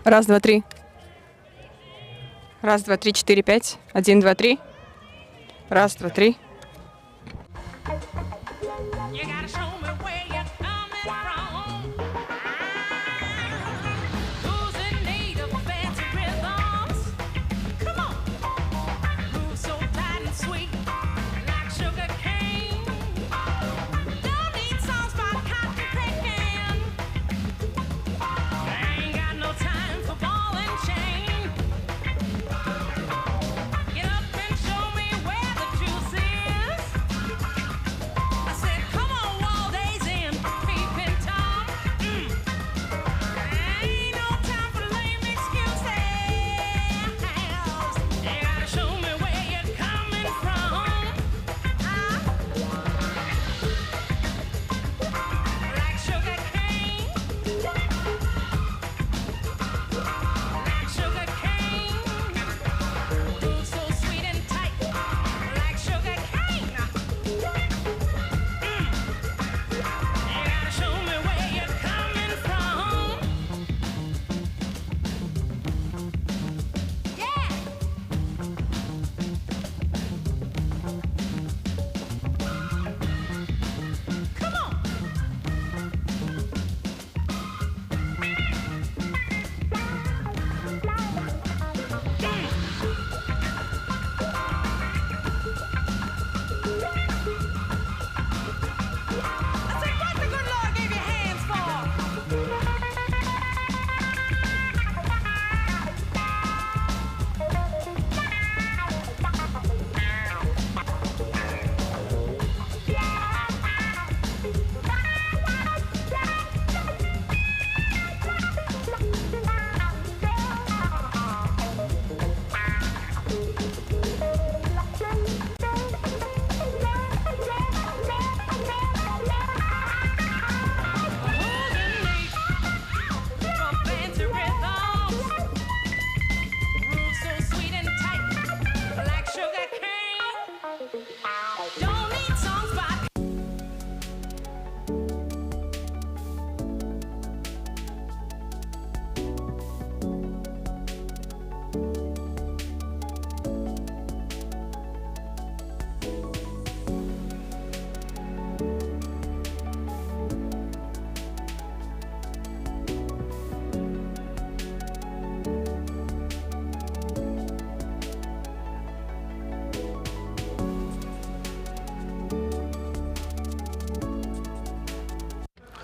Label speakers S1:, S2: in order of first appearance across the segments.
S1: Раз, два, три. Раз, два, три, четыре, пять. Один, два, три. Раз, два, три.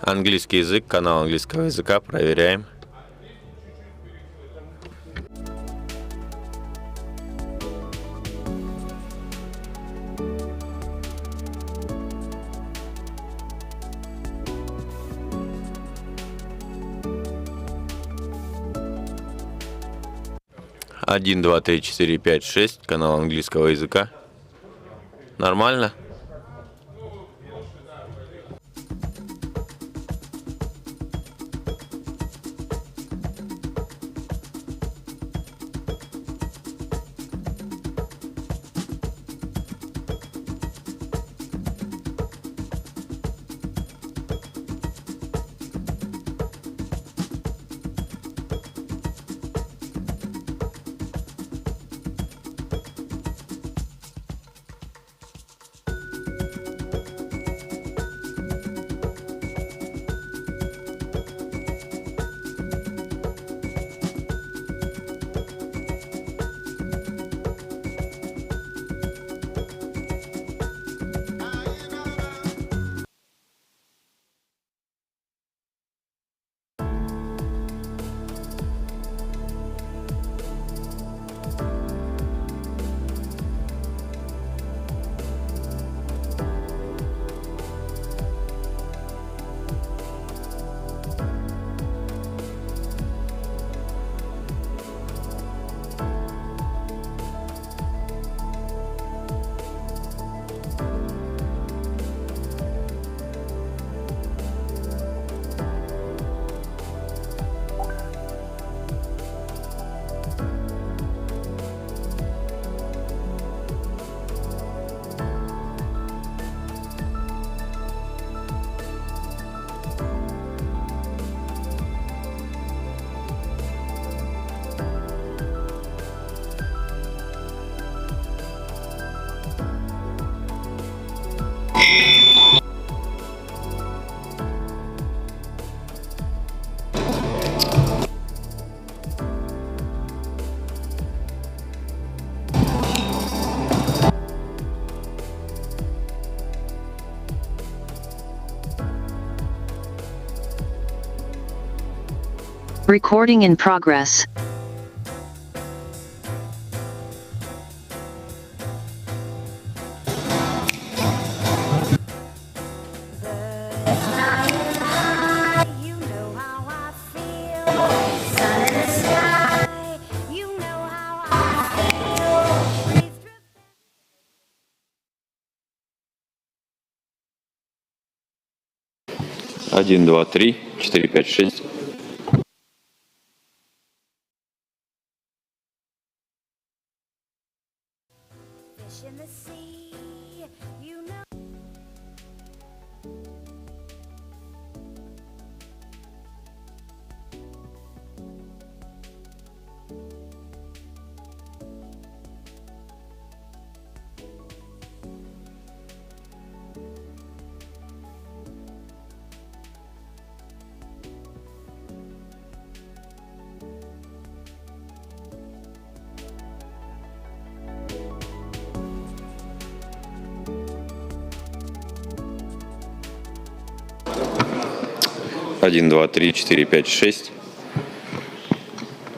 S2: Английский язык, канал английского языка, проверяем. Один, два, три, четыре, пять, шесть, канал английского языка. Нормально?
S3: Recording in progress.
S2: Один, два, три, четыре, пять, шесть. Один, два, три, четыре, пять, шесть.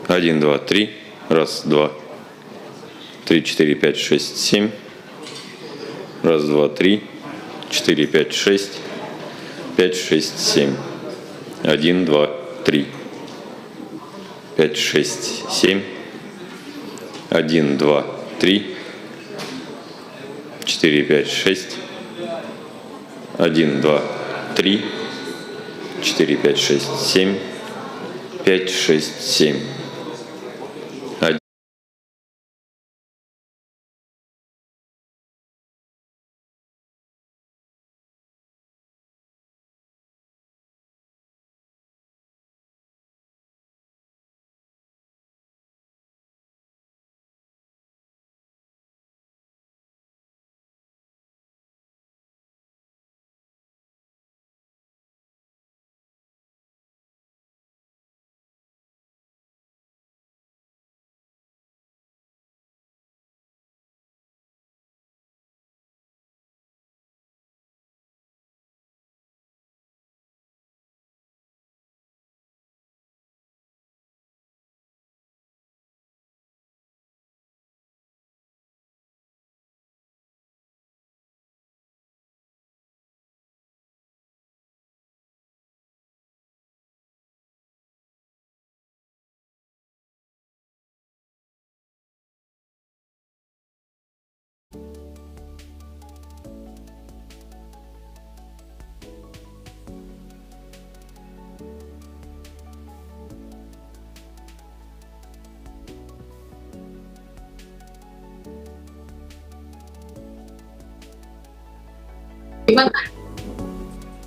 S2: Один, два, три. Раз, два, три, четыре, пять, шесть, семь. Раз, два, три, четыре, пять, шесть. Пять, шесть, семь. Один, два, три. Пять, шесть, семь. Один, два, три. Четыре, пять, шесть. Один, два, три. 4, 5, 6, 7, 5, 6, 7. 1.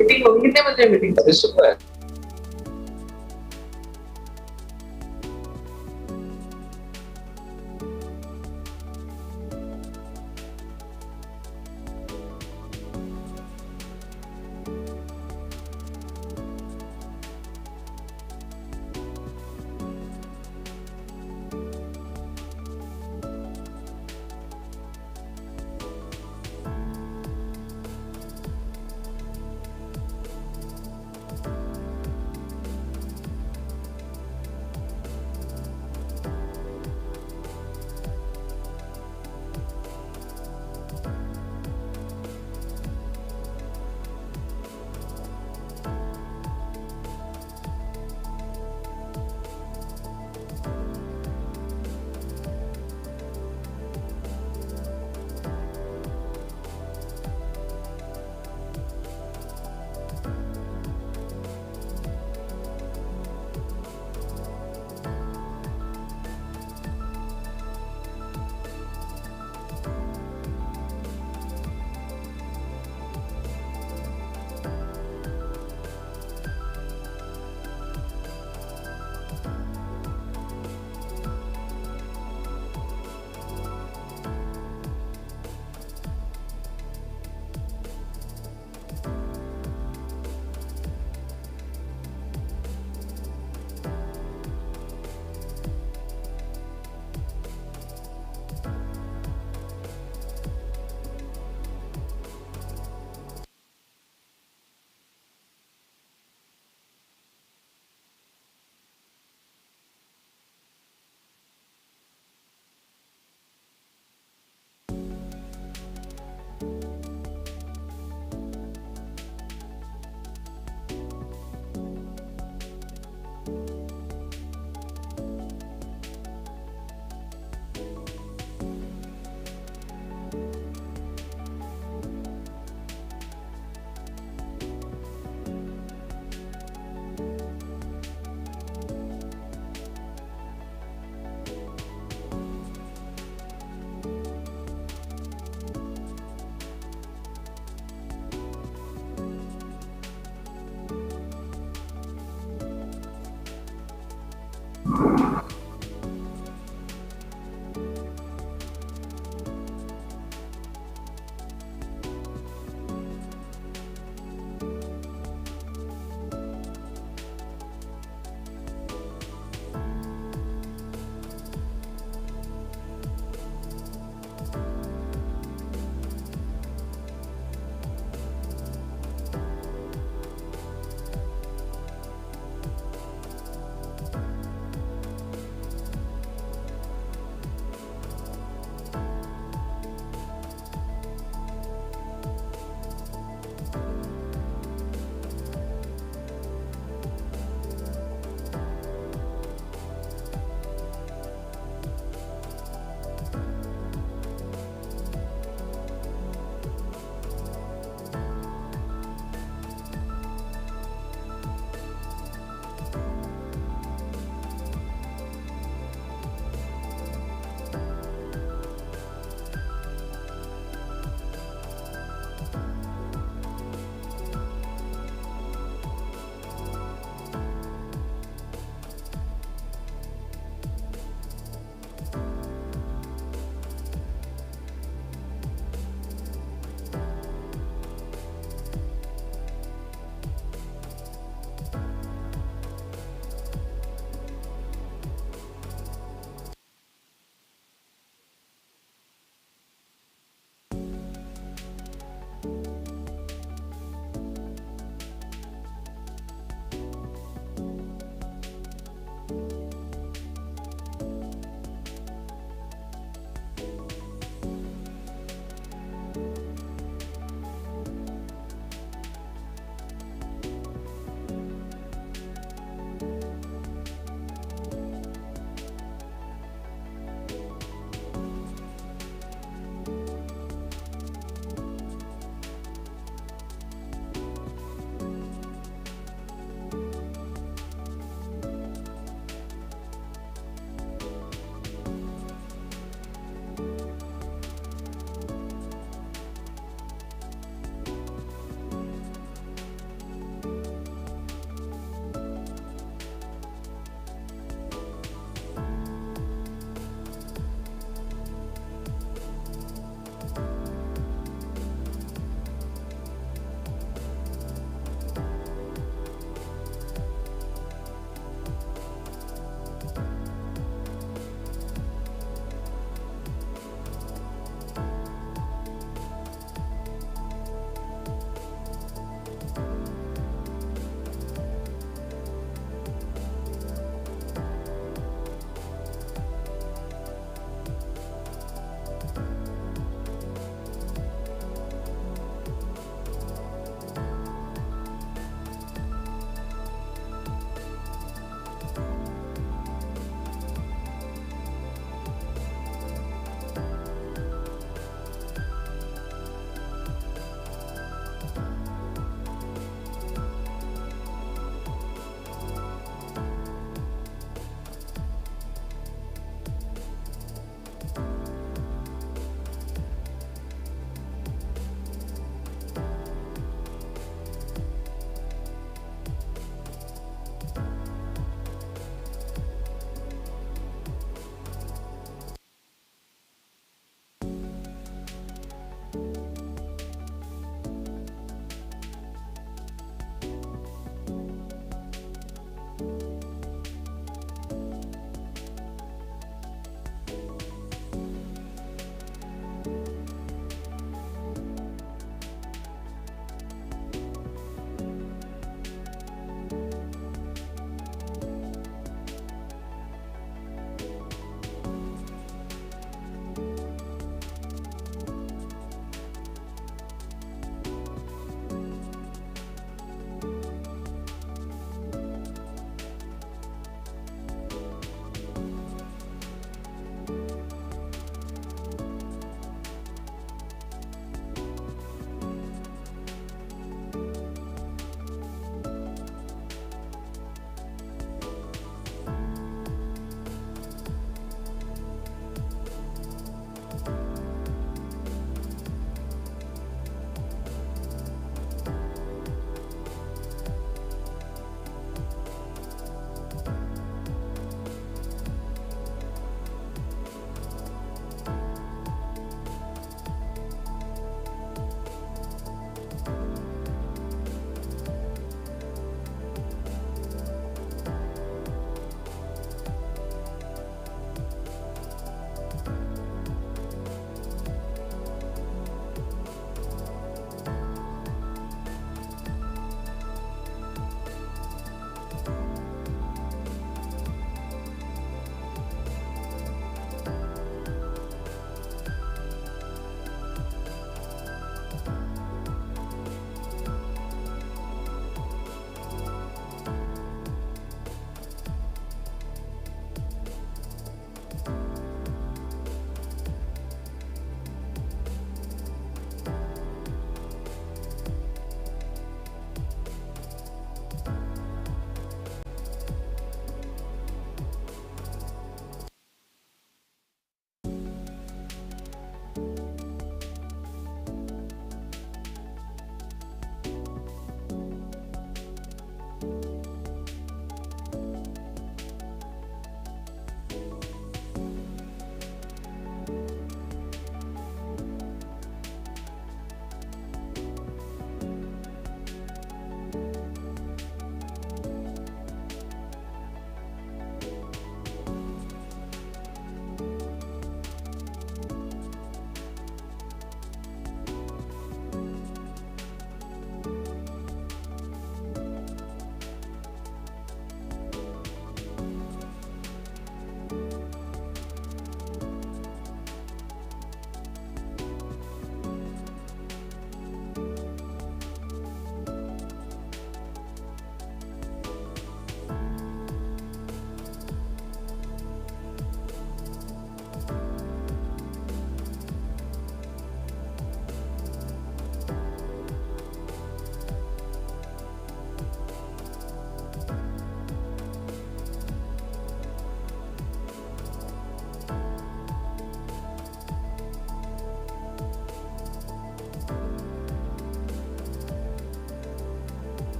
S4: Meeting होगी कितने बजे मीटिंग? अभी सुबह है।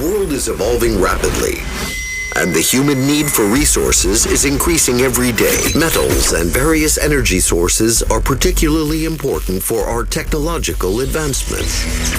S5: world is evolving rapidly, and the human need for resources is increasing every day. Metals and various energy sources are particularly important for our technological advancement.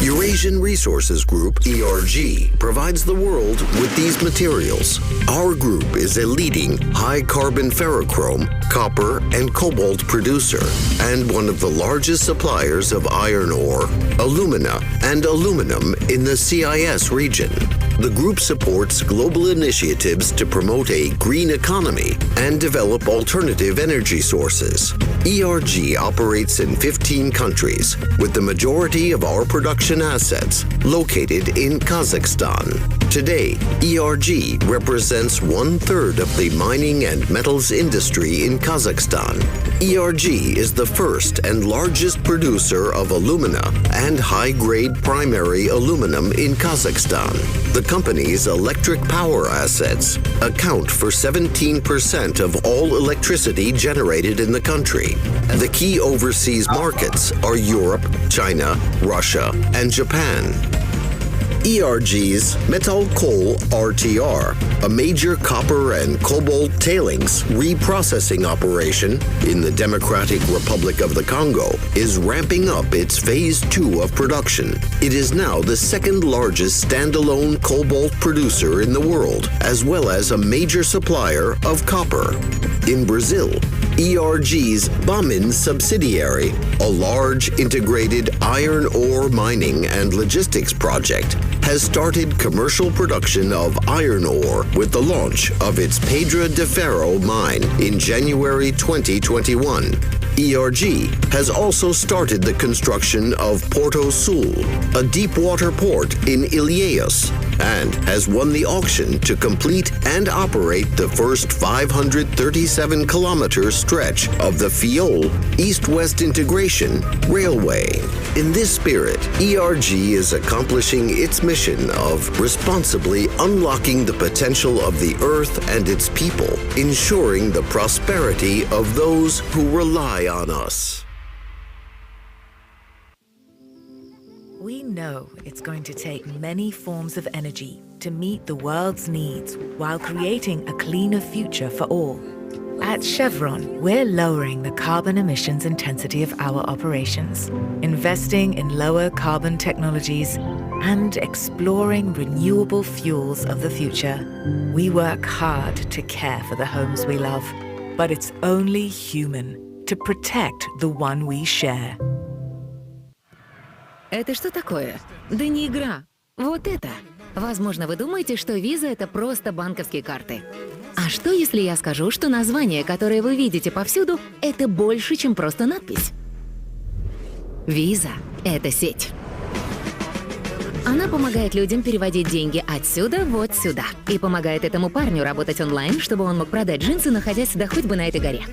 S5: Eurasian Resources Group, ERG, provides the world with these materials. Our group is a leading high-carbon ferrochrome, copper, and cobalt producer, and one of the largest suppliers of iron ore, alumina, and aluminum in the CIS region. The group supports global initiatives to promote a green economy and develop alternative energy sources. ERG operates in 15 countries, with the majority of our production assets located in Kazakhstan. Today, ERG represents 1/3 of the mining and metals industry in Kazakhstan. ERG is the first and largest producer of alumina and high-grade primary aluminum in Kazakhstan. The company's electric power assets account for 17% of all electricity generated in the country. The key overseas markets are Europe, China, Russia, and Japan. ERG's Metal Coal RTR, a major copper and cobalt tailings reprocessing operation in the Democratic Republic of the Congo, is ramping up its Phase 2 of production. It is now the second largest standalone cobalt producer in the world, as well as a major supplier of copper. In Brazil, ERG's Bamin subsidiary, a large integrated iron ore mining and logistics project, has started commercial production of iron ore with the launch of its Pedra de Ferro mine in January 2021. ERG has also started the construction of Porto Sul, a deep-water port in Ilhéus, and has won the auction to complete and operate the first 537-kilometer stretch of the Fiol East-West Integration Railway. In this spirit, ERG is accomplishing its mission of responsibly unlocking the potential of the Earth and its people, ensuring the prosperity of those who rely on us.
S6: We know it's going to take many forms of energy to meet the world's needs while creating a cleaner future for all. At Chevron, we're lowering the carbon emissions intensity of our operations, investing in lower carbon technologies, and exploring renewable fuels of the future. We work hard to care for the homes we love, but it's only human to protect the one we share.
S7: Это что такое? Да не игра. Вот это. Возможно, вы думаете, что виза — это просто банковские карты. А что, если я скажу, что название, которое вы видите повсюду, это больше, чем просто надпись? Виза — это сеть. Она помогает людям переводить деньги отсюда вот сюда. И помогает этому парню работать онлайн, чтобы он мог продать джинсы, находясь да хоть бы на этой горе.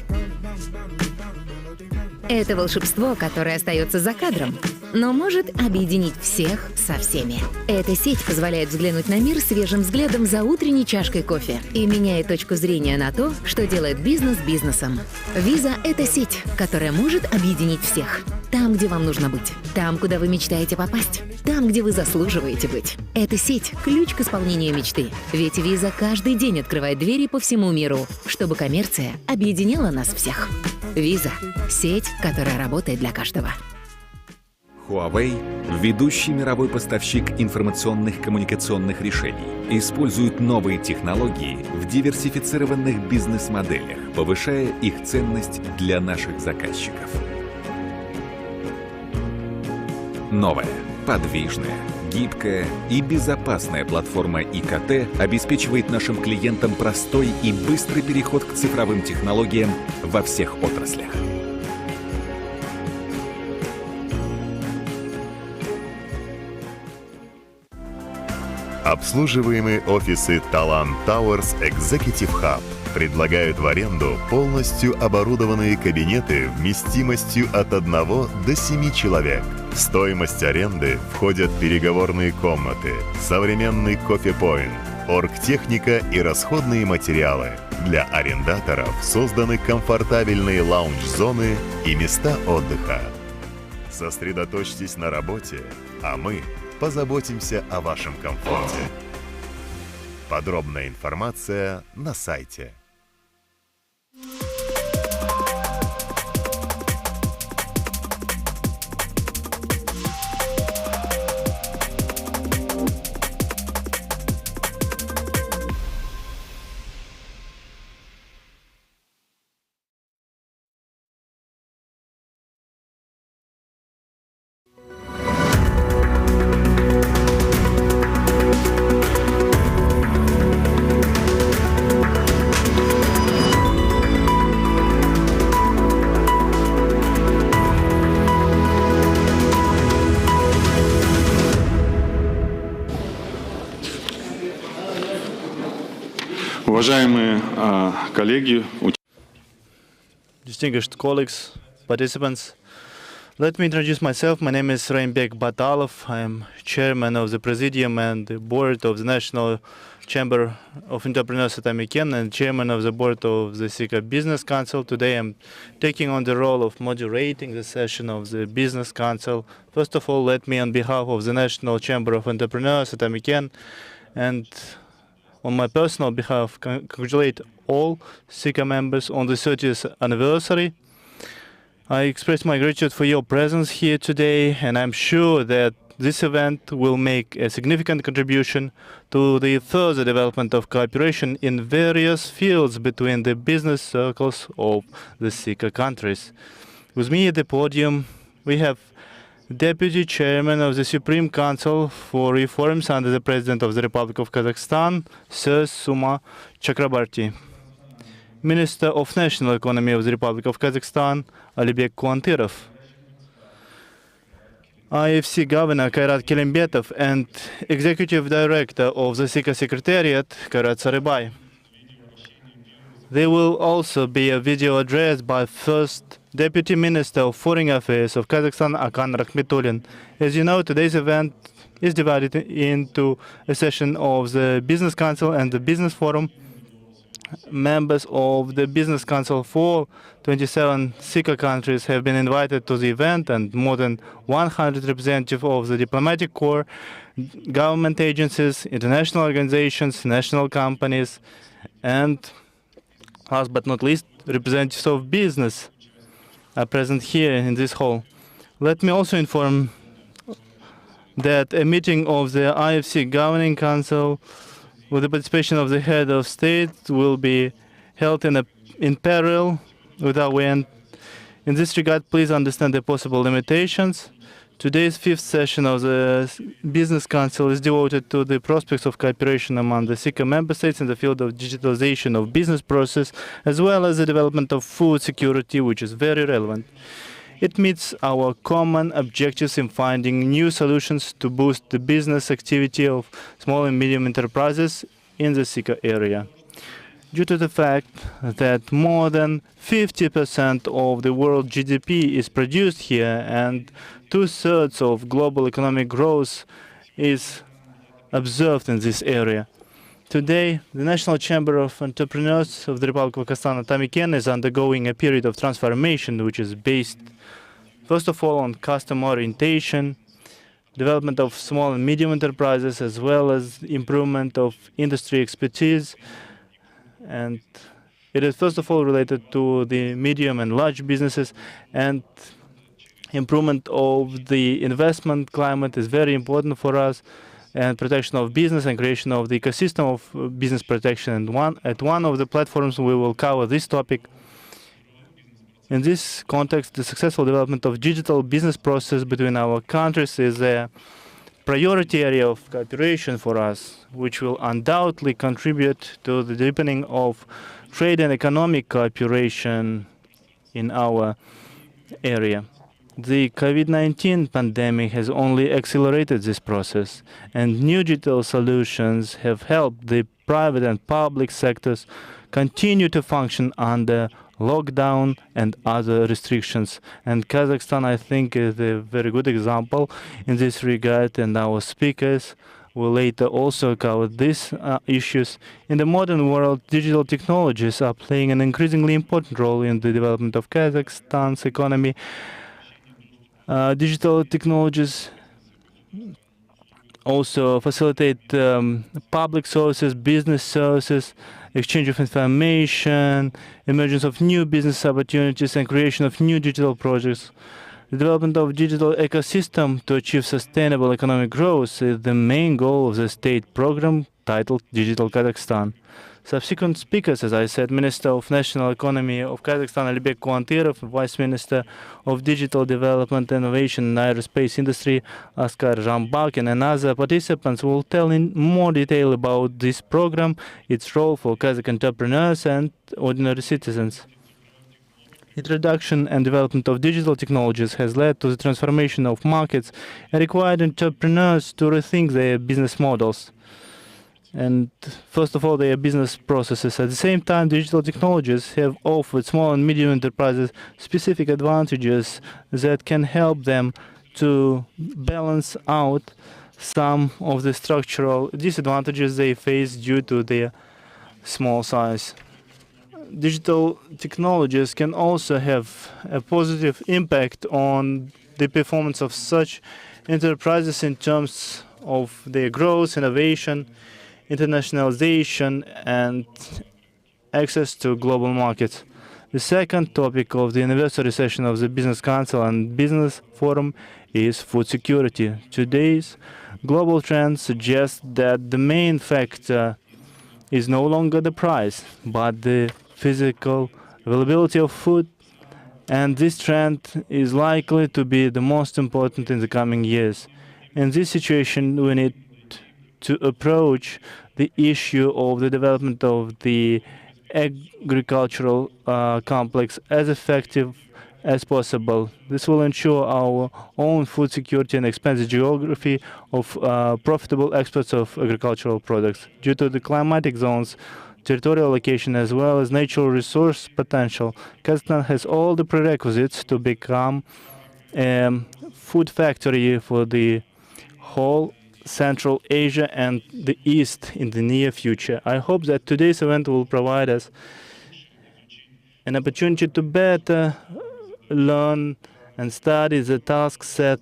S7: Это волшебство, которое остается за кадром, но может объединить всех со всеми. Эта сеть позволяет взглянуть на мир свежим взглядом за утренней чашкой кофе и меняет точку зрения на то, что делает бизнес бизнесом. Виза — это сеть, которая может объединить всех. Там, где вам нужно быть. Там, куда вы мечтаете попасть. Там, где вы заслуживаете быть. Эта сеть — ключ к исполнению мечты. Ведь виза каждый день открывает двери по всему миру, чтобы коммерция объединяла нас всех. Виза — сеть, которая работает для каждого.
S8: Huawei, ведущий мировой поставщик информационных коммуникационных решений, использует новые технологии в диверсифицированных бизнес-моделях, повышая их ценность для наших заказчиков. Новая, подвижная, гибкая и безопасная платформа ИКТ обеспечивает нашим клиентам простой и быстрый переход к цифровым технологиям во всех отраслях.
S9: Обслуживаемые офисы Talent Towers Executive Hub предлагают в аренду полностью оборудованные кабинеты вместимостью от 1 до 7 человек. В стоимость аренды входят переговорные комнаты, современный кофе-поинт, оргтехника и расходные материалы. Для арендаторов созданы комфортабельные лаунж-зоны и места отдыха. Сосредоточьтесь на работе, а мы позаботимся о вашем комфорте. Подробная информация на сайте.
S10: Уважаемые коллеги,
S11: distinguished colleagues, participants, let me introduce myself. My name is Raimbek Batalov. I am chairman of the Presidium and the board of the National Chamber of Entrepreneurs at Amiken and chairman of the board of the CICA Business Council. Today I'm taking on the role of moderating the session of the Business Council. First of all, let me, on behalf of the National Chamber of Entrepreneurs at Amiken and on my personal behalf, congratulate all CICA members on the 30th anniversary. I express my gratitude for your presence here today, and I'm sure that this event will make a significant contribution to the further development of cooperation in various fields between the business circles of the CICA countries. With me at the podium, we have Deputy Chairman of the Supreme Council for Reforms under the President of the Republic of Kazakhstan, Sir Suma Chakrabarti. Minister of National Economy of the Republic of Kazakhstan, Alibek Kuantyrov. AIFC Governor Kairat Kelimbetov and Executive Director of the CICA Secretariat, Kairat Saribay. There will also be a video address by First Deputy Minister of Foreign Affairs of Kazakhstan, Akan Rakhmetulin. As you know, today's event is divided into a session of the Business Council and the Business Forum. Members of the Business Council for 27 CICA countries have been invited to the event, and more than 100 representatives of the diplomatic corps, government agencies, international organizations, national companies, and last but not least, representatives of business are present here in this hall. Let me also inform that a meeting of the AIFC Governing Council with the participation of the head of state will be held in parallel with our event. In this regard, please understand the possible limitations. Today's fifth session of the Business Council is devoted to the prospects of cooperation among the CICA member states in the field of digitalization of business process, as well as the development of food security, which is very relevant. It meets our common objectives in finding new solutions to boost the business activity of small and medium enterprises in the CICA area. Due to the fact that more than 50% of the world GDP is produced here and 2/3 of global economic growth is observed in this area. Today, the National Chamber of Entrepreneurs of the Republic of Kazakhstan, Amiken, is undergoing a period of transformation which is based, first of all, on customer orientation, development of small and medium enterprises, as well as improvement of industry expertise. And it is first of all related to the medium and large businesses, and improvement of the investment climate is very important for us, and protection of business and creation of the ecosystem of business protection. And at one of the platforms we will cover this topic. In this context, the successful development of digital business process between our countries is a priority area of cooperation for us, which will undoubtedly contribute to the deepening of trade and economic cooperation in our area. The COVID-19 pandemic has only accelerated this process, and new digital solutions have helped the private and public sectors continue to function under lockdown and other restrictions. And Kazakhstan, I think, is a very good example in this regard, and our speakers will later also cover these issues. In the modern world, digital technologies are playing an increasingly important role in the development of Kazakhstan's economy. Digital technologies also facilitate public services, business services, exchange of information, emergence of new business opportunities, and creation of new digital projects. The development of digital ecosystem to achieve sustainable economic growth is the main goal of the state program titled Digital Kazakhstan. Subsequent speakers, as I said, Minister of National Economy of Kazakhstan Alibek Kuantyrov, Vice Minister of Digital Development, Innovation and Aerospace Industry Askar Zhambakin, and other participants will tell in more detail about this program, its role for Kazakh entrepreneurs and ordinary citizens. Introduction and development of digital technologies has led to the transformation of markets and required entrepreneurs to rethink their business models. And first of all, their business processes. At the same time, digital technologies have offered small and medium enterprises specific advantages that can help them to balance out some of the structural disadvantages they face due to their small size. Digital technologies can also have a positive impact on the performance of such enterprises in terms of their growth, innovation, internationalization, and access to global markets. The second topic of the anniversary session of the Business Council and Business Forum is food security. Today's global trends suggest that the main factor is no longer the price, but the physical availability of food, and this trend is likely to be the most important in the coming years. In this situation, we need to approach the issue of the development of the agricultural complex as effective as possible. This will ensure our own food security and expand the geography of profitable exports of agricultural products. Due to the climatic zones, territorial location, as well as natural resource potential, Kazakhstan has all the prerequisites to become a food factory for the whole Central Asia and the East in the near future. I hope that today's event will provide us an opportunity to better learn and study the task set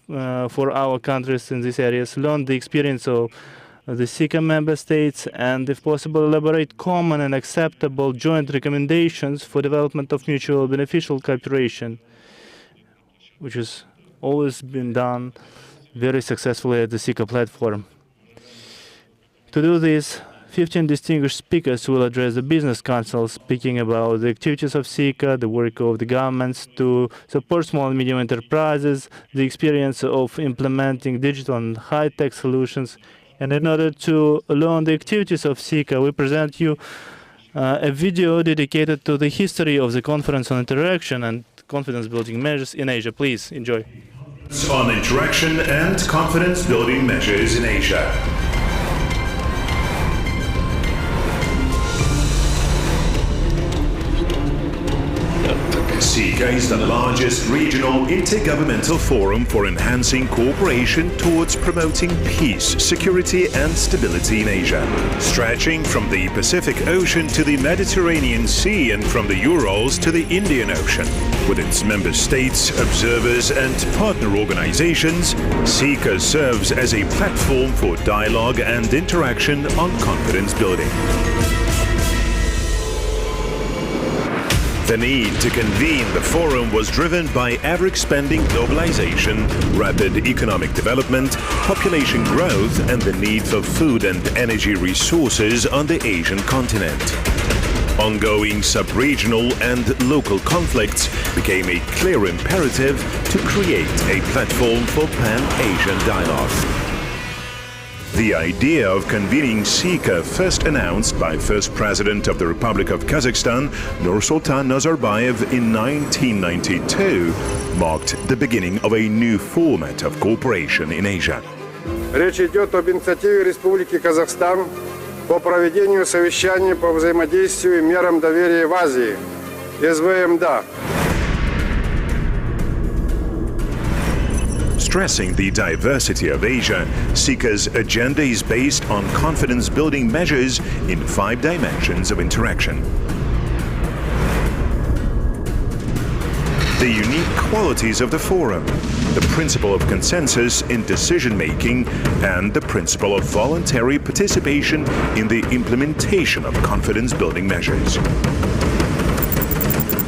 S11: for our countries in these areas, learn the experience of the CICA member states, and if possible elaborate common and acceptable joint recommendations for development of mutual beneficial cooperation, which has always been done very successfully at the CICA platform. To do this, 15 distinguished speakers will address the Business Council, speaking about the activities of CICA, the work of the governments to support small and medium enterprises, the experience of implementing digital and high-tech solutions. And in order to learn the activities of CICA, we present you a video dedicated to the history of the Conference on Interaction and Confidence-Building Measures in Asia. Please enjoy.
S12: On interaction and confidence-building measures in Asia. CICA is the largest regional intergovernmental forum for enhancing cooperation towards promoting peace, security and stability in Asia, stretching from the Pacific Ocean to the Mediterranean Sea and from the Urals to the Indian Ocean. With its member states, observers and partner organizations, CICA serves as a platform for dialogue and interaction on confidence building. The need to convene the forum was driven by ever-expanding globalization, rapid economic development, population growth, and the need for food and energy resources on the Asian continent. Ongoing sub-regional and local conflicts became a clear imperative to create a platform for Pan-Asian dialogue. The idea of convening CICA, first announced by First President of the Republic of Kazakhstan, Nursultan Nazarbayev in 1992, marked the beginning of a new format of cooperation in Asia.
S13: Речь идет об инициативе Республики Казахстан по проведению совещаний по взаимодействию и мерам доверия в Азии, СВМДА.
S12: Stressing the diversity of Asia, CICA's agenda is based on confidence-building measures in 5 dimensions of interaction. the unique qualities of the forum, the principle of consensus in decision-making, and the principle of voluntary participation in the implementation of confidence-building measures.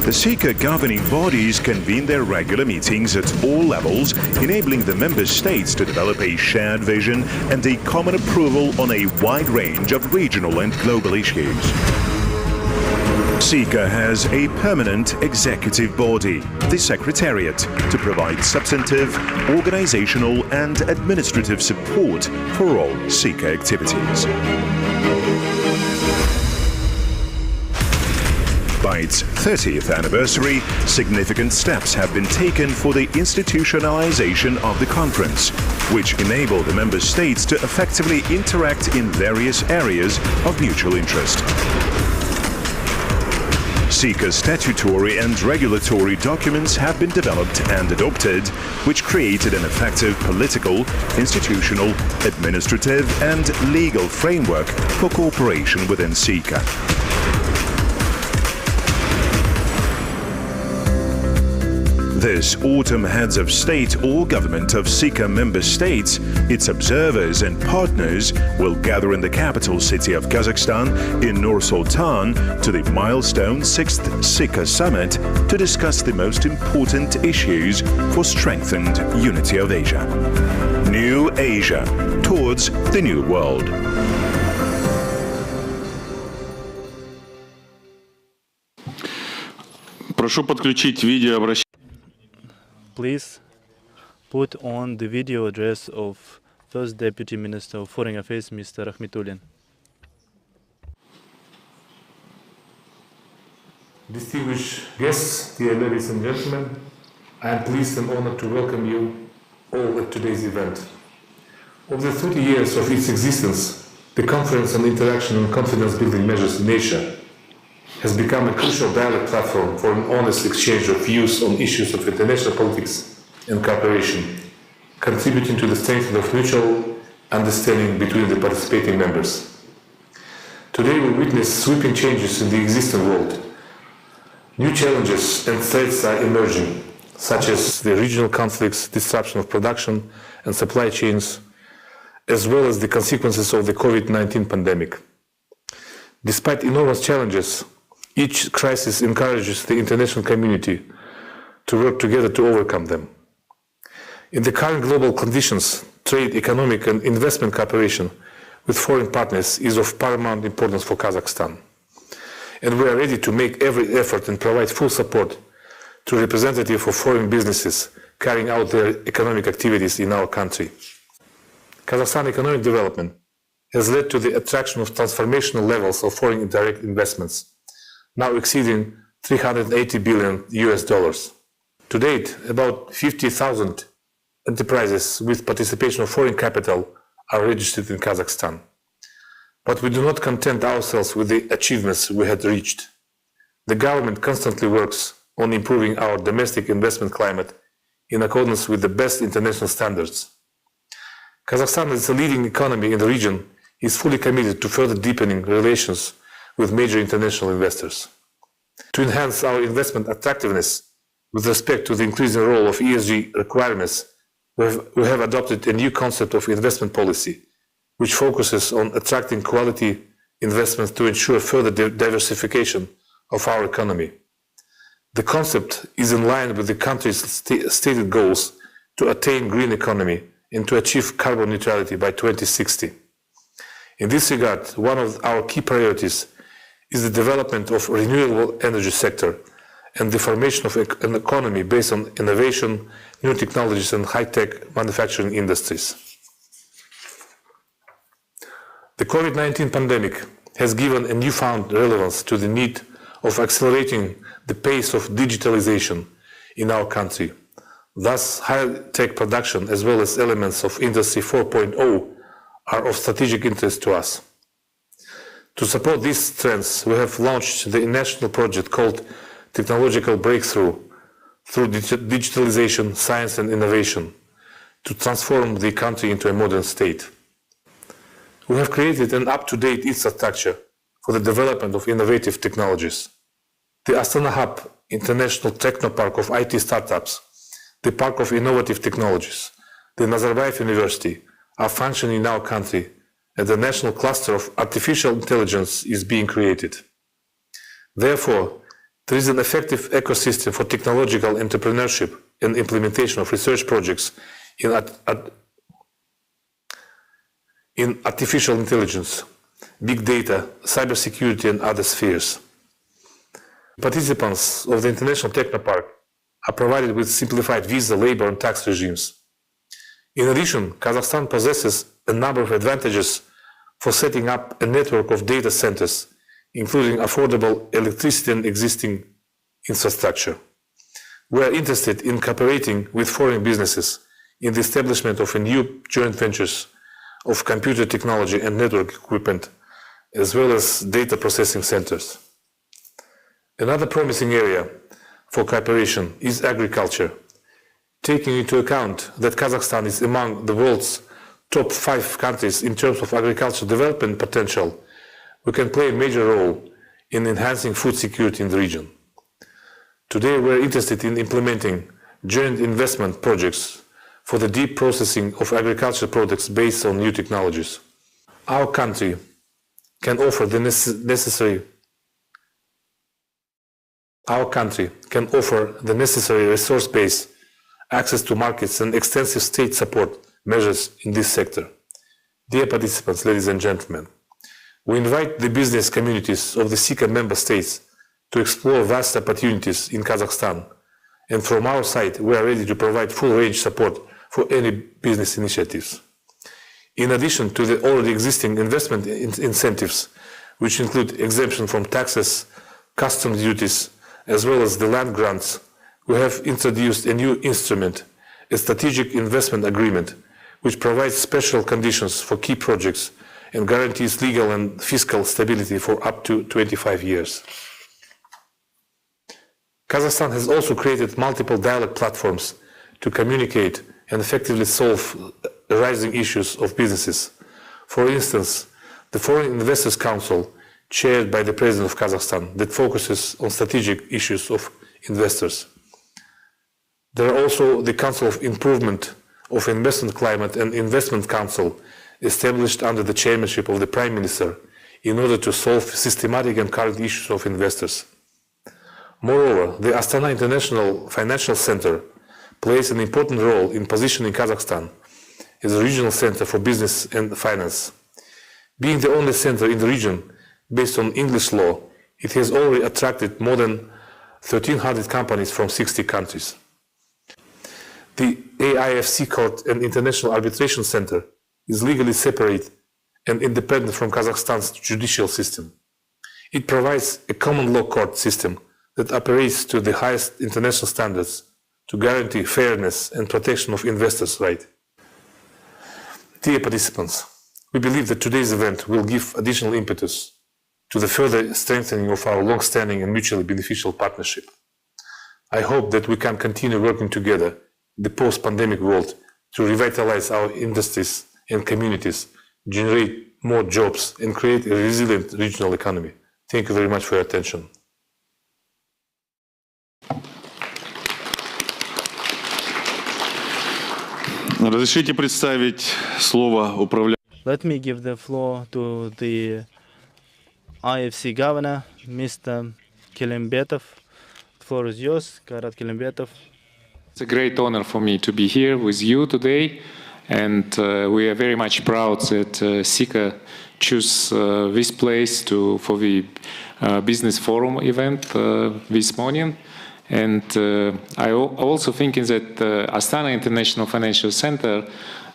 S12: The CICA governing bodies convene their regular meetings at all levels, enabling the member states to develop a shared vision and a common approval on a wide range of regional and global issues. CICA has a permanent executive body, the Secretariat, to provide substantive, organizational and administrative support for all CICA activities. By its 30th anniversary, significant steps have been taken for the institutionalization of the conference, which enable the member states to effectively interact in various areas of mutual interest. CICA statutory and regulatory documents have been developed and adopted, which created an effective political, institutional, administrative and legal framework for cooperation within CICA. This autumn, heads of state or government of CICA member states, its observers and partners will gather in the capital city of Kazakhstan in Nur-Sultan to the milestone 6th CICA summit to discuss the most important issues for strengthened unity of Asia. New Asia towards the new world.
S10: Прошу подключить видеообращение.
S11: Please put on the video address of First Deputy Minister of Foreign Affairs, Mr. Rahmetulin.
S14: Distinguished guests, dear ladies and gentlemen, I am pleased and honored to welcome you all at today's event. Over the 30 years of its existence, the Conference on Interaction and Confidence-Building Measures in Asia has become a crucial dialogue platform for an honest exchange of views on issues of international politics and cooperation, contributing to the strengthening of mutual understanding between the participating members. Today we witness sweeping changes in the existing world. New challenges and threats are emerging, such as the regional conflicts, disruption of production and supply chains, as well as the consequences of the COVID-19 pandemic. Despite enormous challenges, each crisis encourages the international community to work together to overcome them. In the current global conditions, trade, economic and investment cooperation with foreign partners is of paramount importance for Kazakhstan. And we are ready to make every effort and provide full support to representatives of foreign businesses carrying out their economic activities in our country. Kazakhstan economic development has led to the attraction of transformational levels of foreign direct investments, now exceeding $380 billion. To date, about 50,000 enterprises with participation of foreign capital are registered in Kazakhstan. But we do not content ourselves with the achievements we had reached. The government constantly works on improving our domestic investment climate in accordance with the best international standards. Kazakhstan, as a leading economy in the region, is fully committed to further deepening relations with major international investors. To enhance our investment attractiveness with respect to the increasing role of ESG requirements, we have adopted a new concept of investment policy, which focuses on attracting quality investments to ensure further diversification of our economy. The concept is in line with the country's stated goals to attain green economy and to achieve carbon neutrality by 2060. In this regard, one of our key priorities is the development of renewable energy sector and the formation of an economy based on innovation, new technologies and high-tech manufacturing industries. The COVID-19 pandemic has given a newfound relevance to the need of accelerating the pace of digitalization in our country. Thus, high-tech production as well as elements of Industry 4.0 are of strategic interest to us. To support these trends, we have launched the national project called Technological Breakthrough through digitalization, science and innovation to transform the country into a modern state. We have created an up-to-date infrastructure for the development of innovative technologies. The Astana Hub International Technopark of IT Startups, the Park of Innovative Technologies, the Nazarbayev University are functioning in our country, and the National Cluster of Artificial Intelligence is being created. Therefore, there is an effective ecosystem for technological entrepreneurship and implementation of research projects in artificial intelligence, big data, cybersecurity, and other spheres. Participants of the International Technopark are provided with simplified visa, labor, and tax regimes. In addition, Kazakhstan possesses a number of advantages for setting up a network of data centers, including affordable electricity and existing infrastructure. We are interested in cooperating with foreign businesses in the establishment of a new joint ventures of computer technology and network equipment, as well as data processing centers. Another promising area for cooperation is agriculture. Taking into account that Kazakhstan is among the world's top 5 countries in terms of agricultural development potential, we can play a major role in enhancing food security in the region. Today, we are interested in implementing joint investment projects for the deep processing of agricultural products based on new technologies. Our country can offer the necessary resource base, access to markets, and extensive state support measures in this sector. Dear participants, ladies and gentlemen, we invite the business communities of the CICA member states to explore vast opportunities in Kazakhstan, and from our side, we are ready to provide full range support for any business initiatives. In addition to the already existing investment incentives, which include exemption from taxes, customs duties, as well as the land grants, we have introduced a new instrument, a strategic investment agreement, which provides special conditions for key projects and guarantees legal and fiscal stability for up to 25 years. Kazakhstan has also created multiple dialogue platforms to communicate and effectively solve arising issues of businesses. For instance, the Foreign Investors Council, chaired by the President of Kazakhstan, that focuses on strategic issues of investors. There are also the Council of Improvement of Investment Climate and Investment Council, established under the chairmanship of the Prime Minister in order to solve systematic and current issues of investors. Moreover, the Astana International Financial Center plays an important role in positioning Kazakhstan as a regional center for business and finance. Being the only center in the region based on English law, it has already attracted more than 1,300 companies from 60 countries. The AIFC Court and International Arbitration Center is legally separate and independent from Kazakhstan's judicial system. It provides a common law court system that operates to the highest international standards to guarantee fairness and protection of investors' rights. Dear participants, we believe that today's event will give additional impetus to the further strengthening of our long-standing and mutually beneficial partnership. I hope that we can continue working together in the post-pandemic world to revitalize our industries and communities, generate more jobs, and create a resilient regional economy. Thank you very much for your attention.
S10: Разрешите представить слово управляющему.
S11: Let me give the floor to the AIFC Governor, Mr. Kelembetov. The floor is yours, Kairat Kelembetov.
S15: It's a great honor for me to be here with you today, and we are very much proud that CICA chose this place for the business forum event this morning. And I also thinking that Astana International Financial Center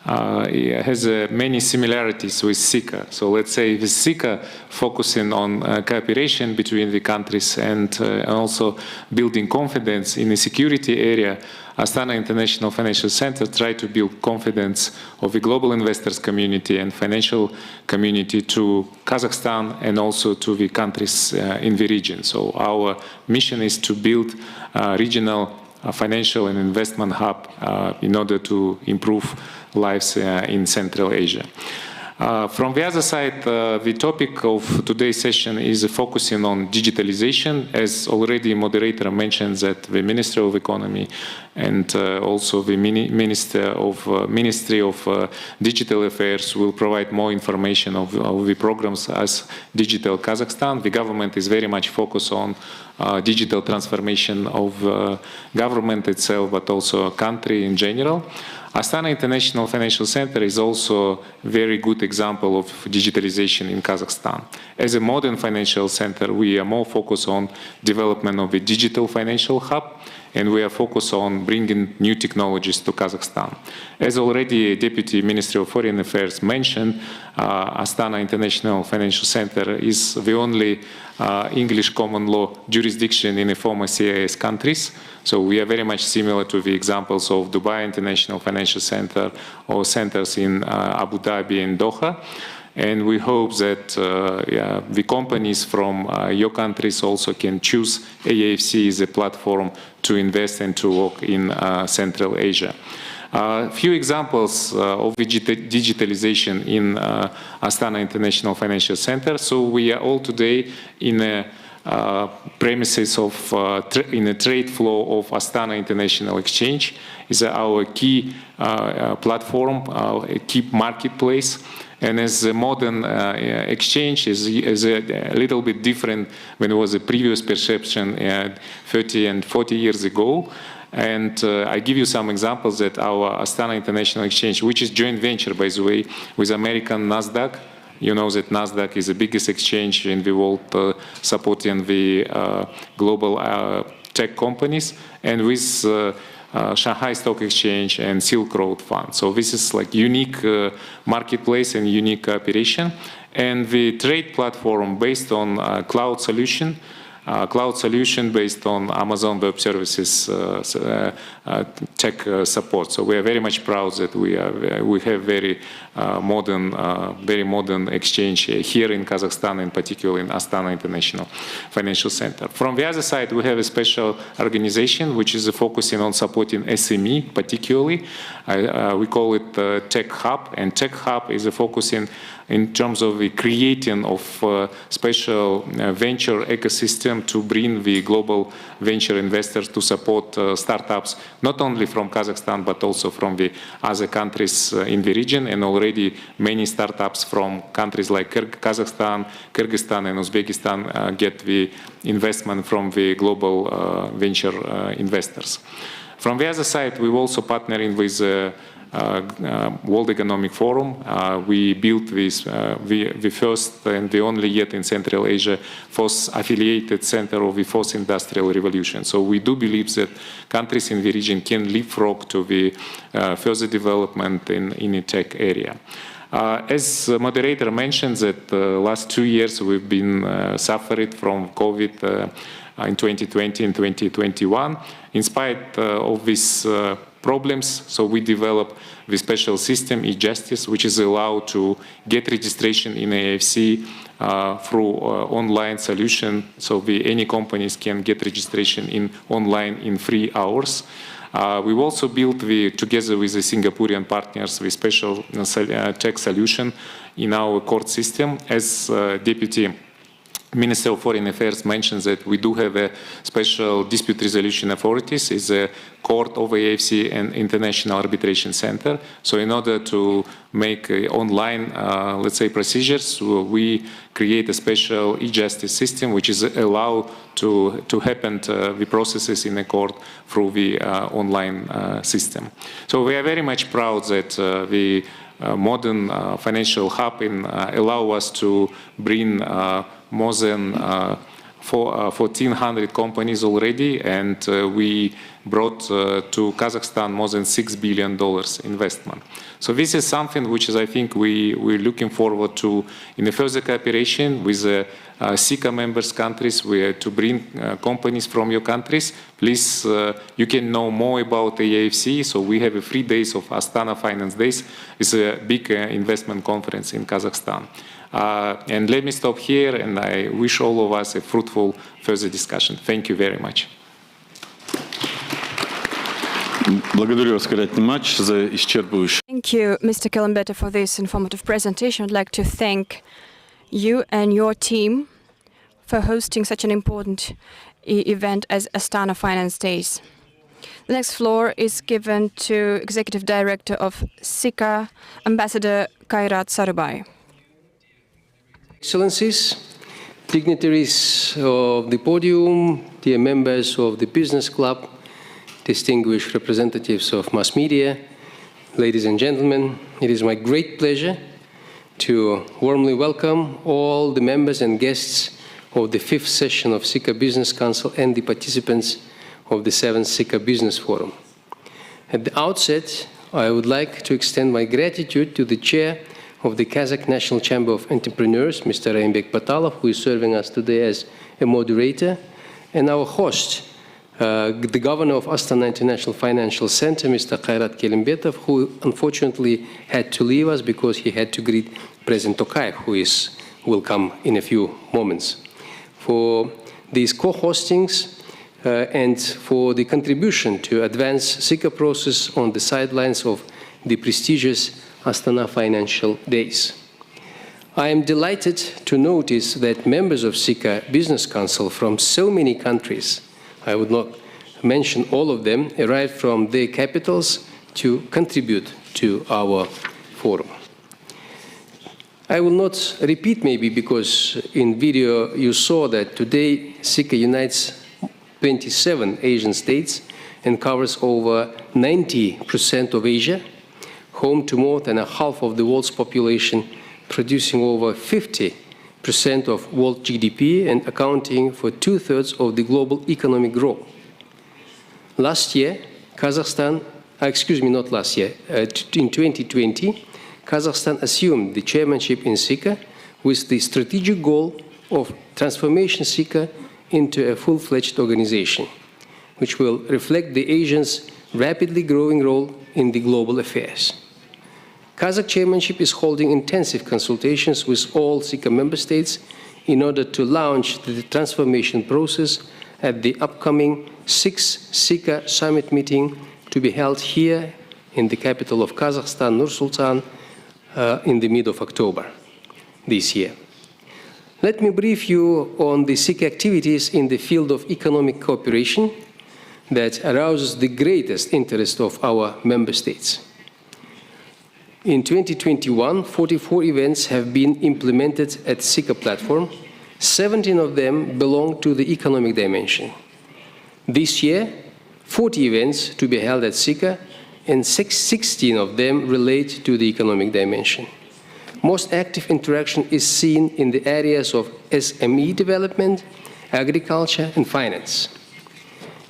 S15: has many similarities with CICA. So let's say with CICA focusing on cooperation between the countries and also building confidence in the security area, Astana International Financial Center try to build confidence of the global investors community and financial community to Kazakhstan and also to the countries in the region. So our mission is to build a regional financial and investment hub in order to improve lives in Central Asia. From the other side, the topic of today's session is focusing on digitalization, as already moderator mentioned that the Ministry of Economy and also the Ministry of Digital Affairs will provide more information of the programs as Digital Kazakhstan. The government is very much focused on digital transformation of government itself, but also a country in general. Astana International Financial Center is also a very good example of digitalization in Kazakhstan. As a modern financial center, we are more focused on development of a digital financial hub, and we are focused on bringing new technologies to Kazakhstan. As already Deputy Minister of Foreign Affairs mentioned, Astana International Financial Center is the only English common law jurisdiction in the former CIS countries. So we are very much similar to the examples of Dubai International Financial Center or centers in Abu Dhabi and Doha. And we hope that the companies from your countries also can choose AIFC as a platform to invest and to work in Central Asia. A few examples of digitalization in Astana International Financial Center. So we are all today in a premises of in a trade flow of Astana International Exchange. Is our key platform, a key marketplace. And as a modern exchange is a little bit different when it was a previous perception 30 and 40 years ago. And I give you some examples that our Astana International Exchange, which is joint venture, by the way, with American NASDAQ. You know that NASDAQ is the biggest exchange in the world supporting the global tech companies, and with Shanghai Stock Exchange and Silk Road Fund. So this is like unique marketplace and unique operation. And the trade platform based on cloud solution based on Amazon Web Services tech support. So we are very much proud that we have very modern exchange here in Kazakhstan, and particularly in Astana International Financial Center. From the other side, we have a special organization which is focusing on supporting SME, particularly. We call it Tech Hub, and Tech Hub is focusing in terms of the creating of special venture ecosystem to bring the global venture investors to support startups, not only from Kazakhstan, but also from the other countries in the region. And already many startups from countries like Kazakhstan, Kyrgyzstan, and Uzbekistan get the investment from the global venture investors. From the other side, we're also partnering with World Economic Forum. We built this, the first and the only yet in Central Asia fourth affiliated center of the fourth industrial revolution. So we do believe that countries in the region can leapfrog to the further development in the tech area. As the moderator mentioned, that the last 2 years we've been suffering from COVID in 2020 and 2021. In spite of these problems, so we developed the special system, e-Justice, which is allowed to get registration in AIFC through online solution. So any companies can get registration online in 3 hours. We've also built together with the Singaporean partners the special tech solution in our court system. As Deputy Minister of Foreign Affairs mentions that we do have a special dispute resolution authorities, is a court of AIFC and International Arbitration Center. So in order to make online, let's say, procedures, we create a special e-Justice system which is allowed to happen the processes in the court through the online system. So we are very much proud that the modern financial hub allow us to bring more than 1,400 companies already, and we brought to Kazakhstan more than $6 billion investment. So this is something which is, I think, we're looking forward to in the further cooperation with the CICA members countries, to bring companies from your countries. Please, you can know more about the AIFC. So we have 3 days of Astana Finance Days. It's a big investment conference in Kazakhstan. And let me stop here, and I wish all of us a fruitful further discussion. Thank you very much.
S10: Благодарю вас, Карат Немач, за исчерпывающий.
S1: Thank you, Mr. Kelembeta, for this informative presentation. I'd like to thank you and your team for hosting such an important event as Astana Finance Days. The next floor is given to Executive Director of CICA, Ambassador Kairat Sarıbay.
S16: Excellencies, dignitaries of the podium, dear members of the Business Club, distinguished representatives of mass media, ladies and gentlemen, it is my great pleasure to warmly welcome all the members and guests of the 5th session of CICA Business Council and the participants of the 7th CICA Business Forum. At the outset, I would like to extend my gratitude to the chair of the Kazakh National Chamber of Entrepreneurs, Mr. Raimbek Batalov, who is serving us today as a moderator, and our host, the governor of Astana International Financial Center, Mr. Kairat Kelembetov, who unfortunately had to leave us because he had to greet President Tokayev, who will come in a few moments. For these co-hostings and for the contribution to advance CICA process on the sidelines of the prestigious Astana Financial Days. I am delighted to notice that members of CICA Business Council from so many countries, I would not mention all of them, arrived from their capitals to contribute to our forum. I will not repeat maybe because in video you saw that today CICA unites 27 Asian states and covers over 90% of Asia, home to more than a half of the world's population, producing over 50% of world GDP and accounting for 2/3 of the global economic growth. Last year, Kazakhstan, not last year, in 2020, Kazakhstan assumed the chairmanship in CICA with the strategic goal of transformation CICA into a full-fledged organization, which will reflect the Asians' rapidly growing role in the global affairs. Kazakh chairmanship is holding intensive consultations with all CICA member states in order to launch the transformation process at the upcoming 6th CICA summit meeting to be held here in the capital of Kazakhstan, Nur-Sultan, in the mid of October this year. Let me brief you on the CICA activities in the field of economic cooperation that arouses the greatest interest of our member states. In 2021, 44 events have been implemented at CICA platform. 17 of them belong to the economic dimension. This year, 40 events to be held at CICA, and 16 of them relate to the economic dimension. Most active interaction is seen in the areas of SME development, agriculture, and finance.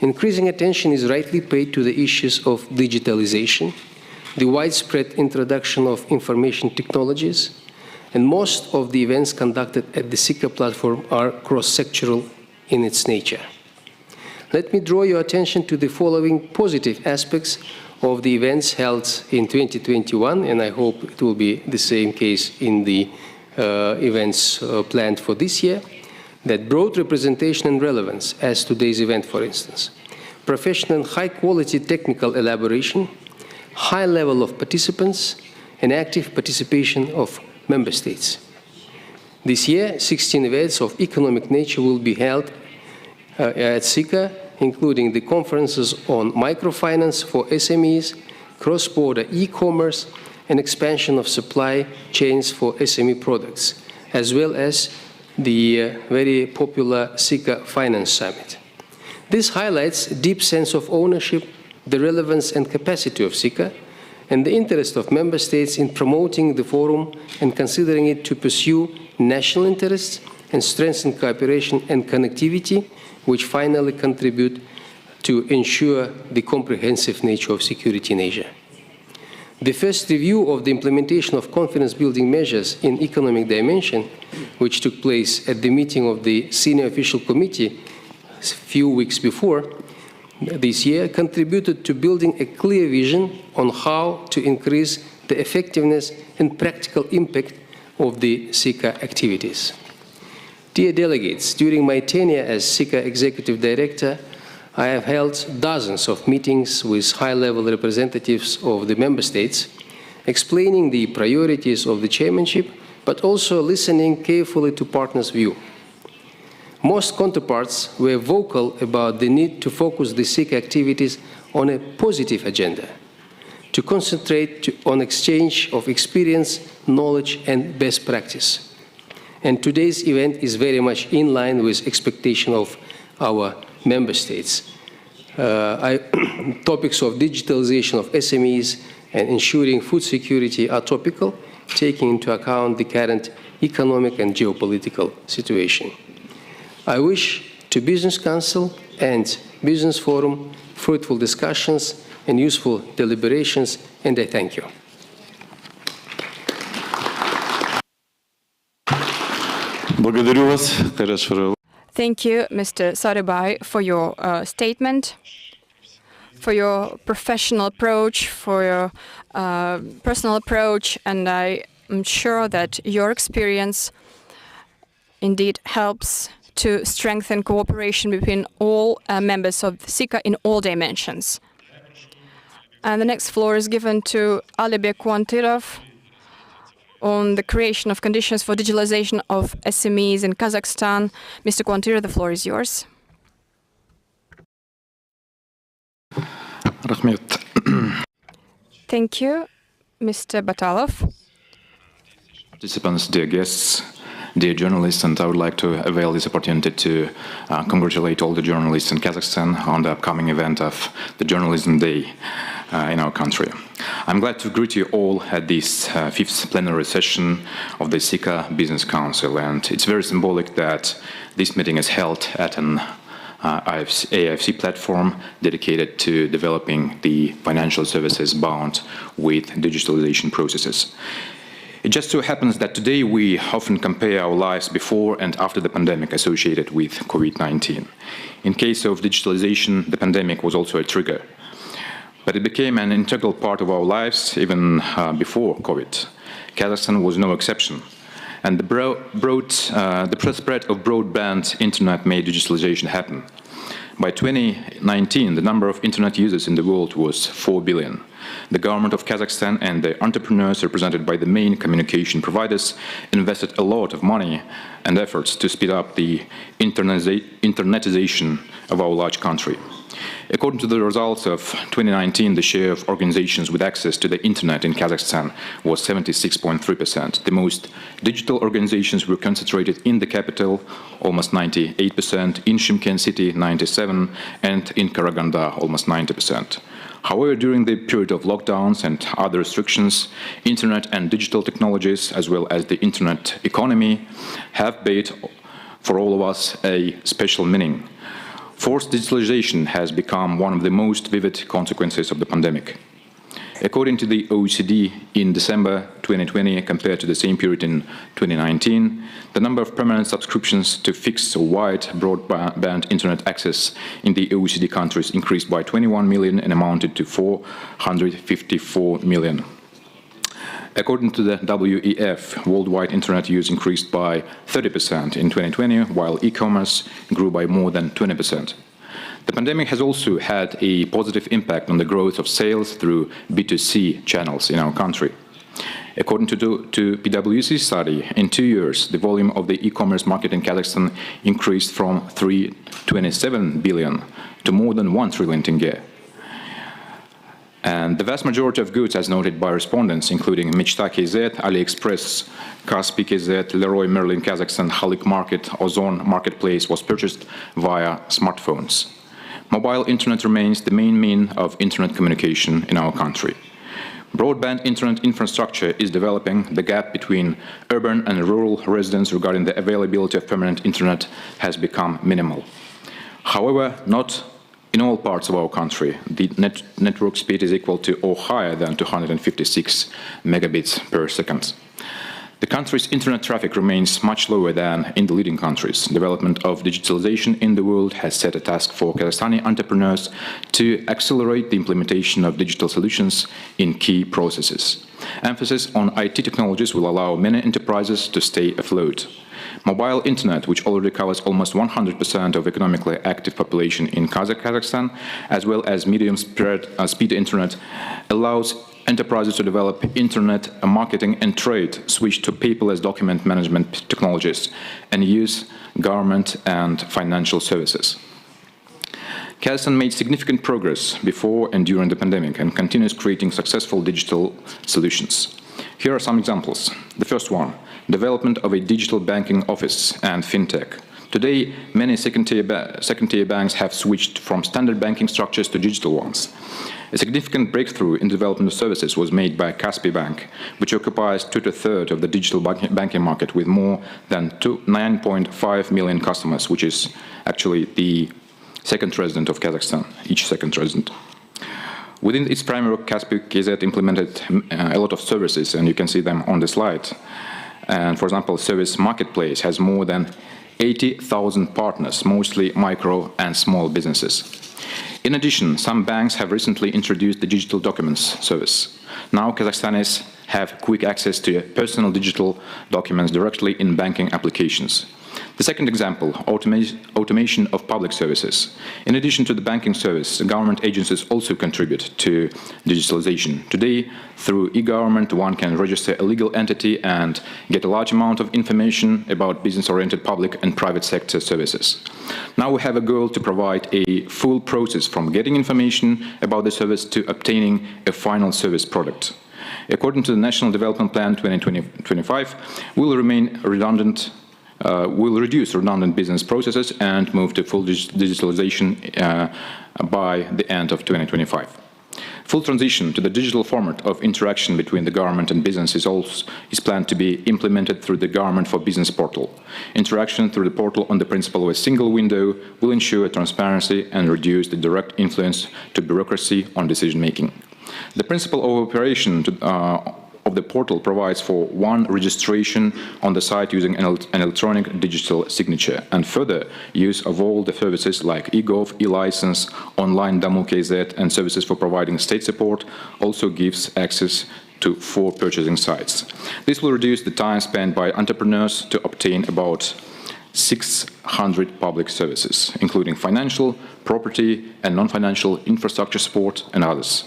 S16: Increasing attention is rightly paid to the issues of digitalization, the widespread introduction of information technologies, and most of the events conducted at the CICA platform are cross-sectoral in its nature. Let me draw your attention to the following positive aspects of the events held in 2021, and I hope it will be the same case in the events planned for this year, that broad representation and relevance, as today's event, for instance, professional and high-quality technical elaboration, high level of participants, and active participation of member states. This year, 16 events of economic nature will be held at CICA, including the conferences on microfinance for SMEs, cross-border e-commerce, and expansion of supply chains for SME products, as well as the very popular CICA Finance Summit. This highlights a deep sense of ownership, the relevance and capacity of CICA, and the interest of member states in promoting the forum and considering it to pursue national interests and strengthen cooperation and connectivity, which finally contribute to ensure the comprehensive nature of security in Asia. The first review of the implementation of confidence-building measures in economic dimension, which took place at the meeting of the Senior Official Committee a few weeks before this year, contributed to building a clear vision on how to increase the effectiveness and practical impact of the CICA activities. Dear delegates, during my tenure as CICA Executive Director, I have held dozens of meetings with high-level representatives of the member states, explaining the priorities of the chairmanship, but also listening carefully to partners' view. Most counterparts were vocal about the need to focus the CICA activities on a positive agenda, to concentrate on exchange of experience, knowledge, and best practice. And today's event is very much in line with expectation of our member states. Topics of digitalization of SMEs and ensuring food security are topical, taking into account the current economic and geopolitical situation. I wish to Business Council and Business Forum fruitful discussions and useful deliberations, and I thank you.
S1: Thank you, Mr. Saribay, for your statement, for your professional approach, for your personal approach, and I am sure that your experience indeed helps to strengthen cooperation between all members of CICA in all dimensions. And the next floor is given to Alibek Kuantirov on the creation of conditions for digitalization of SMEs in Kazakhstan. Mr. Kuantirov, the floor is yours. Thank you, Mr. Batalov.
S17: Participants, dear guests, dear journalists, and I would like to avail this opportunity to congratulate all the journalists in Kazakhstan on the upcoming event of the Journalism Day in our country. I'm glad to greet you all at this fifth plenary session of the CICA Business Council, and it's very symbolic that this meeting is held at an AIFC platform dedicated to developing the financial services bound with digitalization processes. It just so happens that today we often compare our lives before and after the pandemic associated with COVID-19. In case of digitalization, the pandemic was also a trigger, but it became an integral part of our lives even before COVID. Kazakhstan was no exception, and the spread of broadband internet made digitalization happen. By 2019, the number of internet users in the world was 4 billion. The government of Kazakhstan and the entrepreneurs represented by the main communication providers invested a lot of money and efforts to speed up the internetization of our large country. According to the results of 2019, the share of organizations with access to the internet in Kazakhstan was 76.3%. The most digital organizations were concentrated in the capital, almost 98%, in Shymkent city, 97%, and in Karaganda, almost 90%. However, during the period of lockdowns and other restrictions, internet and digital technologies, as well as the internet economy, have made for all of us a special meaning. Forced digitalization has become one of the most vivid consequences of the pandemic. According to the OECD, in December 2020, compared to the same period in 2019, the number of permanent subscriptions to fixed or wide broadband internet access in the OECD countries increased by 21 million and amounted to 454 million. According to the WEF, worldwide internet use increased by 30% in 2020, while e-commerce grew by more than 20%. The pandemic has also had a positive impact on the growth of sales through B2C channels in our country. According to PwC study, in 2 years, the volume of the e-commerce market in Kazakhstan increased from 327 billion to more than 1 trillion tenge. And the vast majority of goods, as noted by respondents, including Mechta KZ, AliExpress, Kaspi KZ, Leroy Merlin Kazakhstan, Halik Market, Ozon Marketplace, was purchased via smartphones. Mobile internet remains the main means of internet communication in our country. Broadband internet infrastructure is developing. The gap between urban and rural residents regarding the availability of permanent internet has become minimal. However, not in all parts of our country, the network speed is equal to or higher than 256 megabits per second. The country's internet traffic remains much lower than in the leading countries. Development of digitalization in the world has set a task for Kazakhstani entrepreneurs to accelerate the implementation of digital solutions in key processes. Emphasis on IT technologies will allow many enterprises to stay afloat. Mobile internet, which already covers almost 100% of economically active population in Kazakhstan, as well as medium speed internet, allows enterprises to develop internet marketing and trade switch to paperless document management technologies and use government and financial services. Kazakhstan made significant progress before and during the pandemic and continues creating successful digital solutions. Here are some examples. The first one, development of a digital banking office and fintech. Today, many second-tier banks have switched from standard banking structures to digital ones. A significant breakthrough in development of services was made by Kaspi Bank, which occupies 2/3 of the digital banking market with more than 9.5 million customers, which is actually the second resident of Kazakhstan, each second resident. Within its framework, Kaspi KZ implemented a lot of services, and you can see them on the slide. And for example, Service Marketplace has more than 80,000 partners, mostly micro and small businesses. In addition, some banks have recently introduced the digital documents service. Now Kazakhstanis have quick access to personal digital documents directly in banking applications. The second example, automation of public services. In addition to the banking service, government agencies also contribute to digitalization. Today, through e-government, one can register a legal entity and get a large amount of information about business-oriented public and private sector services. Now we have a goal to provide a full process from getting information about the service to obtaining a final service product. According to the National Development Plan 2020-25, we'll reduce redundant business processes and move to full digitalization by the end of 2025. Full transition to the digital format of interaction between the government and business is planned to be implemented through the Government for Business portal. Interaction through the portal on the principle of a single window will ensure transparency and reduce the direct influence to bureaucracy on decision-making. The principle of operation of the portal provides for one registration on the site using an electronic digital signature, and further use of all the services like eGov, e-license, online Damu.kz, and services for providing state support also gives access to 4 purchasing sites. This will reduce the time spent by entrepreneurs to obtain about 600 public services, including financial, property, and non-financial infrastructure support and others.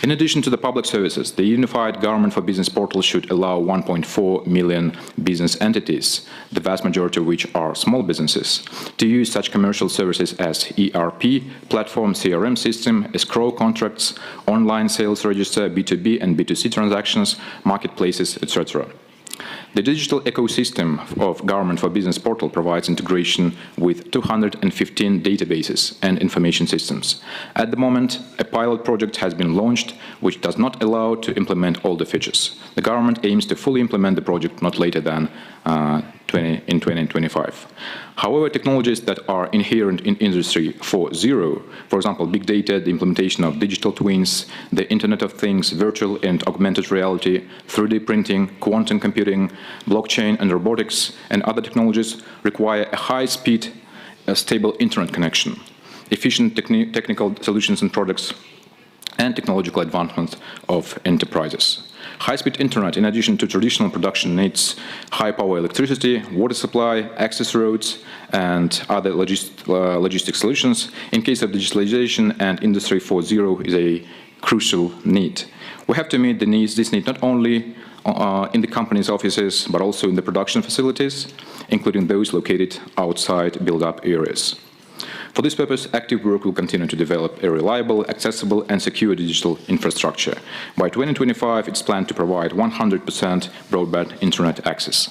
S17: In addition to the public services, the Unified Government for Business portal should allow 1.4 million business entities, the vast majority of which are small businesses, to use such commercial services as ERP, platform CRM system, escrow contracts, online sales register, B2B and B2C transactions, marketplaces, etc. The digital ecosystem of Government for Business portal provides integration with 215 databases and information systems. At the moment, a pilot project has been launched, which does not allow to implement all the features. The government aims to fully implement the project not later than in 2025. However, technologies that are inherent in Industry 4.0, for example, big data, the implementation of digital twins, the Internet of Things, virtual and augmented reality, 3D printing, quantum computing, blockchain and robotics, and other technologies require a high-speed, stable internet connection, efficient technical solutions and products, and technological advancement of enterprises. High-speed internet, in addition to traditional production, needs high-power electricity, water supply, access roads, and other logistic solutions. In case of digitalization and Industry 4.0 is a crucial need. We have to meet the needs, this need not only in the company's offices, but also in the production facilities, including those located outside build-up areas. For this purpose, active work will continue to develop a reliable, accessible, and secure digital infrastructure. By 2025, it's planned to provide 100% broadband internet access.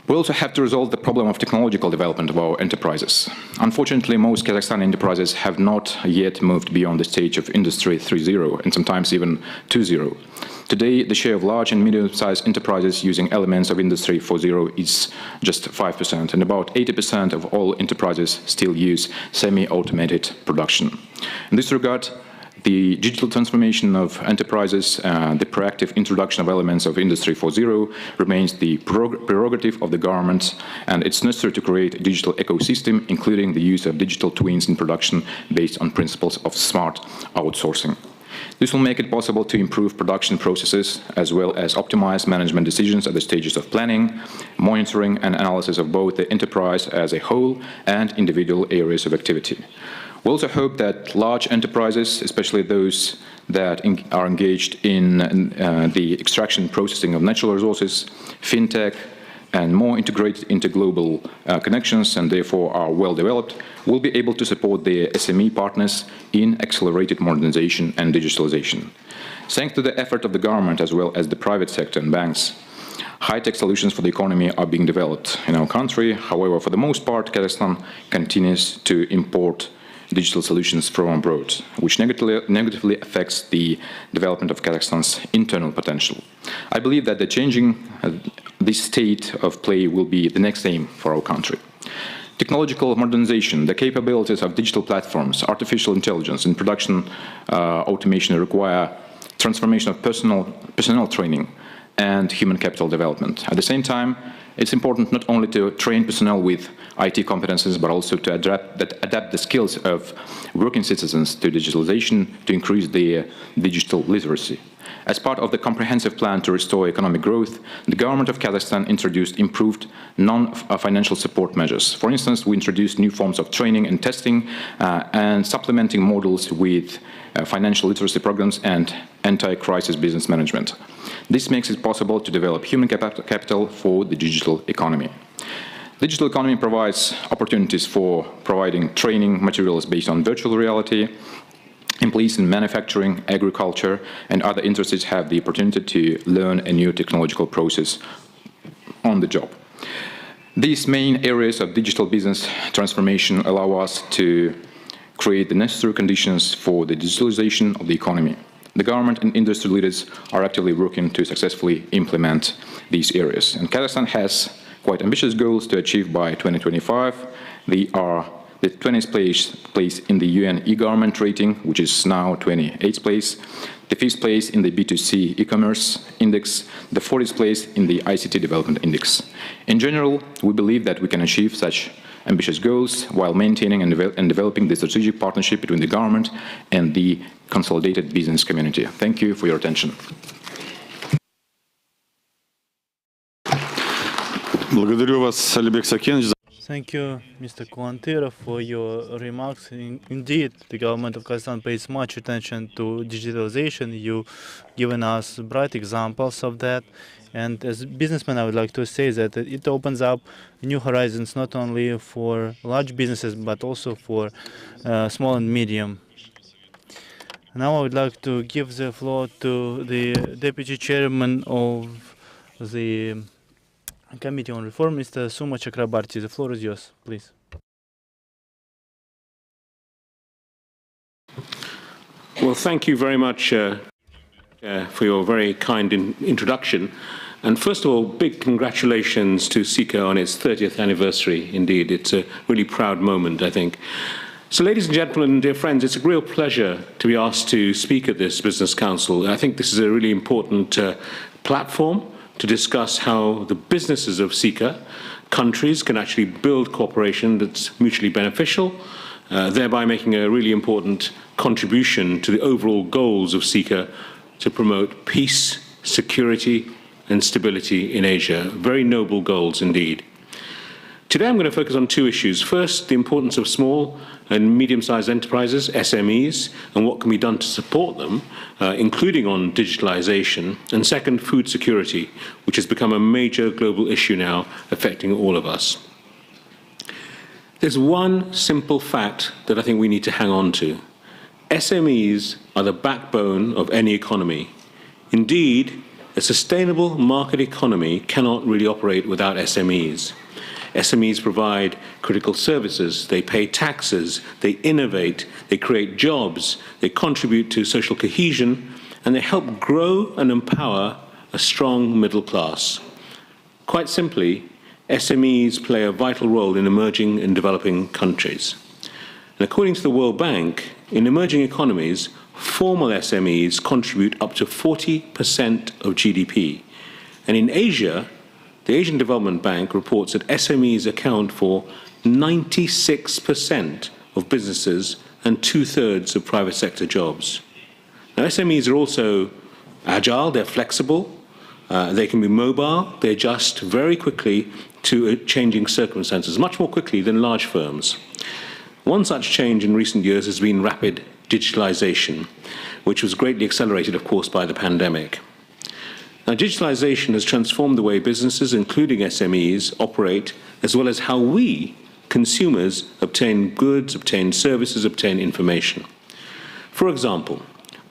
S17: We also have to resolve the problem of technological development of our enterprises. Unfortunately, most Kazakhstani enterprises have not yet moved beyond the stage of Industry 3.0 and sometimes even 2.0. Today, the share of large and medium-sized enterprises using elements of Industry 4.0 is just 5%, and about 80% of all enterprises still use semi-automated production. In this regard, the digital transformation of enterprises, the proactive introduction of elements of Industry 4.0 remains the prerogative of the government, and it's necessary to create a digital ecosystem, including the use of digital twins in production based on principles of smart outsourcing. This will make it possible to improve production processes as well as optimize management decisions at the stages of planning, monitoring and analysis of both the enterprise as a whole and individual areas of activity. We also hope that large enterprises, especially those that are engaged in the extraction and processing of natural resources, fintech, and more integrated into global connections and therefore are well developed, will be able to support their SME partners in accelerated modernization and digitalization. Thanks to the effort of the government as well as the private sector and banks, high-tech solutions for the economy are being developed in our country. However, for the most part, Kazakhstan continues to import digital solutions from abroad, which negatively affects the development of Kazakhstan's internal potential. I believe that the changing this state of play will be the next aim for our country. Technological modernization, the capabilities of digital platforms, artificial intelligence, and production automation require transformation of personnel training and human capital development. At the same time, it's important not only to train personnel with IT competences, but also to adapt the skills of working citizens to digitalization to increase their digital literacy. As part of the comprehensive plan to restore economic growth, the government of Kazakhstan introduced improved non-financial support measures. For instance, we introduced new forms of training and testing and supplementing models with financial literacy programs and anti-crisis business management. This makes it possible to develop human capital for the digital economy. Digital economy provides opportunities for providing training materials based on virtual reality. Employees in manufacturing, agriculture, and other industries have the opportunity to learn a new technological process on the job. These main areas of digital business transformation allow us to create the necessary conditions for the digitalization of the economy. The government and industry leaders are actively working to successfully implement these areas. And Kazakhstan has quite ambitious goals to achieve by 2025. They are the 20th place in the UN e-government rating, which is now 28th place, the 5th place in the B2C e-commerce index, the 40th place in the ICT development index. In general, we believe that we can achieve such ambitious goals while maintaining and developing the strategic partnership between the government and the consolidated business community. Thank you for your attention.
S10: Благодарю вас, Алибек Сакенович.
S11: Thank you, Mr. Kuantira, for your remarks. Indeed, the government of Kazakhstan pays much attention to digitalization. You've given us bright examples of that. And as a businessman, I would like to say that it opens up new horizons, not only for large businesses, but also for small and medium. Now I would like to give the floor to the Deputy Chairman of the Committee on Reform, Mr. Suma Chakrabarti. The floor is yours, please.
S18: Well, thank you very much for your very kind introduction. And first of all, big congratulations to CICA on its 30th anniversary. Indeed, it's a really proud moment, I think. So, ladies and gentlemen, dear friends, it's a real pleasure to be asked to speak at this Business Council. I think this is a really important platform to discuss how the businesses of CICA countries can actually build cooperation that's mutually beneficial, thereby making a really important contribution to the overall goals of CICA to promote peace, security, and stability in Asia. Very noble goals indeed. Today I'm going to focus on two issues. First, the importance of small and medium-sized enterprises, SMEs, and what can be done to support them, including on digitalization. And second, food security, which has become a major global issue now affecting all of us. There's one simple fact that I think we need to hang on to. SMEs are the backbone of any economy. Indeed, a sustainable market economy cannot really operate without SMEs. SMEs provide critical services, they pay taxes, they innovate, they create jobs, they contribute to social cohesion, and they help grow and empower a strong middle class. Quite simply, SMEs play a vital role in emerging and developing countries. And according to the World Bank, in emerging economies, formal SMEs contribute up to 40% of GDP. And in Asia, the Asian Development Bank reports that SMEs account for 96% of businesses and 2/3 of private sector jobs. Now, SMEs are also agile, they're flexible, they can be mobile, they adjust very quickly to changing circumstances, much more quickly than large firms. One such change in recent years has been rapid digitalization, which was greatly accelerated, of course, by the pandemic. Now, digitalization has transformed the way businesses, including SMEs, operate, as well as how we, consumers, obtain goods, obtain services, obtain information. For example,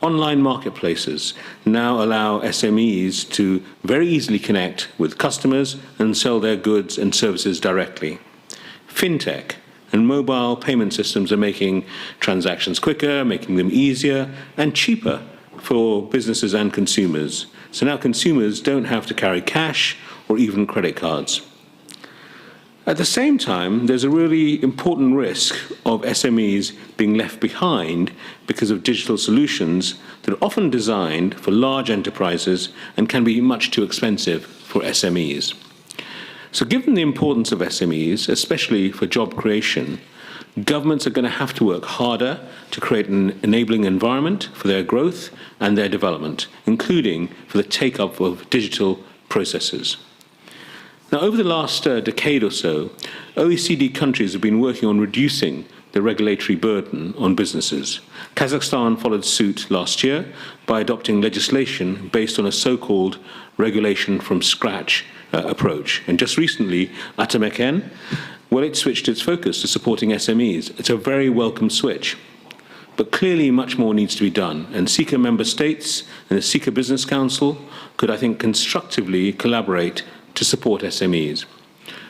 S18: online marketplaces now allow SMEs to very easily connect with customers and sell their goods and services directly. Fintech and mobile payment systems are making transactions quicker, making them easier and cheaper for businesses and consumers. So now consumers don't have to carry cash or even credit cards. At the same time, there's a really important risk of SMEs being left behind because of digital solutions that are often designed for large enterprises and can be much too expensive for SMEs. So given the importance of SMEs, especially for job creation, governments are going to have to work harder to create an enabling environment for their growth and their development, including for the take-up of digital processes. Now, over the last decade or so, OECD countries have been working on reducing the regulatory burden on businesses. Kazakhstan followed suit last year by adopting legislation based on a so-called regulation from scratch approach. And just recently, Atamekan, well, it switched its focus to supporting SMEs. It's a very welcome switch. But clearly much more needs to be done. And CICA member states and the CICA Business Council could, I think, constructively collaborate to support SMEs.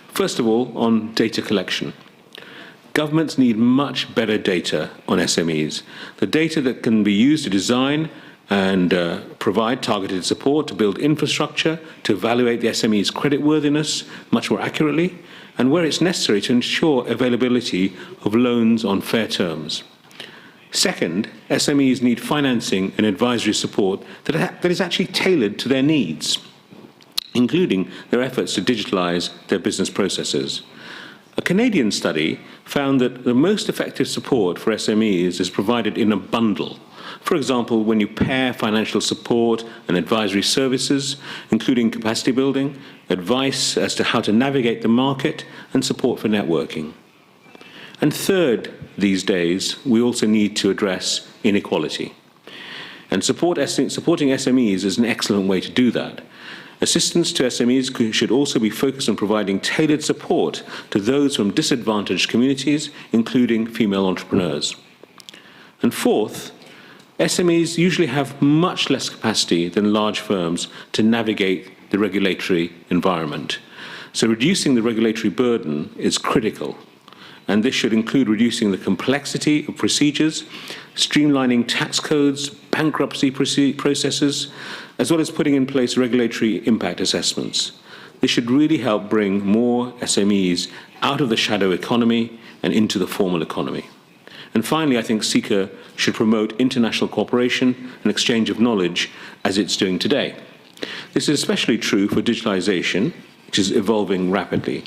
S18: First of all, on data collection. Governments need much better data on SMEs. The data that can be used to design and provide targeted support, to build infrastructure, to evaluate the SME's creditworthiness much more accurately, and where it's necessary to ensure availability of loans on fair terms. Second, SMEs need financing and advisory support that is actually tailored to their needs, including their efforts to digitalize their business processes. A Canadian study found that the most effective support for SMEs is provided in a bundle. For example, when you pair financial support and advisory services, including capacity building, advice as to how to navigate the market, and support for networking. And third, these days, we also need to address inequality. And supporting SMEs is an excellent way to do that. Assistance to SMEs should also be focused on providing tailored support to those from disadvantaged communities, including female entrepreneurs. And fourth, SMEs usually have much less capacity than large firms to navigate the regulatory environment. So reducing the regulatory burden is critical. And this should include reducing the complexity of procedures, streamlining tax codes, bankruptcy processes, as well as putting in place regulatory impact assessments. This should really help bring more SMEs out of the shadow economy and into the formal economy. And finally, I think CICA should promote international cooperation and exchange of knowledge as it's doing today. This is especially true for digitalization, which is evolving rapidly.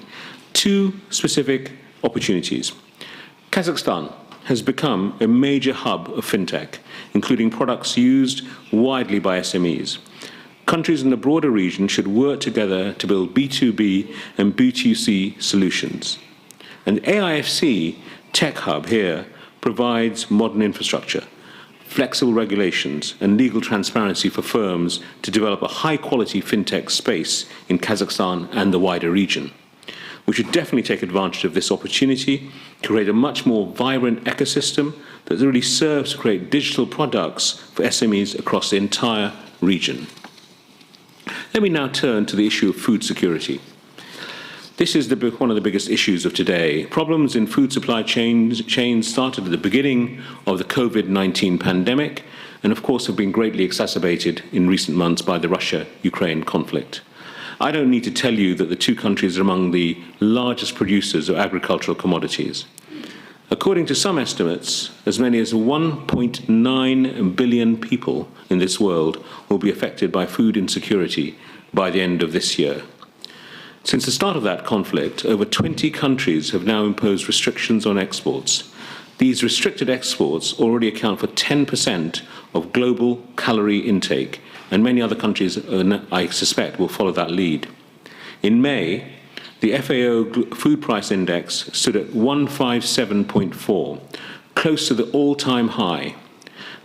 S18: Two specific opportunities. Kazakhstan has become a major hub of fintech, including products used widely by SMEs. Countries in the broader region should work together to build B2B and B2C solutions. And AIFC Tech Hub here provides modern infrastructure, flexible regulations, and legal transparency for firms to develop a high-quality fintech space in Kazakhstan and the wider region. We should definitely take advantage of this opportunity to create a much more vibrant ecosystem that really serves to create digital products for SMEs across the entire region. Let me now turn to the issue of food security. This is one of the biggest issues of today. Problems in food supply chains started at the beginning of the COVID-19 pandemic and, of course, have been greatly exacerbated in recent months by the Russia-Ukraine conflict. I don't need to tell you that the two countries are among the largest producers of agricultural commodities. According to some estimates, as many as 1.9 billion people in this world will be affected by food insecurity by the end of this year. Since the start of that conflict, over 20 countries have now imposed restrictions on exports. These restricted exports already account for 10% of global calorie intake, and many other countries, I suspect, will follow that lead. In May, the FAO food price index stood at 157.4, close to the all-time high.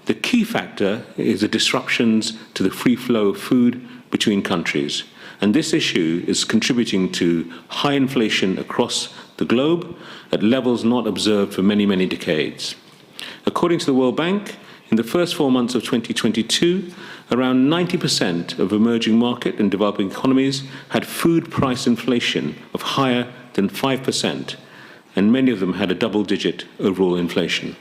S18: The key factor is the disruptions to the free flow of food between countries, and this issue is contributing to high inflation across the globe at levels not observed for many, many decades. According to the World Bank, in the first 4 months of 2022, around 90% of emerging market and developing economies had food price inflation of higher than 5%, and many of them had a double-digit overall inflation.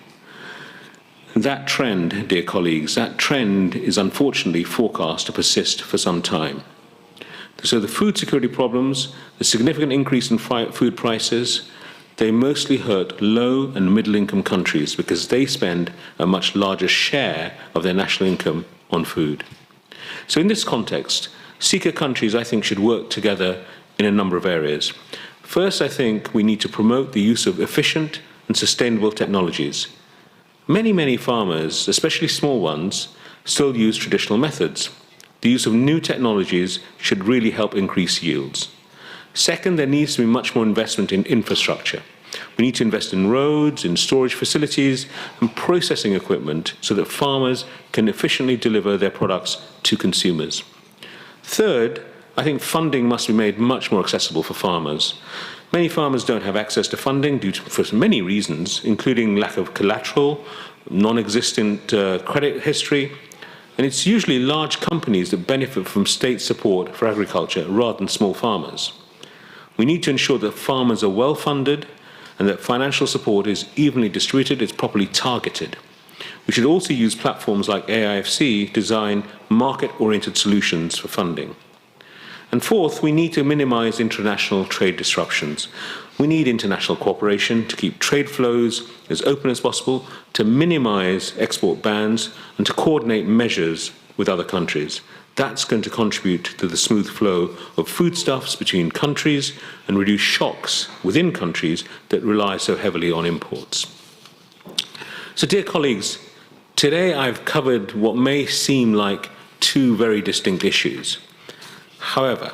S18: That trend, dear colleagues, that trend is unfortunately forecast to persist for some time. So the food security problems, the significant increase in food prices, they mostly hurt low and middle-income countries because they spend a much larger share of their national income on food. So in this context, CICA countries, I think, should work together in a number of areas. First, I think we need to promote the use of efficient and sustainable technologies. Many farmers, especially small ones, still use traditional methods. The use of new technologies should really help increase yields. Second, there needs to be much more investment in infrastructure. We need to invest in roads, in storage facilities, and processing equipment so that farmers can efficiently deliver their products to consumers. Third, I think funding must be made much more accessible for farmers. Many farmers don't have access to funding for many reasons, including lack of collateral, non-existent credit history, and it's usually large companies that benefit from state support for agriculture rather than small farmers. We need to ensure that farmers are well funded and that financial support is evenly distributed, it's properly targeted. We should also use platforms like AIFC to design market-oriented solutions for funding. And fourth, we need to minimize international trade disruptions. We need international cooperation to keep trade flows as open as possible, to minimize export bans, and to coordinate measures with other countries. That's going to contribute to the smooth flow of foodstuffs between countries and reduce shocks within countries that rely so heavily on imports. So, dear colleagues, today I've covered what may seem like two very distinct issues. However,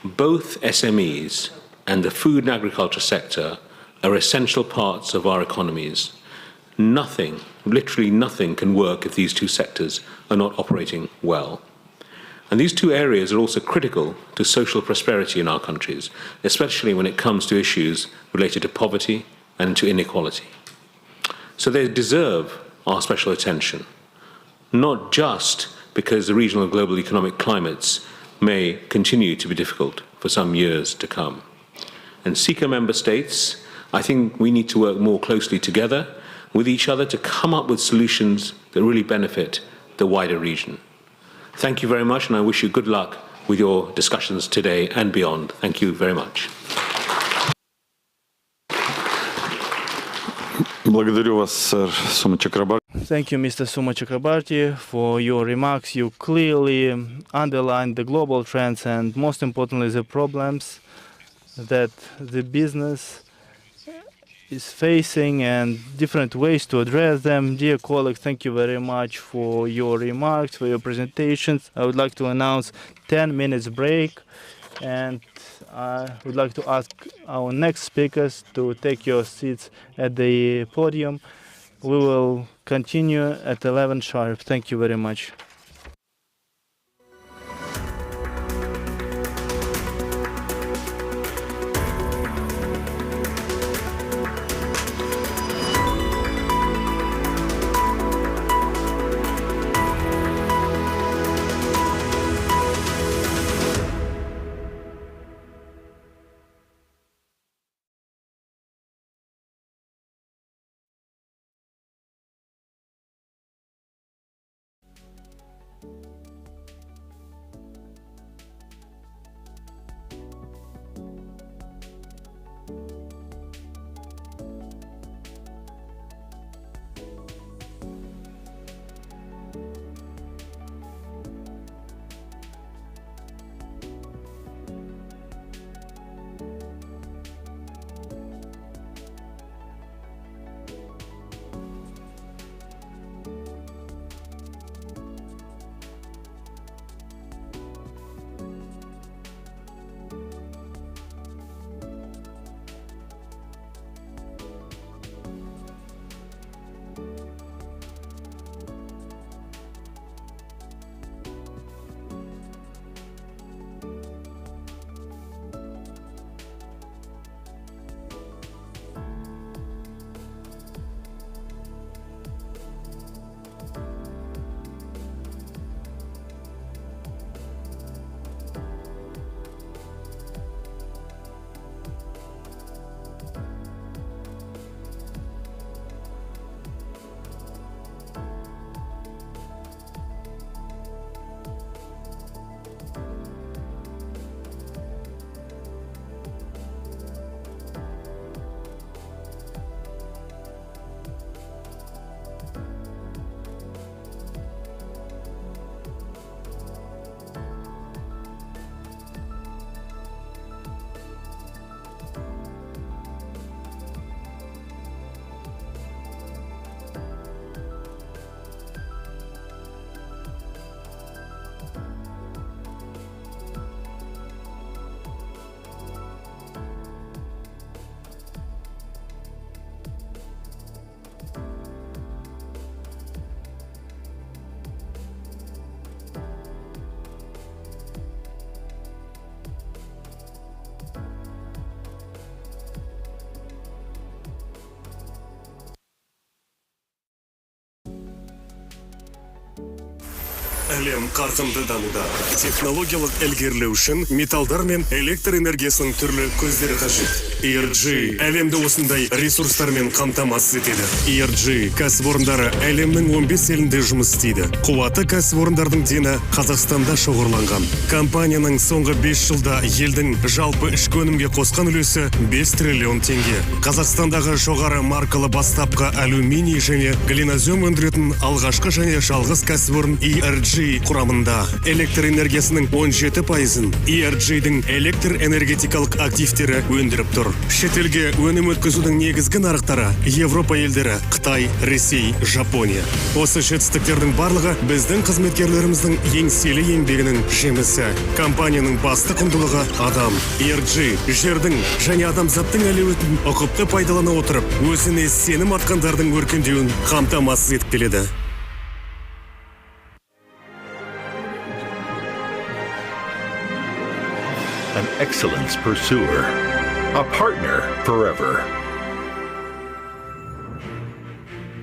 S18: both SMEs and the food and agriculture sector are essential parts of our economies. Nothing, literally nothing, can work if these two sectors are not operating well. And these two areas are also critical to social prosperity in our countries, especially when it comes to issues related to poverty and to inequality. So they deserve our special attention, not just because the regional and global economic climates may continue to be difficult for some years to come. And CICA member states, I think we need to work more closely together with each other to come up with solutions that really benefit the wider region. Thank you very much, and I wish you good luck with your discussions today and beyond. Thank you very much.
S10: Благодарю вас, сэр Сума Чакрабарти.
S11: Thank you, Mr. Suma Chakrabarti, for your remarks. You clearly underlined the global trends and, most importantly, the problems that the business is facing and different ways to address them. Dear colleagues, thank you very much for your remarks, for your presentations. I would like to announce 10 minutes break, and I would like to ask our next speakers to take your seats at the podium. We will continue at 11 sharp. Thank you very much.
S19: Әлем қарқынды дамуда. Технологиялық ілгерілеу үшін металдар мен электр энергиясының түрлі көздері қажет. ENG әлемді осындай ресурстармен қамтамасыз етеді. ENG кәсіпорындары әлемнің 15 елінде жұмыс істейді. Қуаты кәсіпорындардың дені Қазақстанда шоғырланған. Компанияның соңғы 5 жылда елдің жалпы ішкі өнімге қосқан үлесі 5 триллион теңге. Қазақстандағы жоғары маркалы бастапқы алюминий және глинозем өндіретін алғашқы және жалғыз кәсіпорын ENG құрамында. Электр энергиясының 17%-ын ENG-дің электр энергетикалық активтері өндіріп тұр. Шетелге өнім өткізудің негізгі нарықтары Европа елдері, Қытай, Ресей, Жапония. Осы жетістіктердің барлығы біздің қызметкерлеріміздің еңселі еңбегінің жемісі. Компанияның басты құндылығы адам. ENG жердің және адамзаттың әлеуетін ұқыпты пайдалана отырып, өзіне сенім артқандардың өркендеуін қамтамасыз етіп келеді.
S20: An excellence pursuer, a partner forever.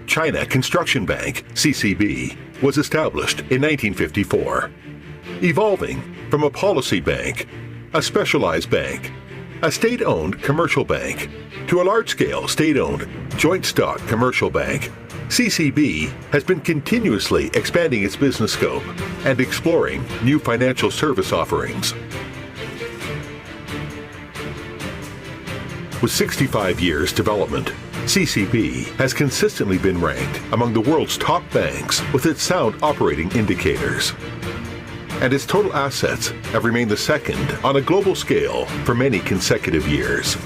S20: China Construction Bank, CCB, was established in 1954, evolving from a policy bank, a specialized bank, a state-owned commercial bank, to a large-scale state-owned joint stock commercial bank. CCB has been continuously expanding its business scope and exploring new financial service offerings. With 65 years development, CCB has consistently been ranked among the world's top banks with its sound operating indicators. And its total assets have remained the second on a global scale for many consecutive years.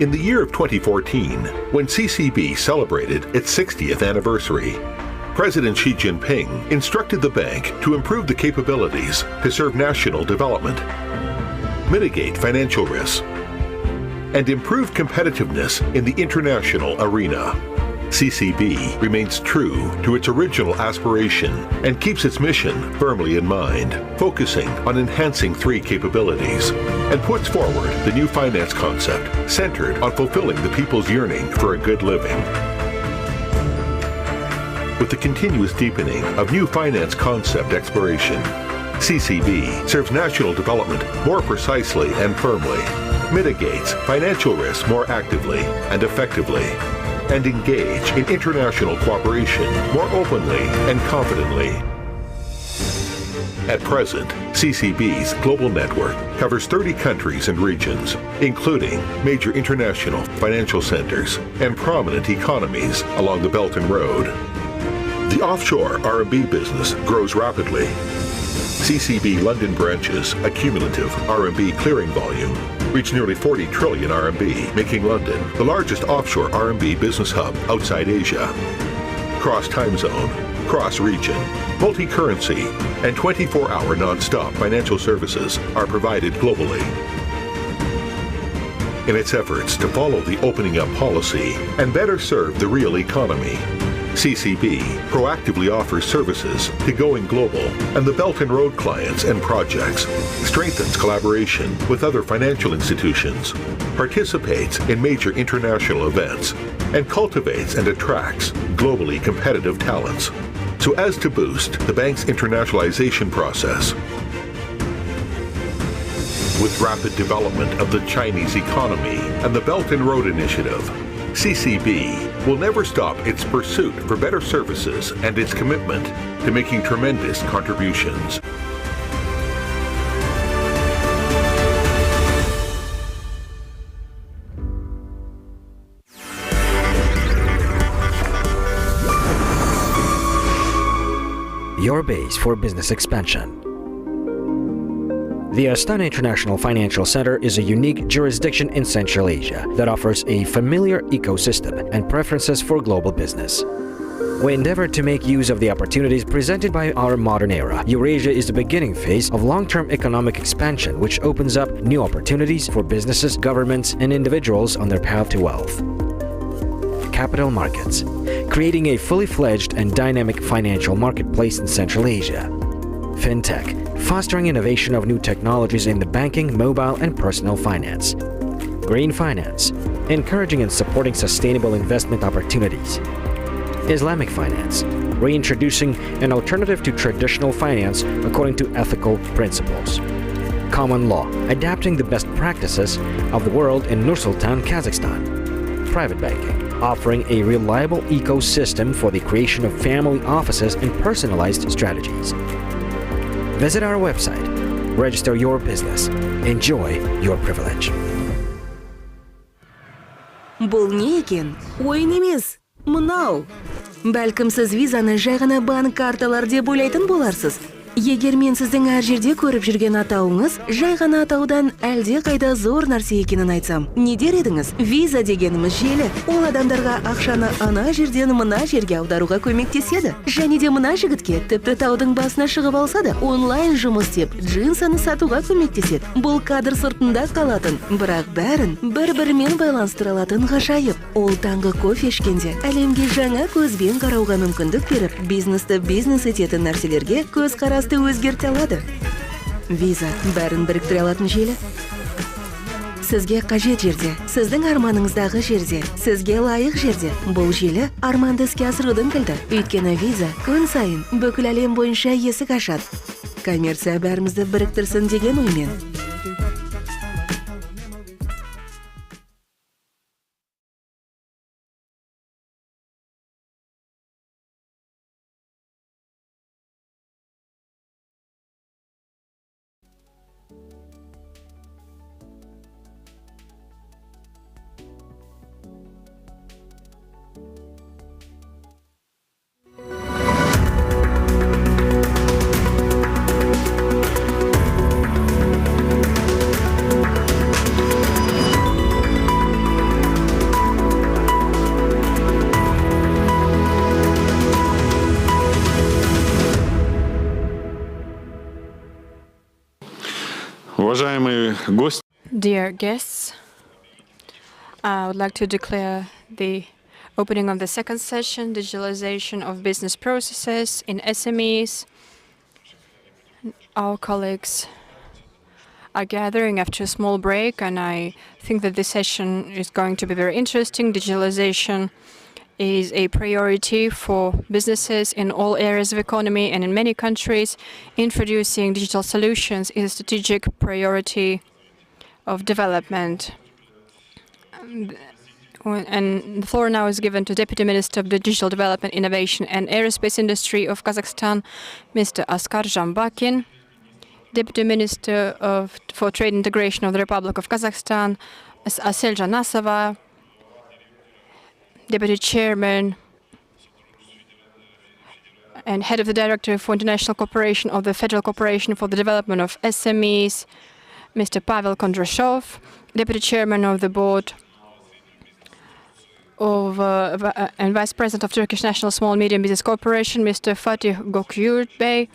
S20: In the year of 2014, when CCB celebrated its 60th anniversary, President Xi Jinping instructed the bank to improve the capabilities to serve national development, mitigate financial risks, and improve competitiveness in the international arena. CCB remains true to its original aspiration and keeps its mission firmly in mind, focusing on enhancing three capabilities, and puts forward the new finance concept centered on fulfilling the people's yearning for a good living. With the continuous deepening of new finance concept exploration, CCB serves national development more precisely and firmly, mitigates financial risks more actively and effectively, and engage in international cooperation more openly and confidently. At present, CCB's global network covers 30 countries and regions, including major international financial centers and prominent economies along the Belt and Road. The offshore RMB business grows rapidly. CCB London branches' accumulative RMB clearing volume reached nearly 40 trillion RMB, making London the largest offshore RMB business hub outside Asia. Cross-time zone, cross-region, multi-currency, and 24-hour non-stop financial services are provided globally. In its efforts to follow the opening up policy and better serve the real economy, CCB proactively offers services to Going Global and the Belt and Road clients and projects, strengthens collaboration with other financial institutions, participates in major international events, and cultivates and attracts globally competitive talents, so as to boost the bank's internationalization process. With rapid development of the Chinese economy and the Belt and Road Initiative, CCB will never stop its pursuit for better services and its commitment to making tremendous contributions.
S21: Your base for business expansion. The Astana International Financial Center is a unique jurisdiction in Central Asia that offers a familiar ecosystem and preferences for global business. We endeavor to make use of the opportunities presented by our modern era. Eurasia is the beginning phase of long-term economic expansion, which opens up new opportunities for businesses, governments, and individuals on their path to wealth. Capital markets, creating a fully fledged and dynamic financial marketplace in Central Asia. Fintech, fostering innovation of new technologies in the banking, mobile, and personal finance. Green finance, encouraging and supporting sustainable investment opportunities. Islamic finance, reintroducing an alternative to traditional finance according to ethical principles. Common law, adapting the best practices of the world in Nur-Sultan, Kazakhstan. Private banking, offering a reliable ecosystem for the creation of family offices and personalized strategies. Visit our website, register your business, enjoy your privilege.
S6: Бұл не екен? Ойын емес, мынау. Бәлкім сіз визаны жай ғана банк карталар деп ойлайтын боларсыз. Егер мен сіздің әр жерде көріп жүрген атауыңыз жай ғана атаудан әлде қайда зор нәрсе екенін айтсам, не дер едіңіз? Виза дегеніміз желі. Ол адамдарға ақшаны ана жерден мына жерге аударуға көмектеседі. Және де мына жігітке тіпті таудың басына шығып алса да, онлайн жұмыс істеп, джинсаны сатуға көмектеседі. Бұл кадр сыртында қалатын, бірақ бәрін бір-бірімен байланыстыра алатын ғажайып. Ол таңғы кофе ішкенде әлемге жаңа көзбен қарауға мүмкіндік беріп, бизнесті бизнес ететін нәрселерге көз қарасты өзгерте алады. Виза бәрін біріктіре алатын желі. Сізге қажет жерде, сіздің арманыңыздағы жерде, сізге лайық жерде. Бұл желі арманды іске асырудың кілті. Өйткені виза күн сайын бүкіл әлем бойынша есік ашады. Коммерция бәрімізді біріктірсін деген оймен.
S1: Dear guests, I would like to declare the opening of the second session, Digitalization of Business Processes in SMEs. Our colleagues are gathering after a small break, and I think that this session is going to be very interesting. Digitalization is a priority for businesses in all areas of economy and in many countries. Introducing digital solutions is a strategic priority of development. And the floor now is given to Deputy Minister of the Digital Development, Innovation and Aerospace Industry of Kazakhstan, Mr. Askar Zhambakin. Deputy Minister for Trade Integration of the Republic of Kazakhstan, Ms. Asel Janasova. Deputy Chairman and Head of the Director for International Cooperation of the Federal Corporation for the Development of SMEs, Mr. Pavel Kondrashov. Deputy Chairman of the Board of and Vice President of Turkish National Small and Medium Business Corporation, Mr. Fatih Gökyurt Bey.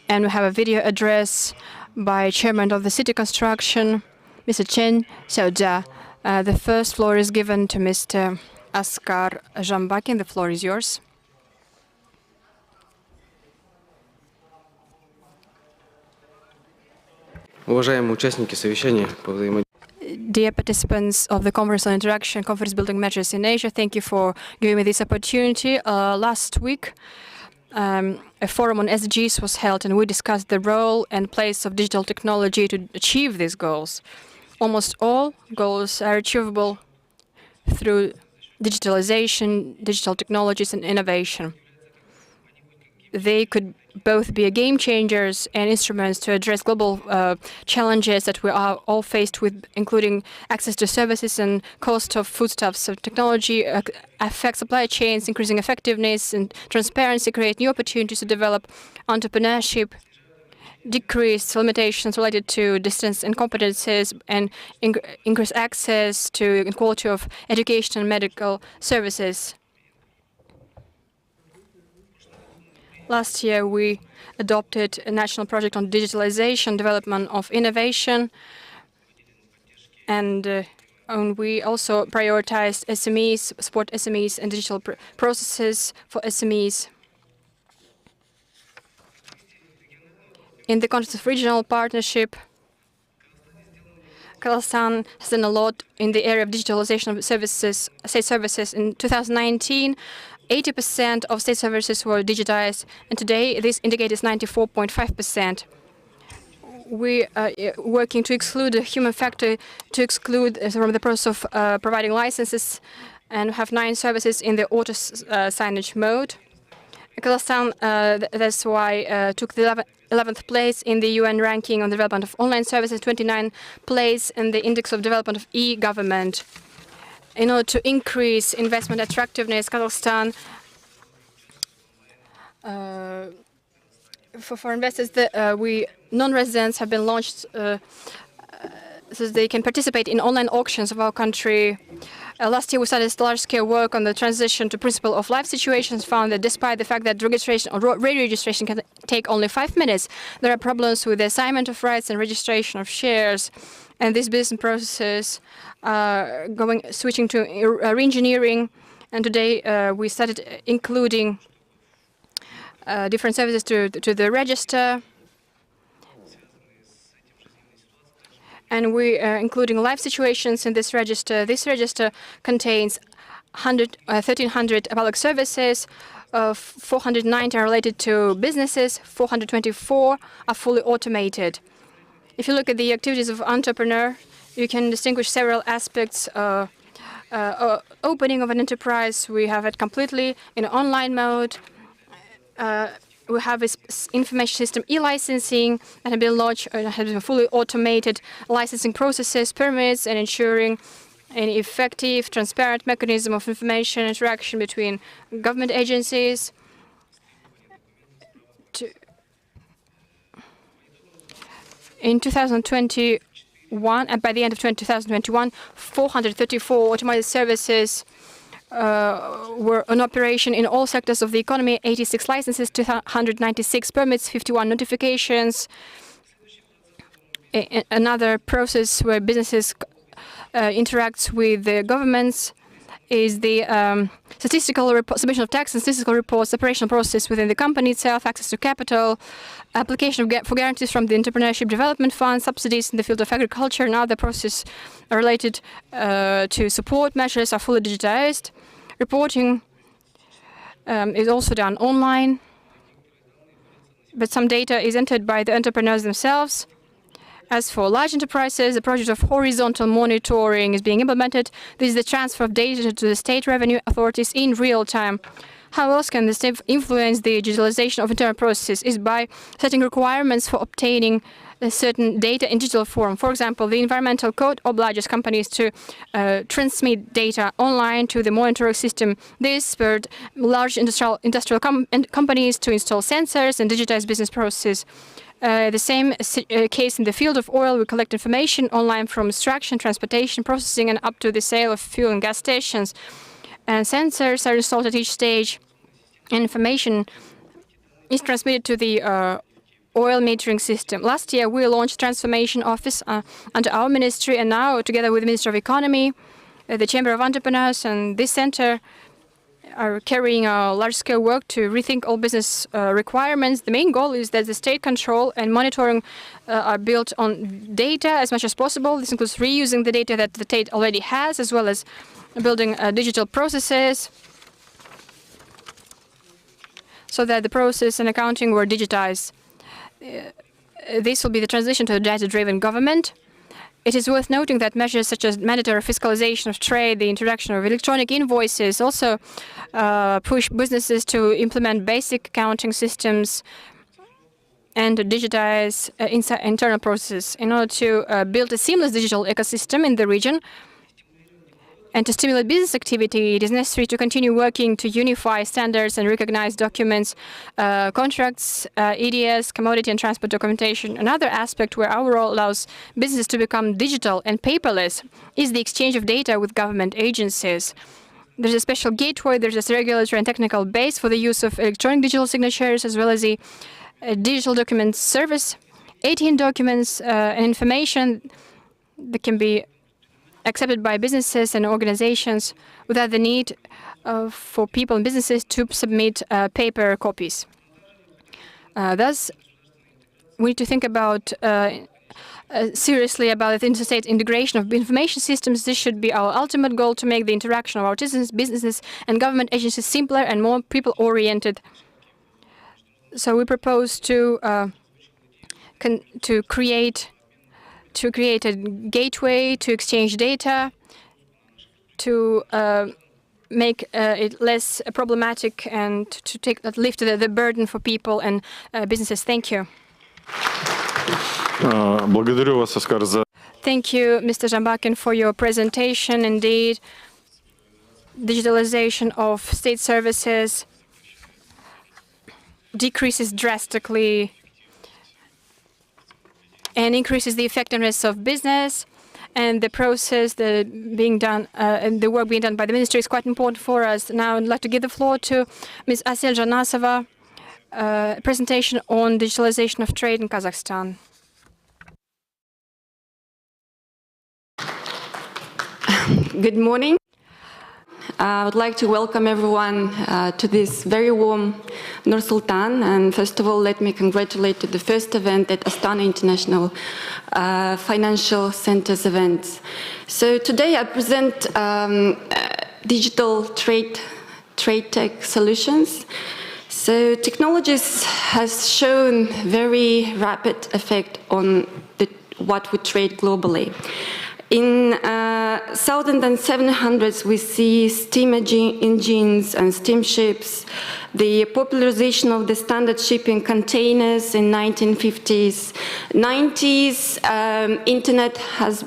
S1: And we have a video address by Chairman of the City Construction, Mr. Chen Xiaojia. The first floor is given to Mr. Askar Zhambakin. The floor is yours.
S3: Уважаемые участники совещания по взаимодействию.
S1: Dear participants of the Conference on Interaction, Confidence Building Measures in Asia, thank you for giving me this opportunity. Last week, a forum on SDGs was held, and we discussed the role and place of digital technology to achieve these goals. Almost all goals are achievable through digitalization, digital technologies, and innovation. They could both be game changers and instruments to address global challenges that we are all faced with, including access to services and cost of foodstuffs. So technology affects supply chains, increasing effectiveness and transparency, create new opportunities to develop entrepreneurship, decrease limitations related to distance and competences, and increase access to and quality of education and medical services. Last year, we adopted a national project on digitalization, development of innovation, and we also prioritized SMEs, support SMEs, and digital processes for SMEs. In the context of regional partnership, Kazakhstan has done a lot in the area of digitalization of services, state services. In 2019, 80% of state services were digitized, and today this indicator is 94.5%. We are working to exclude the human factor, to exclude from the process of providing licenses, and have 9 services in the auto signage mode. Kazakhstan, that's why, took the 11th place in the UN ranking on the development of online services, 29th place in the index of development of e-government. In order to increase investment attractiveness, Kazakhstan, for investors, non-residents have been launched so they can participate in online auctions of our country. Last year, we started large-scale work on the transition to principle of life situations, found that despite the fact that registration or re-registration can take only 5 minutes, there are problems with the assignment of rights and registration of shares. And these business processes are switching to re-engineering. And today, we started including different services to the register. And we are including life situations in this register. This register contains 1,300 public services, 490 are related to businesses, 424 are fully automated. If you look at the activities of entrepreneur, you can distinguish several aspects. Opening of an enterprise, we have it completely in online mode. We have this information system e-licensing and have been launched and has been fully automated licensing processes, permits, and ensuring an effective, transparent mechanism of information interaction between government agencies. In 2021, and by the end of 2021, 434 automated services were in operation in all sectors of the economy, 86 licenses, 296 permits, 51 notifications. Another process where businesses interact with the governments is the statistical submission of tax and statistical reports, operational process within the company itself, access to capital, application for guarantees from the Entrepreneurship Development Fund, subsidies in the field of agriculture, and other processes related to support measures are fully digitized. Reporting is also done online, but some data is entered by the entrepreneurs themselves. As for large enterprises, the project of horizontal monitoring is being implemented. This is the transfer of data to the state revenue authorities in real time. How else can the state influence the digitalization of internal processes? Is by setting requirements for obtaining a certain data in digital form. For example, the environmental code obliges companies to transmit data online to the monitoring system. This spurred large industrial companies to install sensors and digitize business processes. The same case in the field of oil. We collect information online from extraction, transportation, processing, and up to the sale of fuel and gas stations. And sensors are installed at each stage. Information is transmitted to the oil metering system. Last year, we launched Transformation Office under our ministry, and now, together with the Ministry of Economy, the Chamber of Entrepreneurs, and this center, are carrying a large-scale work to rethink all business requirements. The main goal is that the state control and monitoring are built on data as much as possible. This includes reusing the data that the state already has, as well as building digital processes so that the process and accounting were digitized. This will be the transition to a data-driven government. It is worth noting that measures such as mandatory fiscalization of trade, the introduction of electronic invoices also push businesses to implement basic accounting systems and to digitize internal processes. In order to build a seamless digital ecosystem in the region and to stimulate business activity, it is necessary to continue working to unify standards and recognize documents, contracts, EDS, commodity and transport documentation. Another aspect where our role allows businesses to become digital and paperless is the exchange of data with government agencies. There's a special gateway, there's a regulatory and technical base for the use of electronic digital signatures, as well as a digital document service, 18 documents and information that can be accepted by businesses and organizations without the need for people and businesses to submit paper copies. Thus, we need to think about seriously about the interstate integration of information systems. This should be our ultimate goal, to make the interaction of our citizens, businesses, and government agencies simpler and more people-oriented. So we propose to create a gateway to exchange data, to make it less problematic, and to lift the burden for people and businesses. Thank you.
S10: Благодарю вас, Оскар, за...
S1: Thank you, Mr. Zhambakin, for your presentation. Indeed, digitalization of state services decreases drastically and increases the effectiveness of business. And the process being done, and the work being done by the ministry is quite important for us. Now I'd like to give the floor to Ms. Asyel Janasova, presentation on digitalization of trade in Kazakhstan.
S2: Good morning. I would like to welcome everyone to this very warm Nur-Sultan. And first of all, let me congratulate to the first event at Astana International Financial Centers events. So today I present digital trade tech solutions. So technologies has shown very rapid effect on what we trade globally. In 1700s, we see steam engines and steamships, the popularization of the standard shipping containers in 1950s, 90s. Internet has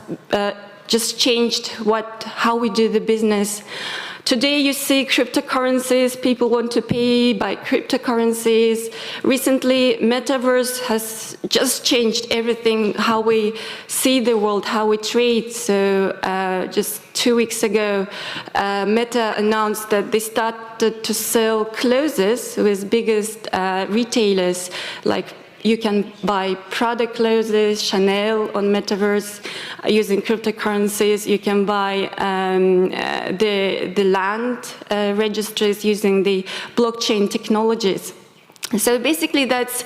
S2: just changed how we do the business. Today you see cryptocurrencies, people want to pay by cryptocurrencies. Recently, metaverse has just changed everything, how we see the world, how we trade. So just 2 weeks ago, Meta announced that they started to sell clothes with biggest retailers, like you can buy Prada clothes, Chanel on Metaverse using cryptocurrencies. You can buy the land registries using the blockchain technologies. So basically that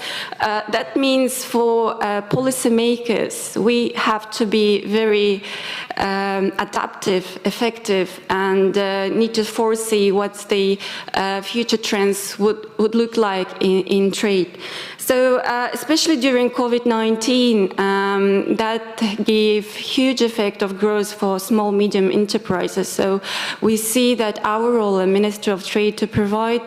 S2: means for policymakers, we have to be very adaptive, effective, and need to foresee what the future trends would look like in trade. So especially during COVID-19, that gave huge effect of growth for small, medium enterprises. So we see that our role as Minister of Trade to provide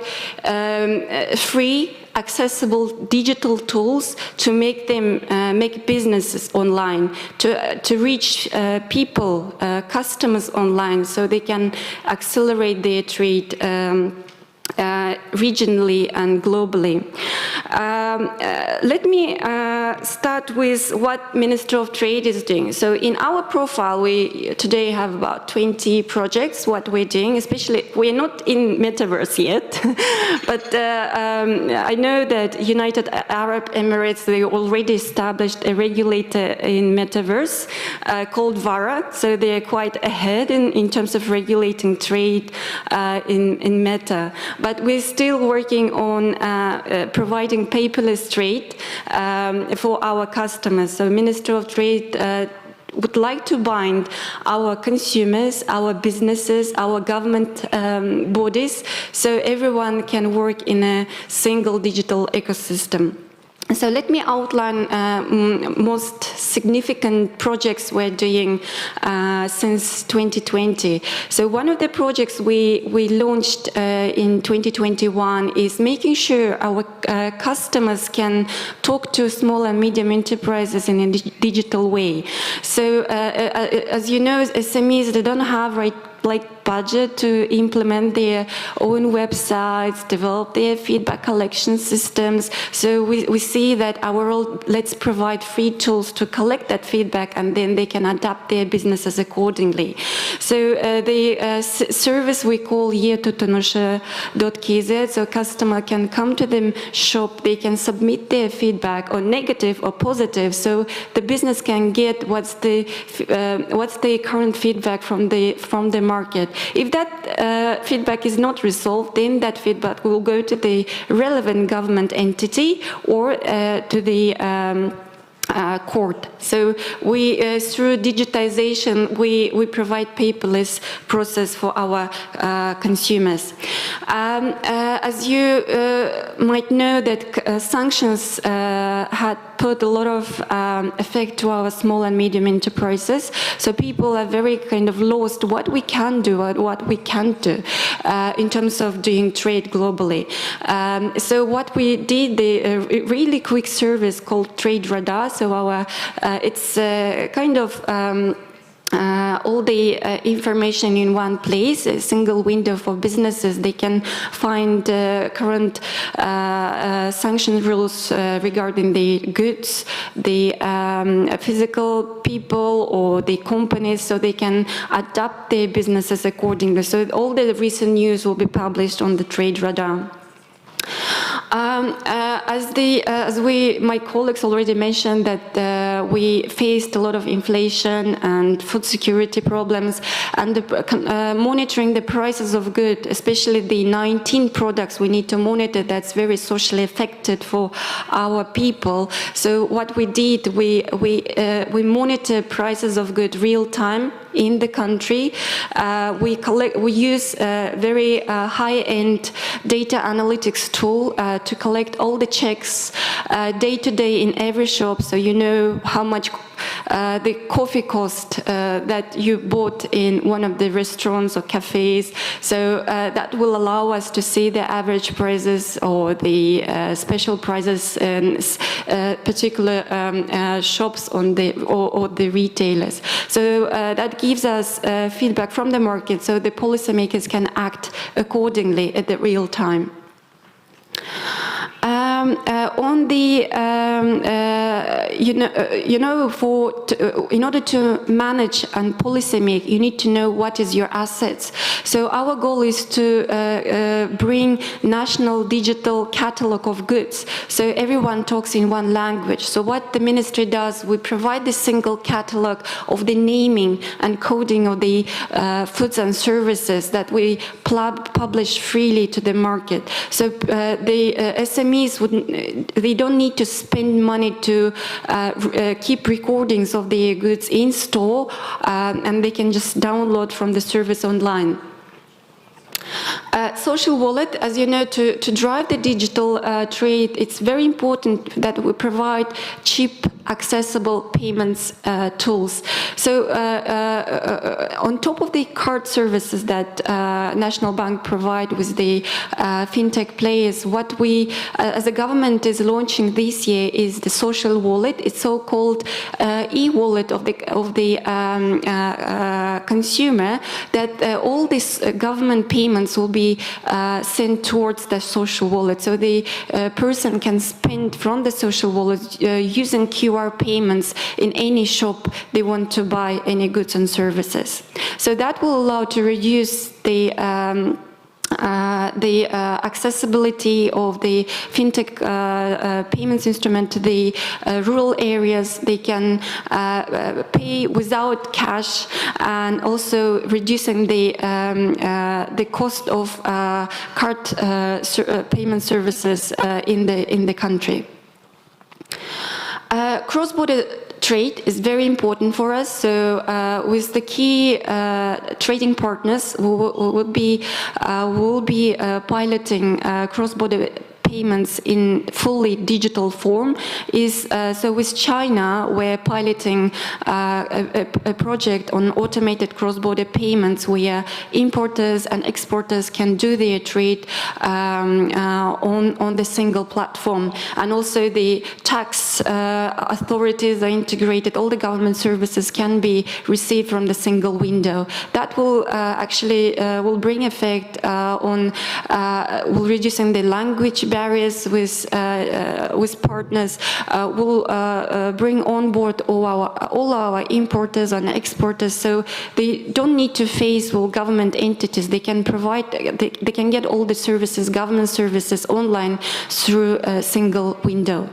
S2: free, accessible digital tools to make them make businesses online, to reach people, customers online, so they can accelerate their trade regionally and globally. Let me start with what Minister of Trade is doing. So in our profile, we today have about 20 projects, what we're doing, especially, we're not in Metaverse yet, but I know that United Arab Emirates, they already established a regulator in Metaverse called VARA, so they're quite ahead in terms of regulating trade in Meta. But we're still working on providing paperless trade for our customers. So Minister of Trade would like to bind our consumers, our businesses, our government bodies, so everyone can work in a single digital ecosystem. So let me outline most significant projects we're doing since 2020. So one of the projects we launched in 2021 is making sure our customers can talk to small and medium enterprises in a digital way. So as you know, SMEs, they don't have budget to implement their own websites, develop their feedback collection systems. So we see that our role, let's provide free tools to collect that feedback, and then they can adapt their businesses accordingly. So the service we call yeartutanusha.kz, so customer can come to the shop, they can submit their feedback, or negative or positive, so the business can get what's the current feedback from the market. If that feedback is not resolved, then that feedback will go to the relevant government entity or to the court. So we, through digitization, we provide paperless process for our consumers. As you might know, that sanctions had put a lot of effect to our small and medium enterprises. So people are very kind of lost what we can do and what we can't do in terms of doing trade globally. So what we did, the really quick service called Trade Radar. So our it's kind of all the information in one place, a single window for businesses. They can find current sanction rules regarding the goods, the physical people or the companies, so they can adapt their businesses accordingly. So all the recent news will be published on the Trade Radar. As my colleagues already mentioned, that we faced a lot of inflation and food security problems, and monitoring the prices of goods, especially the 19 products we need to monitor that's very socially affected for our people. So what we did, we monitor prices of goods real time in the country. We use a very high-end data analytics tool to collect all the checks day to day in every shop, so you know how much the coffee cost that you bought in one of the restaurants or cafes. So that will allow us to see the average prices or the special prices in particular shops on the or the retailers. So that gives us feedback from the market, so the policymakers can act accordingly at the real time. On the, in order to manage and policy make, you need to know what is your assets. So our goal is to bring national digital catalog of goods, so everyone talks in one language. So what the ministry does, we provide the single catalog of the naming and coding of the foods and services that we publish freely to the market. So the SMEs they don't need to spend money to keep recordings of the goods in store, and they can just download from the service online. Social wallet, as you know, to drive the digital trade, it's very important that we provide cheap, accessible payments tools. So on top of the card services that National Bank provide with the fintech players, what we as a government is launching this year is the social wallet. It's so-called e-wallet of the consumer, that all these government payments will be sent towards the social wallet. So the person can spend from the social wallet using QR payments in any shop they want to buy any goods and services. So that will allow to reduce the accessibility of the fintech payments instrument to the rural areas. They can pay without cash, and also reducing the cost of card payment services in the country. Cross-border trade is very important for us. So with the key trading partners, we will be piloting cross-border payments in fully digital form. So with China, we're piloting a project on automated cross-border payments where importers and exporters can do their trade on the single platform. And also the tax authorities are integrated. All the government services can be received from the single window. That will actually will bring effect on will reducing the language barriers with partners, will bring on board all our importers and exporters, so they don't need to face government entities. They can provide, they can get all the services, government services online through a single window.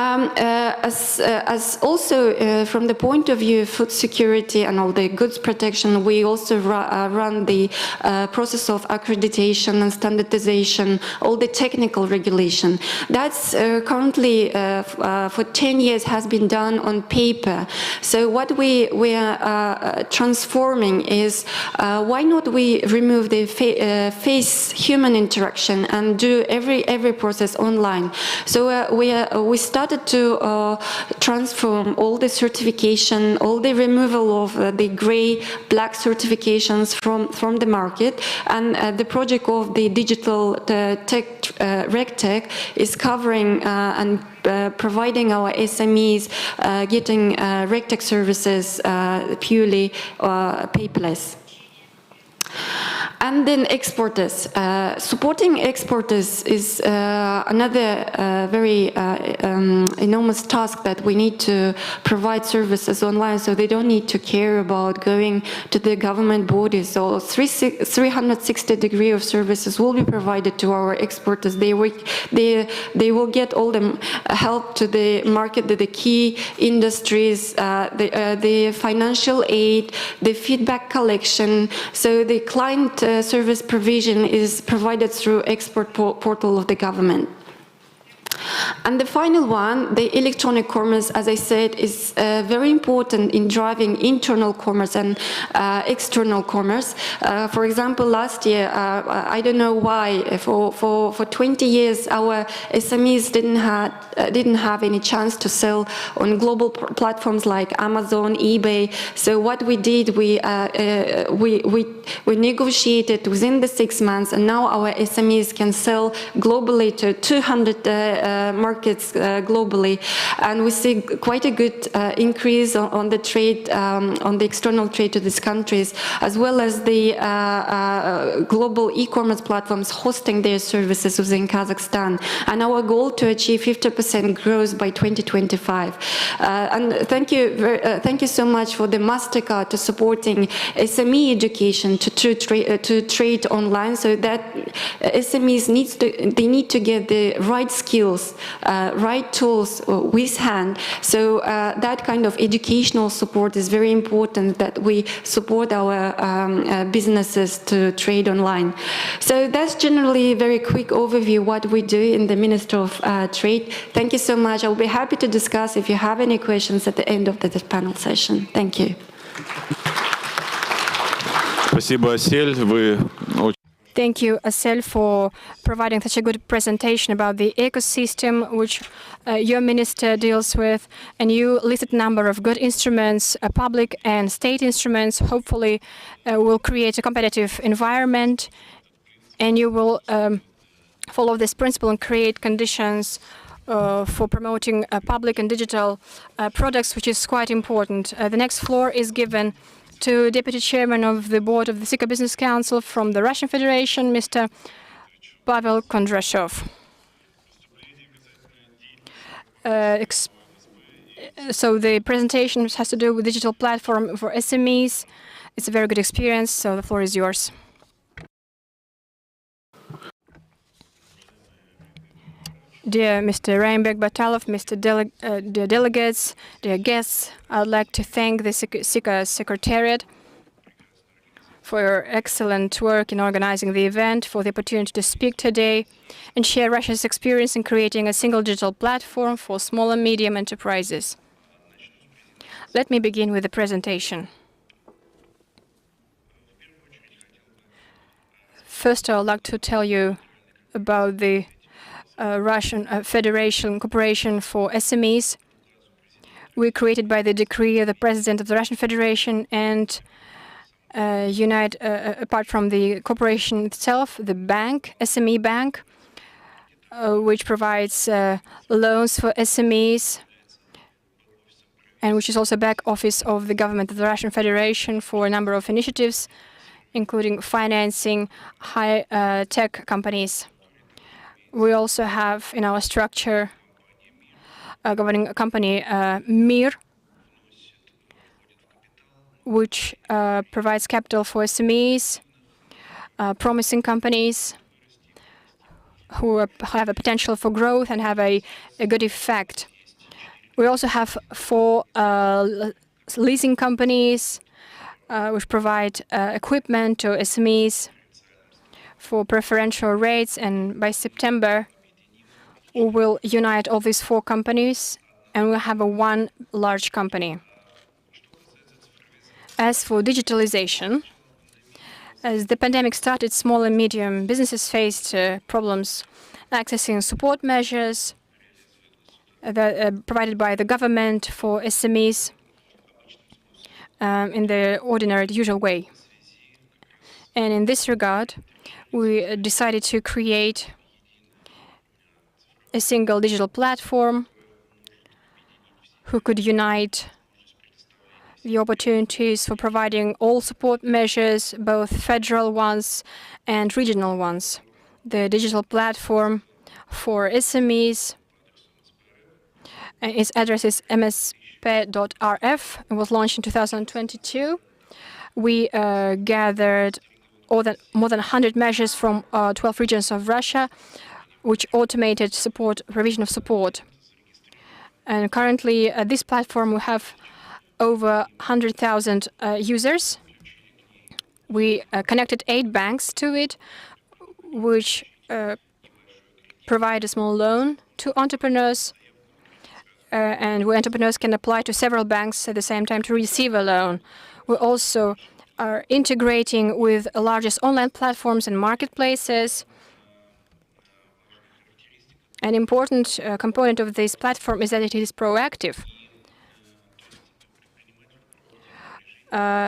S2: As also from the point of view of food security and all the goods protection, we also run the process of accreditation and standardization, all the technical regulation. That's currently for 10 years has been done on paper. So what we are transforming is why not we remove the face human interaction and do every process online. So we started to transform all the certification, all the removal of the gray, black certifications from the market, and the project of the digital tech RegTech is covering and providing our SMEs getting RegTech services purely paperless. And then exporters. Supporting exporters is another very enormous task that we need to provide services online, so they don't need to care about going to the government bodies. So 360-degree of services will be provided to our exporters. They will get all the help to the market, the key industries, the financial aid, the feedback collection. So the client service provision is provided through export portal of the government. And the final one, the electronic commerce, as I said, is very important in driving internal commerce and external commerce. For example, last year, I don't know why, for 20 years, our SMEs didn't have any chance to sell on global platforms like Amazon, eBay. So what we did, we negotiated within the 6 months, and now our SMEs can sell globally to 200 markets globally, and we see quite a good increase on the trade, on the external trade to these countries, as well as the global e-commerce platforms hosting their services within Kazakhstan. And our goal to achieve 50% growth by 2025. And thank you so much for the MasterCard to supporting SME education to trade online, so that SMEs need to get the right skills, right tools with hand. So that kind of educational support is very important, that we support our businesses to trade online. So that's generally a very quick overview what we do in the Ministry of Trade. Thank you so much. I'll be happy to discuss if you have any questions at the end of the panel session. Thank you.
S10: Спасибо, Асель.
S1: Thank you, Asel, for providing such a good presentation about the ecosystem which your minister deals with. And you listed a number of good instruments, public and state instruments, hopefully will create a competitive environment. And you will follow this principle and create conditions for promoting public and digital products, which is quite important. The next floor is given to Deputy Chairman of the Board of the CICA Business Council from the Russian Federation, Mr. Pavel Kondrashov. So the presentation has to do with digital platform for SMEs. It's a very good experience, so the floor is yours. Dear Mr. Rainbek Batalov, dear delegates, dear guests, I'd like to thank the CICA Secretariat for your excellent work in organizing the event, for the opportunity to speak today and share Russia's experience in creating a single digital platform for small and medium enterprises. Let me begin with the presentation. First, I would like to tell you about the Russian Federation Corporation for SMEs. We created by the decree of the President of the Russian Federation and unite, apart from the corporation itself, the bank, SME Bank, which provides loans for SMEs and which is also back office of the government of the Russian Federation for a number of initiatives, including financing high-tech companies. We also have in our structure a governing company, MIR, which provides capital for SMEs, promising companies who have a potential for growth and have a good effect We also have 4 leasing companies which provide equipment to SMEs for preferential rates, and by September we will unite all these 4 companies and we'll have one large company. As for digitalization, as the pandemic started, small and medium businesses faced problems accessing support measures that provided by the government for SMEs in the ordinary, usual way. And in this regard, we decided to create a single digital platform who could unite the opportunities for providing all support measures, both federal ones and regional ones. The digital platform for SMEs, its address is msp.rf. It was launched in 2022. We gathered more than 100 measures from 12 regions of Russia, which automated provision of support. And currently, this platform will have over 100,000 users. We connected 8 banks to it, which provide a small loan to entrepreneurs, and where entrepreneurs can apply to several banks at the same time to receive a loan. We also are integrating with the largest online platforms and marketplaces. An important component of this platform is that it is proactive.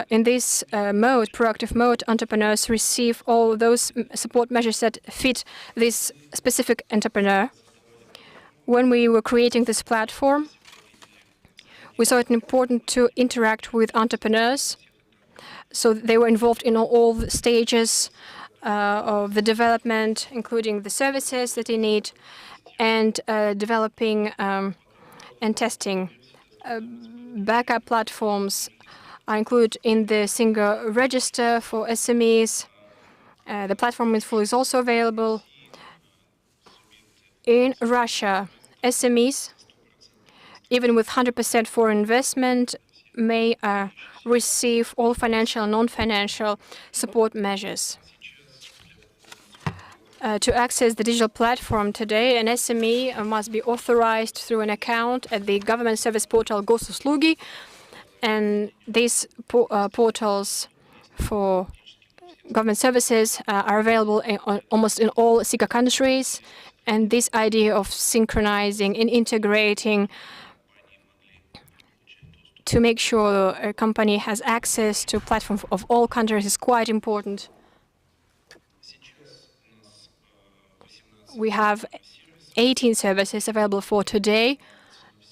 S1: In this proactive mode, entrepreneurs receive all those support measures that fit this specific entrepreneur. When we were creating this platform, we saw it important to interact with entrepreneurs, so they were involved in all the stages of the development, including the services that they need, and developing and testing. Backup platforms are included in the single register for SMEs. The platform in full is also available. In Russia, SMEs, even with 100% foreign investment, may receive all financial and non-financial support measures. To access the digital platform today, an SME must be authorized through an account at the government service portal Gosuslugi, and these portals for government services are available almost in all CICA countries. And this idea of synchronizing and integrating to make sure a company has access to platforms of all countries is quite important. We have 18 services available for today,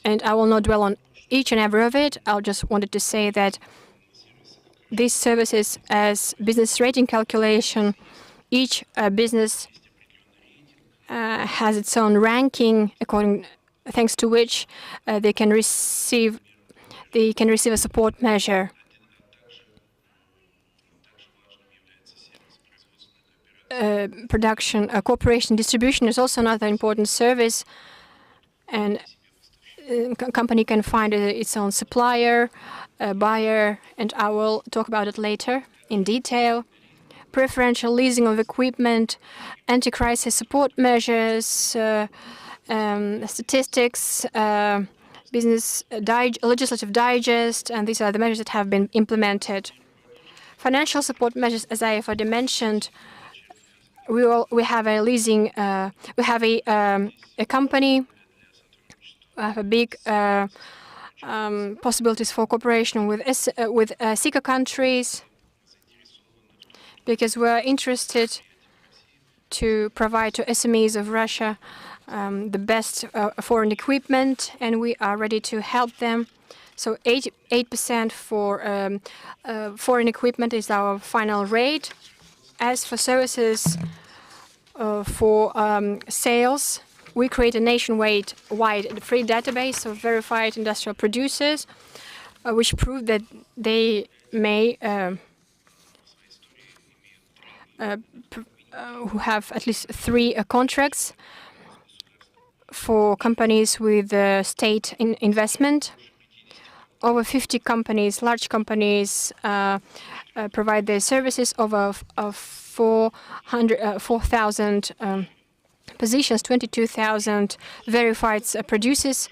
S1: and I will not dwell on each and every of it. I just wanted to say that these services, as business rating calculation, each business has its own ranking, thanks to which they can receive a support measure. Production, cooperation, distribution is also another important service, and a company can find its own supplier, buyer, and I will talk about it later in detail. Preferential leasing of equipment, anti-crisis support measures, statistics, business legislative digest, and these are the measures that have been implemented. Financial support measures, as I have already mentioned, we have a leasing, we have a company, we have a big possibilities for cooperation with CICA countries, because we are interested to provide to SMEs of Russia the best foreign equipment, and we are ready to help them. So 8% for foreign equipment is our final rate. As for services for sales, we create a nationwide free database of verified industrial producers, which prove that they may who have at least 3 contracts for companies with state investment. Over 50 companies, large companies, provide their services. Over 4,000 positions, 22,000 verified producers,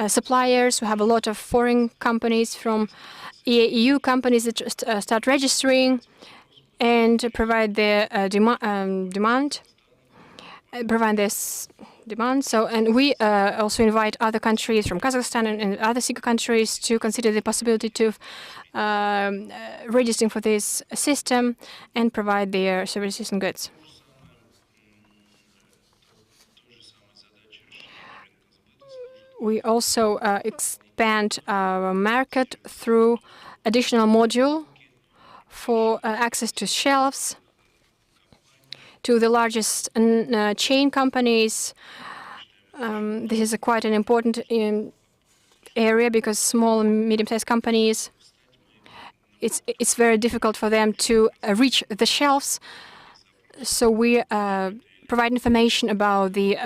S1: suppliers. We have a lot of foreign companies from EU companies that just start registering and provide their provide this demand. So, and we also invite other countries from Kazakhstan and other CICA countries to consider the possibility to registering for this system and provide their services and goods. We also expand our market through additional module for access to shelves to the largest chain companies. This is quite an important area because small and medium-sized companies, it's very difficult for them to reach the shelves. So we provide information about the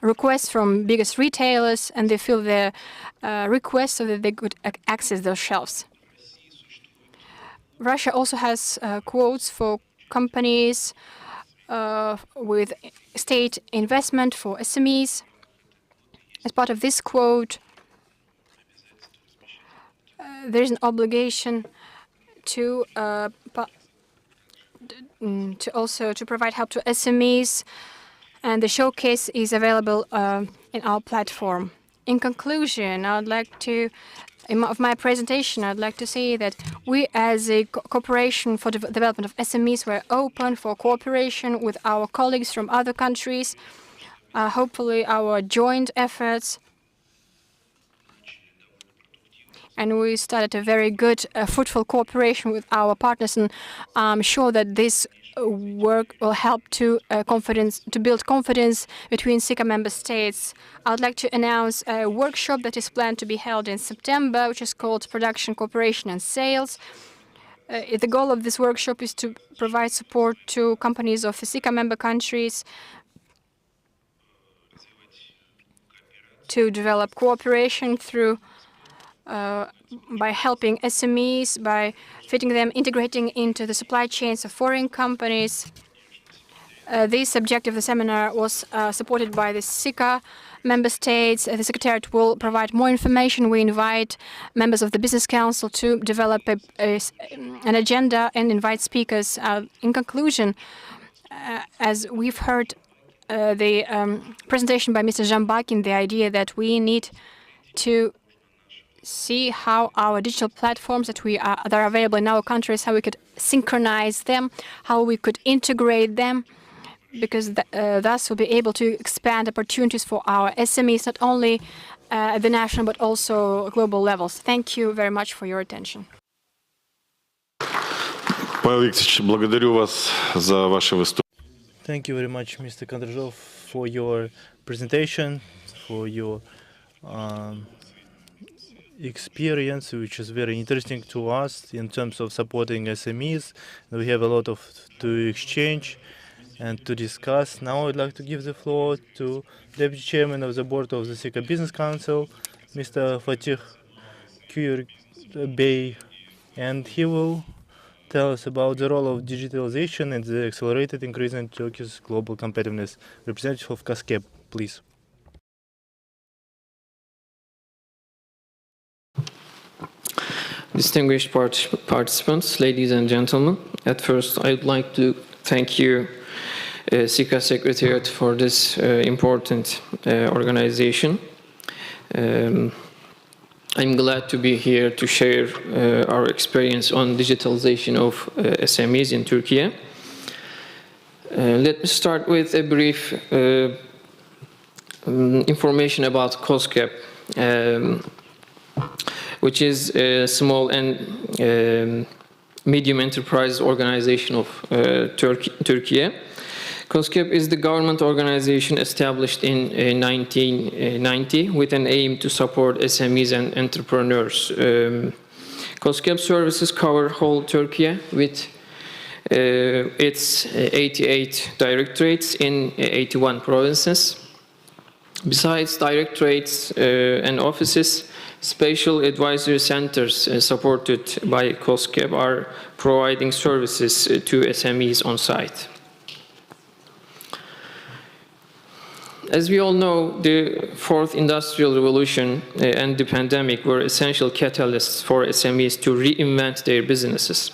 S1: requests from biggest retailers, and they fill their requests so that they could access those shelves. Russia also has quotes for companies with state investment for SMEs. As part of this quote, there is an obligation to also to provide help to SMEs, and the showcase is available in our platform. In conclusion, I would like to, of my presentation, I'd like to say that we, as a corporation for development of SMEs, were open for cooperation with our colleagues from other countries. Hopefully, our joint efforts, and we started a very good, fruitful cooperation with our partners, and I'm sure that this work will help to build confidence between CICA member states. I would like to announce a workshop that is planned to be held in September, which is called Production, Cooperation and Sales. The goal of this workshop is to provide support to companies of the CICA member countries to develop cooperation through by helping SMEs, by fitting them, integrating into the supply chains of foreign companies. This subject of the seminar was supported by the CICA member states. The Secretariat will provide more information. We invite members of the Business Council to develop an agenda and invite speakers. In conclusion, as we've heard the presentation by Mr. Zhambakin, the idea that we need to see how our digital platforms that are available in our countries, how we could synchronize them, how we could integrate them, because thus we'll be able to expand opportunities for our SMEs, not only at the national but also global levels. Thank you very much for your attention.
S11: Thank you very much, Mr. Kondrashov, for your presentation, for your experience, which is very interesting to us in terms of supporting SMEs. We have a lot to exchange and to discuss. Now I'd like to give the floor to Deputy Chairman of the Board of the CICA Business Council, Mr. Fatih Bey, and he will tell us about the role of digitalization and the accelerated increase in Turkey's global competitiveness. Representative of CASCEP, please.
S4: Distinguished participants, ladies and gentlemen, at first I'd like to thank you, CICA Secretariat, for this important organization. I'm glad to be here to share our experience on digitalization of SMEs in Turkey. Let me start with a brief information about COSGAP, which is a small and medium enterprise organization of Turkey. COSGAP is the government organization established in 1990 with an aim to support SMEs and entrepreneurs. COSGAP services cover whole Turkey with its 88 directorates in 81 provinces. Besides directorates and offices, special advisory centers supported by COSGAP are providing services to SMEs on site. As we all know, the fourth industrial revolution and the pandemic were essential catalysts for SMEs to reinvent their businesses.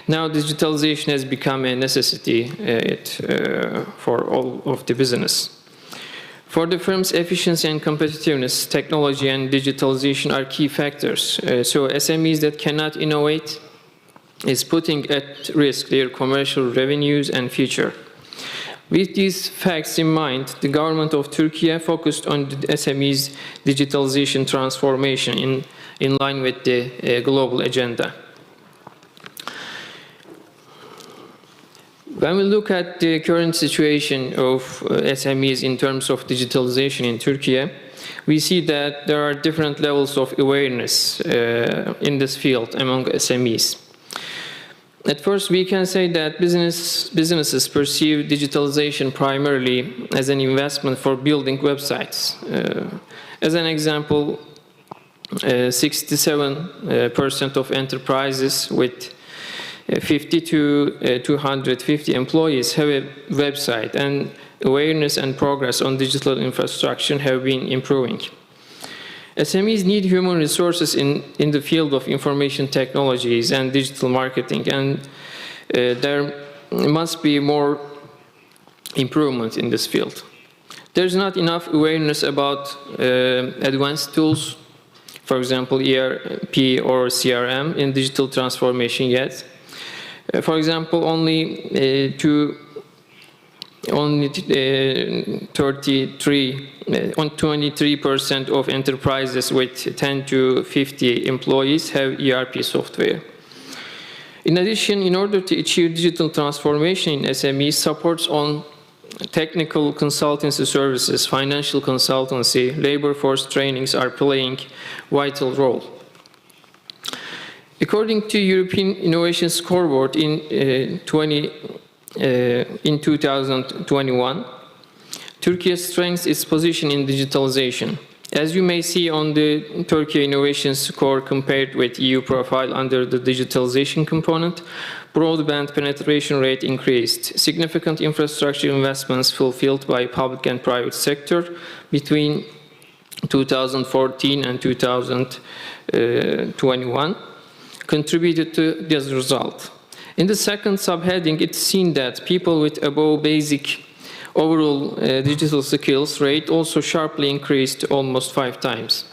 S4: Now digitalization has become a necessity for all of the business. For the firm's efficiency and competitiveness, technology and digitalization are key factors. So SMEs that cannot innovate is putting at risk their commercial revenues and future. With these facts in mind, the government of Turkey focused on the SMEs' digitalization transformation in line with the global agenda. When we look at the current situation of SMEs in terms of digitalization in Turkey, we see that there are different levels of awareness in this field among SMEs. At first, we can say that businesses perceive digitalization primarily as an investment for building websites. As an example, 67% of enterprises with 50 to 250 employees have a website, and awareness and progress on digital infrastructure have been improving. SMEs need human resources in the field of information technologies and digital marketing, and there must be more improvement in this field. There's not enough awareness about advanced tools, for example, ERP or CRM in digital transformation yet. For example, only 23% of enterprises with 10 to 50 employees have ERP software. In addition, in order to achieve digital transformation in SMEs, supports on technical consultancy services, financial consultancy, labor force trainings are playing a vital role. According to European Innovation Scoreboard in 2021, Turkey strengthens its position in digitalization. As you may see on the Turkey Innovation Score compared with EU profile under the digitalization component, broadband penetration rate increased. Significant infrastructure investments fulfilled by public and private sector between 2014 and 2021 contributed to this result. In the second subheading, it's seen that people with above basic overall digital skills rate also sharply increased almost 5 times.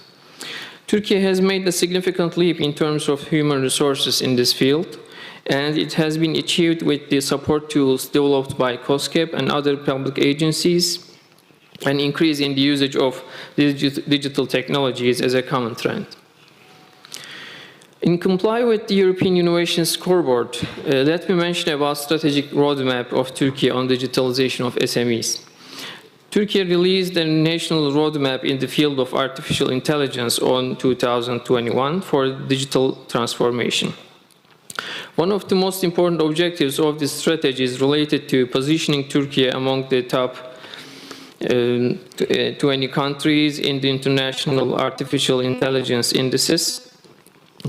S4: Turkey has made a significant leap in terms of human resources in this field, and it has been achieved with the support tools developed by COSGAP and other public agencies, an increase in the usage of digital technologies as a common trend. In comply with the European Innovation Scoreboard, let me mention about strategic roadmap of Turkey on digitalization of SMEs. Turkey released a national roadmap in the field of artificial intelligence on 2021 for digital transformation. One of the most important objectives of this strategy is related to positioning Turkey among the top 20 countries in the international artificial intelligence indices.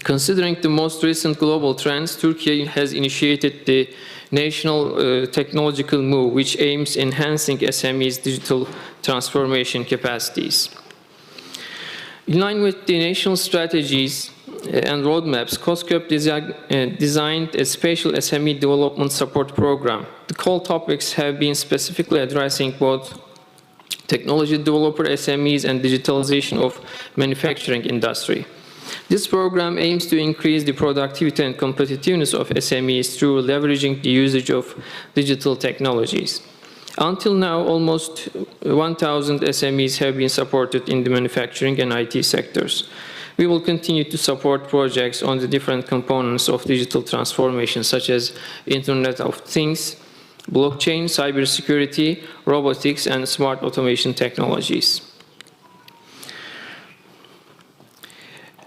S4: Considering the most recent global trends, Turkey has initiated the national technological move, which aims enhancing SMEs' digital transformation capacities. In line with the national strategies and roadmaps, COSGAP designed a special SME development support program. The core topics have been specifically addressing both technology developer SMEs and digitalization of manufacturing industry. This program aims to increase the productivity and competitiveness of SMEs through leveraging the usage of digital technologies. Until now, almost 1,000 SMEs have been supported in the manufacturing and IT sectors. We will continue to support projects on the different components of digital transformation, such as Internet of Things, blockchain, cybersecurity, robotics, and smart automation technologies.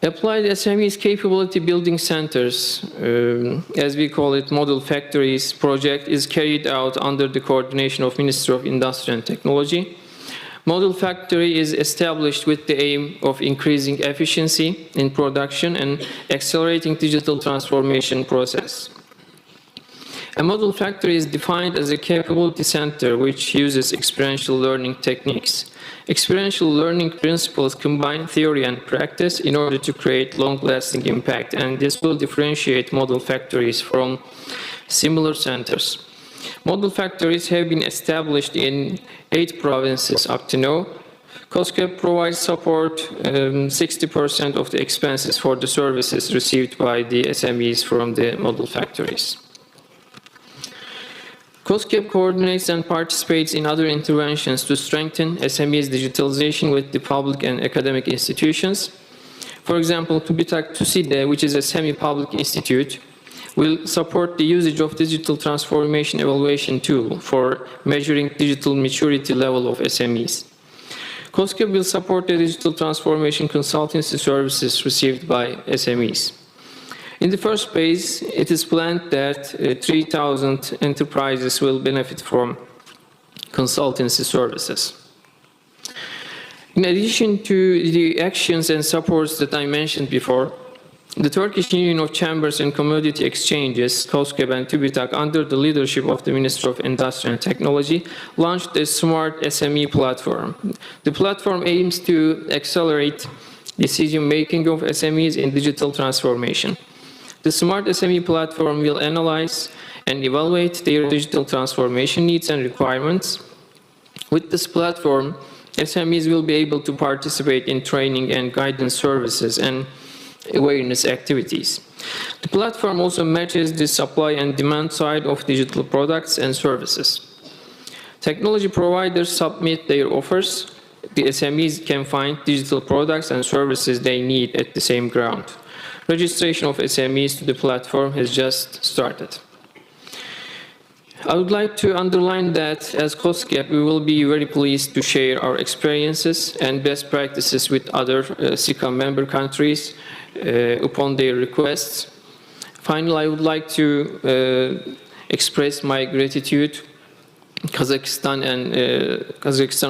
S4: Applied SMEs Capability Building Centers, as we call it, Model Factories project, is carried out under the coordination of Ministry of Industry and Technology. Model factory is established with the aim of increasing efficiency in production and accelerating digital transformation process. A model factory is defined as a capability center which uses experiential learning techniques. Experiential learning principles combine theory and practice in order to create long-lasting impact, and this will differentiate model factories from similar centers. Model factories have been established in 8 provinces up to now. COSGAP provides support 60% of the expenses for the services received by the SMEs from the model factories. COSGAP coordinates and participates in other interventions to strengthen SMEs digitalization with the public and academic institutions. For example, TÜBİTAK TÜSİDE, which is a semi-public institute, will support the usage of digital transformation evaluation tool for measuring digital maturity level of SMEs. COSGAP will support the digital transformation consultancy services received by SMEs. In the first phase, it is planned that 3,000 enterprises will benefit from consultancy services. In addition to the actions and supports that I mentioned before, the Turkish Union of Chambers and Commodity Exchanges, COSGAP and TÜBİTAK, under the leadership of the Minister of Industry and Technology, launched a smart SME platform. The platform aims to accelerate decision-making of SMEs in digital transformation. The Smart SME platform will analyze and evaluate their digital transformation needs and requirements. With this platform, SMEs will be able to participate in training and guidance services and awareness activities. The platform also matches the supply and demand side of digital products and services. Technology providers submit their offers. The SMEs can find digital products and services they need at the same ground. Registration of SMEs to the platform has just started. I would like to underline that as COSGAP, we will be very pleased to share our experiences and best practices with other CICA member countries upon their requests. Finally, I would like to express my gratitude to Kazakhstan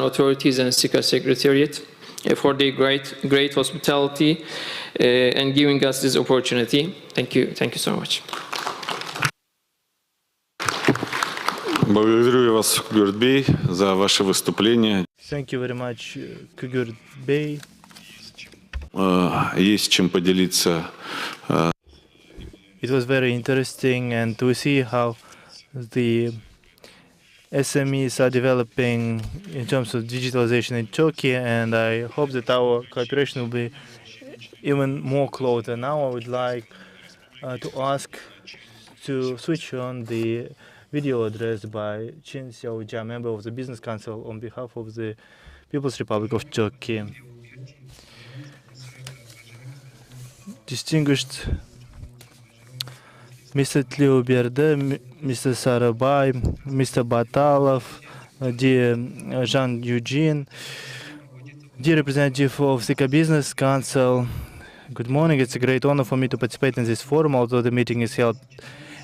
S4: authorities and CICA Secretariat for their great hospitality and giving us this opportunity. Thank you so much.
S10: Благодарю вас, Кугурт Бей, за ваше выступление.
S11: Thank you very much, Kugurt Bey.
S10: Есть чем поделиться.
S11: It was very interesting, and we see how the SMEs are developing in terms of digitalization in Turkey, and I hope that our cooperation will be even more closer. Now I would like to ask to switch on the video address by Chin Xiaojia, member of the Business Council, on behalf of the People's Republic of Turkey. Distinguished Mr. Tliuberde, Mr. Sarabay, Mr. Batalov, dear Jean Eugene, dear representative of CICA Business Council, good morning. It's a great honor for me to participate in this forum. Although the meeting is held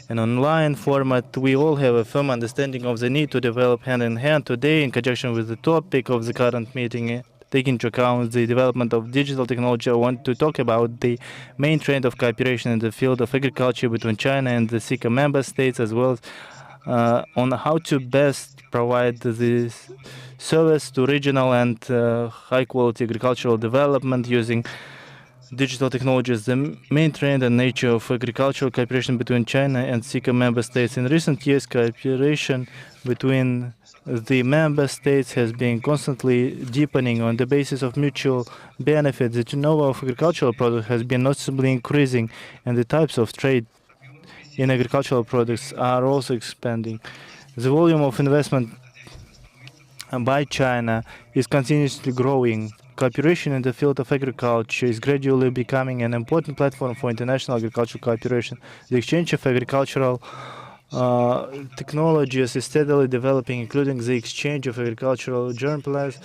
S11: in online format, we all have a firm understanding of the need to develop hand-in-hand today in conjunction with the topic of the current meeting. Taking into account the development of digital technology, I want to talk about the main trend of cooperation in the field of agriculture between China and the CICA member states, as well as on how to best provide this service to regional and high-quality agricultural development using digital technologies. The main trend and nature of agricultural cooperation between China and CICA member states. In recent years, cooperation between the member states has been constantly deepening on the basis of mutual benefit. The turnover of agricultural products has been noticeably increasing, and the types of trade in agricultural products are also expanding. The volume of investment by China is continuously growing. Cooperation in the field of agriculture is gradually becoming an important platform for international agricultural cooperation. The exchange of agricultural technologies is steadily developing, including the exchange of agricultural germplasm,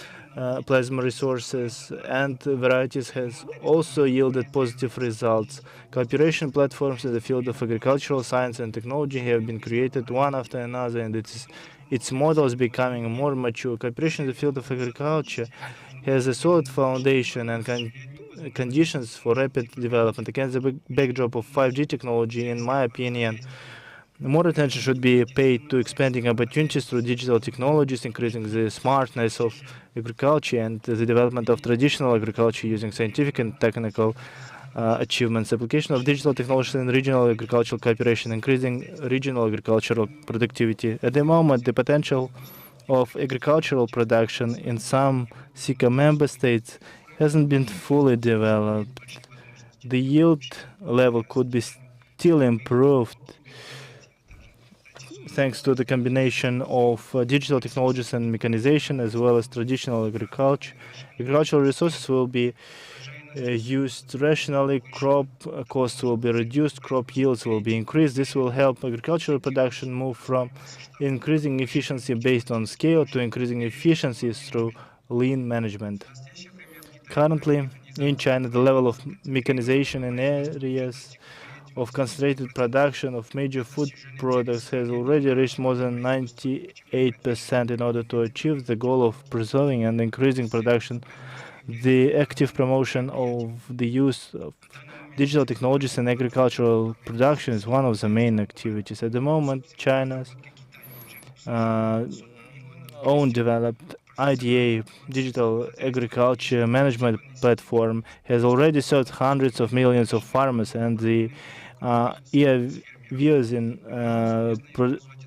S11: plasma resources and varieties has also yielded positive results. Cooperation platforms in the field of agricultural science and technology have been created one after another, and its models becoming more mature. Cooperation in the field of agriculture has a solid foundation and conditions for rapid development. Against the backdrop of 5G technology, in my opinion, more attention should be paid to expanding opportunities through digital technologies, increasing the smartness of agriculture and the development of traditional agriculture using scientific and technical achievements. Application of digital technologies in regional agricultural cooperation, increasing regional agricultural productivity. At the moment, the potential of agricultural production in some CICA member states hasn't been fully developed. The yield level could be still improved thanks to the combination of digital technologies and mechanization, as well as traditional agriculture. Agricultural resources will be used rationally, crop costs will be reduced, crop yields will be increased. This will help agricultural production move from increasing efficiency based on scale to increasing efficiencies through lean management. Currently, in China, the level of mechanization in areas of concentrated production of major food products has already reached more than 98%. In order to achieve the goal of preserving and increasing production, the active promotion of the use of digital technologies in agricultural production is one of the main activities. At the moment, China's own developed IDA, Digital Agriculture Management Platform, has already served hundreds of millions of farmers, and the EIFC in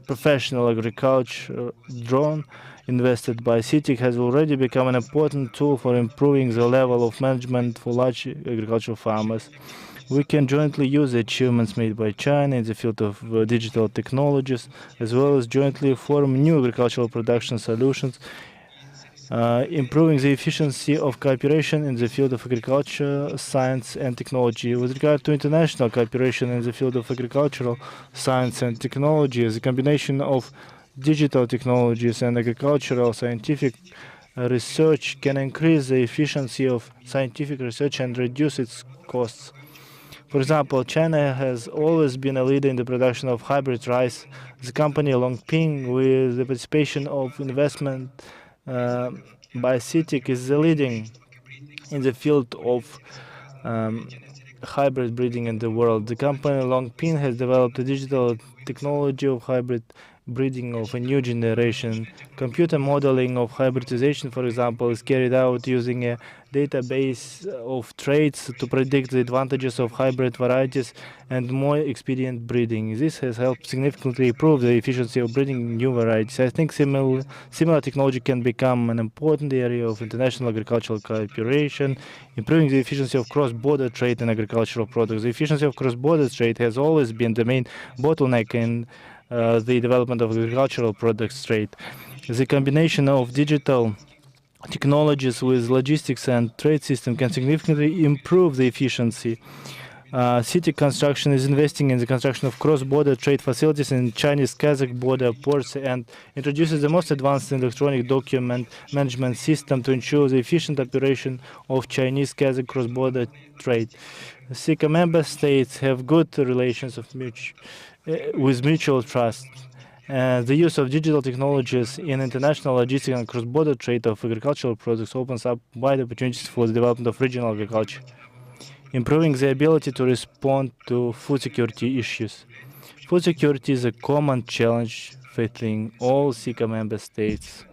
S11: professional agriculture drone invested by CITIC has already become an important tool for improving the level of management for large agricultural farmers. We can jointly use the achievements made by China in the field of digital technologies, as well as jointly form new agricultural production solutions, improving the efficiency of cooperation in the field of agriculture, science and technology. With regard to international cooperation in the field of agricultural science and technology, the combination of digital technologies and agricultural scientific research can increase the efficiency of scientific research and reduce its costs. For example, China has always been a leader in the production of hybrid rice. The company Longping, with the participation of investment by CITIC, is the leading in the field of hybrid breeding in the world. The company Longping has developed a digital technology of hybrid breeding of a new generation. Computer modeling of hybridization, for example, is carried out using a database of traits to predict the advantages of hybrid varieties and more expedient breeding. This has helped significantly improve the efficiency of breeding new varieties. I think similar technology can become an important area of international agricultural cooperation, improving the efficiency of cross-border trade in agricultural products. The efficiency of cross-border trade has always been the main bottleneck in the development of agricultural products trade. The combination of digital technologies with logistics and trade system can significantly improve the efficiency. CITIC Construction is investing in the construction of cross-border trade facilities in Chinese-Kazakh border ports and introduces the most advanced electronic document management system to ensure the efficient operation of Chinese-Kazakh cross-border trade. CICA member states have good relations with mutual trust. The use of digital technologies in international logistics and cross-border trade of agricultural products opens up wide opportunities for the development of regional agriculture, improving the ability to respond to food security issues. Food security is a common challenge facing all CICA member states.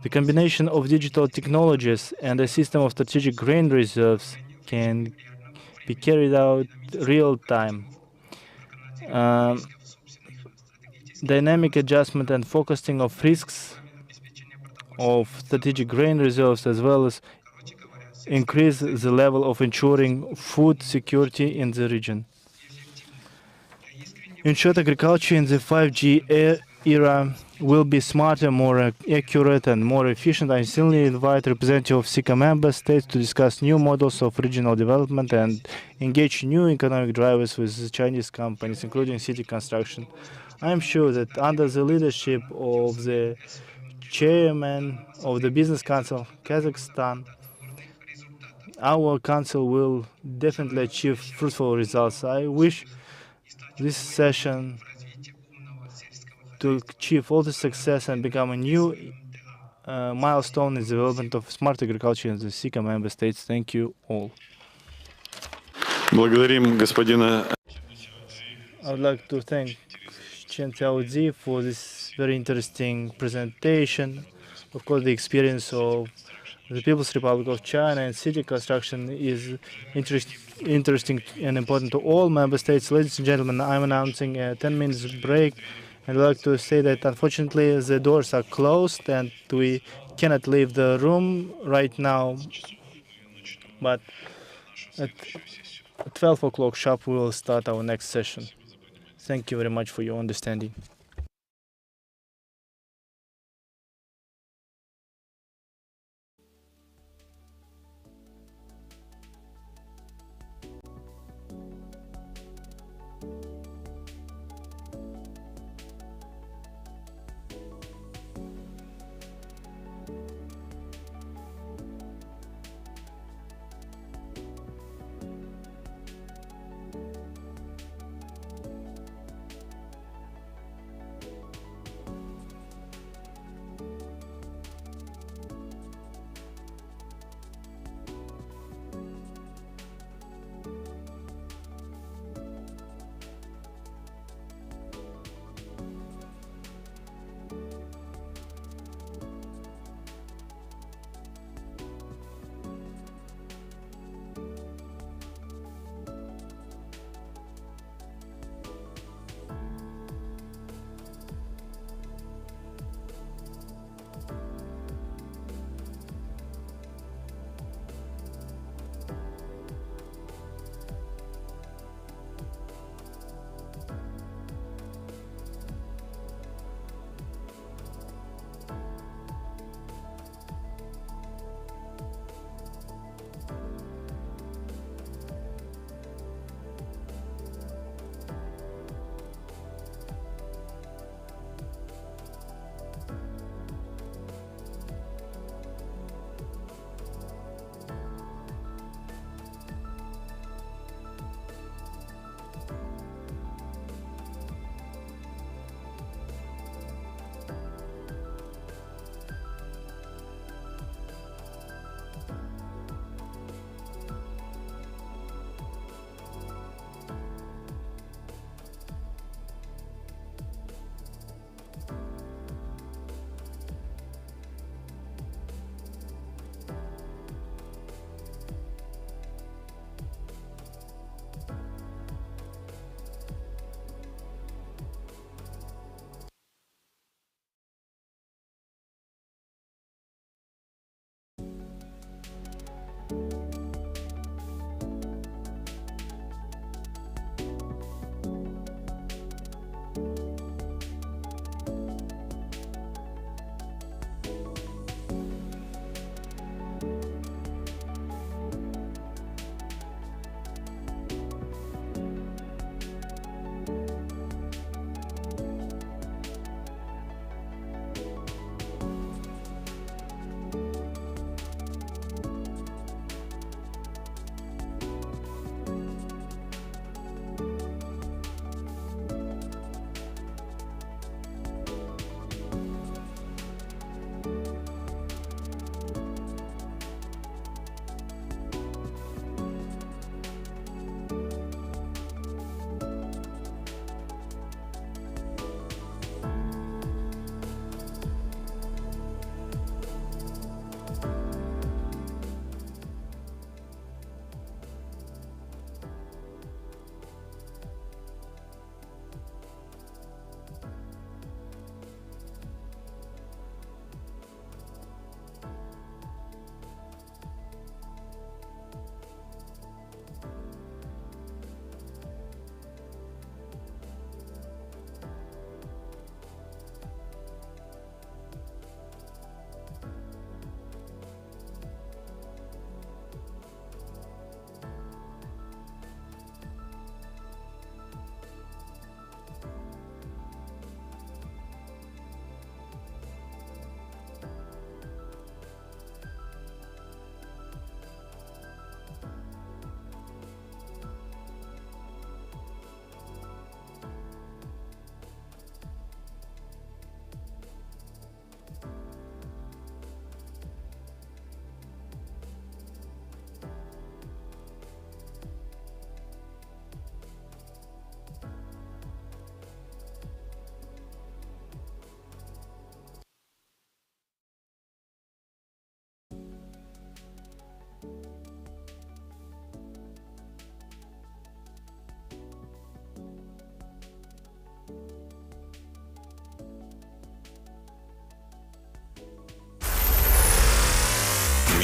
S11: The combination of digital technologies and a system of strategic grain reserves can be carried out real time. Dynamic adjustment and focusing of risks of strategic grain reserves, as well as increase the level of ensuring food security in the region. In short, agriculture in the 5G era will be smarter, more accurate and more efficient. I sincerely invite representatives of CICA member states to discuss new models of regional development and engage new economic drivers with Chinese companies, including CITIC Construction. I am sure that under the leadership of the chairman of the Business Council of Kazakhstan, our council will definitely achieve fruitful results. I wish this session to achieve all the success and become a new milestone in the development of smart agriculture in the CICA member states. Thank you all.
S10: Благодарим господина.
S11: I would like to thank Chen Xiaozi for this very interesting presentation. Of course, the experience of the People's Republic of China and city construction is interesting and important to all member states. Ladies and gentlemen, I'm announcing a 10-minute break. I'd like to say that unfortunately the doors are closed and we cannot leave the room right now. But at 12 o'clock sharp, we will start our next session. Thank you very much for your understanding.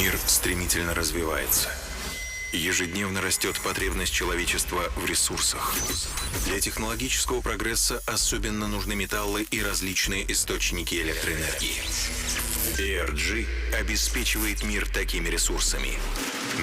S5: Мир стремительно развивается. Ежедневно растет потребность человечества в ресурсах. Для технологического прогресса особенно нужны металлы и различные источники электроэнергии. ENG обеспечивает мир такими ресурсами.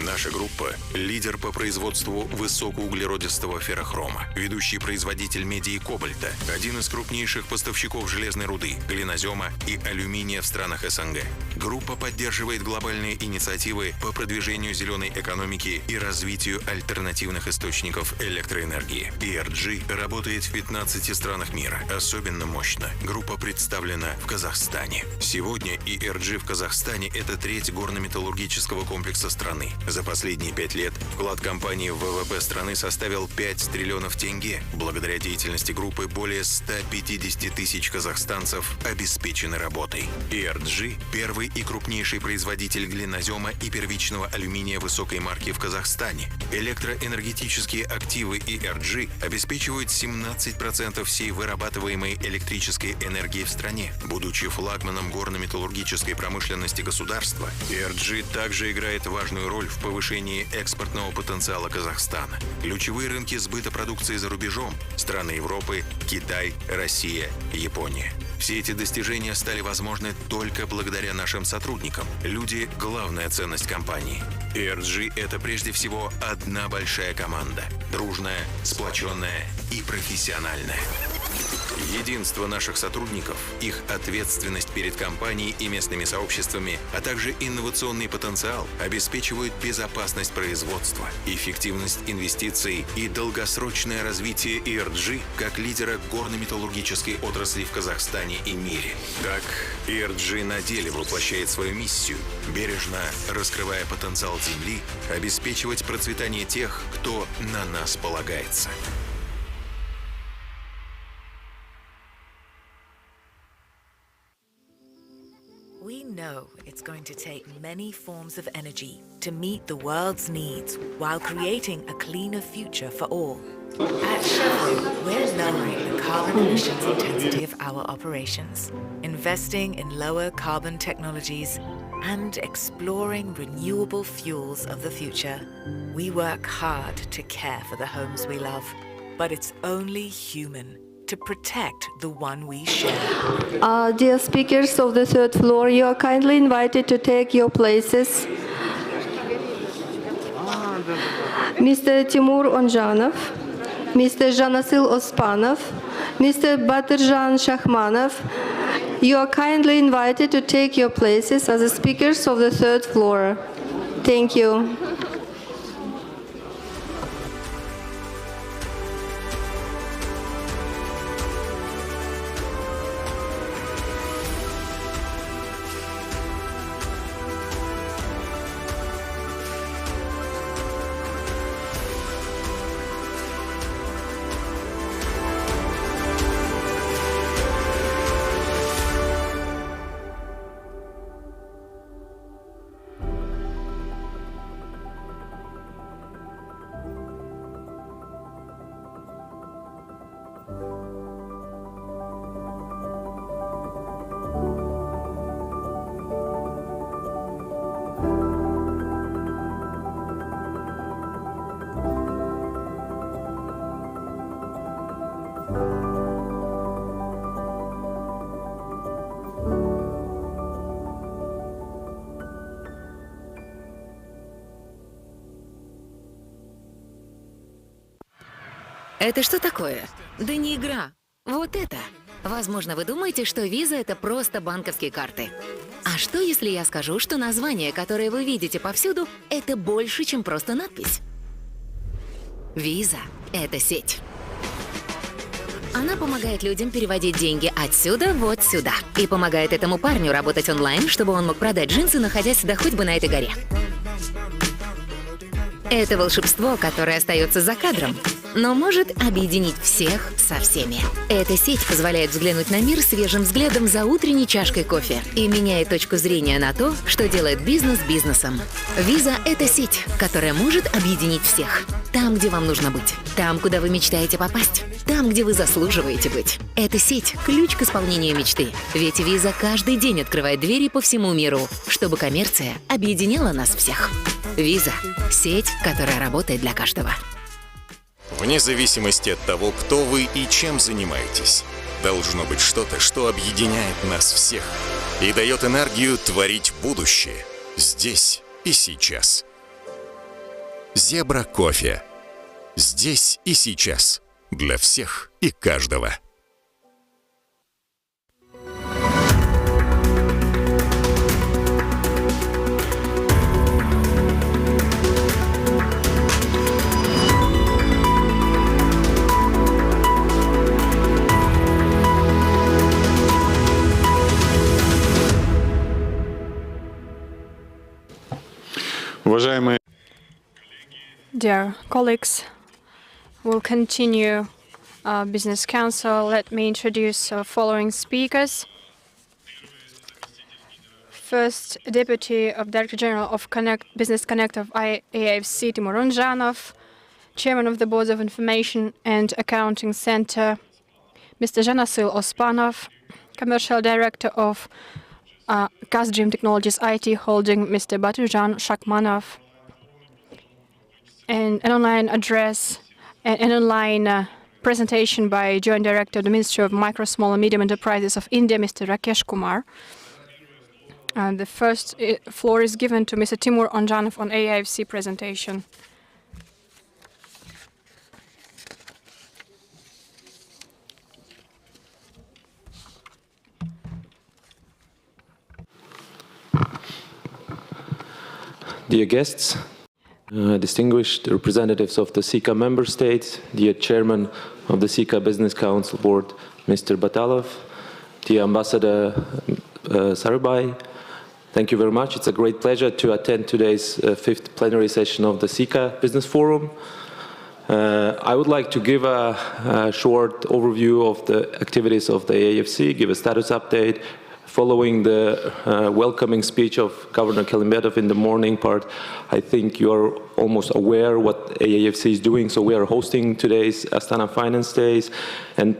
S5: Наша группа – лидер по производству высокоуглеродистого феррохрома, ведущий производитель меди и кобальта, один из крупнейших поставщиков железной руды, глинозема и алюминия в странах СНГ. Группа поддерживает глобальные инициативы по продвижению зеленой экономики и развитию альтернативных источников электроэнергии. ENG работает в 15 странах мира. Особенно мощно группа представлена в Казахстане. Сегодня ENG в Казахстане – это треть горно-металлургического комплекса страны. За последние 5 лет вклад компании в ВВП страны составил 5 триллионов тенге. Благодаря деятельности группы более 150 тысяч казахстанцев обеспечены работой. ENG – первый и крупнейший производитель глинозема и первичного алюминия высокой марки в Казахстане. Электроэнергетические активы ENG обеспечивают 17% всей вырабатываемой электрической энергии в стране. Будучи флагманом горно-металлургической промышленности государства, ENG также играет важную роль в повышении экспортного потенциала Казахстана. Ключевые рынки сбыта продукции за рубежом – страны Европы, Китай, Россия, Япония. Все эти достижения стали возможны только благодаря нашим сотрудникам. Люди – главная ценность компании. ENG – это прежде всего одна большая команда. Дружная, сплоченная и профессиональная. Единство наших сотрудников, их ответственность перед компанией и местными сообществами, а также инновационный потенциал обеспечивают безопасность производства, эффективность инвестиций и долгосрочное развитие ENG как лидера горно-металлургической отрасли в Казахстане и мире. Так, ENG на деле воплощает свою миссию, бережно раскрывая потенциал Земли, обеспечивать процветание тех, кто на нас полагается.
S6: We know it's going to take many forms of energy to meet the world's needs while creating a cleaner future for all. At Chevron, we're lowering the carbon emissions intensity of our operations, investing in lower carbon technologies, and exploring renewable fuels of the future. We work hard to care for the homes we love, but it's only human to protect the one we share.
S2: Dear speakers of the third floor, you are kindly invited to take your places. Mr. Timur Onjanov, Mr. Janasil Ospanov, Mr. Batirjan Shahmanov, you are kindly invited to take your places as the speakers of the third floor. Thank you.
S7: Это что такое? Да не игра. Вот это. Возможно, вы думаете, что виза — это просто банковские карты. А что, если я скажу, что название, которое вы видите повсюду, это больше, чем просто надпись? Виза — это сеть. Она помогает людям переводить деньги отсюда вот сюда. И помогает этому парню работать онлайн, чтобы он мог продать джинсы, находясь да хоть бы на этой горе. Это волшебство, которое остается за кадром, но может объединить всех со всеми. Эта сеть позволяет взглянуть на мир свежим взглядом за утренней чашкой кофе и меняет точку зрения на то, что делает бизнес бизнесом. Виза — это сеть, которая может объединить всех. Там, где вам нужно быть. Там, куда вы мечтаете попасть. Там, там, где вы заслуживаете быть. Эта сеть – ключ к исполнению мечты. Ведь Visa каждый день открывает двери по всему миру, чтобы коммерция объединяла нас всех. Visa – сеть, которая работает для каждого.
S8: Вне зависимости от того, кто вы и чем занимаетесь, должно быть что-то, что объединяет нас всех и дает энергию творить будущее здесь и сейчас. Зебра кофе. Здесь и сейчас. Для всех и каждого.
S10: Уважаемые
S1: Dear colleagues, we'll continue our business council. Let me introduce our following speakers. First, Deputy of Director General of Business Connect of AIFC, Timur Runjanov, Chairman of the Boards of Information and Accounting Center, Mr. Janasil Ospanov, Commercial Director of Kazdream Technologies IT Holding, Mr. Batujan Shakmanov, and an online address, an online presentation by Joint Director of the Ministry of Micro, Small and Medium Enterprises of India, Mr. Rakesh Kumar. The first floor is given to Mr. Timur Runjanov on AIFC presentation.
S22: Dear guests, distinguished representatives of the CICA member states, dear chairman of the CICA Business Council Board, Mr. Batalov, dear Ambassador Sarabhai, thank you very much. It's a great pleasure to attend today's fifth plenary session of the CICA Business Forum. I would like to give a short overview of the activities of the AIFC, give a status update. Following the welcoming speech of Governor Kalimbetov in the morning part, I think you are almost aware what AIFC is doing. So we are hosting today's Astana Finance Days, and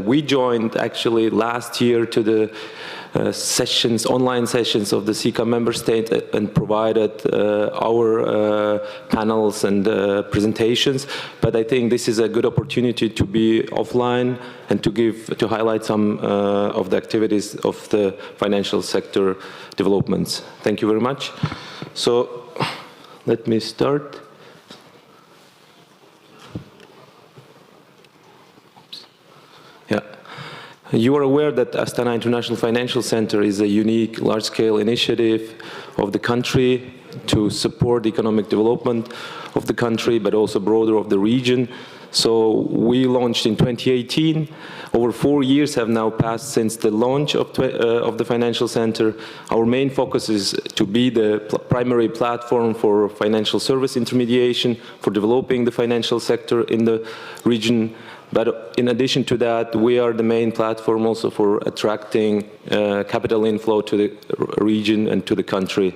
S22: we joined actually last year to the online sessions of the CICA member state and provided our panels and presentations. But I think this is a good opportunity to be offline and to highlight some of the activities of the financial sector developments. Thank you very much. So let me start. Yeah. You are aware that Astana International Financial Center is a unique, large-scale initiative of the country to support economic development of the country, but also broader of the region. So we launched in 2018. Over 4 years have now passed since the launch of the financial center. Our main focus is to be the primary platform for financial service intermediation, for developing the financial sector in the region. But in addition to that, we are the main platform also for attracting capital inflow to the region and to the country.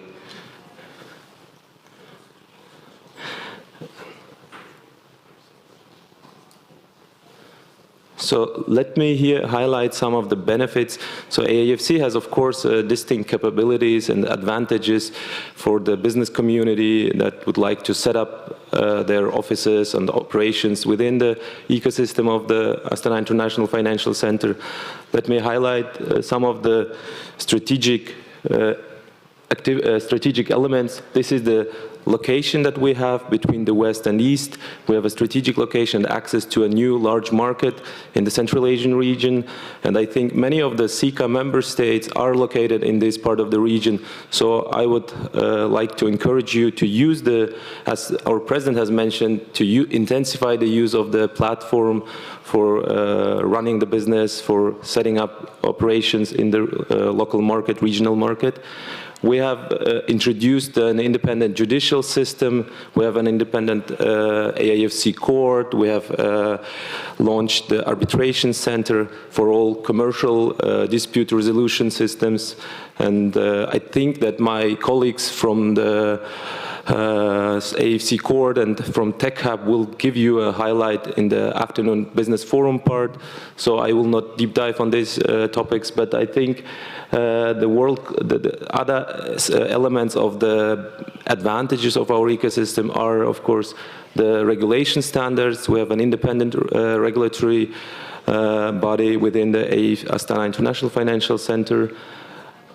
S22: So let me here highlight some of the benefits. So AIFC has, of course, distinct capabilities and advantages for the business community that would like to set up their offices and operations within the ecosystem of the Astana International Financial Center. Let me highlight some of the strategic elements. This is the location that we have between the West and East. We have a strategic location, access to a new large market in the Central Asian region. And I think many of the CICA member states are located in this part of the region. So I would like to encourage you to use as our president has mentioned, to intensify the use of the platform for running the business, for setting up operations in the local market, regional market. We have introduced an independent judicial system. We have an independent AIFC court. We have launched the arbitration center for all commercial dispute resolution systems. And I think that my colleagues from the AIFC Court and from Tech Hub will give you a highlight in the afternoon business forum part. So I will not deep dive on these topics, but I think the other elements of the advantages of our ecosystem are, of course, the regulation standards. We have an independent regulatory body within the Astana International Financial Center.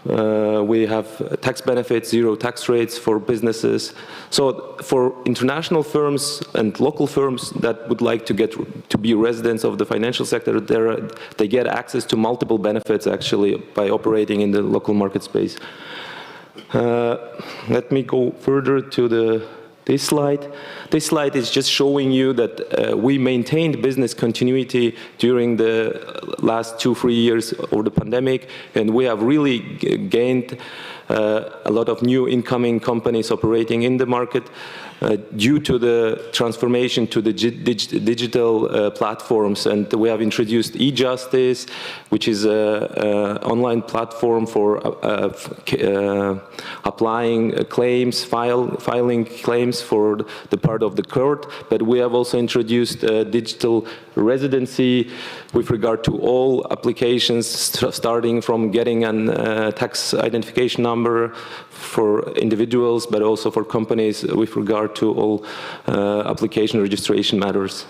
S22: We have tax benefits, zero tax rates for businesses. So for international firms and local firms that would like to be residents of the financial sector, they get access to multiple benefits actually by operating in the local market space. Let me go further to this slide. This slide is just showing you that we maintained business continuity during the last 2-3 years of the pandemic, and we have really gained a lot of new incoming companies operating in the market due to the transformation to the digital platforms. And we have introduced e-Justice, which is an online platform for applying claims, filing claims for the part of the court. But we have also introduced digital residency with regard to all applications, starting from getting a tax identification number for individuals, but also for companies with regard to all application registration matters.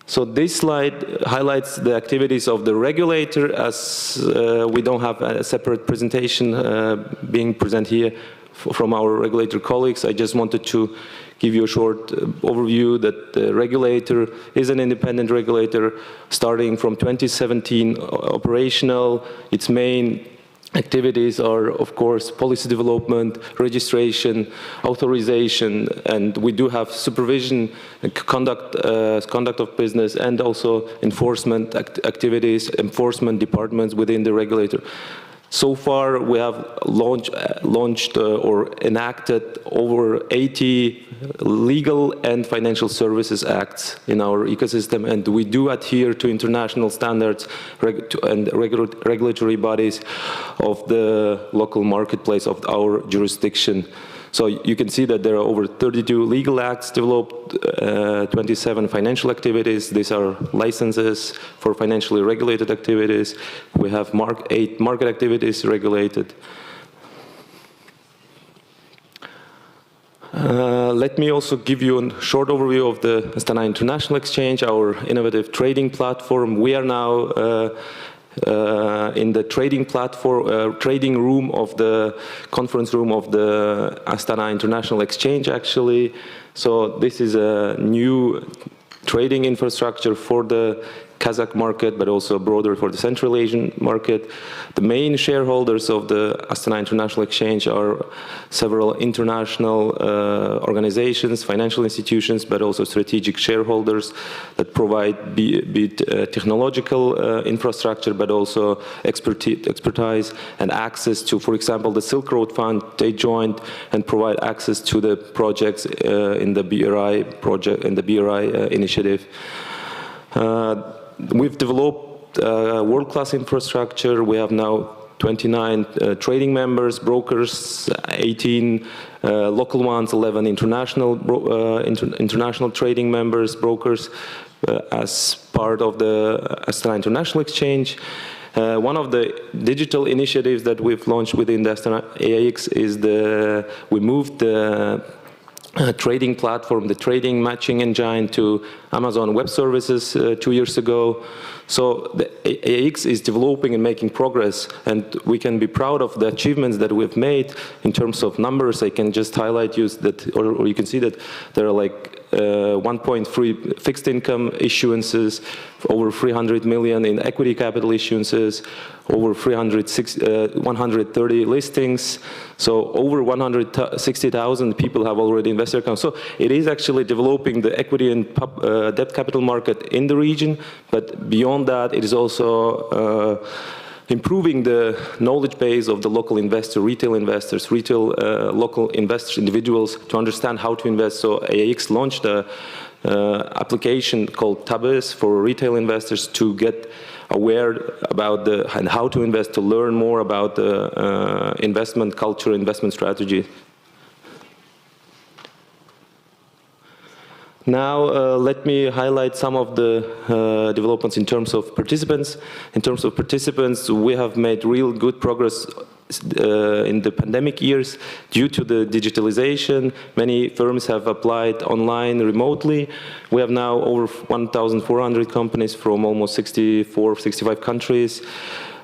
S22: So this slide highlights the activities of the regulator, as we don't have a separate presentation being present here from our regulator colleagues. I just wanted to give you a short overview that the regulator is an independent regulator starting from 2017 operational. Its main activities are, of course, policy development, registration, authorization, and we do have supervision, conduct of business, and also enforcement activities, enforcement departments within the regulator. So far, we have launched or enacted over 80 legal and financial services acts in our ecosystem, and we do adhere to international standards and regulatory bodies of the local marketplace of our jurisdiction. So you can see that there are over 32 legal acts developed, 27 financial activities. These are licenses for financially regulated activities. We have 8 market activities regulated. Let me also give you a short overview of the Astana International Exchange, our innovative trading platform. We are now in the trading platform, trading room of the conference room of the Astana International Exchange, actually. So this is a new trading infrastructure for the Kazakh market, but also broader for the Central Asian market. The main shareholders of the Astana International Exchange are several international organizations, financial institutions, but also strategic shareholders that provide be it technological infrastructure, but also expertise and access to, for example, the Silk Road Fund. They joined and provide access to the projects in the BRI project, in the BRI initiative. We've developed world-class infrastructure. We have now 29 trading members, brokers, 18 local ones, 11 international trading members, brokers, as part of the Astana International Exchange. One of the digital initiatives that we've launched within the Astana AIX is we moved the trading platform, the trading matching engine, to Amazon Web Services 2 years ago. So the AIX is developing and making progress, and we can be proud of the achievements that we've made in terms of numbers. I can just highlight you that, or you can see that there are like 1.3 fixed income issuances, over 300 million in equity capital issuances, over 130 listings. So over 160,000 people have already investor accounts. So it is actually developing the equity and debt capital market in the region, but beyond that, it is also improving the knowledge base of the local investor, retail investors, local investors, individuals, to understand how to invest. So AIX launched an application called Tabes for retail investors to get aware about and how to invest, to learn more about the investment culture, investment strategy. Now, let me highlight some of the developments in terms of participants. In terms of participants, we have made real good progress in the pandemic years. Due to the digitalization, many firms have applied online remotely. We have now over 1,400 companies from almost 65 countries.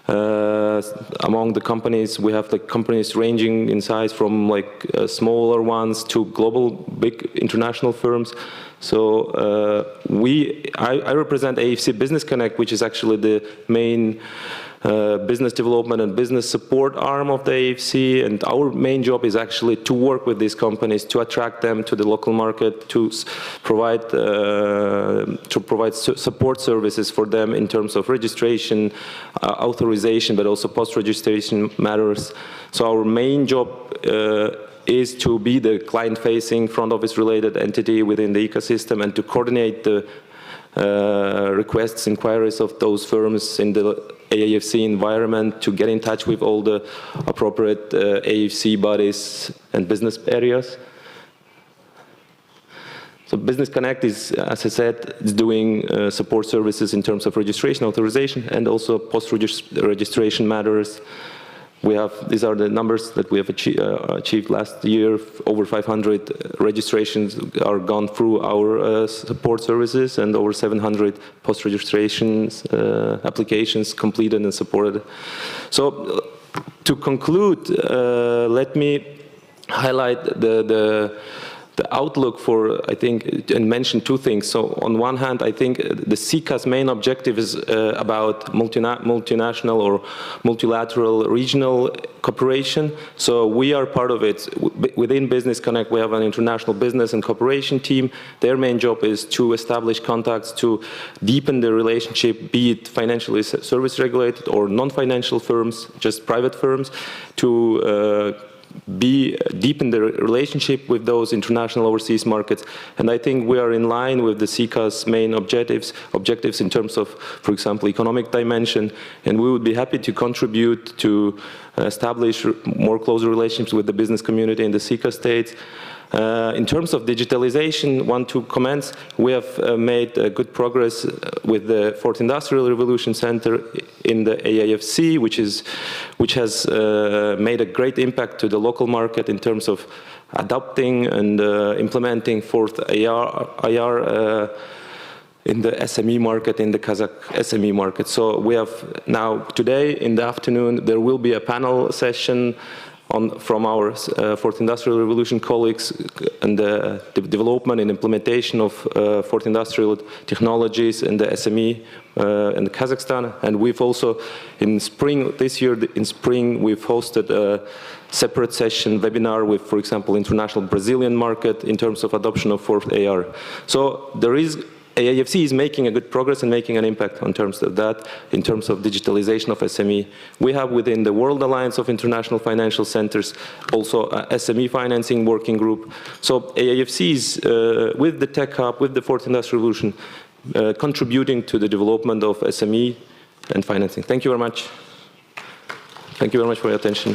S22: Among the companies, we have like companies ranging in size from like smaller ones to global big international firms. So I represent AIFC Business Connect, which is actually the main business development and business support arm of the AIFC, and our main job is actually to work with these companies, to attract them to the local market, to provide support services for them in terms of registration, authorization, but also post-registration matters. So our main job is to be the client-facing, front office-related entity within the ecosystem and to coordinate the requests, inquiries of those firms in the AIFC environment, to get in touch with all the appropriate AIFC bodies and business areas. So Business Connect is, as I said, is doing support services in terms of registration, authorization, and also post-registration matters. We have, these are the numbers that we have achieved last year. Over 500 registrations are gone through our support services, and over 700 post-registrations applications completed and supported. So to conclude, let me highlight the outlook for, I think, and mention two things. So on one hand, I think the CICA's main objective is about multinational or multilateral regional cooperation. So we are part of it. Within Business Connect, we have an international business and cooperation team. Their main job is to establish contacts, to deepen the relationship, be it financially service regulated or non-financial firms, just private firms, to deepen the relationship with those international overseas markets. And I think we are in line with the CICA's main objectives in terms of, for example, economic dimension, and we would be happy to contribute to establish more closer relationships with the business community in the CICA states. In terms of digitalization, one, two comments. We have made good progress with the Fourth Industrial Revolution Center in the AIFC, which has made a great impact to the local market in terms of adopting and implementing Fourth IR in the SME market, in the Kazakh SME market. So we have now, today in the afternoon, there will be a panel session from our Fourth Industrial Revolution colleagues and the development and implementation of Fourth Industrial technologies in the SME in Kazakhstan. And we've also, in spring, this year in spring, we've hosted a separate session, webinar with, for example, international Brazilian market in terms of adoption of Fourth AR. So there is AIFC is making a good progress and making an impact in terms of that, in terms of digitalization of SME. We have within the World Alliance of International Financial Centers also a SME financing working group. So AIFC is, with the Tech Hub, with the Fourth Industrial Revolution, contributing to the development of SME and financing. Thank you very much. Thank you very much for your attention.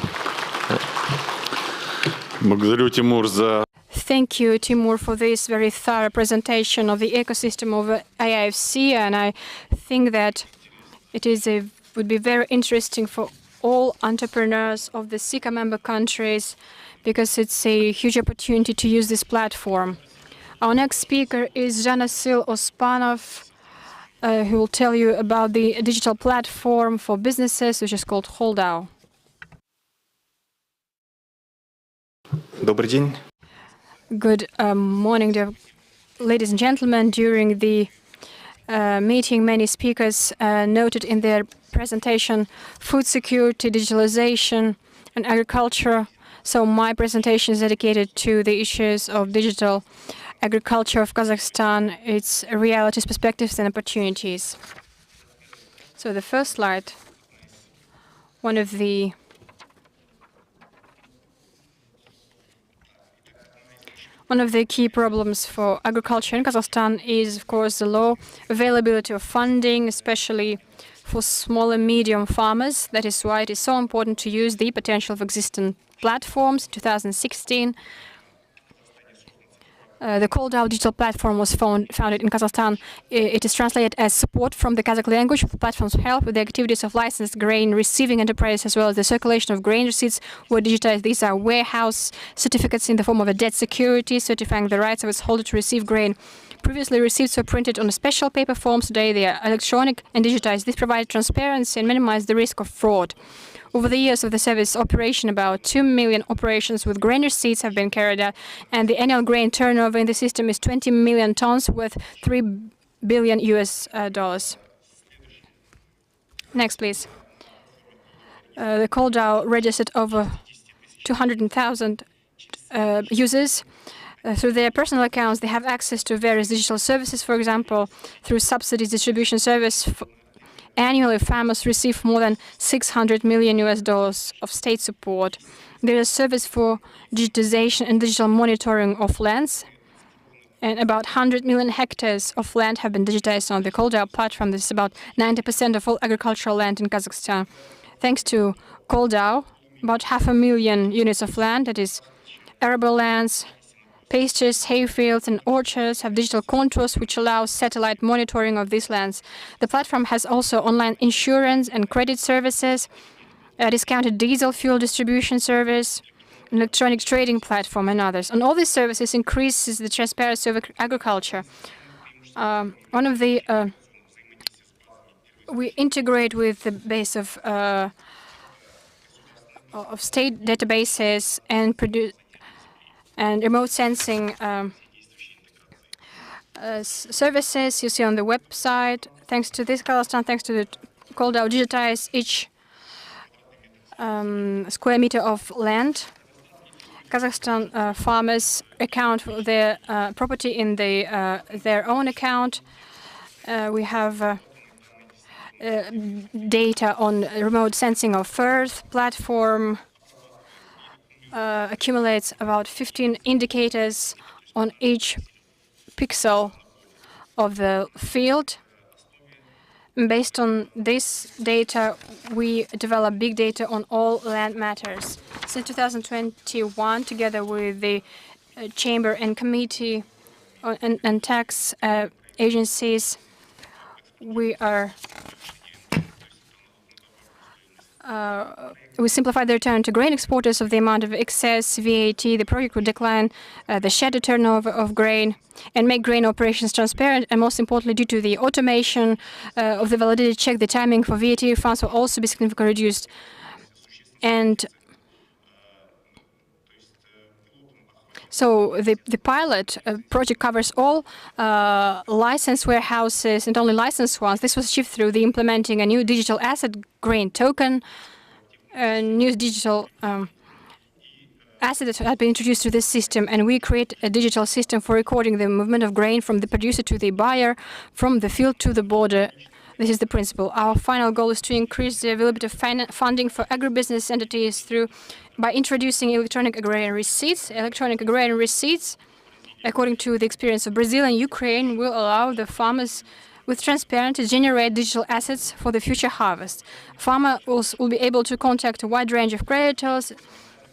S1: Thank you, Timur, for this very thorough presentation of the ecosystem of AIFC, and I think that it would be very interesting for all entrepreneurs of the CICA member countries, because it's a huge opportunity to use this platform. Our next speaker is Janasil Ospanov, who will tell you about the digital platform for businesses, which is called Holdao.
S9: Добрый день.
S1: Good morning, dear ladies and gentlemen. During the meeting, many speakers noted in their presentation food security, digitalization, and agriculture. So my presentation is dedicated to the issues of digital agriculture of Kazakhstan, its realities, perspectives, and opportunities. So the first slide, one of the key problems for agriculture in Kazakhstan is, of course, the low availability of funding, especially for small and medium farmers. That is why it is so important to use the potential of existing platforms. In 2016, the Koldau digital platform was founded in Kazakhstan. It is translated as support from the Kazakh language. The platform's help with the activities of licensed grain receiving enterprises as well as the circulation of grain receipts were digitized. These are warehouse certificates in the form of a debt security certifying the rights of its holder to receive grain. Previously, receipts were printed on special paper forms. Today, they are electronic and digitized. This provides transparency and minimizes the risk of fraud. Over the years of the service operation, about 2 million operations with grain receipts have been carried out, and the annual grain turnover in the system is 20 million tons worth $3 billion US. Next, please. The Koldau registered over 200,000 users. Through their personal accounts, they have access to various digital services. For example, through subsidies distribution service, annually farmers receive more than $600 million US of state support. There is a service for digitization and digital monitoring of lands, and about 100 million hectares of land have been digitized on the Koldau platform. This is about 90% of all agricultural land in Kazakhstan. Thanks to Koldau, about 500,000 units of land, that is arable lands, pastures, hayfields, and orchards, have digital contours which allow satellite monitoring of these lands. The platform has also online insurance and credit services, a discounted diesel fuel distribution service, an electronic trading platform, and others. And all these services increases the transparency of agriculture. One of the we integrate with the base of state databases and produce and remote sensing services you see on the website. Thanks to this, Kazakhstan, thanks to the Koldau, digitize each square meter of land. Kazakhstan farmers account for their property in their own account. We have data on remote sensing of earth platform. Accumulates about 15 indicators on each pixel of the field. Based on this data, we develop big data on all land matters. Since 2021, together with the Chamber and Committee and tax agencies, we simplified the return to grain exporters of the amount of excess VAT. The project would decline the shadow turnover of grain and make grain operations transparent. And most importantly, due to the automation of the validity check, the timing for VAT refunds will also be significantly reduced. And so the pilot project covers all licensed warehouses and only licensed ones. This was achieved through the implementing a new digital asset grain token, a new digital asset that had been introduced to this system, and we create a digital system for recording the movement of grain from the producer to the buyer, from the field to the border. This is the principle. Our final goal is to increase the availability of funding for agribusiness entities by introducing electronic agrarian receipts. Electronic agrarian receipts, according to the experience of Brazil and Ukraine, will allow the farmers with transparency to generate digital assets for the future harvest. Farmer will be able to contact a wide range of creditors,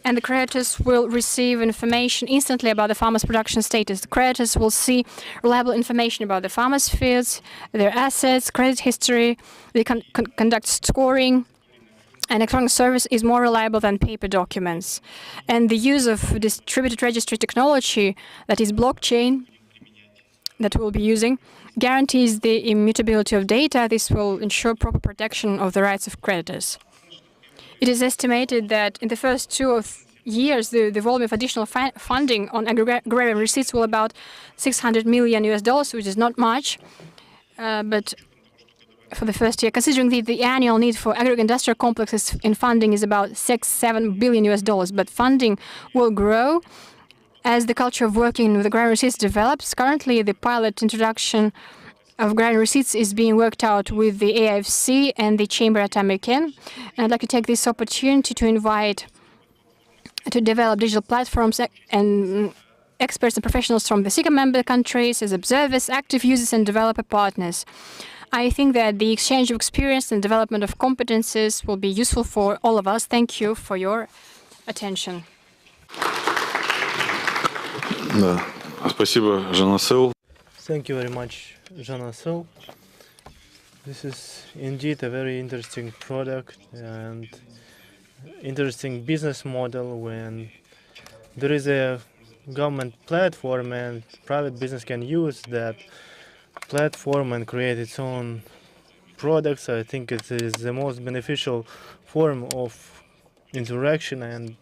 S1: and the creditors will receive information instantly about the farmer's production status. The creditors will see reliable information about the farmer's fields, their assets, credit history. They can conduct scoring. And electronic service is more reliable than paper documents. And the use of distributed registry technology, that is blockchain, that we'll be using, guarantees the immutability of data. This will ensure proper protection of the rights of creditors. It is estimated that in the first 2 years, the volume of additional funding on agrarian receipts will about $600 million US, which is not much, but for the first year, considering the annual need for agro-industrial complexes in funding is about $6-7 billion US, but funding will grow as the culture of working with agrarian receipts develops. Currently, the pilot introduction of agrarian receipts is being worked out with the AIFC and the Chamber at American. And I'd like to take this opportunity to invite to develop digital platforms and experts and professionals from the CICA member countries as observers, active users, and developer partners. I think that the exchange of experience and development of competences will be useful for all of us. Thank you for your attention.
S10: Да. Спасибо, Жанасыл.
S11: Thank you very much, Janasıl. This is indeed a very interesting product and interesting business model when there is a government platform and private business can use that platform and create its own products. I think it is the most beneficial form of interaction, and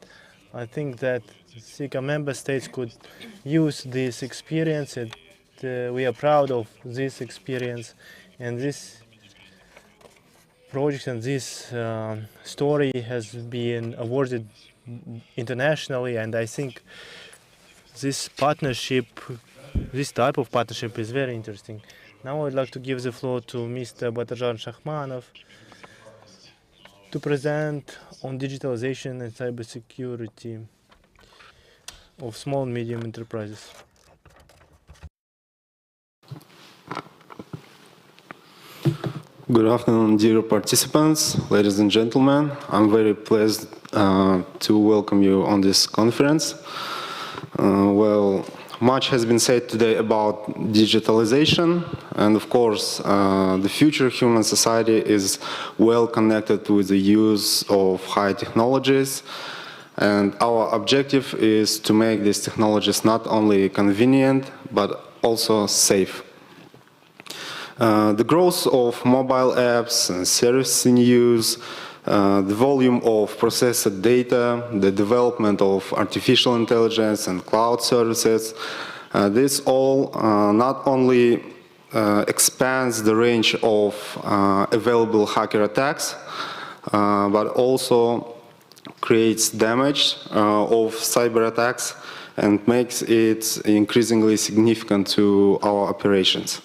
S11: I think that CICA member states could use this experience. We are proud of this experience, and this project and this story has been awarded internationally, and I think this partnership, this type of partnership is very interesting. Now I would like to give the floor to Mr. Batarjan Shahmanov to present on digitalization and cybersecurity of small and medium enterprises.
S12: Good afternoon, dear participants, ladies and gentlemen. I'm very pleased to welcome you on this conference. Well, much has been said today about digitalization, and of course, the future human society is well connected with the use of high technologies, and our objective is to make these technologies not only convenient, but also safe. The growth of mobile apps and services in use, the volume of processed data, the development of artificial intelligence and cloud services, this all not only expands the range of available hacker attacks, but also creates damage of cyber attacks and makes it increasingly significant to our operations.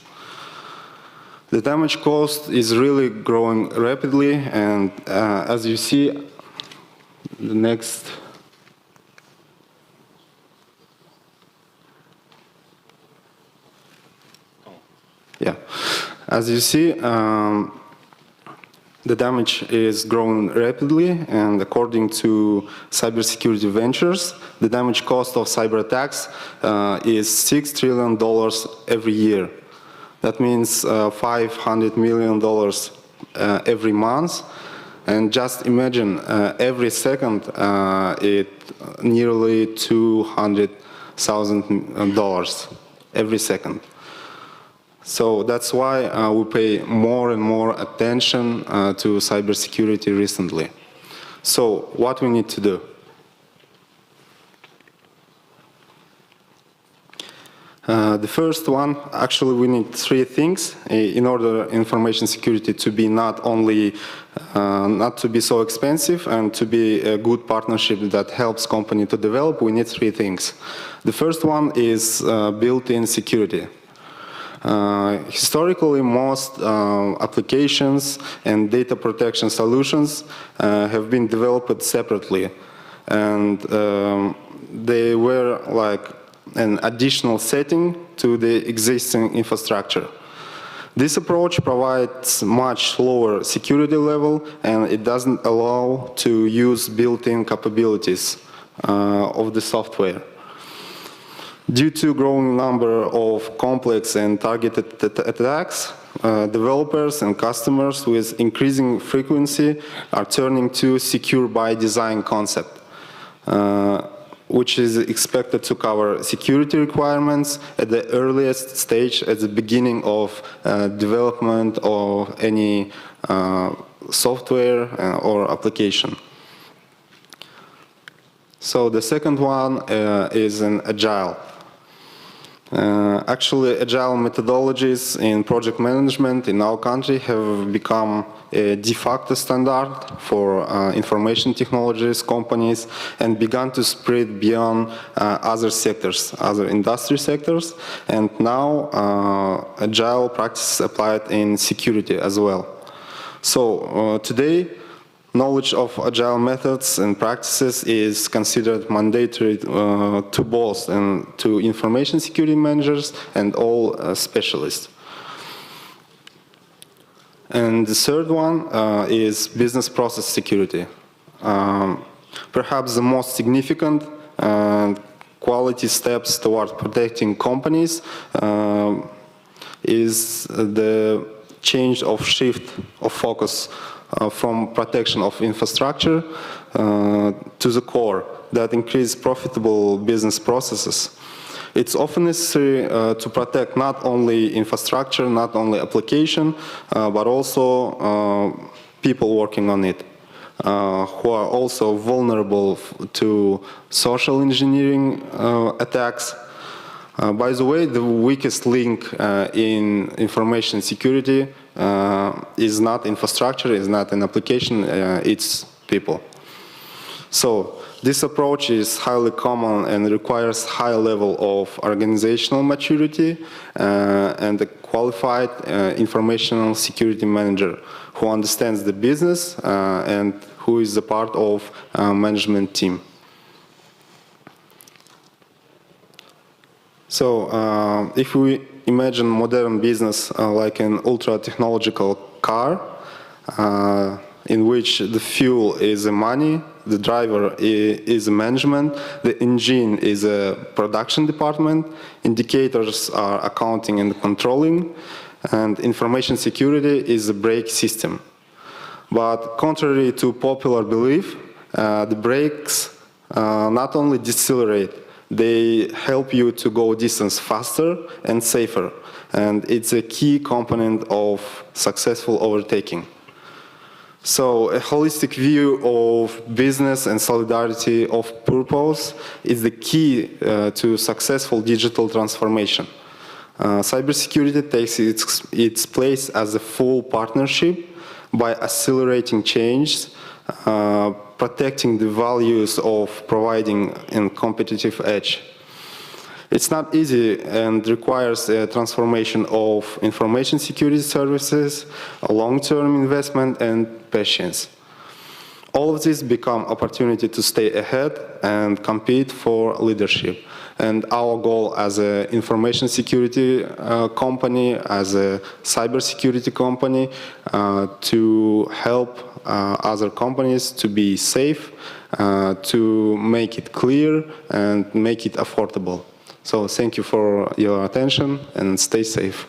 S12: The damage cost is really growing rapidly, and as you see, the next as you see, the damage is growing rapidly, and according to cybersecurity ventures, the damage cost of cyber attacks is $6 trillion every year. That means $500 million every month, and just imagine every second it nearly $200,000 every second. So that's why we pay more and more attention to cybersecurity recently. So what we need to do? The first one, actually we need three things in order information security to be not only not to be so expensive and to be a good partnership that helps company to develop. We need three things. The first one is built-in security. Historically, most applications and data protection solutions have been developed separately, and they were like an additional setting to the existing infrastructure. This approach provides much lower security level, and it doesn't allow to use built-in capabilities of the software. Due to growing number of complex and targeted attacks, developers and customers with increasing frequency are turning to secure by design concept, which is expected to cover security requirements at the earliest stage, at the beginning of development of any software or application. So the second one is an agile. Actually, agile methodologies in project management in our country have become a de facto standard for information technologies companies and begun to spread beyond other sectors, other industry sectors, and now agile practices applied in security as well. So today, knowledge of agile methods and practices is considered mandatory to both and to information security managers and all specialists. And the third one is business process security. Perhaps the most significant quality steps toward protecting companies is the change of shift of focus from protection of infrastructure to the core that increase profitable business processes. It's often necessary to protect not only infrastructure, not only application, but also people working on it, who are also vulnerable to social engineering attacks. By the way, the weakest link in information security is not infrastructure, is not an application, it's people. So this approach is highly common and requires high level of organizational maturity and a qualified informational security manager who understands the business and who is a part of a management team. So if we imagine modern business like an ultra-technological car in which the fuel is the money, the driver is a management, the engine is a production department, indicators are accounting and controlling, and information security is a brake system. But contrary to popular belief, the brakes not only decelerate, they help you to go distance faster and safer, and it's a key component of successful overtaking. So a holistic view of business and solidarity of purpose is the key to successful digital transformation. Cybersecurity takes its place as a full partnership by accelerating change, protecting the values of providing a competitive edge. It's not easy and requires a transformation of information security services, a long-term investment, and patience. All of this become opportunity to stay ahead and compete for leadership. And our goal as an information security company, as a cybersecurity company, to help other companies to be safe, to make it clear and make it affordable. So thank you for your attention and stay safe.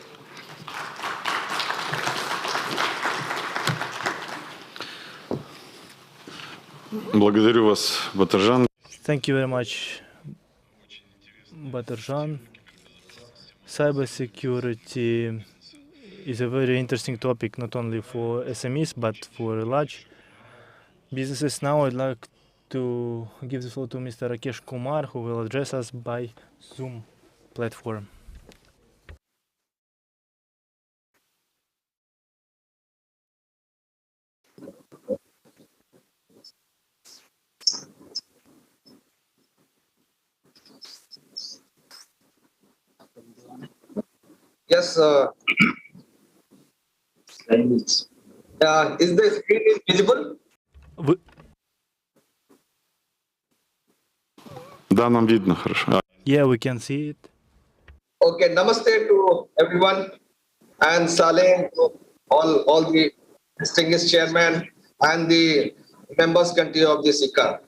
S10: Благодарю вас, Батыржан.
S11: Thank you very much, Батыржан. Cybersecurity is a very interesting topic, not only for SMEs, but for large businesses. Now I'd like to give the floor to Mr. Rakesh Kumar, who will address us by Zoom platform.
S13: Yes, is the screen visible?
S10: Да, нам видно хорошо.
S11: Yeah, we can see it.
S13: Okay, namaste to everyone, and Saleh, all the distinguished chairman and the members country of the CICA.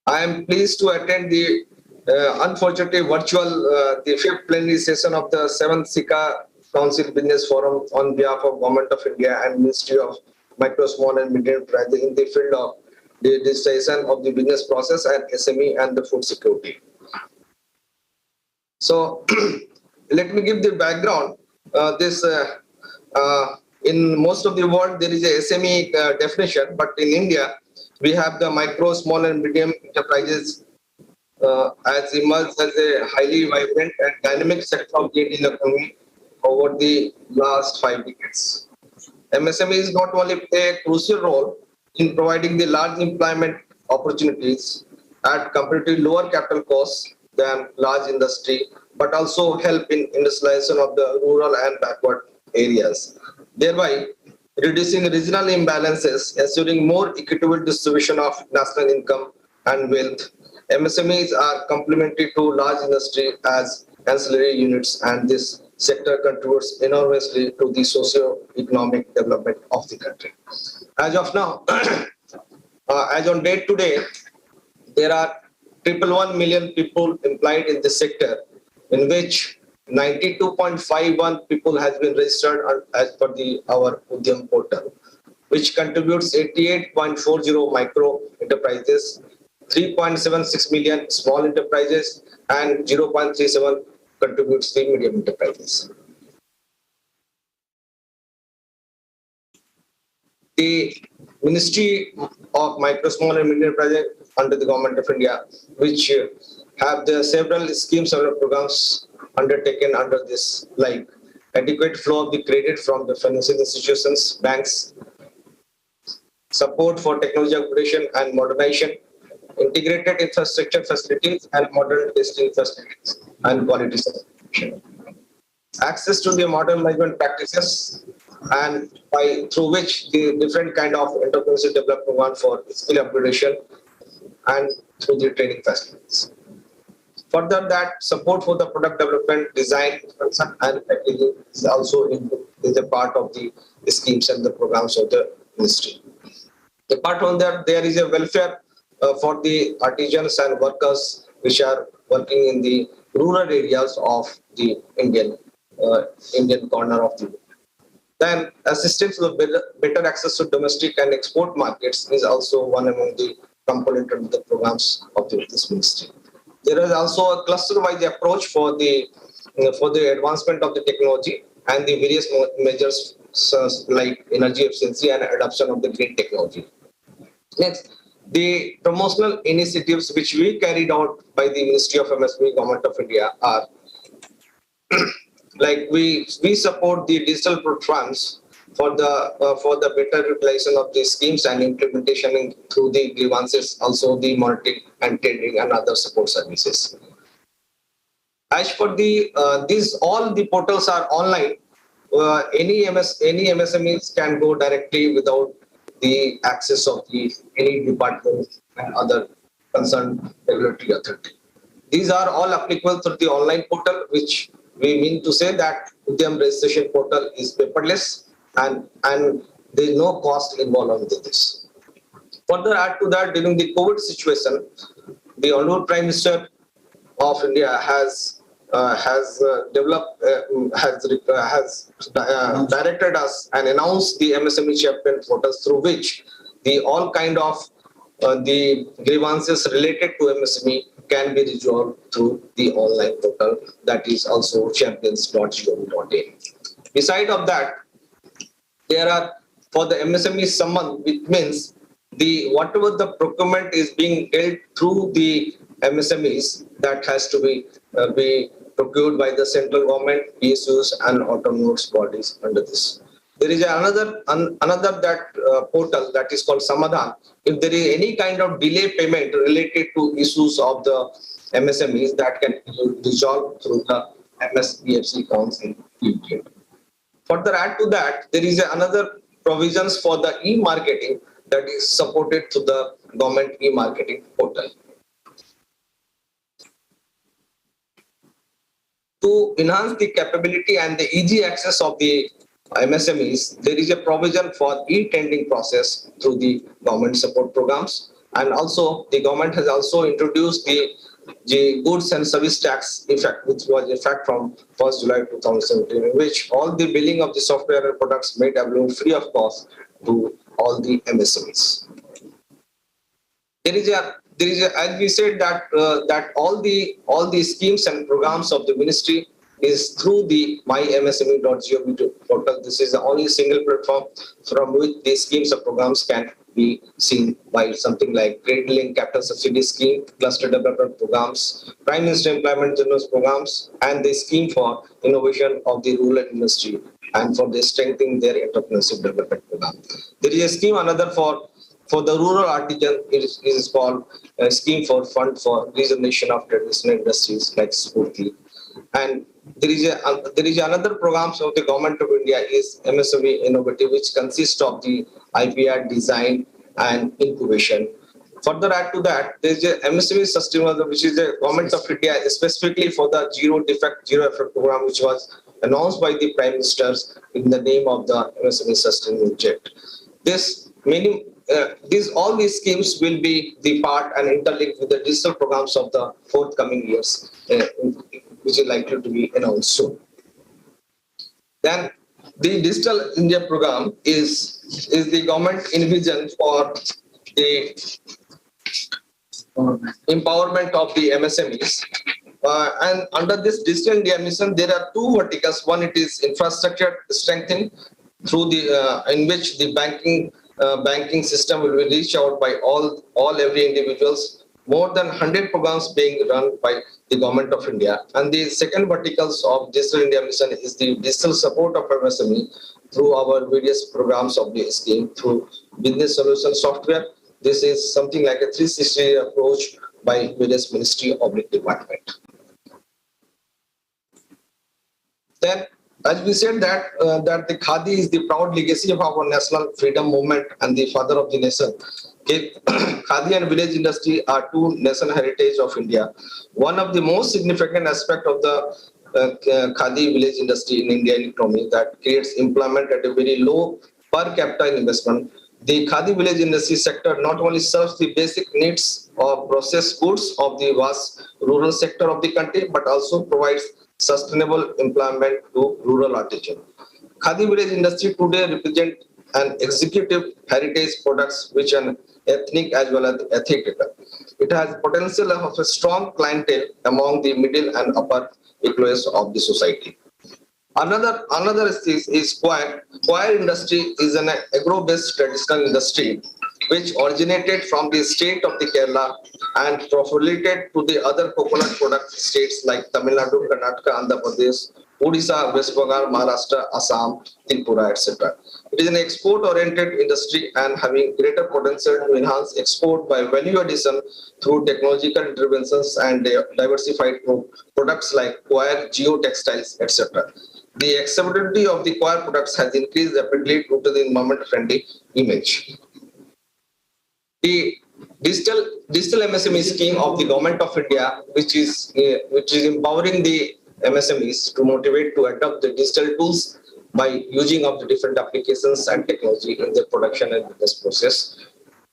S13: I am pleased to attend the unfortunately virtual the 5th plenary session of the 7th CICA Council Business Forum on behalf of Government of India and Ministry of Micro, Small and Medium Enterprises in the field of the digitalization of the business process and SME and the food security. So let me give the background. In most of the world there is a SME definition, but in India we have the micro, small and medium enterprises as emerged as a highly vibrant and dynamic sector of the Indian economy over the last 5 decades. MSMEs not only play a crucial role in providing the large employment opportunities at comparatively lower capital costs than large industry, but also help in industrialization of the rural and backward areas, thereby reducing regional imbalances, ensuring more equitable distribution of national income and wealth. MSMEs are complementary to large industry as ancillary units, and this sector contributes enormously to the socio-economic development of the country. As of now, as on date today, there are 111 million people employed in this sector, in which 92.51 people has been registered as per our Udyam portal, which contributes 88.40 micro enterprises, 3.76 million small enterprises, and 0.37 contributes the medium enterprises. The Ministry of Micro, Small and Medium Enterprises under the Government of India, which have the several schemes and programs undertaken under this, like adequate flow of the credit from the financial institutions, banks, support for technology upgradation and modernization, integrated infrastructure facilities and modern testing facilities and quality certification, access to the modern management practices, and through which the different kind of entrepreneurship development one for skill upgradation and through the training facilities. Further, that support for the product development, design, and packaging is also is a part of the schemes and the programs of the ministry. Apart from that, there is a welfare for the artisans and workers which are working in the rural areas of the Indian corner of the world. Then assistance to better access to domestic and export markets is also one among the component of the programs of this ministry. There is also a cluster-wise approach for the advancement of the technology and the various measures like energy efficiency and adoption of the green technology. Next, the promotional initiatives which we carried out by the Ministry of MSME, Government of India are like we support the digital platforms for the better utilization of the schemes and implementation through the grievances, also the monitoring and tendering and other support services. As for the all the portals are online. Any MSMEs can go directly without the access of any department and other concerned regulatory authority. These are all applicable through the online portal, which we mean to say that Udyam registration portal is paperless and there is no cost involved with this. Further add to that, during the COVID situation, the Honorable Prime Minister of India has directed us and announced the MSME champion portals through which all kind of the grievances related to MSME can be resolved through the online portal, that is also champions.gov.in. Beside of that, there are for the MSME summon, which means whatever the procurement is being held through the MSMEs, that has to be procured by the central government, PSUs and autonomous bodies under this. There is another portal that is called Samadhan. If there is any kind of delay payment related to issues of the MSMEs, that can be resolved through the MSEFC Council. Further add to that, there is another provisions for the e-marketing that is supported through the government e-marketing portal. To enhance the capability and the easy access of the MSMEs, there is a provision for e-tendering process through the government support programs. And also the government has also introduced the goods and service tax effect, which was effect from 1st July 2017, in which all the billing of the software and products made available free of cost to all the MSMEs. There is as we said that all the schemes and programs of the ministry is through the mymsme.gov portal. This is the only single platform from which these schemes and programs can be seen, by something like Credit Link Capital Subsidy Scheme, Cluster Development Programs, Prime Minister Employment Generous Programs, and the Scheme for Innovation of the Rural Industry and for the strengthening their entrepreneurship development program. There is a scheme another for the rural artisan. It is called a Scheme for Fund for Regeneration of Traditional Industries like Spurti. And there is another programs of the Government of India is MSME Innovative, which consists of the IPR design and incubation. Further add to that, there is a MSME Sustainable, which is the Government of India specifically for the Zero Defect, Zero Effect program, which was announced by the Prime Ministers in the name of the MSME Sustainability Act. All these schemes will be the part and interlinked with the digital programs of the forthcoming years, which is likely to be announced soon. Then the Digital India program is the government envisioned for the empowerment of the MSMEs. And under this Digital India mission, there are two verticals. One, it is infrastructure strengthening through the in which the banking system will be reached out by every individuals. More than 100 programs being run by the Government of India. And the second verticals of Digital India mission is the digital support of MSME through our various programs of the scheme through business solution software. This is something like a 360 approach by various ministry of the department. Then, as we said that the Khadi is the proud legacy of our national freedom movement and the father of the nation. Khadi and village industry are two national heritage of India. One of the most significant aspect of the Khadi village industry in Indian economy that creates employment at a very low per capita investment. The Khadi village industry sector not only serves the basic needs of processed goods of the vast rural sector of the country, but also provides sustainable employment to rural artisans. Khadi village industry today represent an executive heritage products which are ethnic as well as ethical. It has potential of a strong clientele among the middle and upper echelons of the society. Another is coir. Coir industry is an agro-based traditional industry which originated from the state of the Kerala and proliferated to the other coconut product states like Tamil Nadu, Karnataka, Andhra Pradesh, Odisha, West Bengal, Maharashtra, Assam, Tripura, etc. It is an export-oriented industry and having greater potential to enhance export by value addition through technological interventions and diversified products like coir, geotextiles, etc. The acceptability of the coir products has increased rapidly due to the environment-friendly image. The digital MSME scheme of the Government of India, which is empowering the MSMEs to motivate to adopt the digital tools by using of the different applications and technology in their production and business process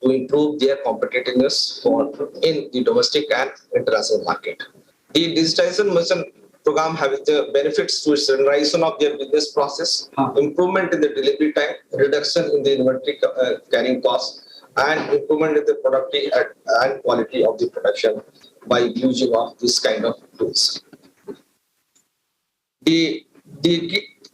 S13: to improve their competitiveness in the domestic and international market. The digitalization mission program has the benefits to standardization of their business process, improvement in the delivery time, reduction in the inventory carrying costs, and improvement in the productivity and quality of the production by using of this kind of tools. The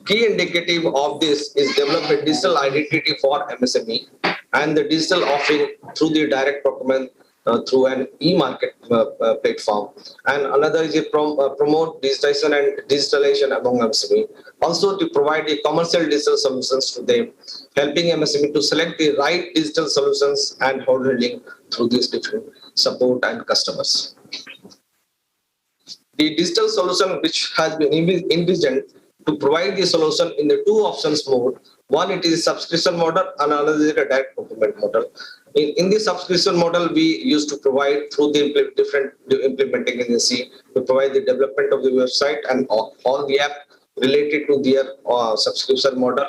S13: key indicative of this is develop a digital identity for MSME and the digital offering through the direct procurement through an e-market platform. And another is promote digitization and digitalization among MSME. Also to provide the commercial digital solutions to them, helping MSME to select the right digital solutions and handling through these different support and customers. The digital solution which has been envisioned to provide the solution in the two options mode. One, it is a subscription model, and another is a direct procurement model. In the subscription model, we used to provide through the different implementing agency to provide the development of the website and all the app related to their subscription model,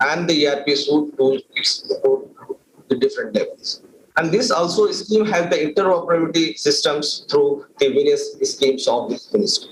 S13: and the ERP suite to support the different levels. And this also scheme has the interoperability systems through the various schemes of this ministry.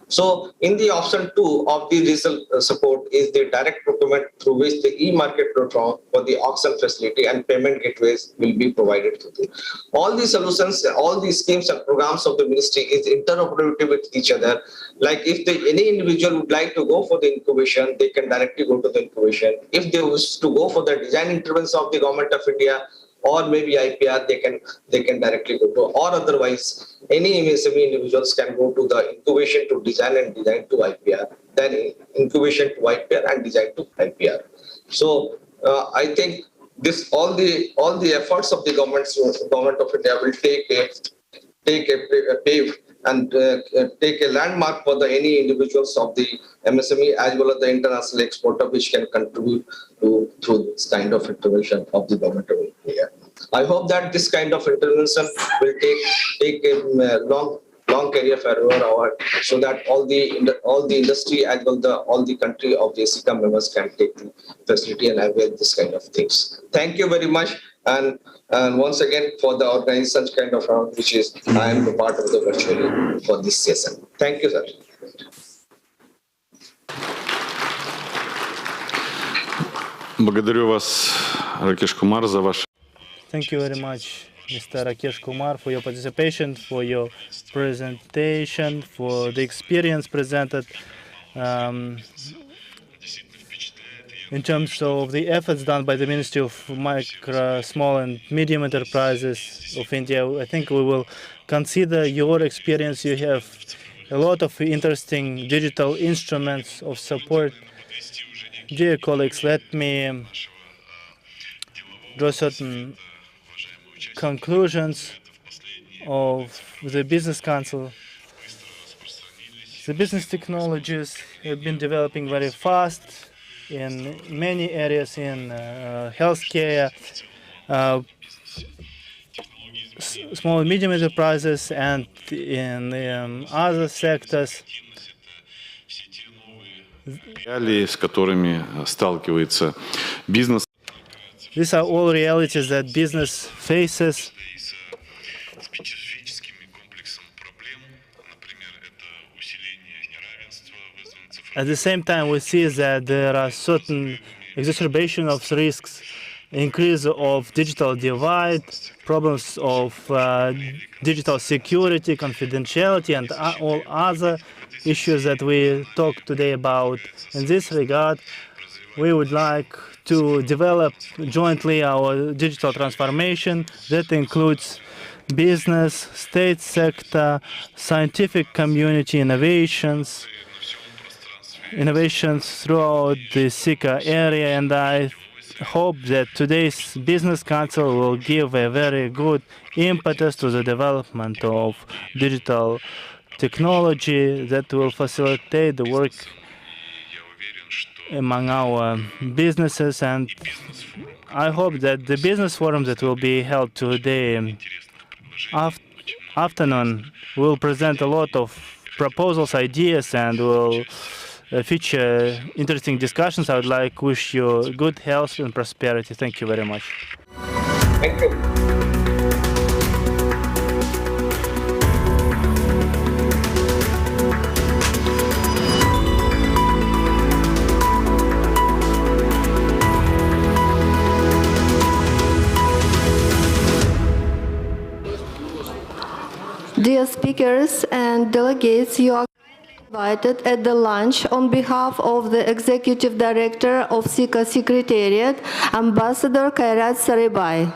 S13: So in the option 2 of the digital support is the direct procurement through which the e-market platform for the auction facility and payment gateways will be provided to them. All these solutions, all these schemes and programs of the ministry is interoperability with each other. Like if any individual would like to go for the incubation, they can directly go to the incubation. If they wish to go for the design intervention of the Government of India, or maybe IPR, they can directly go to, or otherwise any MSME individuals can go to the incubation to design and design to IPR, then incubation to IPR and design to IPR. So I think this all the efforts of the Government of India will take a pave and take a landmark for any individuals of the MSME as well as the international exporter which can contribute through this kind of intervention of the Government of India. I hope that this kind of intervention will take a long career farewell award, so that all the industry as well all the country of the CICA members can take the facility and avail this kind of things. Thank you very much, and once again for the organizing such kind of round, which is I am the part of the virtually for this session. Thank you, sir.
S10: Благодарю вас, Ракеш Кумар, за ваш.
S11: Thank you very much, Mr. Rakesh Kumar, for your participation, for your presentation, for the experience presented in terms of the efforts done by the Ministry of Micro, Small and Medium Enterprises of India. I think we will consider your experience. You have a lot of interesting digital instruments of support. Dear colleagues, let me draw certain conclusions of the Business Council. The business technologies have been developing very fast in many areas, in healthcare, small and medium enterprises, and in other sectors.
S10: Реалии, с которыми сталкивается бизнес.
S11: These are all realities that business faces. At the same time, we see that there are certain exacerbation of risks, increase of digital divide, problems of digital security, confidentiality, and all other issues that we talked today about. In this regard, we would like to develop jointly our digital transformation that includes business, state sector, scientific community innovations throughout the CICA area, and I hope that today's Business Council will give a very good impetus to the development of digital technology that will facilitate the work among our businesses. And I hope that the business forum that will be held today afternoon will present a lot of proposals, ideas, and will feature interesting discussions. I would like to wish you good health and prosperity. Thank you very much.
S13: Thank you.
S14: Dear speakers and delegates, you are invited at the lunch on behalf of the Executive Director of CICA Secretariat, Ambassador Kairat Saribhai.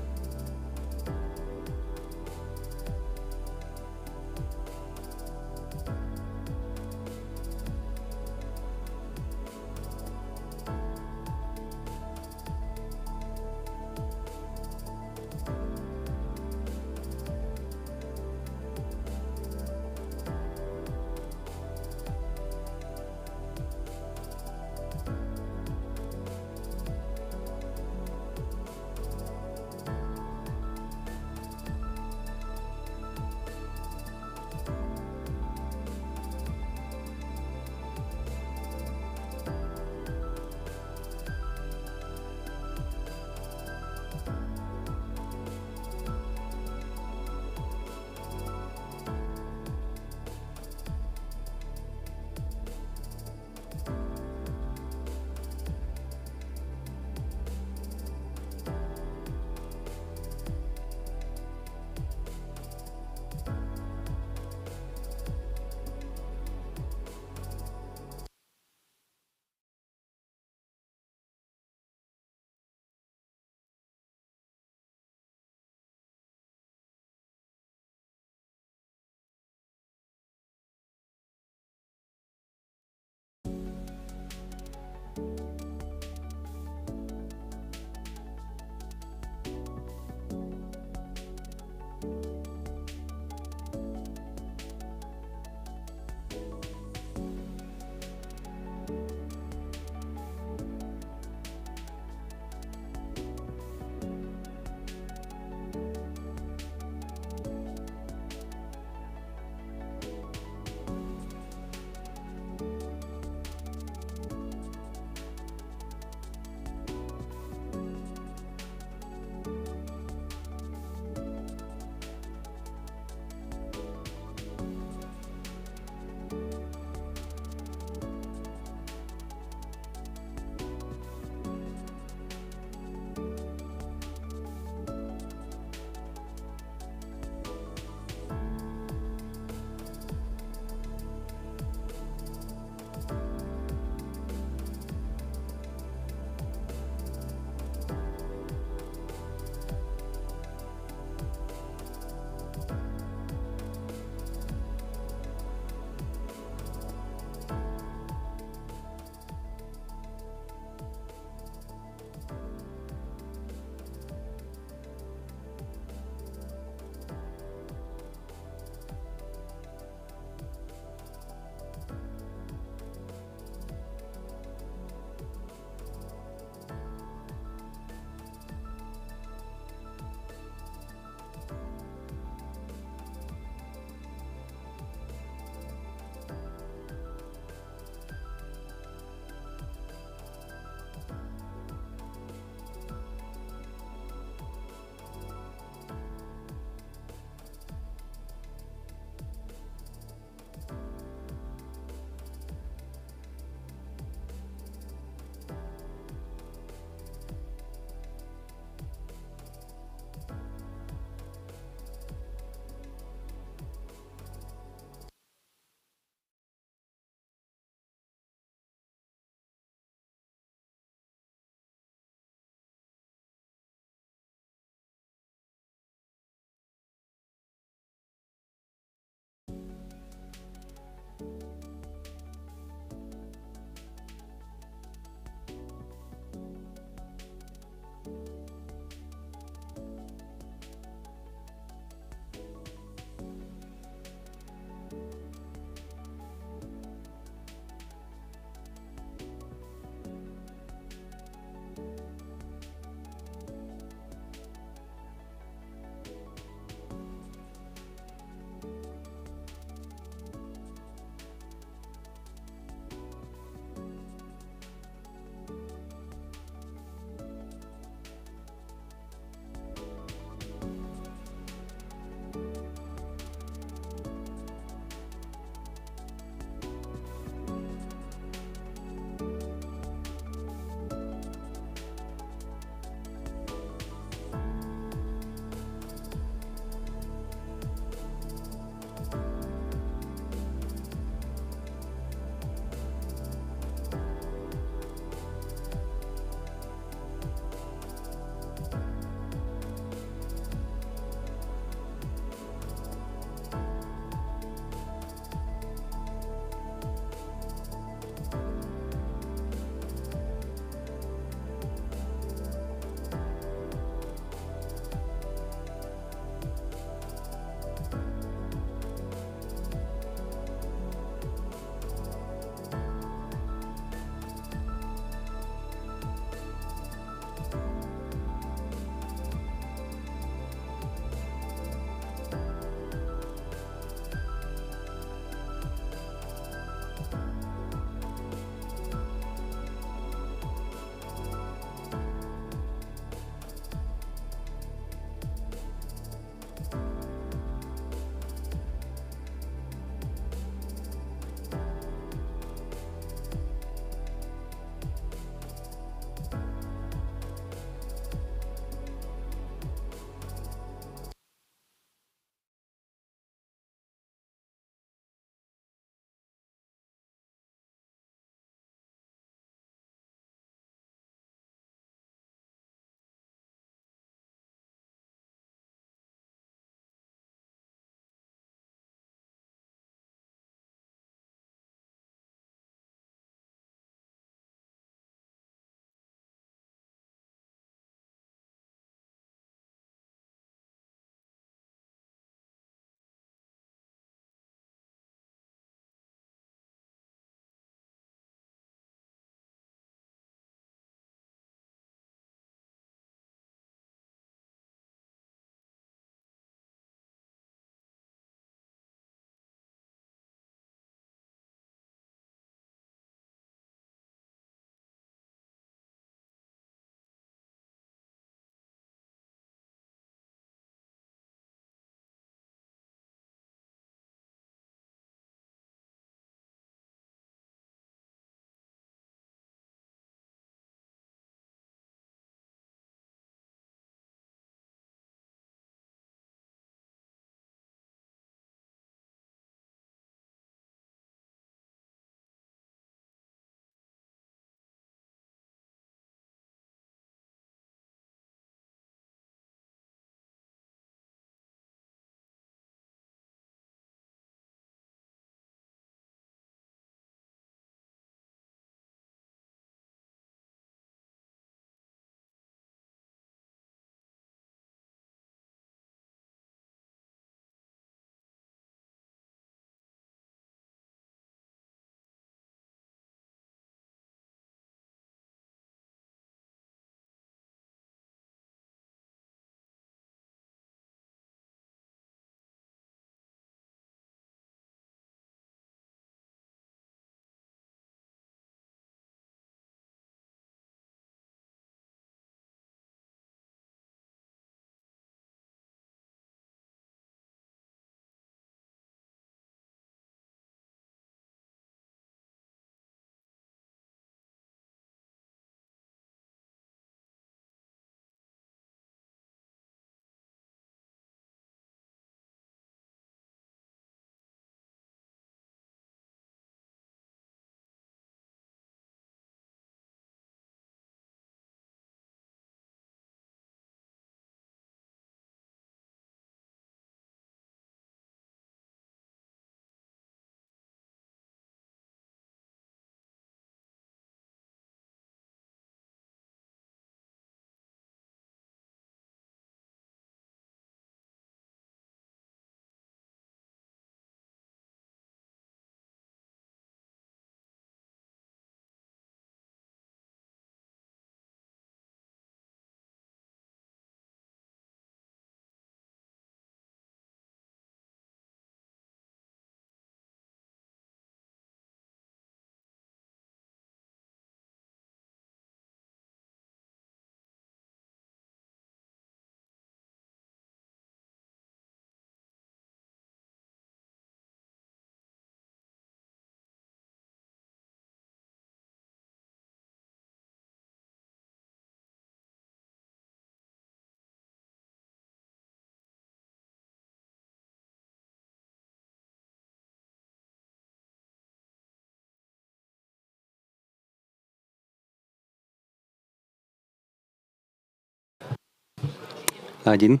S15: 1.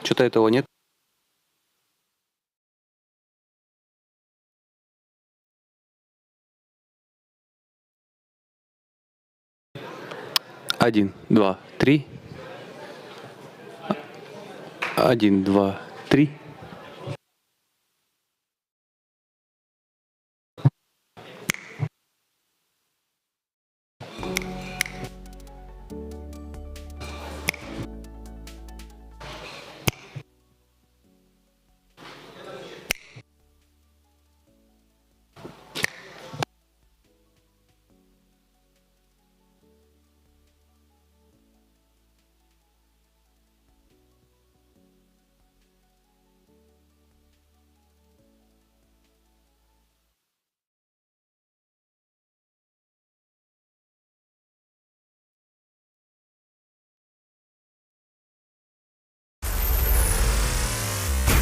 S15: Что-то этого нет. Один, два, три. 1, 2, 3.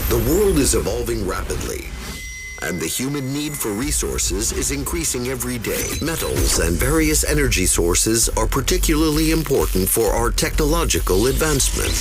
S16: The world is evolving rapidly, and the human need for resources is increasing every day. Metals and various energy sources are particularly important for our technological advancement.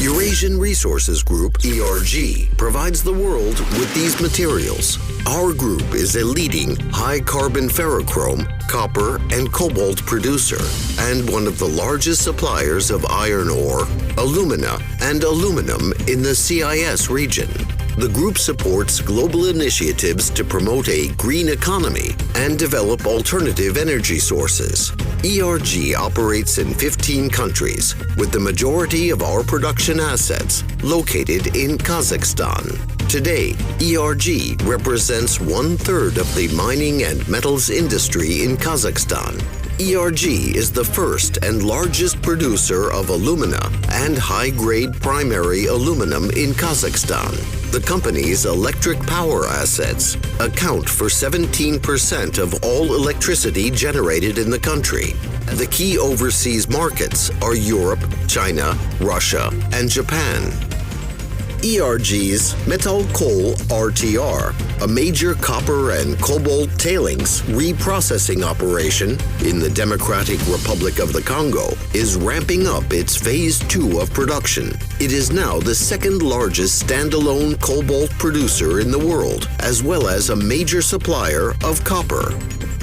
S16: Eurasian Resources Group, ERG, provides the world with these materials. Our group is a leading high-carbon ferrochrome, copper, and cobalt producer, and one of the largest suppliers of iron ore, alumina, and aluminum in the CIS region. The group supports global initiatives to promote a green economy and develop alternative energy sources. ERG operates in 15 countries, with the majority of our production assets located in Kazakhstan. Today, ERG represents 1/3 of the mining and metals industry in Kazakhstan. ERG is the first and largest producer of alumina and high-grade primary aluminum in Kazakhstan. The company's electric power assets account for 17% of all electricity generated in the country. The key overseas markets are Europe, China, Russia, and Japan. ERG's Metal Coal RTR, a major copper and cobalt tailings reprocessing operation in the Democratic Republic of the Congo, is ramping up its Phase 2 of production. It is now the second largest standalone cobalt producer in the world, as well as a major supplier of copper.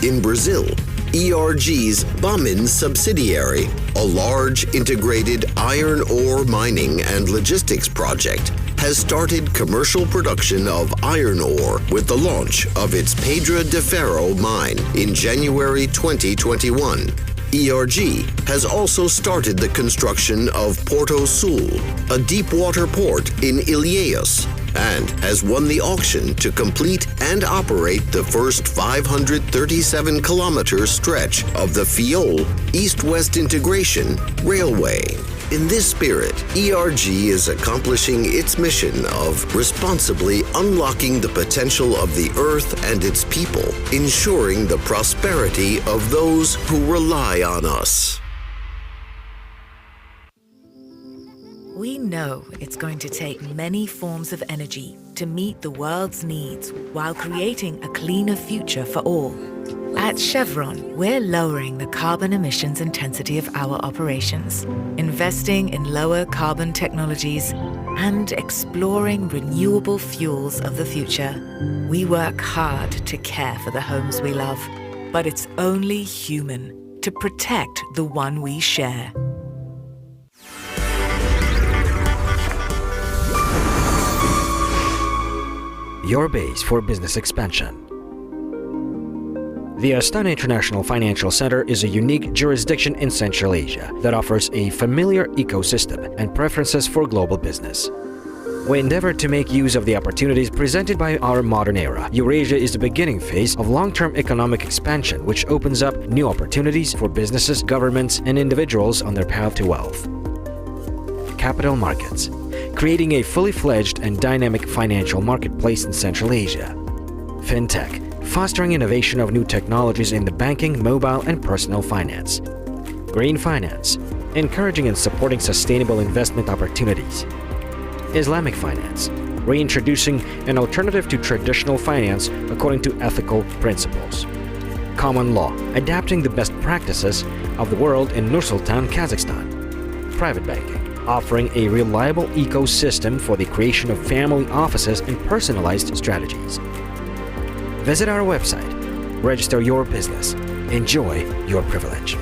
S16: In Brazil, ERG's Bamin subsidiary, a large integrated iron ore mining and logistics project, has started commercial production of iron ore with the launch of its Pedra de Ferro mine in January 2021. ERG has also started the construction of Porto Sul, a deep-water port in Ilhéus, and has won the auction to complete and operate the first 537-kilometer stretch of the Fiol East-West Integration Railway. In this spirit, ERG is accomplishing its mission of responsibly unlocking the potential of the Earth and its people, ensuring the prosperity of those who rely on us.
S6: We know it's going to take many forms of energy to meet the world's needs while creating a cleaner future for all. At Chevron, we're lowering the carbon emissions intensity of our operations, investing in lower carbon technologies, and exploring renewable fuels of the future. We work hard to care for the homes we love, but it's only human to protect the one we share.
S21: Your base for business expansion. The Astana International Financial Center is a unique jurisdiction in Central Asia that offers a familiar ecosystem and preferences for global business. We endeavor to make use of the opportunities presented by our modern era. Eurasia is the beginning phase of long-term economic expansion, which opens up new opportunities for businesses, governments, and individuals on their path to wealth. Capital markets, creating a fully fledged and dynamic financial marketplace in Central Asia. Fintech, fostering innovation of new technologies in the banking, mobile, and personal finance. Green finance, encouraging and supporting sustainable investment opportunities. Islamic finance, reintroducing an alternative to traditional finance according to ethical principles. Common law, adapting the best practices of the world in Nur-Sultan, Kazakhstan. Private banking, offering a reliable ecosystem for the creation of family offices and personalized strategies. Visit our website, register your business, enjoy your privilege.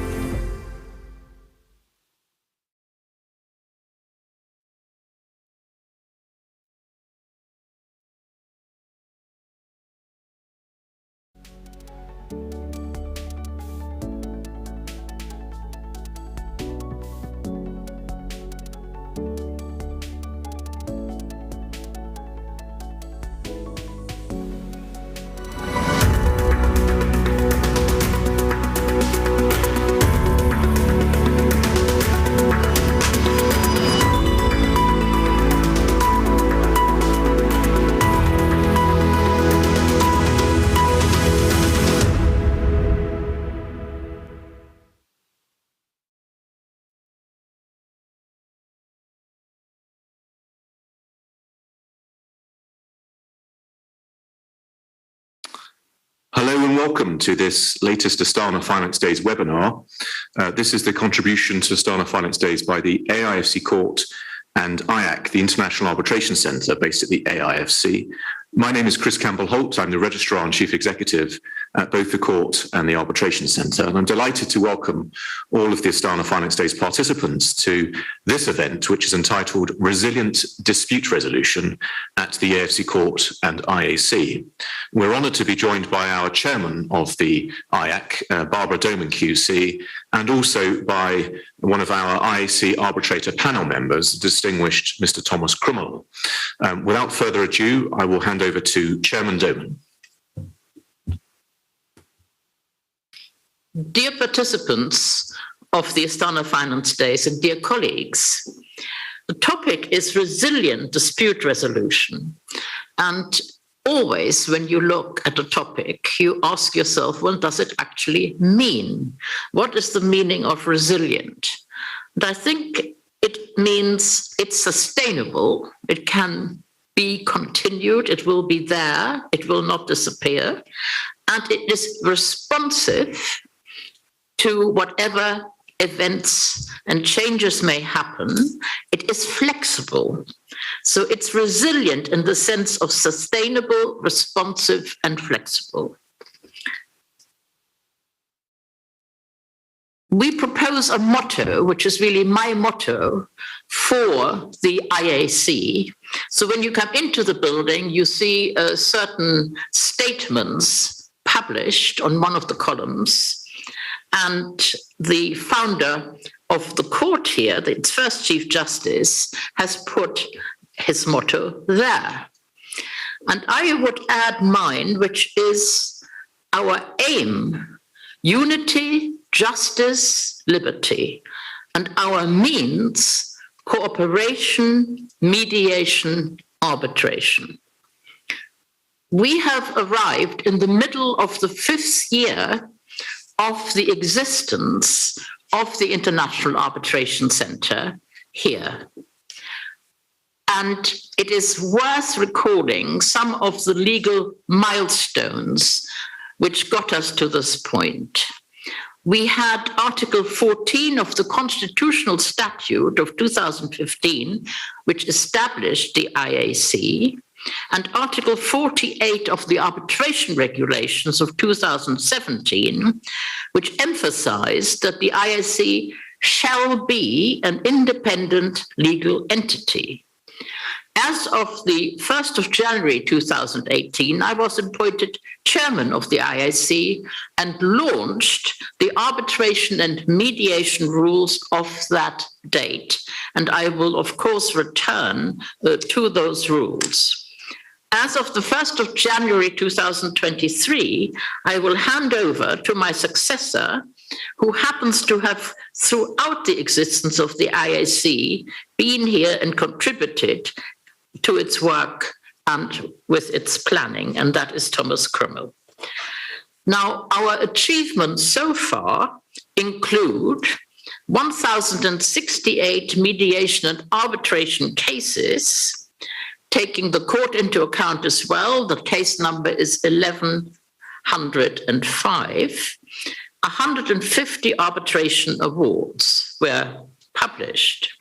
S17: Hello and welcome to this latest Astana Finance Days webinar. This is the contribution to Astana Finance Days by the AIFC Court and IAC, the International Arbitration Centre, based at the AIFC. My name is Chris Campbell-Holt. I'm the Registrar and Chief Executive at both the Court and the Arbitration Centre. And I'm delighted to welcome all of the Astana Finance Days participants to this event, which is entitled Resilient Dispute Resolution at the AIFC Court and IAC. We're honoured to be joined by our chairman of the IAC, Barbara Doman QC, and also by one of our IAC arbitrator panel members, distinguished Mr. Thomas Krummel. Without further ado, I will hand over to Chairman Doman.
S18: Dear participants of the Astana Finance Days and dear colleagues, the topic is resilient dispute resolution. And always when you look at a topic, you ask yourself, what does it actually mean? What is the meaning of resilient? And I think it means it's sustainable, it can be continued, it will be there, it will not disappear, and it is responsive to whatever events and changes may happen. It is flexible. So it's resilient in the sense of sustainable, responsive, and flexible. We propose a motto, which is really my motto for the IAC. So when you come into the building, you see certain statements published on one of the columns. And the founder of the court here, its first Chief Justice, has put his motto there. And I would add mine, which is our aim: unity, justice, liberty, and our means: cooperation, mediation, arbitration. We have arrived in the middle of the 5th year of the existence of the International Arbitration Centre here. And it is worth recalling some of the legal milestones which got us to this point. We had Article 14 of the Constitutional Statute of 2015, which established the IAC, and Article 48 of the Arbitration Regulations of 2017, which emphasized that the IAC shall be an independent legal entity. As of the 1st of January 2018, I was appointed chairman of the IAC and launched the arbitration and mediation rules of that date. And I will, of course, return to those rules. As of the 1st of January 2023, I will hand over to my successor, who happens to have, throughout the existence of the IAC, been here and contributed to its work and with its planning, and that is Thomas Krummel. Now, our achievements so far include 1,068 mediation and arbitration cases. Taking the court into account as well, the case number is 1,105. 150 arbitration awards were published.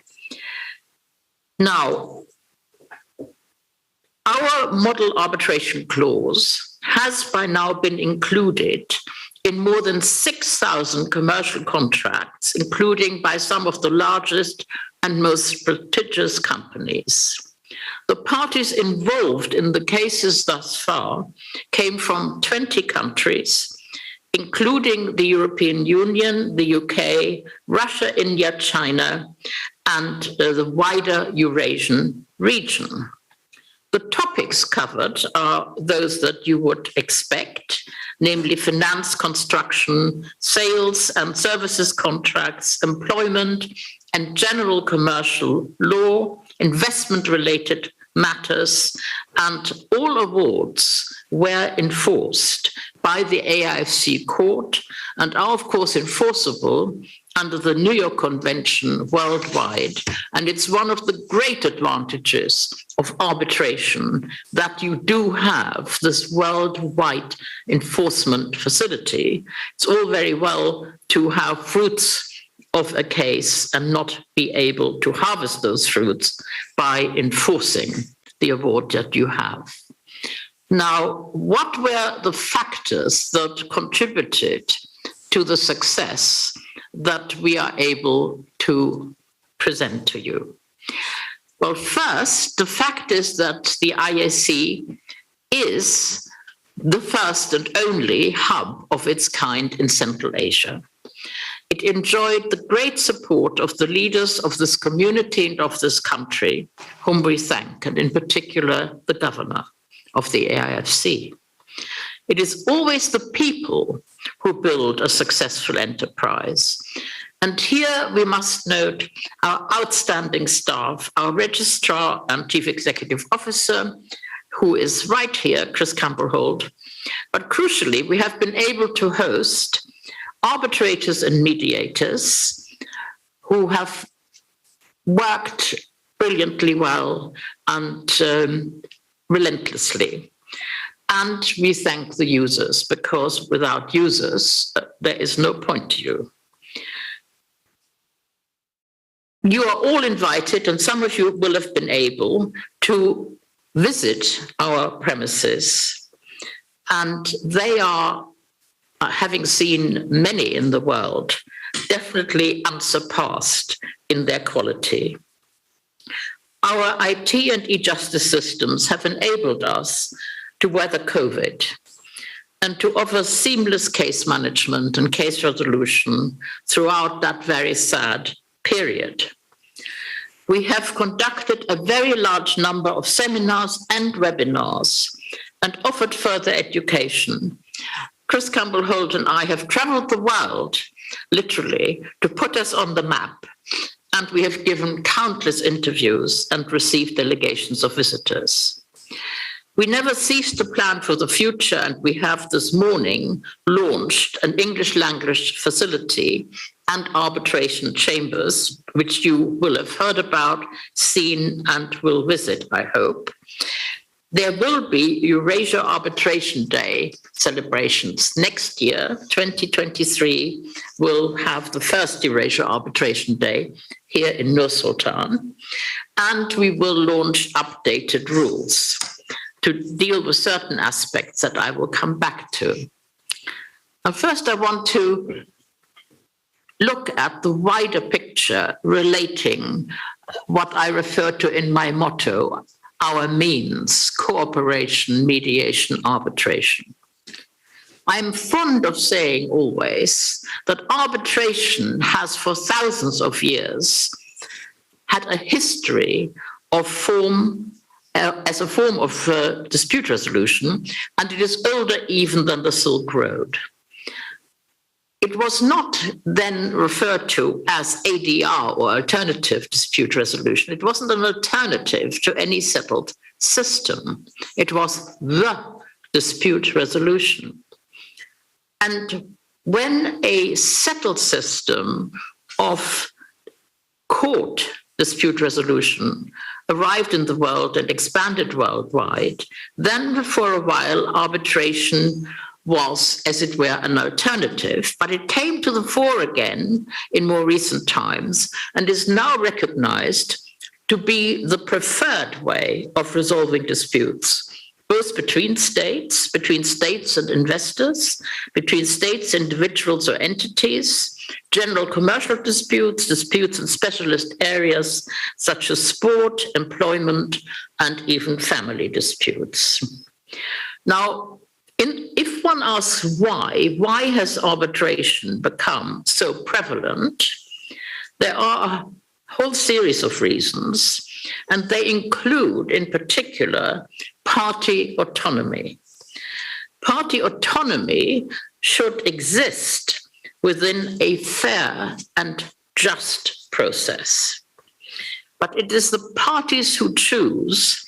S18: Now, our model arbitration clause has by now been included in more than 6,000 commercial contracts, including by some of the largest and most prestigious companies. The parties involved in the cases thus far came from 20 countries, including the European Union, the UK, Russia, India, China, and the wider Eurasian region. The topics covered are those that you would expect, namely finance, construction, sales and services contracts, employment and general commercial law, investment-related matters, and all awards were enforced by the AIFC court and are, of course, enforceable under the New York Convention worldwide. And it's one of the great advantages of arbitration that you do have this worldwide enforcement facility. It's all very well to have fruits of a case and not be able to harvest those fruits by enforcing the award that you have. Now, what were the factors that contributed to the success that we are able to present to you? Well, first, the fact is that the IAC is the first and only hub of its kind in Central Asia. It enjoyed the great support of the leaders of this community and of this country, whom we thank, and in particular, the governor of the AIFC. It is always the people who build a successful enterprise. And here we must note our outstanding staff, our registrar and chief executive officer, who is right here, Chris Campbell-Holt. But crucially, we have been able to host arbitrators and mediators who have worked brilliantly well and relentlessly. And we thank the users, because without users, there is no point to you. You are all invited, and some of you will have been able to visit our premises. And they are, having seen many in the world, definitely unsurpassed in their quality. Our IT and e-justice systems have enabled us to weather COVID and to offer seamless case management and case resolution throughout that very sad period. We have conducted a very large number of seminars and webinars and offered further education. Chris Campbell-Holt and I have traveled the world, literally, to put us on the map. And we have given countless interviews and received delegations of visitors. We never cease to plan for the future, and we have this morning launched an English language facility and arbitration chambers, which you will have heard about, seen, and will visit, I hope. There will be Eurasia Arbitration Day celebrations. Next year, 2023, we'll have the first Eurasia Arbitration Day here in Nur-Sultan, and we will launch updated rules to deal with certain aspects that I will come back to. And first, I want to look at the wider picture relating what I refer to in my motto, our means: cooperation, mediation, arbitration. I'm fond of saying always that arbitration has for thousands of years had a history of as a form of dispute resolution, and it is older even than the Silk Road. It was not then referred to as ADR, or alternative dispute resolution. It wasn't an alternative to any settled system. It was the dispute resolution. And when a settled system of court dispute resolution arrived in the world and expanded worldwide, then for a while arbitration was, as it were, an alternative, but it came to the fore again in more recent times and is now recognized to be the preferred way of resolving disputes, both between states and investors, between states, individuals or entities, general commercial disputes, disputes in specialist areas such as sport, employment, and even family disputes. Now, if one asks why has arbitration become so prevalent, there are a whole series of reasons, and they include, in particular, party autonomy. Party autonomy should exist within a fair and just process. But it is the parties who choose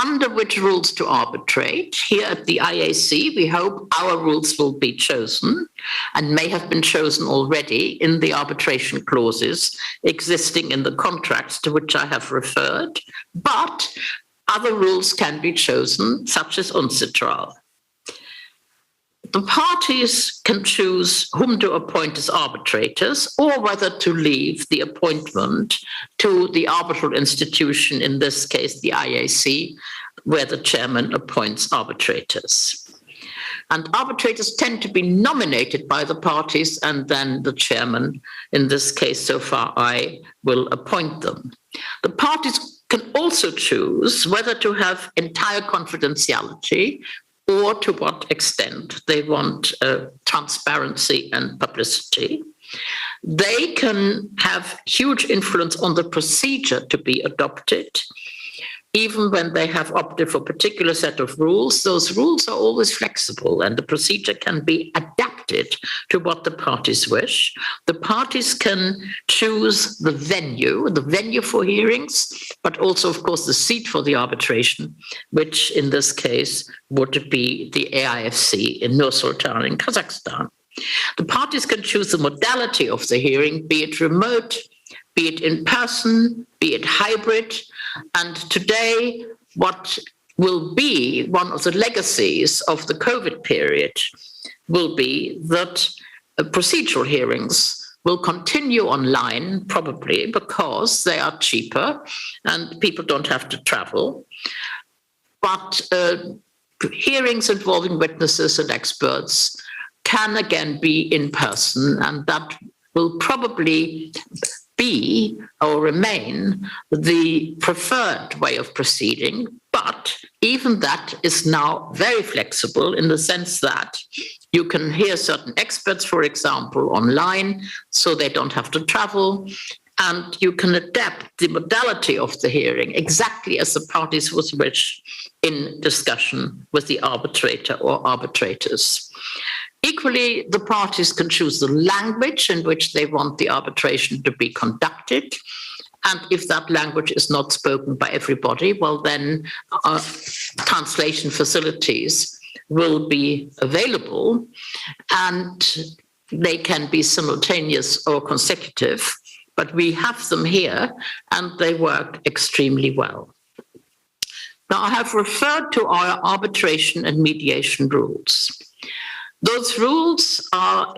S18: under which rules to arbitrate. Here at the IAC, we hope our rules will be chosen and may have been chosen already in the arbitration clauses existing in the contracts to which I have referred, but other rules can be chosen, such as UNCITRAL. The parties can choose whom to appoint as arbitrators or whether to leave the appointment to the arbitral institution, in this case, the IAC, where the chairman appoints arbitrators. And arbitrators tend to be nominated by the parties, and then the chairman, in this case, so far I, will appoint them. The parties can also choose whether to have entire confidentiality or to what extent they want transparency and publicity. They can have huge influence on the procedure to be adopted. Even when they have opted for a particular set of rules, those rules are always flexible and the procedure can be adapted to what the parties wish. The parties can choose the venue for hearings, but also, of course, the seat for the arbitration, which in this case would be the AIFC in Nur-Sultan in Kazakhstan. The parties can choose the modality of the hearing, be it remote, be it in person, be it hybrid. And today, what will be one of the legacies of the COVID period will be that procedural hearings will continue online, probably because they are cheaper and people don't have to travel. But hearings involving witnesses and experts can again be in person, and that will probably be or remain the preferred way of proceeding. But even that is now very flexible in the sense that you can hear certain experts, for example, online, so they don't have to travel. And you can adapt the modality of the hearing exactly as the parties would wish in discussion with the arbitrator or arbitrators. Equally, the parties can choose the language in which they want the arbitration to be conducted. And if that language is not spoken by everybody, well, then translation facilities will be available and they can be simultaneous or consecutive, but we have them here and they work extremely well. Now, I have referred to our arbitration and mediation rules. Those rules are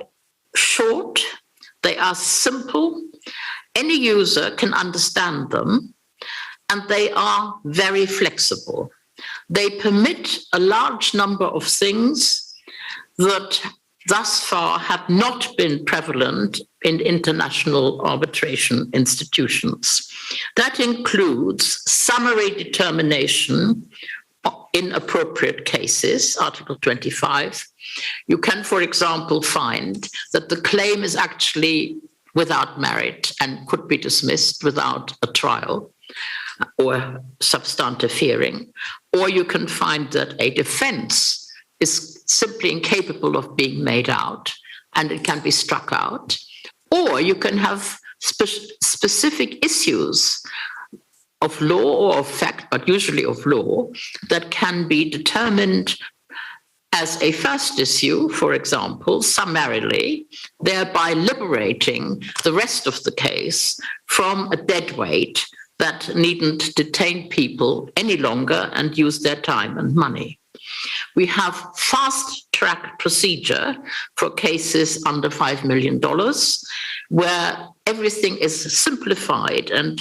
S18: short, they are simple, any user can understand them, and they are very flexible. They permit a large number of things that thus far have not been prevalent in international arbitration institutions. That includes summary determination in appropriate cases, Article 25. You can, for example, find that the claim is actually without merit and could be dismissed without a trial or substantive hearing. Or you can find that a defense is simply incapable of being made out and it can be struck out. Or you can have specific issues of law or of fact, but usually of law, that can be determined as a first issue, for example, summarily, thereby liberating the rest of the case from a dead weight that needn't detain people any longer and use their time and money. We have fast-track procedure for cases under $5 million, where everything is simplified and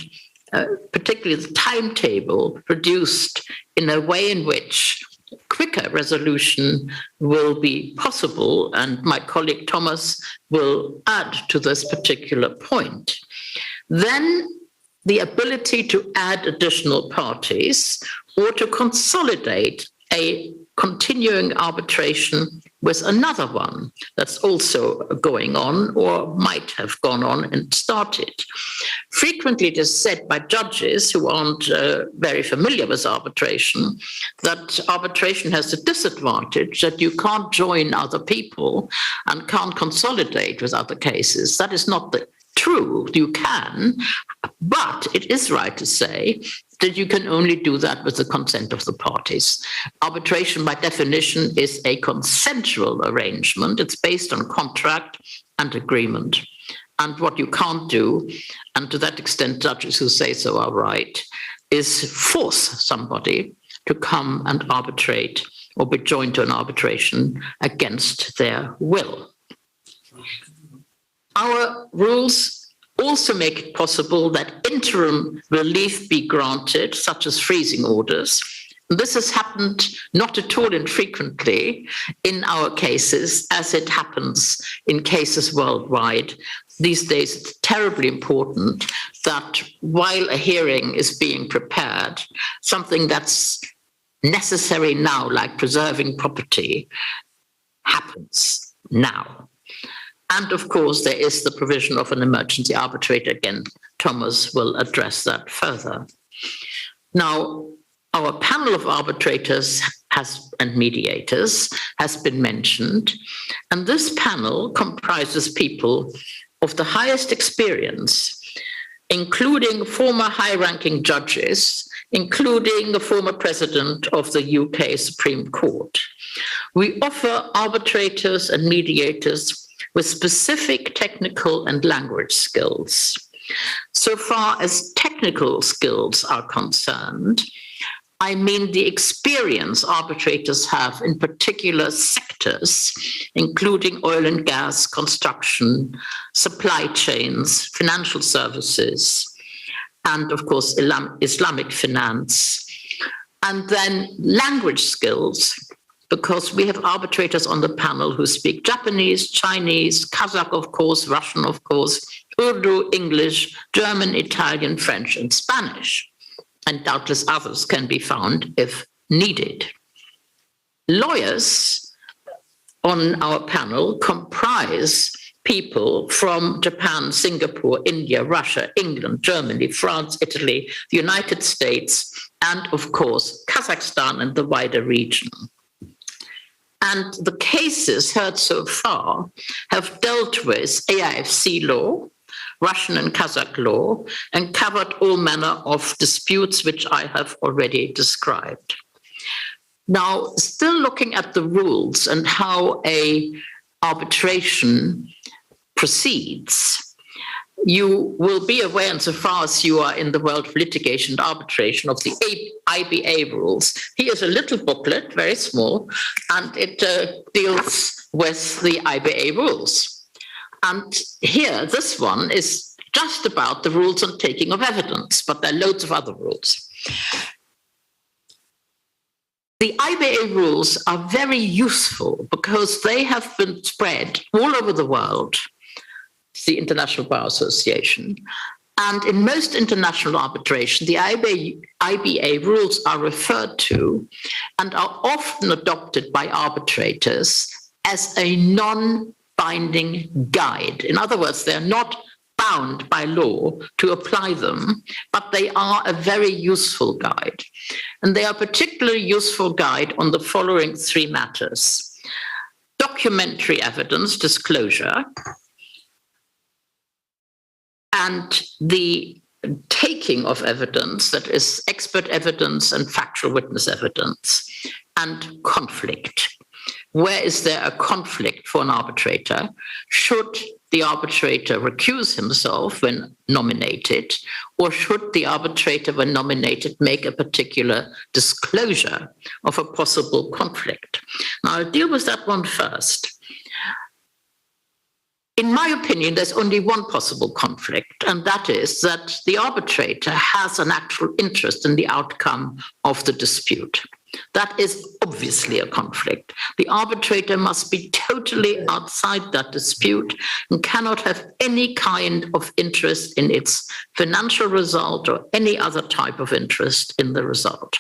S18: particularly the timetable, produced in a way in which quicker resolution will be possible, and my colleague Thomas will add to this particular point. Then the ability to add additional parties or to consolidate a continuing arbitration with another one that's also going on or might have gone on and started. Frequently it is said by judges who aren't very familiar with arbitration that arbitration has the disadvantage that you can't join other people and can't consolidate with other cases. That is not true. You can, but it is right to say that you can only do that with the consent of the parties. Arbitration, by definition, is a consensual arrangement. It's based on contract and agreement. And what you can't do, and to that extent judges who say so are right, is force somebody to come and arbitrate or be joined to an arbitration against their will. Our rules also make it possible that interim relief be granted, such as freezing orders. This has happened not at all infrequently in our cases, as it happens in cases worldwide. These days, it's terribly important that while a hearing is being prepared, something that's necessary now, like preserving property, happens now. And of course, there is the provision of an emergency arbitrator. Again, Thomas will address that further. Now, our panel of arbitrators and mediators has been mentioned. And this panel comprises people of the highest experience, including former high-ranking judges, including the former president of the UK Supreme Court. We offer arbitrators and mediators with specific technical and language skills. So far as technical skills are concerned, I mean the experience arbitrators have in particular sectors, including oil and gas, construction, supply chains, financial services, and of course, Islamic finance. And then language skills, because we have arbitrators on the panel who speak Japanese, Chinese, Kazakh, of course, Russian, of course, Urdu, English, German, Italian, French, and Spanish. And doubtless others can be found if needed. Lawyers on our panel comprise people from Japan, Singapore, India, Russia, England, Germany, France, Italy, the United States, and of course, Kazakhstan and the wider region. And the cases heard so far have dealt with AIFC law, Russian and Kazakh law, and covered all manner of disputes which I have already described. Now, still looking at the rules and how an arbitration proceeds, you will be aware, insofar as you are in the world of litigation and arbitration, of the IBA rules. Here's a little booklet, very small, and it deals with the IBA rules. And here, this one is just about the rules on taking of evidence, but there are loads of other rules. The IBA rules are very useful because they have been spread all over the world, the International Bar Association. And in most international arbitration, the IBA rules are referred to and are often adopted by arbitrators as a non-binding guide. In other words, they're not bound by law to apply them, but they are a very useful guide. And they are a particularly useful guide on the following three matters: documentary evidence, disclosure, and the taking of evidence, that is expert evidence and factual witness evidence, and conflict. Where is there a conflict for an arbitrator? Should the arbitrator recuse himself when nominated, or should the arbitrator, when nominated, make a particular disclosure of a possible conflict? Now, I'll deal with that one first. In my opinion, there's only one possible conflict, and that is that the arbitrator has an actual interest in the outcome of the dispute. That is obviously a conflict. The arbitrator must be totally outside that dispute and cannot have any kind of interest in its financial result or any other type of interest in the result.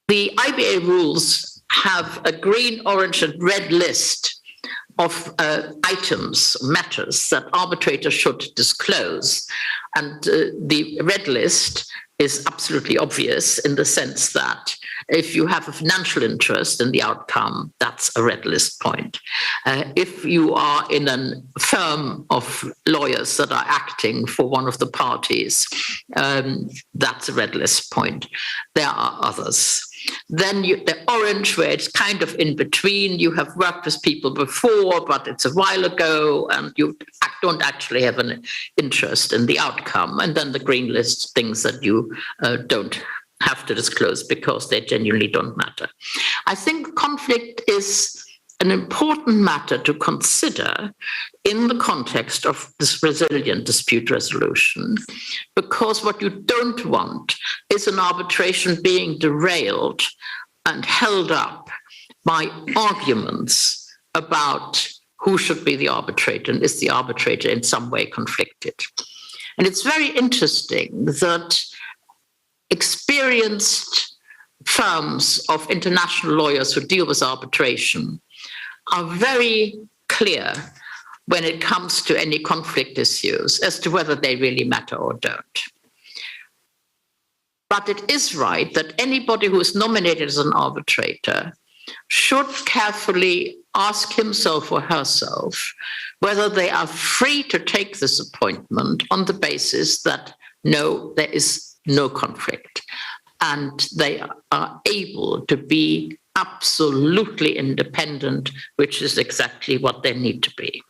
S18: The IBA rules have a green, orange, and red list of items, matters that arbitrators should disclose. And the red list is absolutely obvious in the sense that if you have a financial interest in the outcome, that's a red list point. If you are in a firm of lawyers that are acting for one of the parties, that's a red list point. There are others. Then the orange, where it's kind of in between, you have worked with people before, but it's a while ago, and you don't actually have an interest in the outcome. And then the green list, things that you don't have to disclose because they genuinely don't matter. I think conflict is an important matter to consider in the context of this resilient dispute resolution, because what you don't want is an arbitration being derailed and held up by arguments about who should be the arbitrator and is the arbitrator in some way conflicted. And it's very interesting that experienced firms of international lawyers who deal with arbitration are very clear when it comes to any conflict issues as to whether they really matter or don't. But it is right that anybody who is nominated as an arbitrator should carefully ask himself or herself whether they are free to take this appointment on the basis that no, there is no conflict, and they are able to be absolutely independent, which is exactly what they need to be.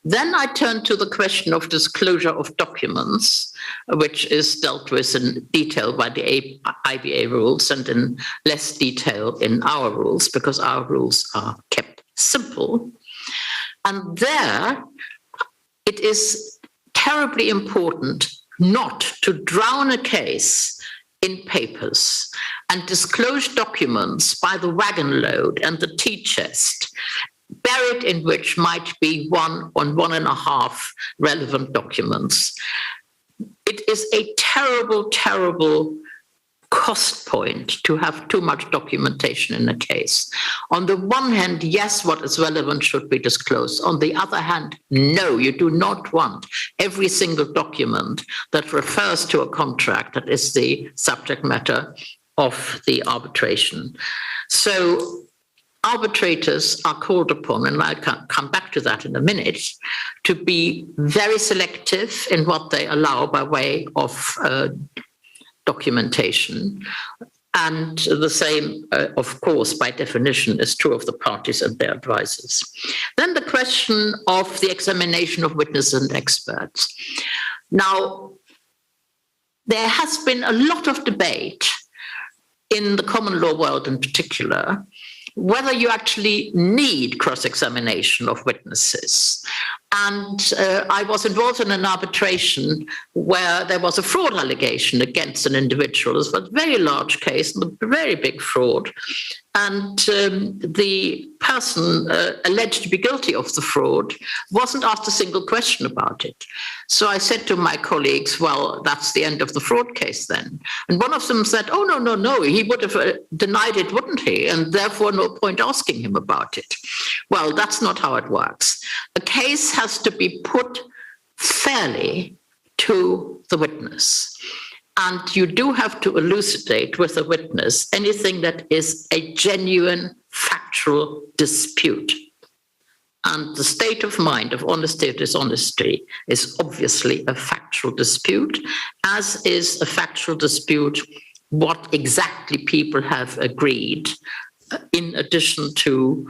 S18: Then I turn to the question of disclosure of documents, which is dealt with in detail by the IBA rules and in less detail in our rules, because our rules are kept simple. And there it is terribly important not to drown a case in papers and disclose documents by the wagon load and the tea chest, buried in which might be 1 or 1.5 relevant documents. It is a terrible, terrible cost point to have too much documentation in a case. On the one hand, yes, what is relevant should be disclosed. On the other hand, no, you do not want every single document that refers to a contract that is the subject matter of the arbitration. So arbitrators are called upon, and I'll come back to that in a minute, to be very selective in what they allow by way of documentation. And the same, of course, by definition, is true of the parties and their advisors. Then the question of the examination of witnesses and experts. Now, there has been a lot of debate in the common law world in particular, whether you actually need cross-examination of witnesses. And I was involved in an arbitration where there was a fraud allegation against an individual. It was a very large case, a very big fraud. And the person alleged to be guilty of the fraud wasn't asked a single question about it. So I said to my colleagues, well, that's the end of the fraud case then. And one of them said, oh, no, he would have denied it, wouldn't he? And therefore no point asking him about it. Well, that's not how it works. A case has to be put fairly to the witness. And you do have to elucidate with the witness anything that is a genuine factual dispute. And the state of mind of honesty or dishonesty is obviously a factual dispute, as is a factual dispute what exactly people have agreed in addition to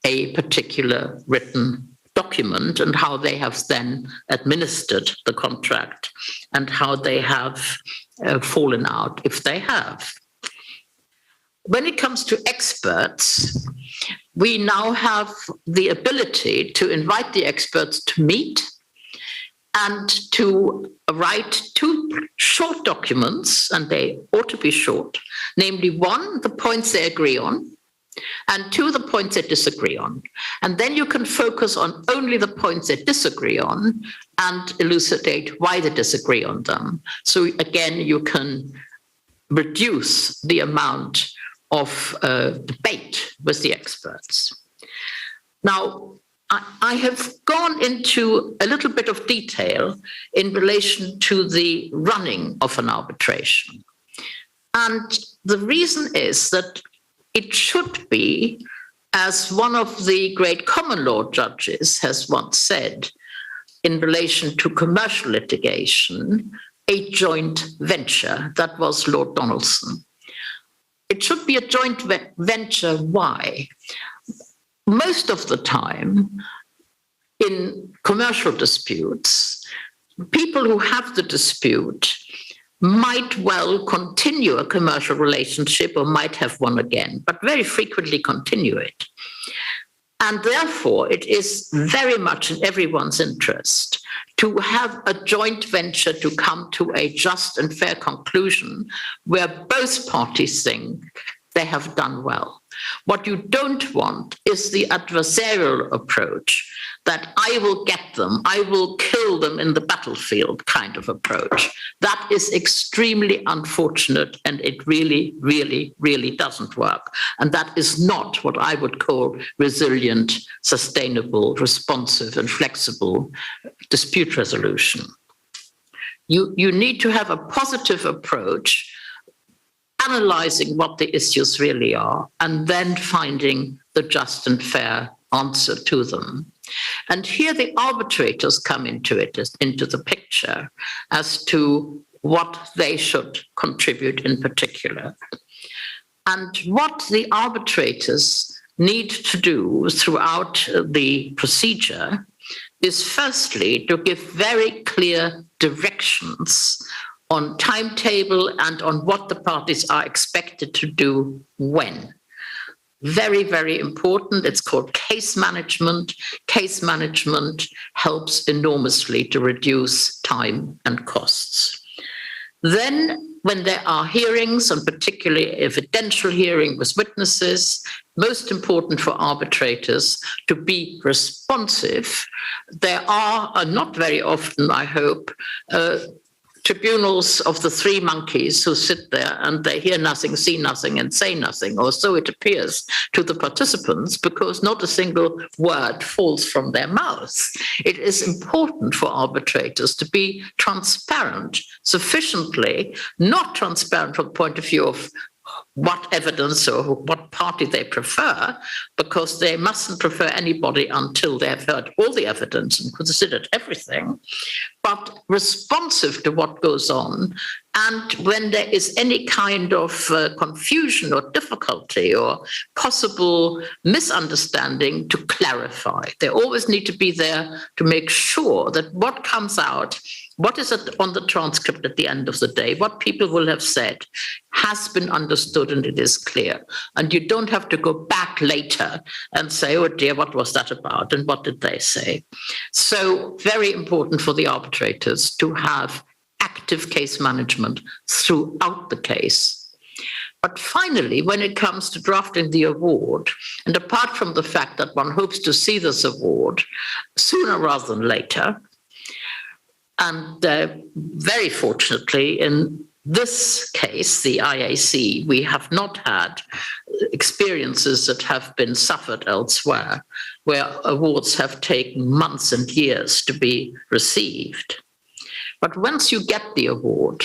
S18: a particular written document and how they have then administered the contract and how they have fallen out if they have. when it comes to experts, we now have the ability to invite the experts to meet and to write 2 short documents, and they ought to be short, namely 1, the points they agree on, and 2, the points they disagree on. And then you can focus on only the points they disagree on and elucidate why they disagree on them. So again, you can reduce the amount of debate with the experts. Now, I have gone into a little bit of detail in relation to the running of an arbitration. And the reason is that it should be, as one of the great common law judges has once said, in relation to commercial litigation, a joint venture. That was Lord Donaldson. It should be a joint venture. Why? Most of the time, in commercial disputes, people who have the dispute might well continue a commercial relationship or might have one again, but very frequently continue it. And therefore, it is very much in everyone's interest to have a joint venture to come to a just and fair conclusion where both parties think they have done well. What you don't want is the adversarial approach, that I will get them, I will kill them in the battlefield kind of approach. That is extremely unfortunate, and it really, really, really doesn't work. And that is not what I would call resilient, sustainable, responsive, and flexible dispute resolution. You need to have a positive approach, analyzing what the issues really are, and then finding the just and fair answer to them. And here the arbitrators come into the picture as to what they should contribute in particular. And what the arbitrators need to do throughout the procedure is firstly to give very clear directions on timetable and on what the parties are expected to do when. Very, very important. It's called case management. Case management helps enormously to reduce time and costs. Then, when there are hearings, and particularly evidential hearing with witnesses, most important for arbitrators to be responsive. There are not very often, I hope, tribunals of the 3 monkeys who sit there and they hear nothing, see nothing, and say nothing, or so it appears to the participants, because not a single word falls from their mouths. It is important for arbitrators to be transparent, sufficiently, not transparent from the point of view of what evidence or what party they prefer, because they mustn't prefer anybody until they have heard all the evidence and considered everything, but responsive to what goes on. And when there is any kind of confusion or difficulty or possible misunderstanding, to clarify. They always need to be there to make sure that what comes out, what is on the transcript at the end of the day, what people will have said, has been understood and it is clear. And you don't have to go back later and say, oh dear, what was that about and what did they say? So very important for the arbitrators to have active case management throughout the case. But finally, when it comes to drafting the award, and apart from the fact that one hopes to see this award sooner rather than later, and very fortunately, in this case, the IAC, we have not had experiences that have been suffered elsewhere, where awards have taken months and years to be received. But once you get the award,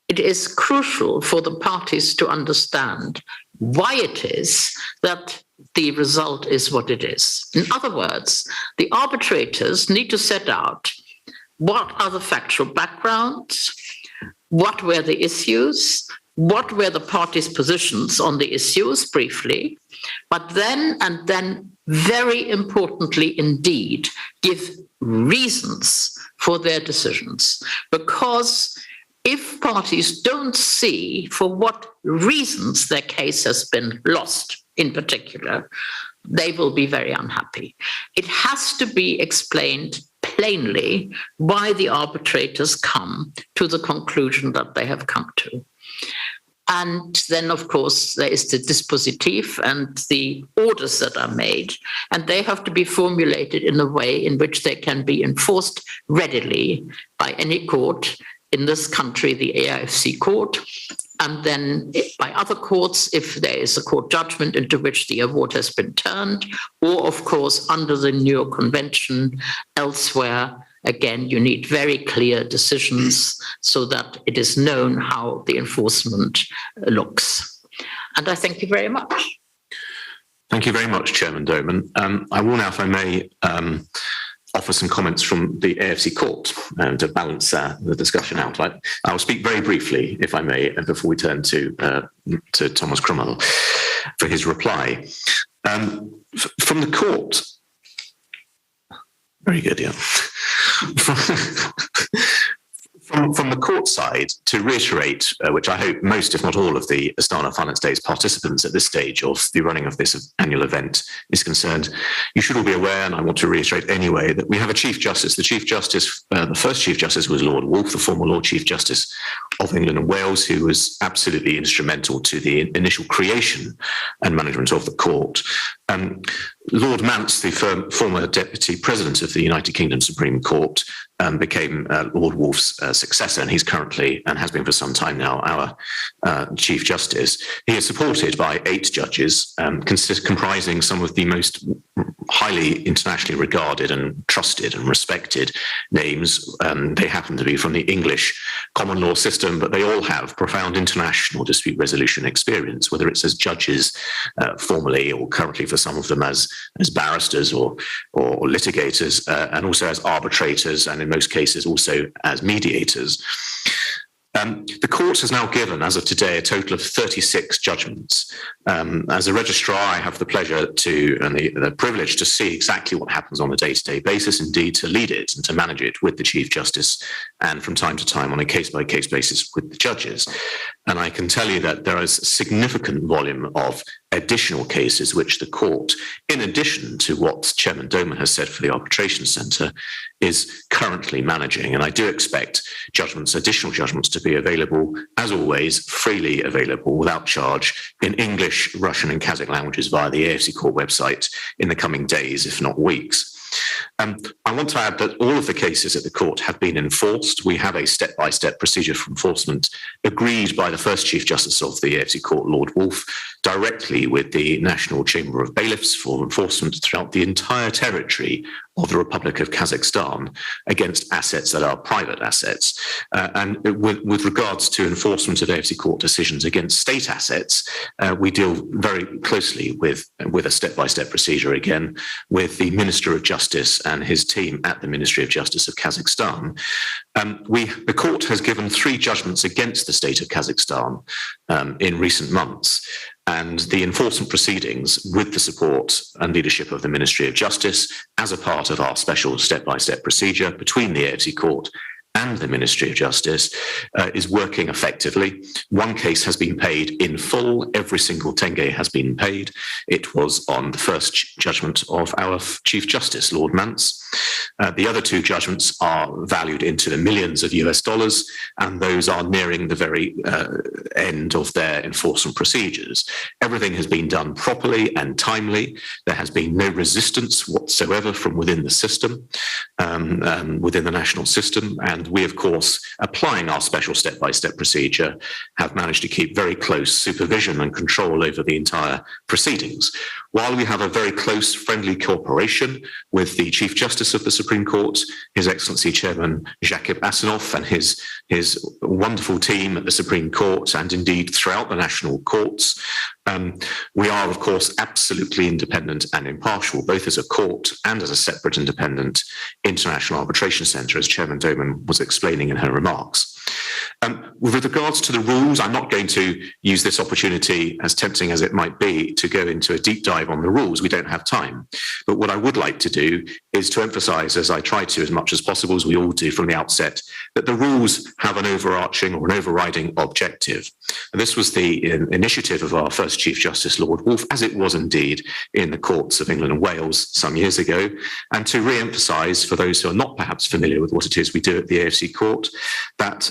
S18: it is crucial for the parties to understand why it is that the result is what it is. In other words, the arbitrators need to set out what are the factual backgrounds, what were the issues, what were the parties' positions on the issues briefly, but then very importantly indeed, give reasons for their decisions. Because if parties don't see for what reasons their case has been lost in particular, they will be very unhappy. It has to be explained plainly why the arbitrators come to the conclusion that they have come to. And then, of course, there is the dispositif and the orders that are made, and they have to be formulated in a way in which they can be enforced readily by any court, in this country, the AIFC court, and then by other courts, if there is a court judgment into which the award has been turned, or, of course, under the New York Convention elsewhere. Again, you need very clear decisions so that it is known how the enforcement looks. And I thank you very much.
S17: Thank you very much, Chairman Doman. I will now, if I may, offer some comments from the AFC court to balance the discussion out. I'll speak very briefly, if I may, before we turn to Thomas Krummel for his reply. From the court, very good, yeah. From the court side, to reiterate, which I hope most, if not all, of the Astana Finance Days participants at this stage of the running of this annual event is concerned, you should all be aware, and I want to reiterate anyway, that we have a Chief Justice. The Chief Justice, the first Chief Justice was Lord Wolfe, the former Lord Chief Justice of England and Wales, who was absolutely instrumental to the initial creation and management of the court. Lord Mance, the former Deputy President of the United Kingdom Supreme Court, became Lord Wolfe's successor, and he's currently, and has been for some time now, our Chief Justice. He is supported by 8 judges, comprising some of the most highly internationally regarded and trusted and respected names. They happen to be from the English common law system, but they all have profound international dispute resolution experience, whether it's as judges formerly or currently for some of them as barristers or litigators, and also as arbitrators, and in most cases also as mediators. The court has now given, as of today, a total of 36 judgments. As a registrar, I have the pleasure to and the privilege to see exactly what happens on a day-to-day basis, indeed to lead it and to manage it with the Chief Justice, and from time to time on a case-by-case basis with the judges. And I can tell you that there is a significant volume of additional cases which the court, in addition to what Chairman Doman has said for the Arbitration Centre, is currently managing. And I do expect additional judgments to be available, as always, freely available without charge in English, Russian and Kazakh languages via the AFC Court website in the coming days, if not weeks. I want to add that all of the cases at the court have been enforced. We have a step-by-step procedure for enforcement agreed by the first Chief Justice of the AFC Court, Lord Wolfe, directly with the National Chamber of Bailiffs for enforcement throughout the entire territory of the Republic of Kazakhstan against assets that are private assets. And with regards to enforcement of AFC Court decisions against state assets, we deal very closely with a step-by-step procedure again with the Minister of Justice and his team at the Ministry of Justice of Kazakhstan. The court has given 3 judgments against the state of Kazakhstan in recent months. And the enforcement proceedings, with the support and leadership of the Ministry of Justice, as a part of our special step-by-step procedure between the AFC Court and the Ministry of Justice, is working effectively. One case has been paid in full. Every single tenge has been paid. It was on the first judgment of our Chief Justice, Lord Mance. The other 2 judgments are valued into the millions of US dollars, and those are nearing the very end of their enforcement procedures. Everything has been done properly and timely. There has been no resistance whatsoever from within the system, within the national system. And we, of course, applying our special step-by-step procedure, have managed to keep very close supervision and control over the entire proceedings. While we have a very close, friendly cooperation with the Chief Justice of the Supreme Court, His Excellency Chairman Jakub Asanov, and his wonderful team at the Supreme Court, and indeed throughout the national courts, we are, of course, absolutely independent and impartial, both as a court and as a separate independent international arbitration centre, as Chairman Doman was explaining in her remarks. With regards to the rules, I'm not going to use this opportunity, as tempting as it might be, to go into a deep dive on the rules. We don't have time. But what I would like to do is to emphasize, as I try to as much as possible, as we all do from the outset, that the rules have an overarching or an overriding objective. And this was the initiative of our first Chief Justice, Lord Wolfe, as it was indeed in the courts of England and Wales some years ago, and to re-emphasize, for those who are not perhaps familiar with what it is we do at the AFC Court, that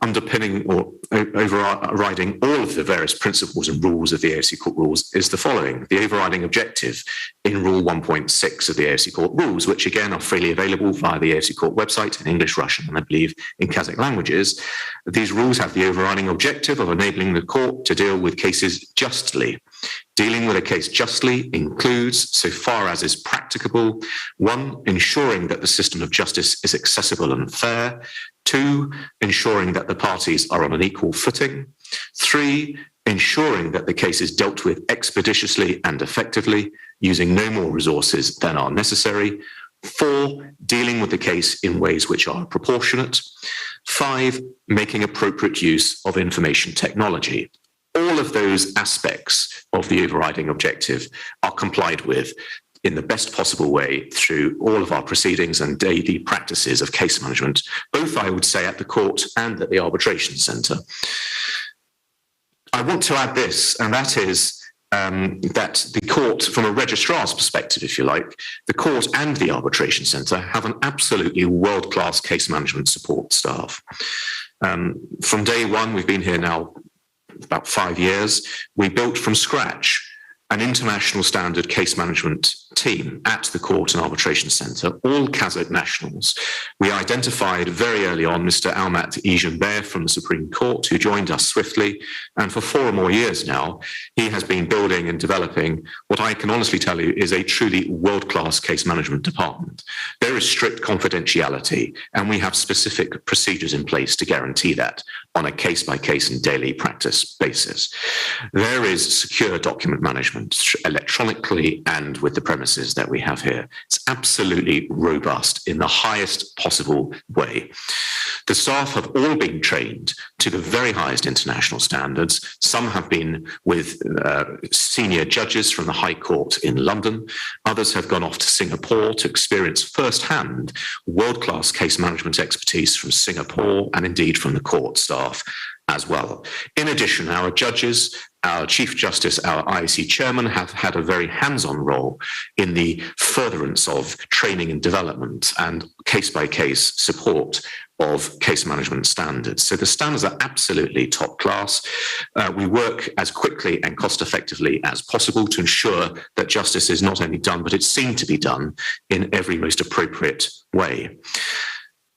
S17: underpinning or overriding all of the various principles and rules of the AFC Court rules is the following. The overriding objective in Rule 1.6 of the AFC Court rules, which again are freely available via the AFC Court website in English, Russian, and I believe in Kazakh languages. These rules have the overriding objective of enabling the court to deal with cases justly. Dealing with a case justly includes, so far as is practicable, 1, ensuring that the system of justice is accessible and fair. 2, ensuring that the parties are on an equal footing. 3, ensuring that the case is dealt with expeditiously and effectively, using no more resources than are necessary. 4, dealing with the case in ways which are proportionate. 5, making appropriate use of information technology. All of those aspects of the overriding objective are complied with in the best possible way through all of our proceedings and daily practices of case management, both, I would say, at the court and at the arbitration centre. I want to add this, and that is that the court, from a registrar's perspective, if you like, the court and the arbitration centre have an absolutely world-class case management support staff. From day one, we've been here now about 5 years, we built from scratch an international standard case management team at the Court and Arbitration Centre, all Kazakh nationals. We identified very early on Mr. Almat Ijanbayev from the Supreme Court, who joined us swiftly. And for 4 or more years now, he has been building and developing what I can honestly tell you is a truly world-class case management department. There is strict confidentiality, and we have specific procedures in place to guarantee that on a case-by-case and daily practice basis. There is secure document management electronically and with the premises that we have here. It's absolutely robust in the highest possible way. The staff have all been trained to the very highest international standards. Some have been with senior judges from the High Court in London. Others have gone off to Singapore to experience firsthand world-class case management expertise from Singapore and indeed from the court staff as well. In addition, our judges, our Chief Justice, our IAC Chairman have had a very hands-on role in the furtherance of training and development and case-by-case support of case management standards. So the standards are absolutely top class. We work as quickly and cost effectively as possible to ensure that justice is not only done, but it's seen to be done in every most appropriate way.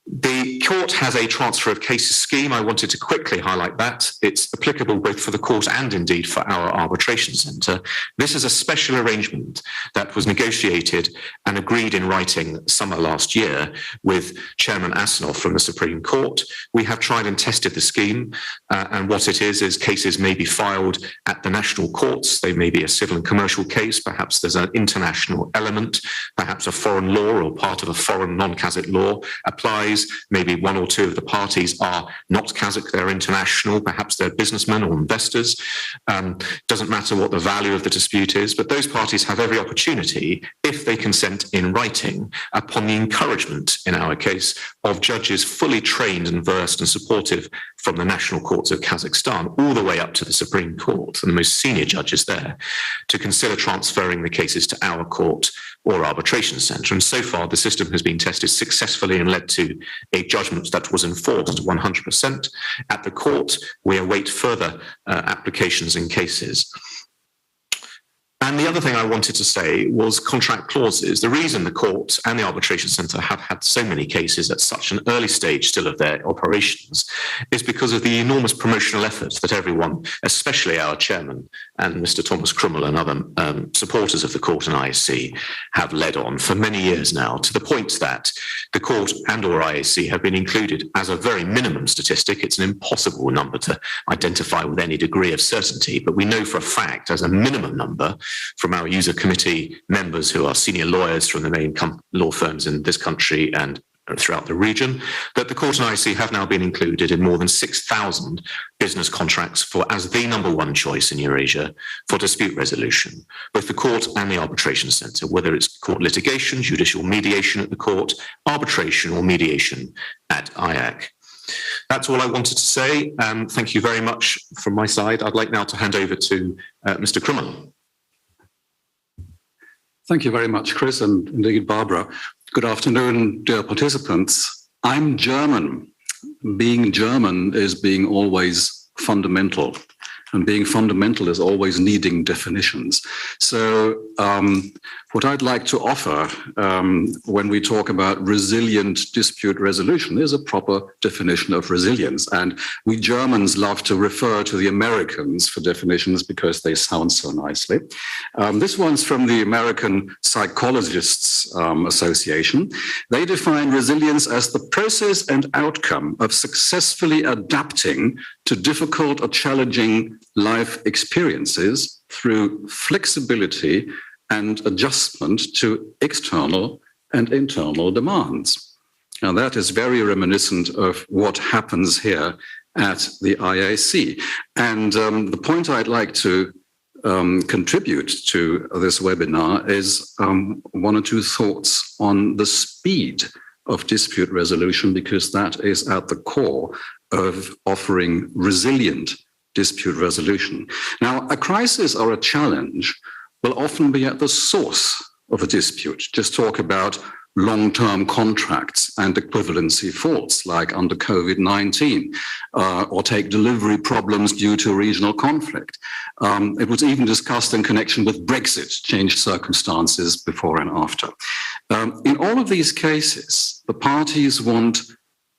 S17: The court has a transfer of cases scheme. I wanted to quickly highlight that. It's applicable both for the court and indeed for our arbitration centre. This is a special arrangement that was negotiated and agreed in writing summer last year with Chairman Asanov from the Supreme Court. We have tried and tested the scheme, and what it is cases may be filed at the national courts. They may be a civil and commercial case. Perhaps there's an international element, perhaps a foreign law or part of a foreign non-Kazakh law applies. Maybe 1 or 2 of the parties are not Kazakh, they're international, perhaps they're businessmen or investors. Doesn't matter what the value of the dispute is, but those parties have every opportunity, if they consent in writing, upon the encouragement, in our case, of judges fully trained and versed and supportive from the national courts of Kazakhstan, all the way up to the Supreme Court and the most senior judges there, to consider transferring the cases to our court or arbitration centre. And so far, the system has been tested successfully and led to a judgment that was enforced 100%. At the court, we await further applications and cases. And the other thing I wanted to say was contract clauses. The reason the court and the arbitration centre have had so many cases at such an early stage still of their operations is because of the enormous promotional efforts that everyone, especially our chairman and Mr. Thomas Krummel and other supporters of the court and IAC, have led on for many years now, to the point that the court and or IAC have been included as a very minimum statistic. It's an impossible number to identify with any degree of certainty, but we know for a fact as a minimum number from our user committee members who are senior lawyers from the main law firms in this country and throughout the region, that the Court and IAC have now been included in more than 6,000 business contracts as the #1 choice in Eurasia for dispute resolution, both the Court and the Arbitration Centre, whether it's court litigation, judicial mediation at the Court, arbitration or mediation at IAC. That's all I wanted to say. Thank you very much from my side. I'd like now to hand over to Mr. Krummer.
S19: Thank you very much, Chris, and indeed Barbara. Good afternoon, dear participants. I'm German. Being German is being always fundamental, and being fundamental is always needing definitions. So what I'd like to offer when we talk about resilient dispute resolution is a proper definition of resilience. And we Germans love to refer to the Americans for definitions because they sound so nicely. This one's from the American Psychologists Association. They define resilience as the process and outcome of successfully adapting to difficult or challenging life experiences through flexibility and adjustment to external and internal demands. Now that is very reminiscent of what happens here at the IAC. And the point I'd like to contribute to this webinar is one or two thoughts on the speed of dispute resolution, because that is at the core of offering resilient dispute resolution. Now, a crisis or a challenge will often be at the source of a dispute. Just talk about long-term contracts and equivalency faults like under COVID-19, or take delivery problems due to regional conflict. It was even discussed in connection with Brexit, changed circumstances before and after. In all of these cases, the parties want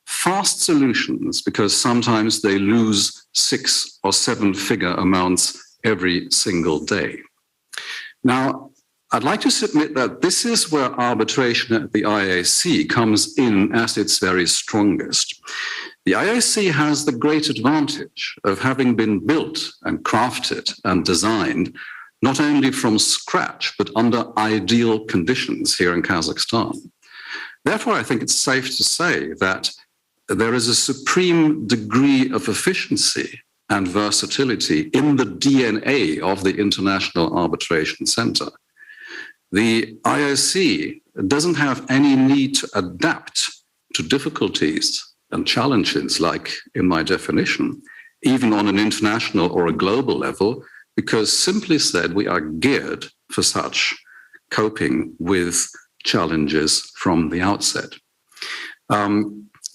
S19: fast solutions because sometimes they lose 6 or 7 figure amounts every single day. Now, I'd like to submit that this is where arbitration at the IAC comes in at its very strongest. The IAC has the great advantage of having been built and crafted and designed not only from scratch, but under ideal conditions here in Kazakhstan. Therefore, I think it's safe to say that there is a supreme degree of efficiency and versatility in the DNA of the International Arbitration Center. The IAC doesn't have any need to adapt to difficulties and challenges, like in my definition, even on an international or a global level, because simply said, we are geared for such coping with challenges from the outset.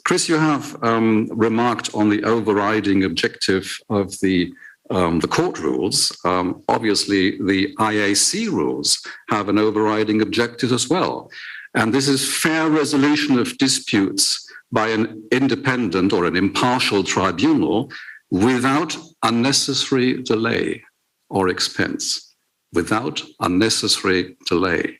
S19: Chris, you have remarked on the overriding objective of the court rules. Obviously, the IAC rules have an overriding objective as well. And this is fair resolution of disputes by an independent or an impartial tribunal without unnecessary delay or expense, without unnecessary delay.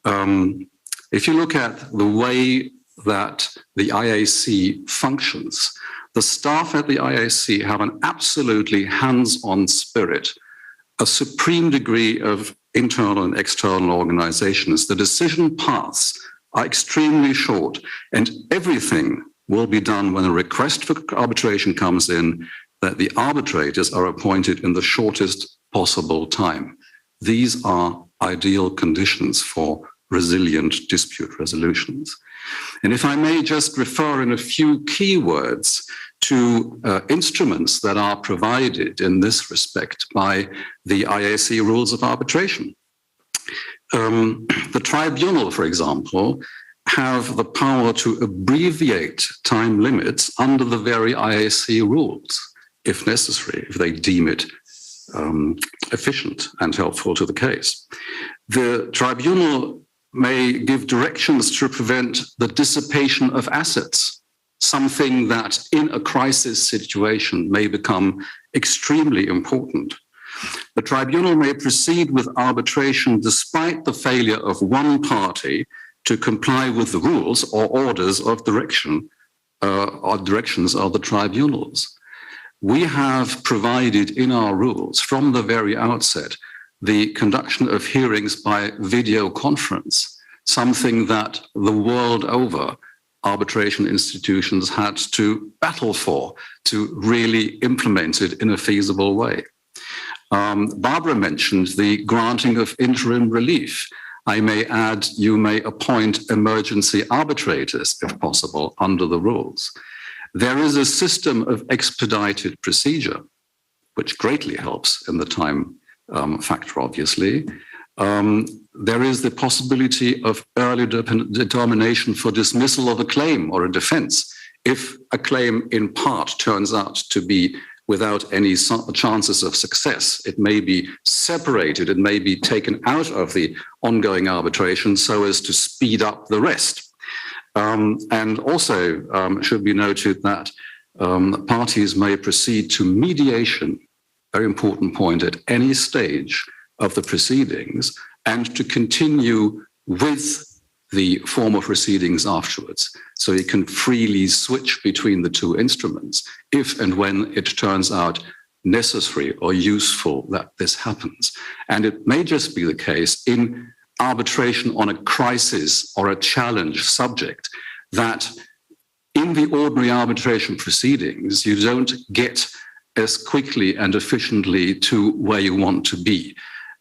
S19: If you look at the way that the IAC functions, the staff at the IAC have an absolutely hands-on spirit, a supreme degree of internal and external organizations. The decision paths are extremely short, and everything will be done when a request for arbitration comes in, that the arbitrators are appointed in the shortest possible time. These are ideal conditions for resilient dispute resolutions. And if I may just refer in a few key words to instruments that are provided in this respect by the IAC rules of arbitration. The tribunal, for example, have the power to abbreviate time limits under the very IAC rules, if necessary, if they deem it efficient and helpful to the case. The tribunal may give directions to prevent the dissipation of assets, something that in a crisis situation may become extremely important. The tribunal may proceed with arbitration despite the failure of one party to comply with the rules or orders of direction or directions of the tribunals. We have provided in our rules from the very outset the conduction of hearings by video conference, something that the world over arbitration institutions had to battle for to really implement it in a feasible way. Barbara mentioned the granting of interim relief. I may add, you may appoint emergency arbitrators, if possible, under the rules. There is a system of expedited procedure, which greatly helps in the time factor, obviously. There is the possibility of early determination for dismissal of a claim or a defense if a claim in part turns out to be without any chances of success. It may be separated, it may be taken out of the ongoing arbitration so as to speed up the rest. And also should be noted that parties may proceed to mediation, very important point, at any stage of the proceedings, and to continue with the formal proceedings afterwards. So you can freely switch between the two instruments if and when it turns out necessary or useful that this happens. And it may just be the case in arbitration on a crisis or a challenge subject that in the ordinary arbitration proceedings, you don't get as quickly and efficiently to where you want to be.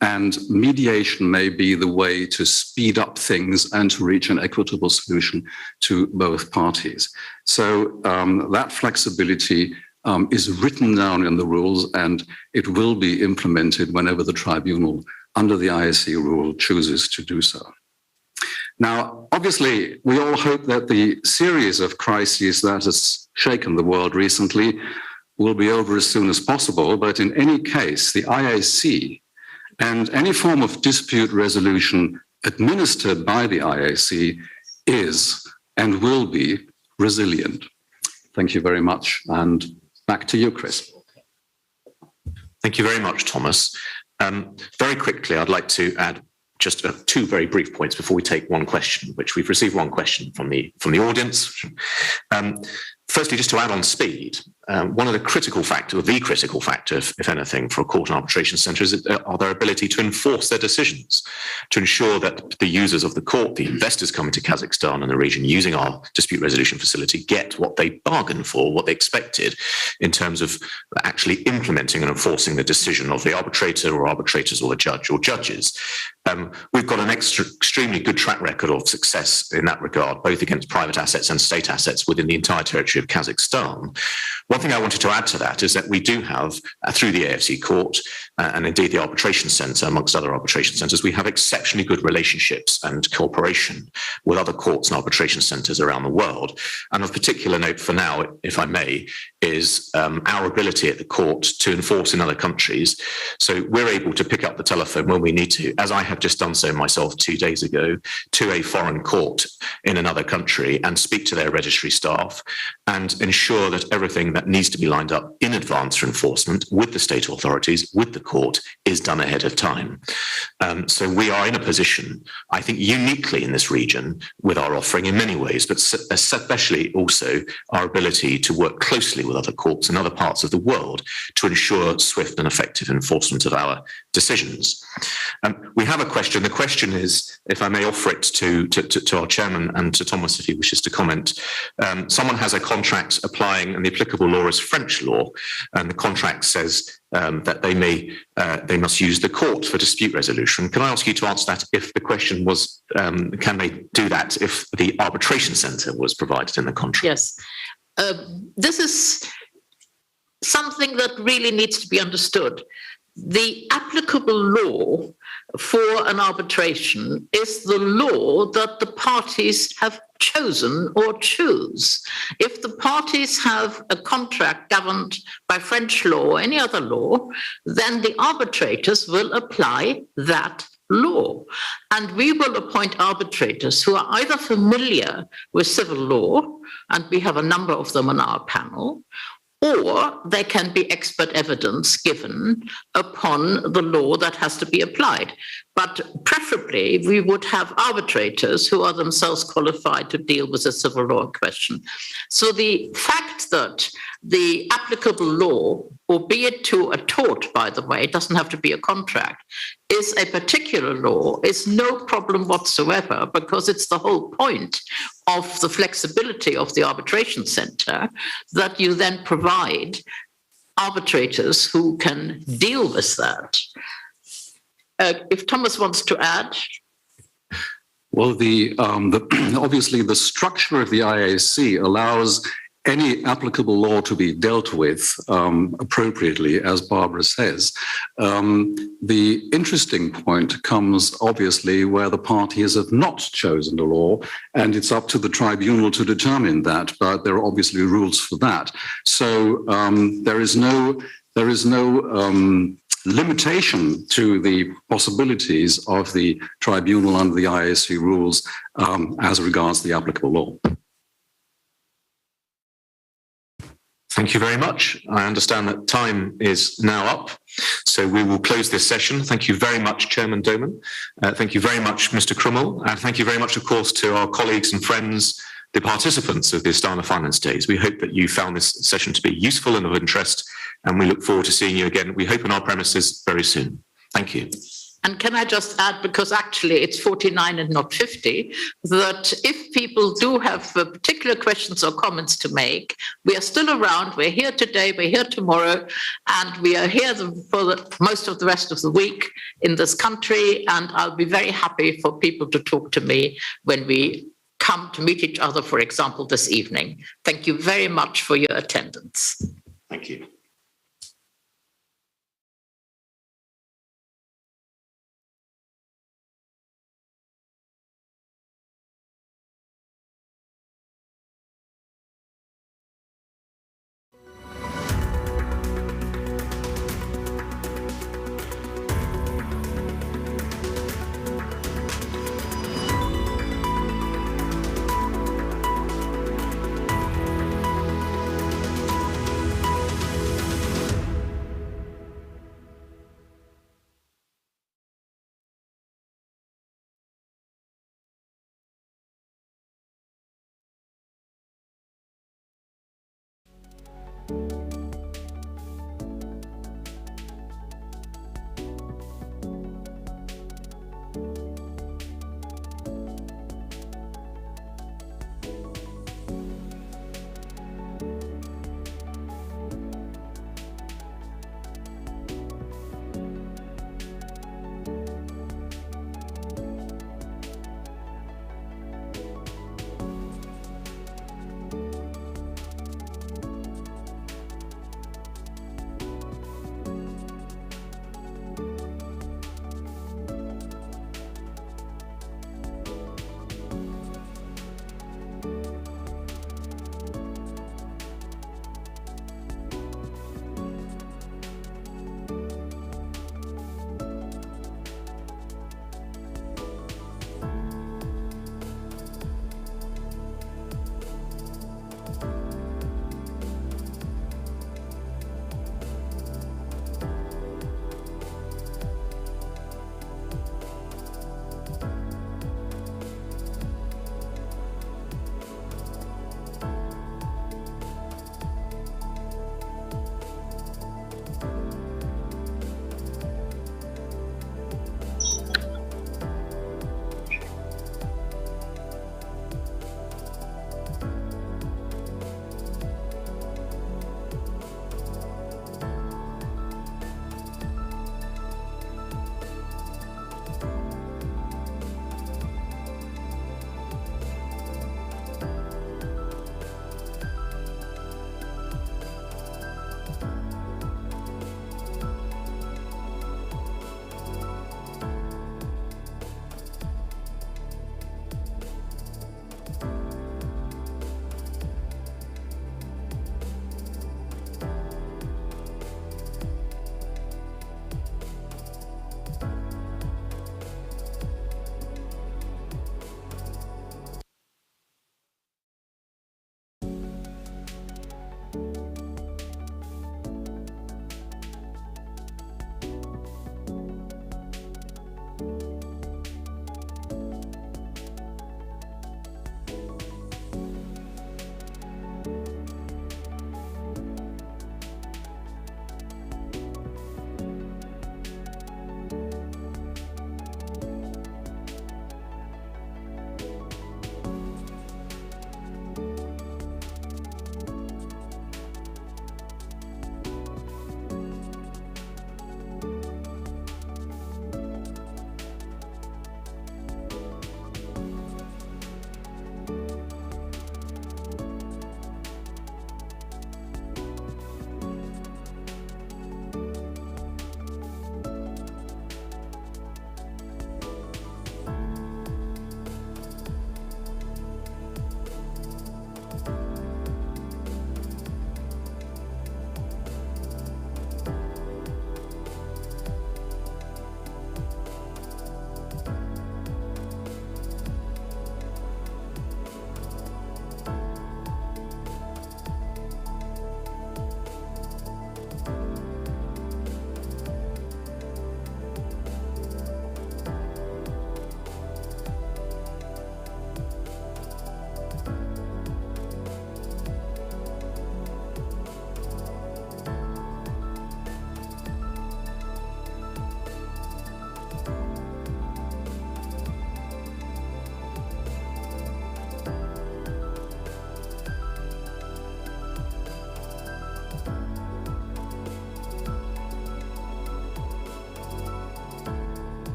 S19: And mediation may be the way to speed up things and to reach an equitable solution to both parties. So that flexibility is written down in the rules, and it will be implemented whenever the tribunal under the ISC rule chooses to do so. Now, obviously, we all hope that the series of crises that has shaken the world recently will be over as soon as possible. But in any case, the IAC and any form of dispute resolution administered by the IAC is and will be resilient. Thank you very much. And back to you, Chris.
S17: Thank you very much, Thomas. Very quickly, I'd like to add just two very brief points before we take one question, which we've received one question from the audience. Firstly, just to add on speed, one of the critical factor, if anything, for a court and arbitration centre is their ability to enforce their decisions, to ensure that the users of the court, the investors coming to Kazakhstan and the region using our dispute resolution facility, get what they bargained for, what they expected, in terms of actually implementing and enforcing the decision of the arbitrator or arbitrators or the judge or judges. We've got an extremely good track record of success in that regard, both against private assets and state assets within the entire territory of Kazakhstan. One thing I wanted to add to that is that we do have, through the AFC court and indeed the arbitration centre, amongst other arbitration centres, we have exceptionally good relationships and cooperation with other courts and arbitration centres around the world. And of particular note for now, if I may, is our ability at the court to enforce in other countries. So we're able to pick up the telephone when we need to, as I have just done so myself 2 days ago, to a foreign court in another country and speak to their registry staff and ensure that everything that needs to be lined up in advance for enforcement with the state authorities, with the court, is done ahead of time. So we are in a position, I think, uniquely in this region with our offering in many ways, but especially also our ability to work closely with other courts in other parts of the world to ensure swift and effective enforcement of our decisions. We have a question. The question is, if I may offer it to our chairman and to Thomas if he wishes to comment. Someone has a contract applying, and the applicable law is French law, and the contract says that they must use the court for dispute resolution. Can I ask you to answer that if the question was, can they do that if the arbitration centre was provided in the contract?
S18: Yes. This is something that really needs to be understood. The applicable law for an arbitration is the law that the parties have chosen or choose. If the parties have a contract governed by French law or any other law, then the arbitrators will apply that law. And we will appoint arbitrators who are either familiar with civil law, and we have a number of them on our panel, or there can be expert evidence given upon the law that has to be applied. But preferably, we would have arbitrators who are themselves qualified to deal with the civil law question. So the fact fact that the applicable law, albeit to a tort, by the way, it doesn't have to be a contract, is a particular law, is no problem whatsoever, because it's the whole point of the flexibility of the arbitration center that you then provide arbitrators who can deal with that. If Thomas wants to add.
S19: Well, obviously the structure of the IAC allows any applicable law to be dealt with appropriately, as Barbara says. The interesting point comes obviously where the parties have not chosen a law, and it's up to the tribunal to determine that, but there are obviously rules for that. So there is no limitation to the possibilities of the tribunal under the IAC rules as regards the applicable law.
S17: Thank you very much. I understand that time is now up, so we will close this session. Thank you very much, Chairman Doman. Thank you very much, Mr. Krummel, and thank you very much, of course, to our colleagues and friends, the participants of the Astana Finance Days. We hope that you found this session to be useful and of interest, and we look forward to seeing you again, we hope, on our premises very soon. Thank you.
S18: And can I just add, because actually it's 49 and not 50, that if people do have particular questions or comments to make, we are still around. We're here today, we're here tomorrow, and we are here for most of the rest of the week in this country. And I'll be very happy for people to talk to me when we come to meet each other, for example, this evening. Thank you very much for your attendance.
S17: Thank you.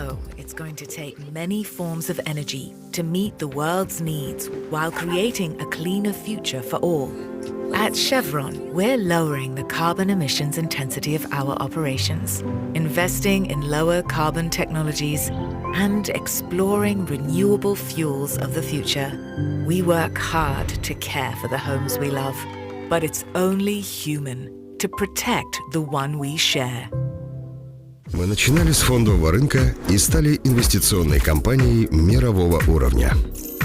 S6: know it's going to take many forms of energy to meet the world's needs while creating a cleaner future for all. At Chevron, we're lowering the carbon emissions intensity of our operations, investing in lower carbon technologies, and exploring renewable fuels of the future. We work hard to care for the homes we love, but it's only human to protect the one we share.
S3: Мы начинали с фондового рынка и стали инвестиционной компанией мирового уровня.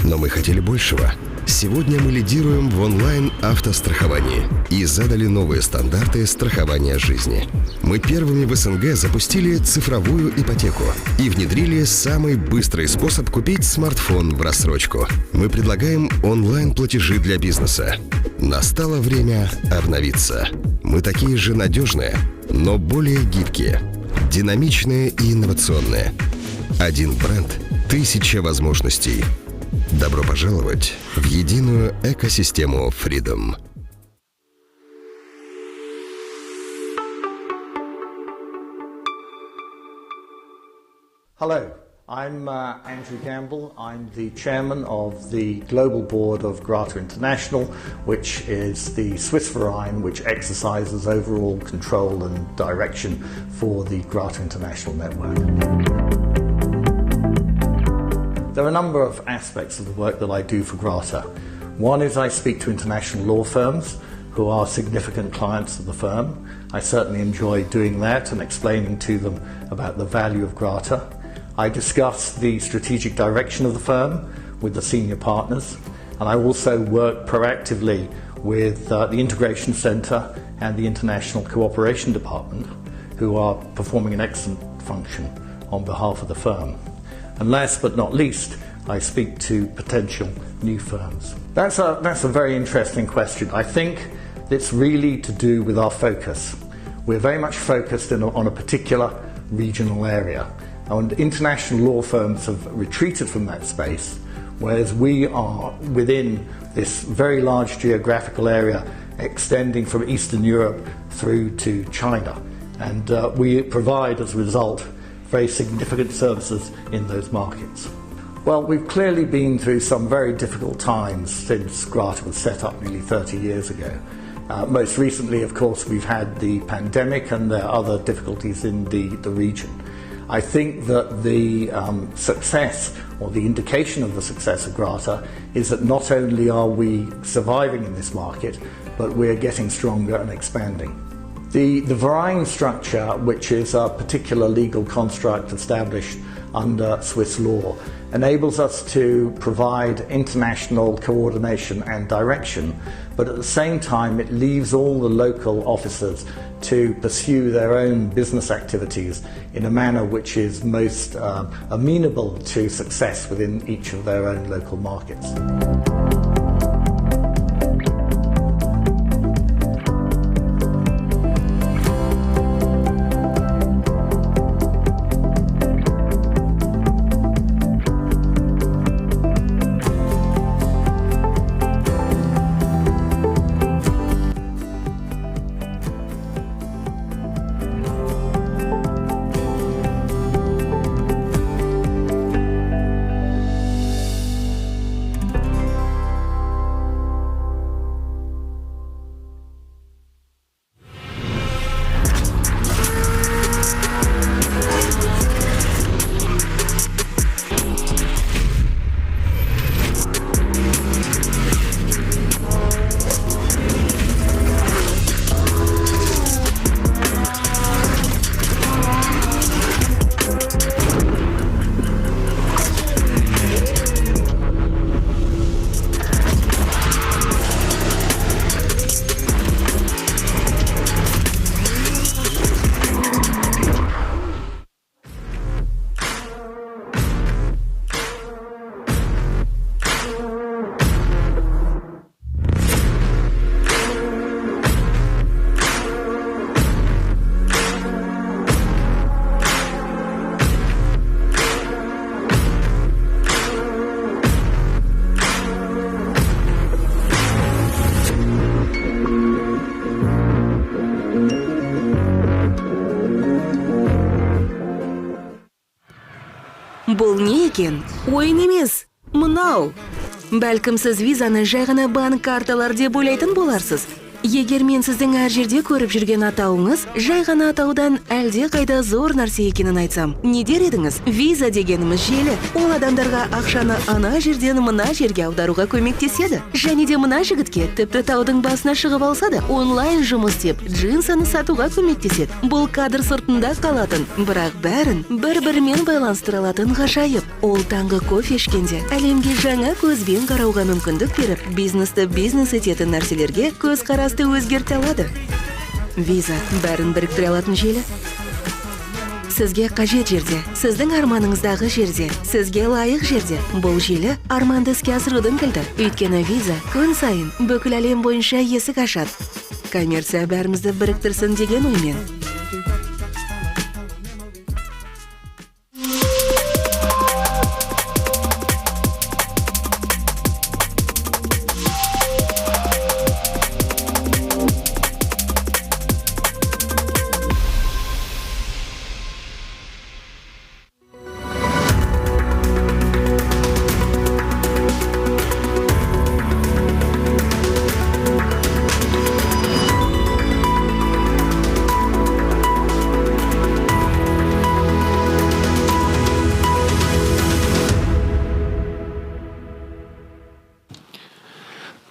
S3: Но мы хотели большего. Сегодня мы лидируем в онлайн-автостраховании и задали новые стандарты страхования жизни. Мы первыми в СНГ запустили цифровую ипотеку и внедрили самый быстрый способ купить смартфон в рассрочку. Мы предлагаем онлайн-платежи для бизнеса. Настало время обновиться. Мы такие же надежные, но более гибкие, динамичные и инновационные. Один бренд, 1000 возможностей. Добро пожаловать в единую экосистему Freedom.
S20: Hello, I'm Andrew Gamble. I'm the chairman of the global board of Grata International, which is the Swiss Verein which exercises overall control and direction for the Grata International network. There are a number of aspects of the work that I do for Grata. One is I speak to international law firms who are significant clients of the firm. I certainly enjoy doing that and explaining to them about the value of Grata. I discuss the strategic direction of the firm with the senior partners, and I also work proactively with the Integration Centre and the International Cooperation Department, who are performing an excellent function on behalf of the firm. And last but not least, I speak to potential new firms. That's a very interesting question. I think it's really to do with our focus. We're very much focused on a particular regional area. And international law firms have retreated from that space, whereas we are within this very large geographical area extending from Eastern Europe through to China. And we provide, as a result, very significant services in those markets. Well, we've clearly been through some very difficult times since Grata was set up nearly 30 years ago. Most recently, of course, we've had the pandemic and there are other difficulties in the region. I think that the success, or the indication of the success of Grata, is that not only are we surviving in this market, but we're getting stronger and expanding. The Verein structure, which is a particular legal construct established under Swiss law, enables us to provide international coordination and direction, but at the same time it leaves all the local officers to pursue their own business activities in a manner which is most amenable to success within each of their own local markets.
S4: екен. Ойын емес, мынау. Бәлкім сіз визаны жай ғана банк карталар деп ойлайтын боларсыз. Егер мен сіздің әр жерде көріп жүрген атауыңыз жай ғана атаудан әлде қайда зор нәрсе екенін айтсам, не дер едіңіз? Виза дегеніміз желі. Ол адамдарға ақшаны ана жерден мына жерге аударуға көмектеседі. Және де мына жігітке тіпті таудың басына шығып алса да онлайн жұмыс істеп джинсаны сатуға көмектеседі. Бұл кадр сыртында қалатын, бірақ бәрін бір-бірімен байланыстыра алатын ғажайып. Ол таңғы кофе ішкенде әлемге жаңа көзбен қарауға мүмкіндік беріп, бизнесті бизнес ететін нәрселерге көзқарасты өзгерте алады. Виза бәрін біріктіре алатын желі. Сізге қажет жерде, сіздің арманыңыздағы жерде, сізге лайық жерде. Бұл желі арманды іске асырудың кілті. Өйткені виза күн сайын бүкіл әлем бойынша есік ашады. Коммерция бәрімізді біріктірсін деген оймен.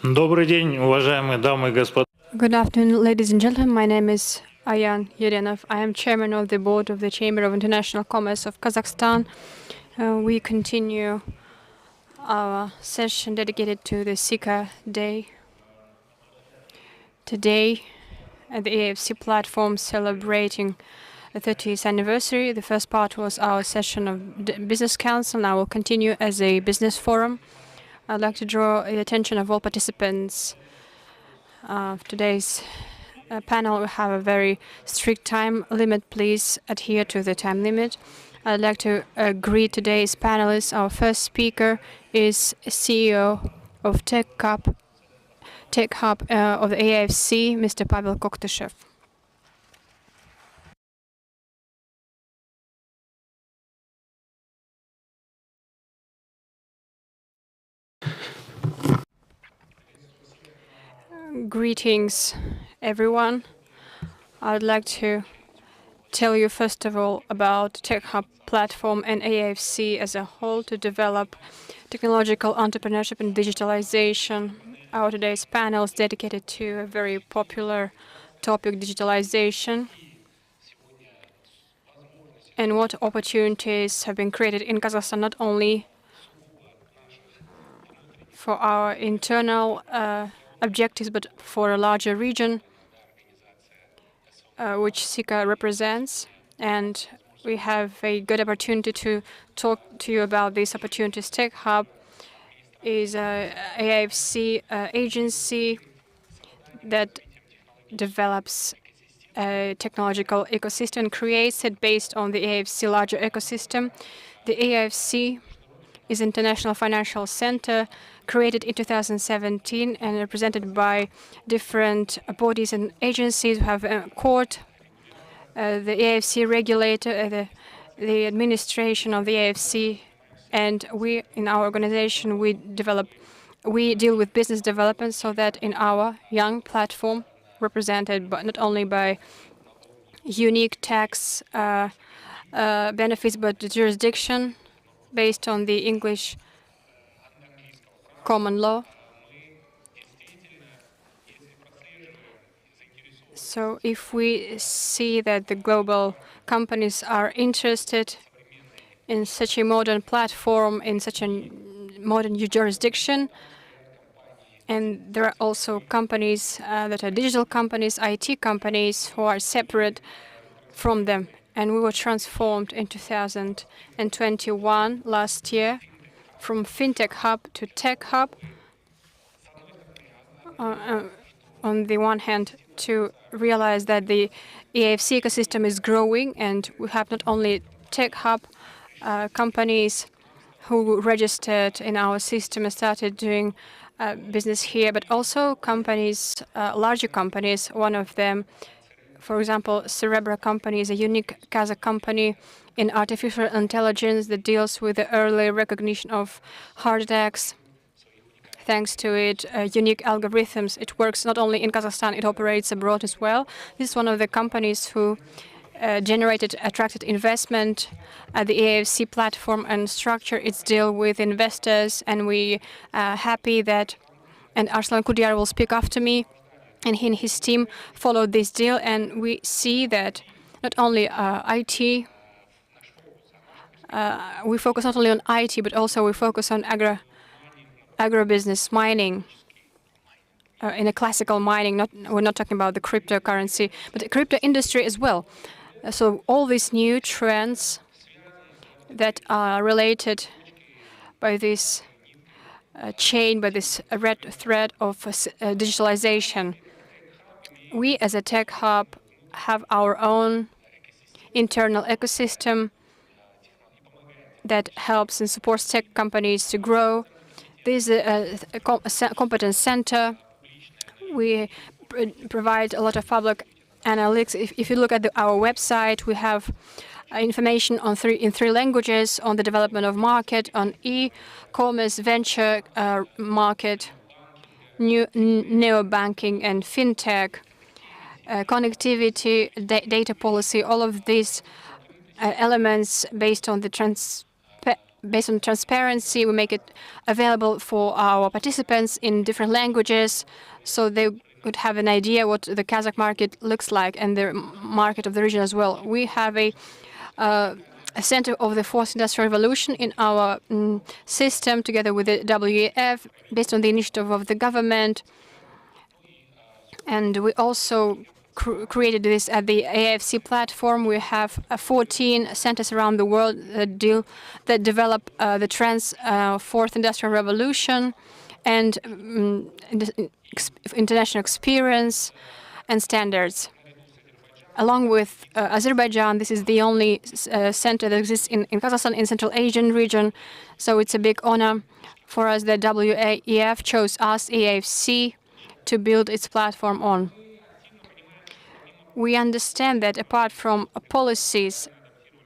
S5: Добрый день, уважаемые дамы и господа.
S1: Good afternoon, ladies and gentlemen. My name is Ayan Yerenov. I am chairman of the board of the Chamber of International Commerce of Kazakhstan. We continue our session dedicated to the CICA Day. Today, at the AIFC platform celebrating the 30th anniversary, the first part was our session of Business Council. Now we'll continue as a business forum. I'd like to draw the attention of all participants of today's panel. We have a very strict time limit. Please adhere to the time limit. I'd like to greet today's panelists. Our first speaker is CEO of Tech Hub of the AIFC, Mr. Pavel Koktyshev. Greetings, everyone. I'd like to tell you first of all about Tech Hub platform and AIFC as a whole to develop technological entrepreneurship and digitalization. Our today's panel is dedicated to a very popular topic, digitalization, and what opportunities have been created in Kazakhstan, not only for our internal objectives, but for a larger region, which CICA represents. And we have a good opportunity to talk to you about these opportunities. Tech Hub is an AIFC agency that develops a technological ecosystem and creates it based on the AIFC larger ecosystem. The AIFC is an international financial center created in 2017 and represented by different bodies and agencies. We have a court, the AIFC regulator, the administration of the AIFC, and we, in our organization, we deal with business development so that in our young platform, represented not only by unique tax benefits, but the jurisdiction based on the English common law. So if we see that the global companies are interested in such a modern platform, in such a modern jurisdiction, and there are also companies that are digital companies, IT companies, who are separate from them. And we were transformed in 2021, last year, from FinTech Hub to Tech Hub. On the one hand, to realize that the AIFC ecosystem is growing, and we have not only Tech Hub companies who registered in our system and started doing business here, but also companies, larger companies. One of them For example, Cerebra company is a unique Kazakh company in artificial intelligence that deals with the early recognition of heart attacks. Thanks to its unique algorithms, it works not only in Kazakhstan, it operates abroad as well. This is one of the companies who attracted investment at the AIFC platform and structure its deal with investors. And we are happy that, and Arslan Kudyar will speak after me, and he and his team followed this deal. And we see that not only IT, we focus not only on IT, but also we focus on agribusiness, mining, in a classical mining. We're not talking about the cryptocurrency, but the crypto industry as well. So all these new trends that are related by this chain, by this red thread of digitalization. We as a tech hub have our own internal ecosystem that helps and supports tech companies to grow. This is a competence center. We provide a lot of public analytics. If you look at our website, we have information on in three languages on the development of market, on e-commerce, venture market, neo-banking and fintech, connectivity, data policy. All of these elements based on transparency. We make it available for our participants in different languages, so they could have an idea what the Kazakh market looks like and the market of the region as well. We have a center of the fourth industrial revolution in our system, together with the WEF, based on the initiative of the government. And we also created this at the AIFC platform. We have 14 centers around the world that develop the fourth industrial revolution and international experience and standards. Along with Azerbaijan, this is the only center that exists in Kazakhstan, in Central Asian region. So it's a big honor for us that WEF chose us, AIFC, to build its platform on. We understand that apart from policies,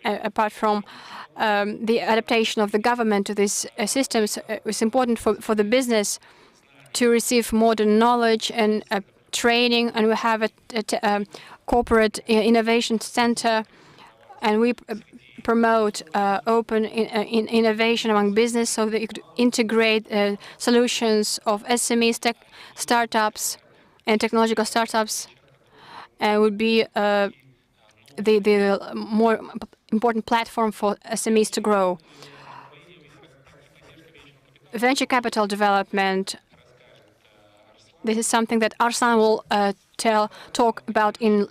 S1: apart from the adaptation of the government to these systems, it's important for the business to receive modern knowledge and training. And we have a corporate innovation center, and we promote open innovation among business so that you could integrate solutions of SMEs, startups, and technological startups. Would be the more important platform for SMEs to grow. Venture capital development. This is something that Arslan will talk about in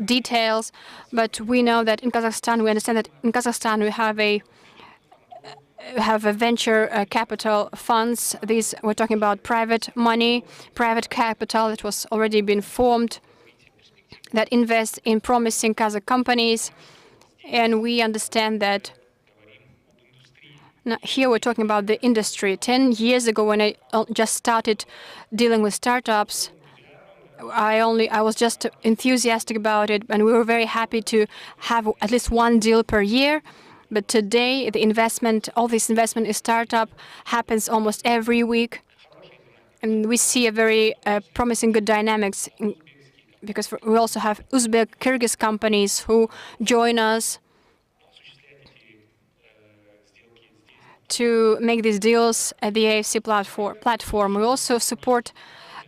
S1: details, but we know that in Kazakhstan, we understand that in Kazakhstan we have a venture capital funds. These, we're talking about private money, private capital that was already been formed, that invest in promising Kazakh companies. And we understand that now here we're talking about the industry. 10 years ago, when I just started dealing with startups, I was just enthusiastic about it, and we were very happy to have at least one deal per year. But today, the investment, all this investment in startup happens almost every week. And we see a very promising good dynamics because we also have Uzbek, Kyrgyz companies who join us to make these deals at the AIFC platform. We also support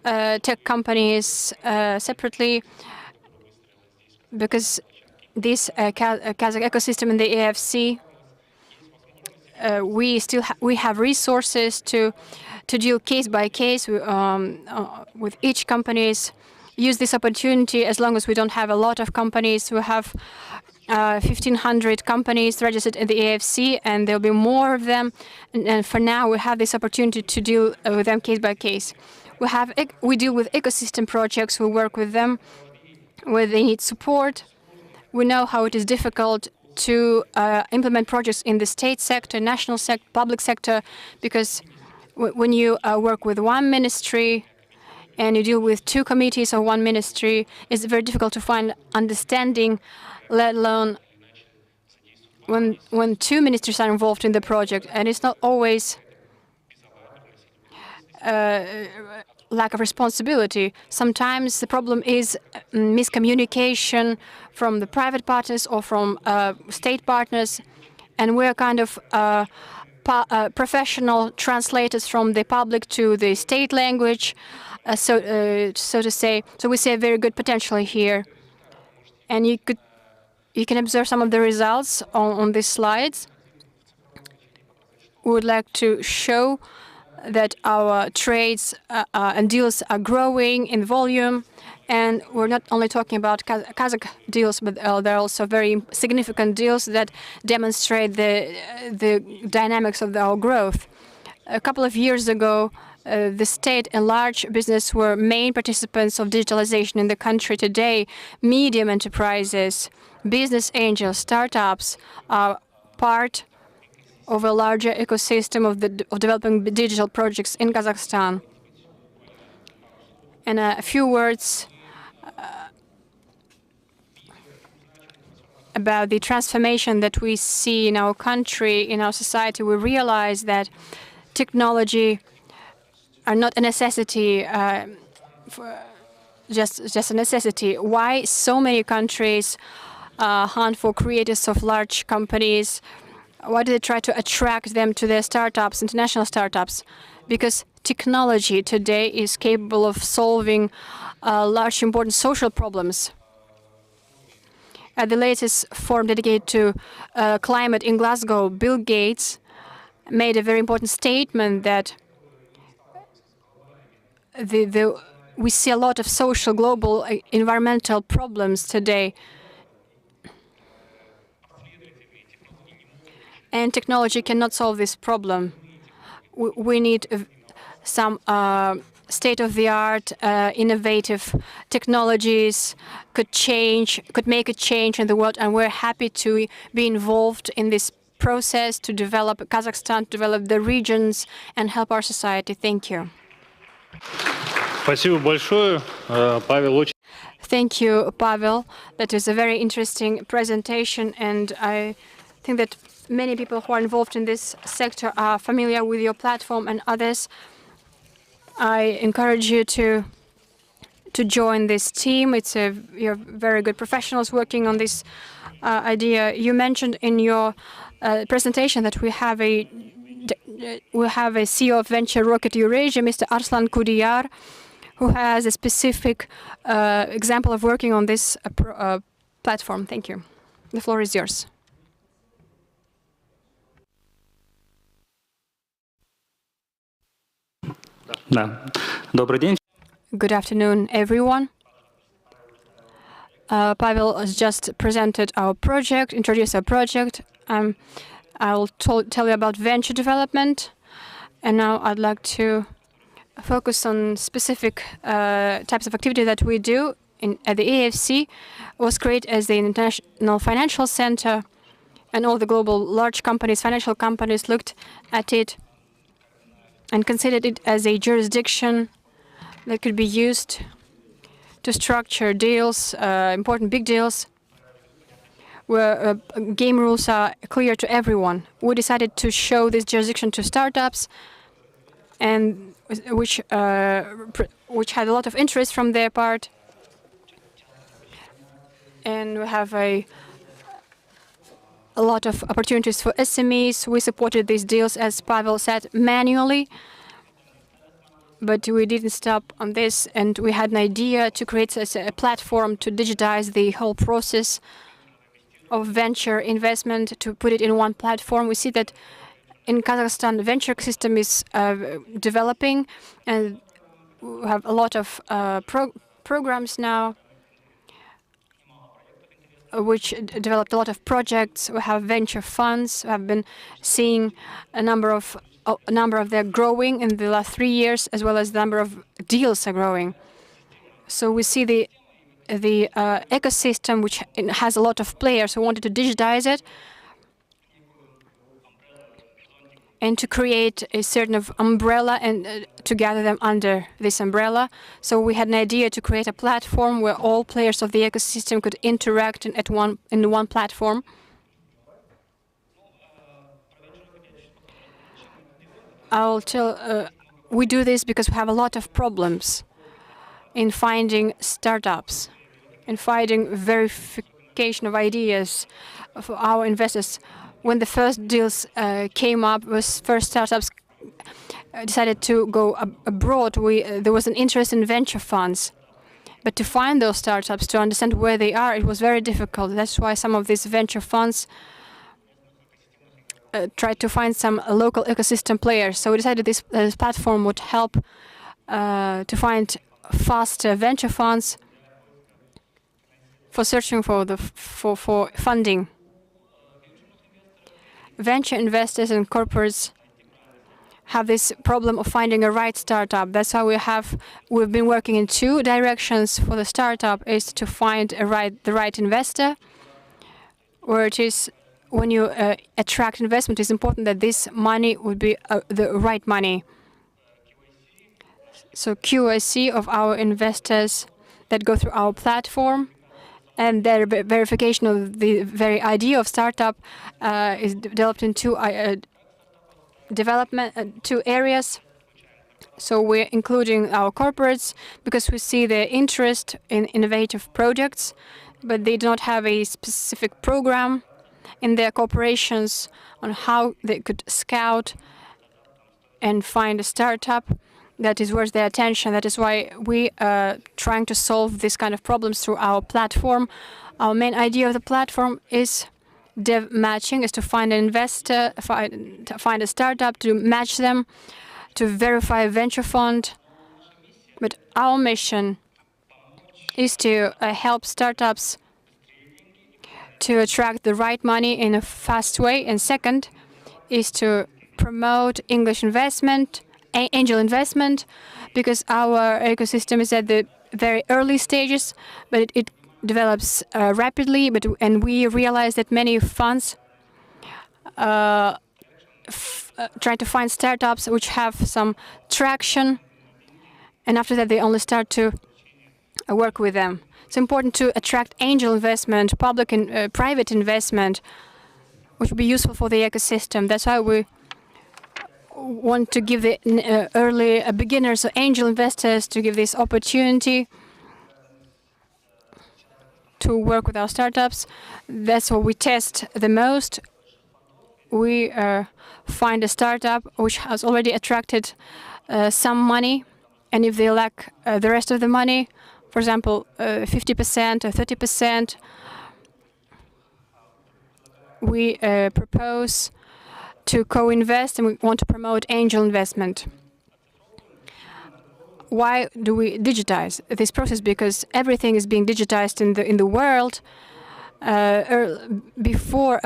S1: tech companies separately because this Kazakh ecosystem in the AIFC, we have resources to deal case by case with each companies. Use this opportunity as long as we don't have a lot of companies. We have 1,500 companies registered at the AIFC, and there'll be more of them. And for now, we have this opportunity to deal with them case by case. We deal with ecosystem projects. We work with them where they need support. We know how it is difficult to implement projects in the state sector, national sector, public sector, because when you work with one ministry, and you deal with 2 committees or 1 ministry, it's very difficult to find understanding, let alone when 2 ministries are involved in the project. And it's not always lack of responsibility. Sometimes the problem is miscommunication from the private partners or from state partners, and we're kind of professional translators from the public to the state language, so to say. So we see a very good potential here, and you can observe some of the results on these slides. We would like to show that our trades and deals are growing in volume, and we're not only talking about Kazakh deals, but there are also very significant deals that demonstrate the dynamics of our growth. A couple of years ago, the state and large business were main participants of digitalization in the country. Today, medium enterprises, business angels, startups are part of a larger ecosystem of developing digital projects in Kazakhstan. And a few words about the transformation that we see in our country, in our society. We realize that technology are not a necessity, just a necessity. Why so many countries hunt for creators of large companies? Why do they try to attract them to their startups, international startups? Because technology today is capable of solving large, important social problems. At the latest forum dedicated to climate in Glasgow, Bill Gates made a very important statement that we see a lot of social, global, environmental problems today. And technology cannot solve this problem. We need some state-of-the-art, innovative technologies could make a change in the world, and we're happy to be involved in this process to develop Kazakhstan, to develop the regions, and help our society. Thank you.
S5: Спасибо большое, Павел.
S1: Thank you, Pavel. That was a very interesting presentation, and I think that many people who are involved in this sector are familiar with your platform and others. I encourage you to join this team. You're very good professionals working on this idea. You mentioned in your presentation that we have a CEO of Venture Rocket Eurasia, Mr. Arslan Kudiyar, who has a specific example of working on this platform. Thank you. The floor is yours. Good afternoon, everyone. Pavel has just presented our project, introduced our project. I will tell you about venture development, and now I'd like to focus on specific types of activity that we do at the AIFC. It was created as the International Financial Center, and all the global large companies, financial companies, looked at it and considered it as a jurisdiction that could be used to structure deals, important big deals, where game rules are clear to everyone. We decided to show this jurisdiction to startups, and which had a lot of interest from their part. And we have a lot of opportunities for SMEs. We supported these deals, as Pavel said, manually. But we didn't stop on this, and we had an idea to create a platform to digitize the whole process of venture investment, to put it in one platform. We see that in Kazakhstan, the venture system is developing, and we have a lot of programs now, which developed a lot of projects. We have venture funds. We have been seeing a number of them growing in the last 3 years, as well as the number of deals are growing. So we see the ecosystem, which has a lot of players who wanted to digitize it. and to create a certain of umbrella and to gather them under this umbrella. So we had an idea to create a platform where all players of the ecosystem could interact in one platform. I'll tell. We do this because we have a lot of problems in finding startups, in finding verification of ideas for our investors. When the first deals came up, first startups decided to go abroad, there was an interest in venture funds. But to find those startups, to understand where they are, it was very difficult. That's why some of these venture funds tried to find some local ecosystem players. So we decided this platform would help to find faster venture funds for searching for funding. Venture investors and corporates have this problem of finding a right startup. That's why we've been working in two directions. For the startup is to find the right investor, where it is when you attract investment, it's important that this money would be the right money. So QIC of our investors that go through our platform, and their verification of the very idea of startup is developed in two areas. So we're including our corporates because we see their interest in innovative projects, but they do not have a specific program in their corporations on how they could scout and find a startup that is worth their attention. That is why we are trying to solve this kind of problems through our platform. Our main idea of the platform is dev matching, is to find an investor, find a startup, to match them, to verify a venture fund. But our mission is to help startups to attract the right money in a fast way. And second is to promote English investment, angel investment, because our ecosystem is at the very early stages, but it develops rapidly. And we realize that many funds try to find startups which have some traction, and after that they only start to work with them. It's important to attract angel investment, public and private investment, which will be useful for the ecosystem. That's why we want to give the early beginners or angel investors to give this opportunity to work with our startups. That's what we test the most. We find a startup which has already attracted some money, and if they lack the rest of the money, for example, 50% or 30%, we propose to co-invest, and we want to promote angel investment. Why do we digitize this process? Because everything is being digitized in the world. Before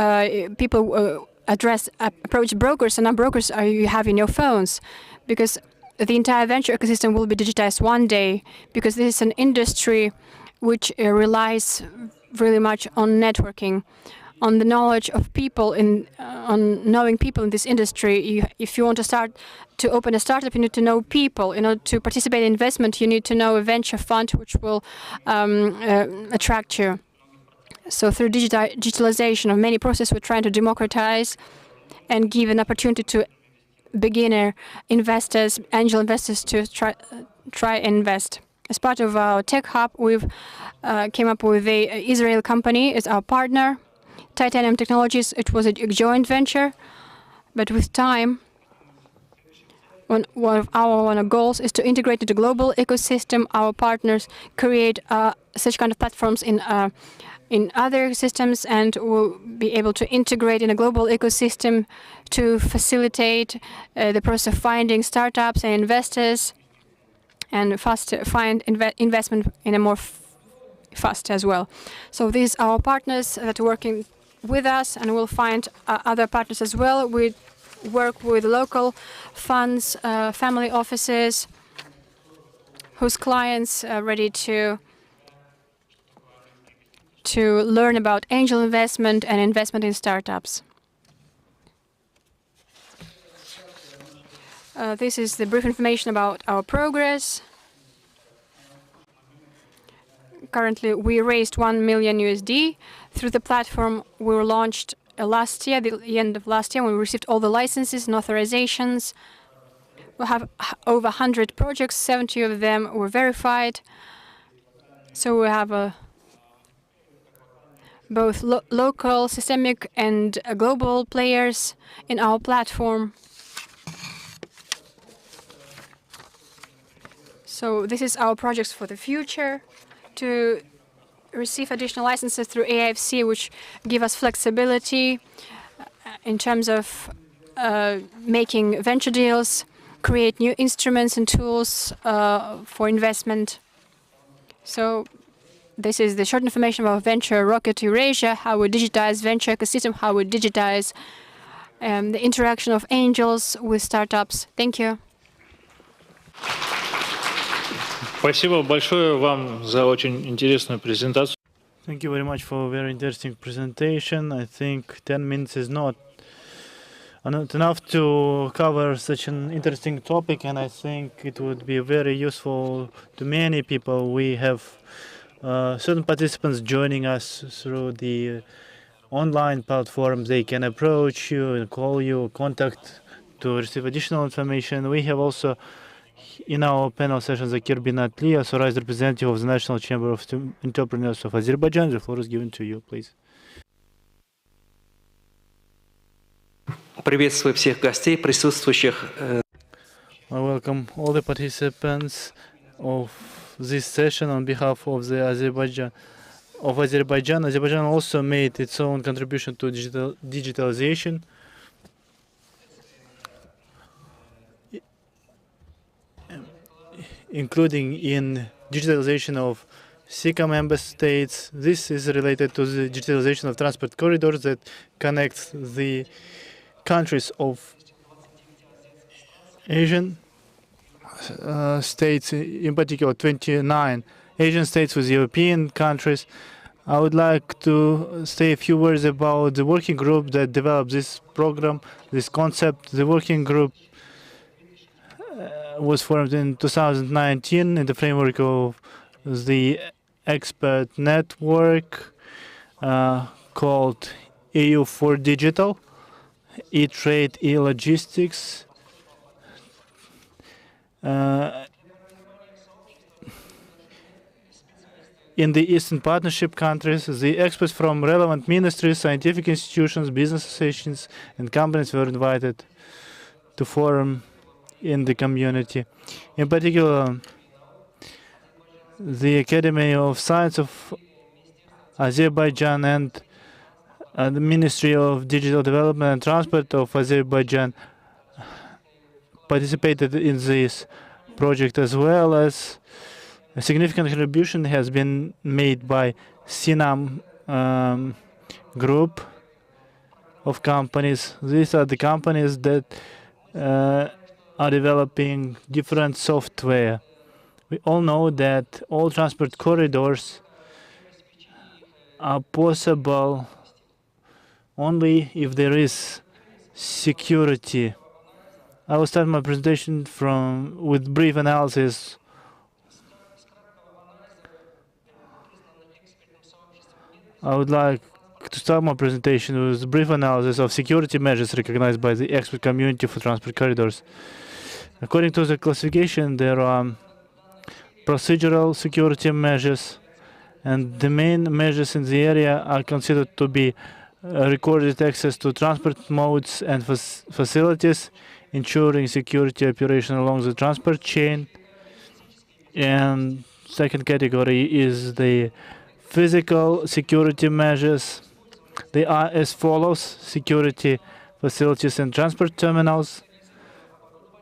S1: people approach brokers, and now brokers you have in your phones, because the entire venture ecosystem will be digitized one day, because this is an industry which relies really much on networking, on the knowledge of people, on knowing people in this industry. If you want to open a startup, you need to know people. In order to participate in investment, you need to know a venture fund which will attract you. So through digitalization of many processes, we're trying to democratize and give an opportunity to beginner investors, angel investors, to try and invest. As part of our tech hub, we've came up with a Israel company as our partner, Titanium Technologies. It was a joint venture, but with time, one of our goals is to integrate into global ecosystem. Our partners create such kind of platforms in other systems, and will be able to integrate in a global ecosystem to facilitate the process of finding startups and investors, and find investment in a more fast as well. So these are our partners that are working with us, and we'll find other partners as well. We work with local funds, family offices, whose clients are ready to learn about angel investment and investment in startups. This is the brief information about our progress. Currently, we raised 1 million USD through the platform we were launched last year, the end of last year, when we received all the licenses and authorizations. We have over 100 projects, 70 of them were verified. So we have both local, systemic, and global players in our platform. So this is our projects for the future, to receive additional licenses through AIFC, which give us flexibility in terms of making venture deals, create new instruments and tools for investment. So this is the short information about Venture Rocket Eurasia, how we digitize venture ecosystem, how we digitize the interaction of angels with startups. Thank you.
S5: Спасибо большое вам за очень интересную презентацию.
S11: Thank you very much for a very interesting presentation. I think 10 minutes is not enough to cover such an interesting topic, and I think it would be very useful to many people. We have certain participants joining us through the online platform. They can approach you and call you, contact to receive additional information. We have also in our panel session Zakir Binatli, authorized representative of the National Chamber of Entrepreneurs of Azerbaijan. The floor is given to you, please.
S2: Приветствую всех гостей, присутствующих.
S11: I welcome all the participants of this session on behalf of the Azerbaijan. Azerbaijan also made its own contribution to digitalization. Including in digitalization of CICA member states. This is related to the digitalization of transport corridors that connect the countries of Asian states, in particular 29 Asian states with European countries. I would like to say a few words about the working group that developed this program, this concept. The working group was formed in 2019 in the framework of the expert network called EU for Digital, e-trade, e-logistics. In the Eastern Partnership countries, the experts from relevant ministries, scientific institutions, business associations, and companies were invited to forum in the community. In particular, the Academy of Science of Azerbaijan and the Ministry of Digital Development and Transport of Azerbaijan participated in this project, as well as a significant contribution has been made by Sinam group of companies. These are the companies that are developing different software. We all know that all transport corridors are possible only if there is security. I will start my presentation with brief analysis. I would like to start my presentation with a brief analysis of security measures recognized by the expert community for transport corridors. According to the classification, there are procedural security measures, and the main measures in the area are considered to be recorded access to transport modes and facilities, ensuring security operation along the transport chain. And second category is the physical security measures. They are as follows: security facilities and transport terminals,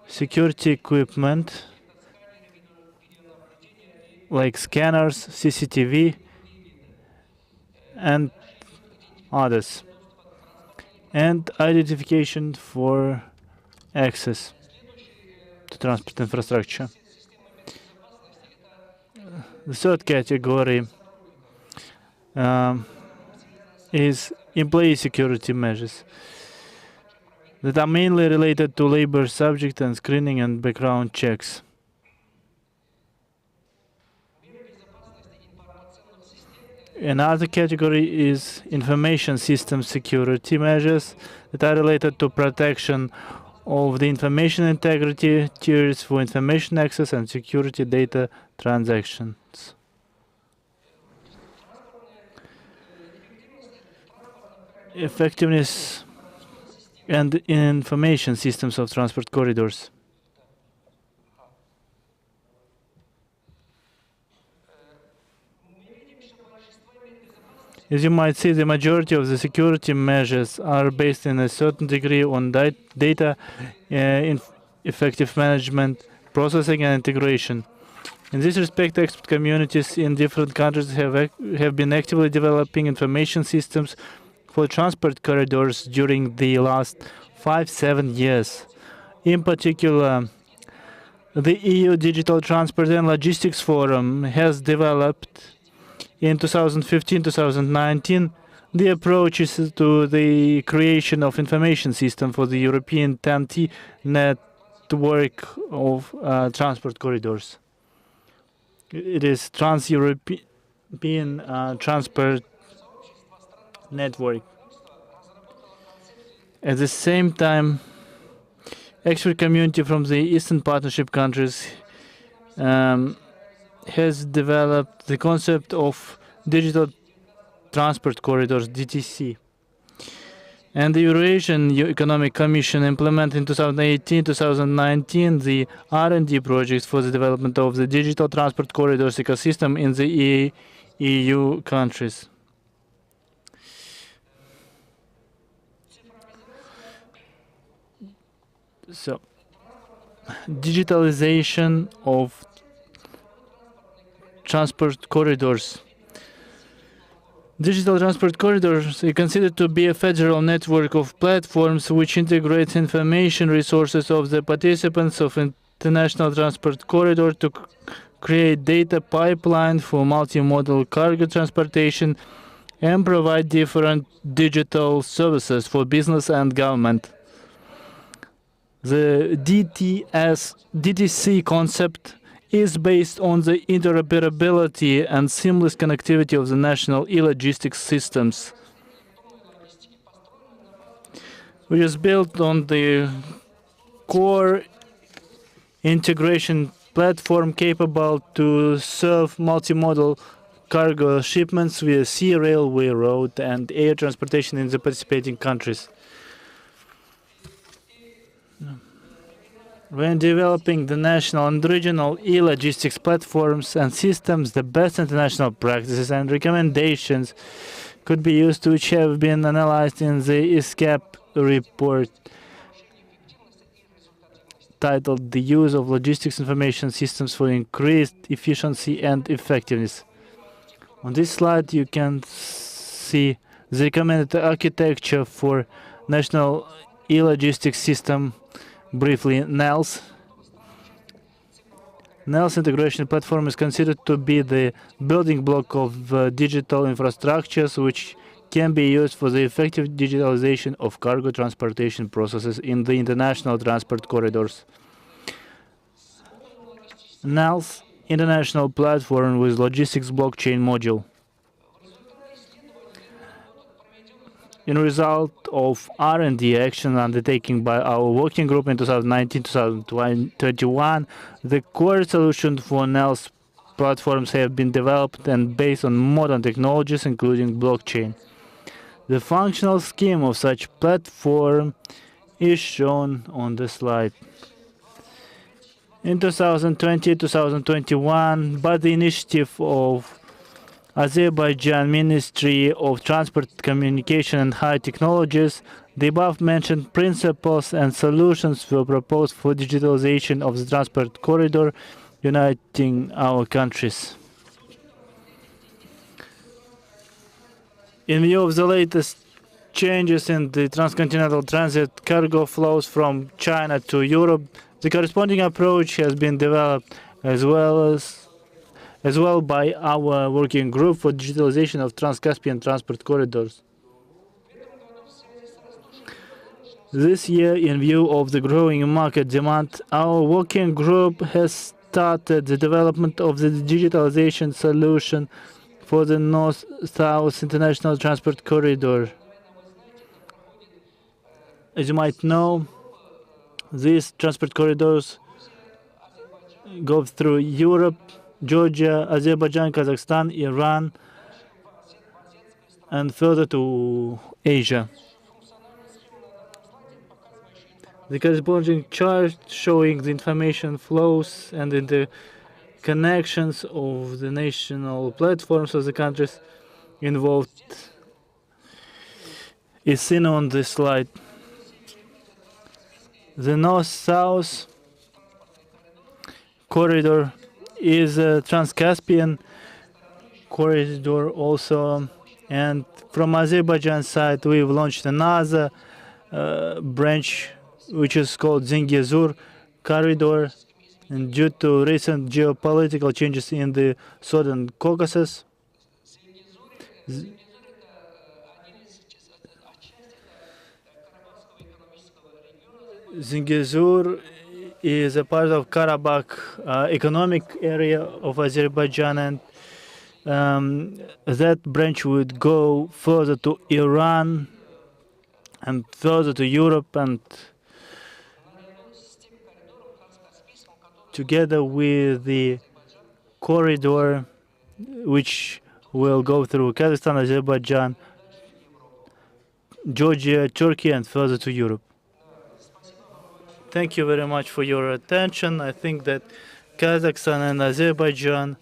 S11: security equipment like scanners, CCTV, and others, and identification for access to transport infrastructure. The third category is employee security measures. that are mainly related to labor subject and screening and background checks. Another category is information system security measures that are related to protection of the information integrity, tiers for information access and security data transactions. Effectiveness and information systems of transport corridors. As you might see, the majority of the security measures are based in a certain degree on data effective management, processing and integration. In this respect, expert communities in different countries have been actively developing information systems for transport corridors during the last 5-7 years. In particular, the EU Digital Transport and Logistics Forum has developed in 2015-2019 the approaches to the creation of information system for the European TEN-T network of transport corridors. It is Trans-European Transport Network. At the same time, expert community from the Eastern Partnership countries has developed the concept of digital transport corridors, DTC. And the Eurasian Economic Commission implemented in 2018-2019 the R&D projects for the development of the digital transport corridors ecosystem in the EU countries. So, digitalization of transport corridors. Digital transport corridors are considered to be a federal network of platforms which integrates information resources of the participants of international transport corridor to create data pipeline for multimodal cargo transportation and provide different digital services for business and government. The DTC concept is based on the interoperability and seamless connectivity of the national e-logistics systems, which is built on the core integration platform capable to serve multimodal cargo shipments via sea, railway, road, and air transportation in the participating countries. When developing the national and regional e-logistics platforms and systems, the best international practices and recommendations could be used, which have been analyzed in the ESCAP report titled The Use of Logistics Information Systems for Increased Efficiency and Effectiveness. On this slide, you can see the recommended architecture for National E-Logistics System, briefly NELS. NELS integration platform is considered to be the building block of digital infrastructures which can be used for the effective digitalization of cargo transportation processes in the international transport corridors. NELS international platform with logistics blockchain module. In result of R&D action undertaken by our working group in 2019-2021, the core solution for NELS platforms have been developed and based on modern technologies, including blockchain. The functional scheme of such platform is shown on the slide. In 2020-2021, by the initiative of Azerbaijan Ministry of Transport, Communication and High Technologies, the above-mentioned principles and solutions were proposed for digitalization of the transport corridor uniting our countries. In view of the latest changes in the transcontinental transit cargo flows from China to Europe, the corresponding approach has been developed as well by our working group for digitalization of Trans-Caspian transport corridors. This year, in view of the growing market demand, our working group has started the development of the digitalization solution for the North-South International Transport Corridor. As you might know, these transport corridors go through Europe, Georgia, Azerbaijan, Kazakhstan, Iran, and further to Asia. The corresponding chart showing the information flows and in the connections of the national platforms of the countries involved is seen on this slide. The North-South corridor is a Trans-Caspian corridor also, and from Azerbaijan side we've launched another branch which is called Zengezur corridor, and due to recent geopolitical changes in the Southern Caucasus, Zengezur is a part of Karabakh economic area of Azerbaijan, and that branch would go further to Iran and further to Europe, and together with the corridor which will go through Kazakhstan, Azerbaijan, Georgia, Turkey, and further to Europe. Thank you very much for your attention. I think that Kazakhstan and Azerbaijan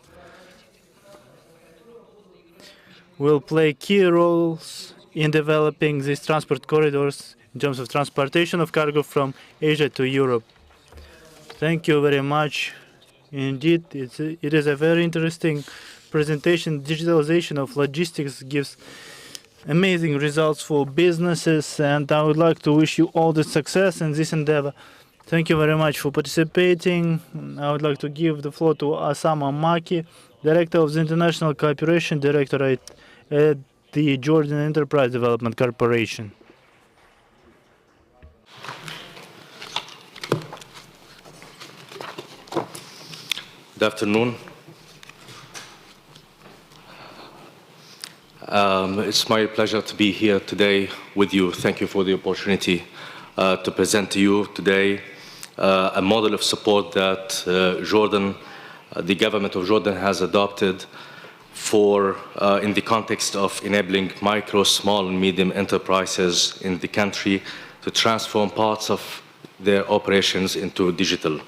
S11: will play key roles in developing these transport corridors in terms of transportation of cargo from Asia to Europe. Thank you very much. Indeed, it is a very interesting presentation. Digitalization of logistics gives amazing results for businesses, and I would like to wish you all the success in this endeavor. Thank you very much for participating. I would like to give the floor to Asama Maki, Director of the International Cooperation Directorate at the Jordan Enterprise Development Corporation.
S7: Good afternoon. It's my pleasure to be here today with you. Thank you for the opportunity to present to you today a model of support that Jordan, the government of Jordan has adopted for in the context of enabling micro, small, and medium enterprises in the country to transform parts of their operations into digital.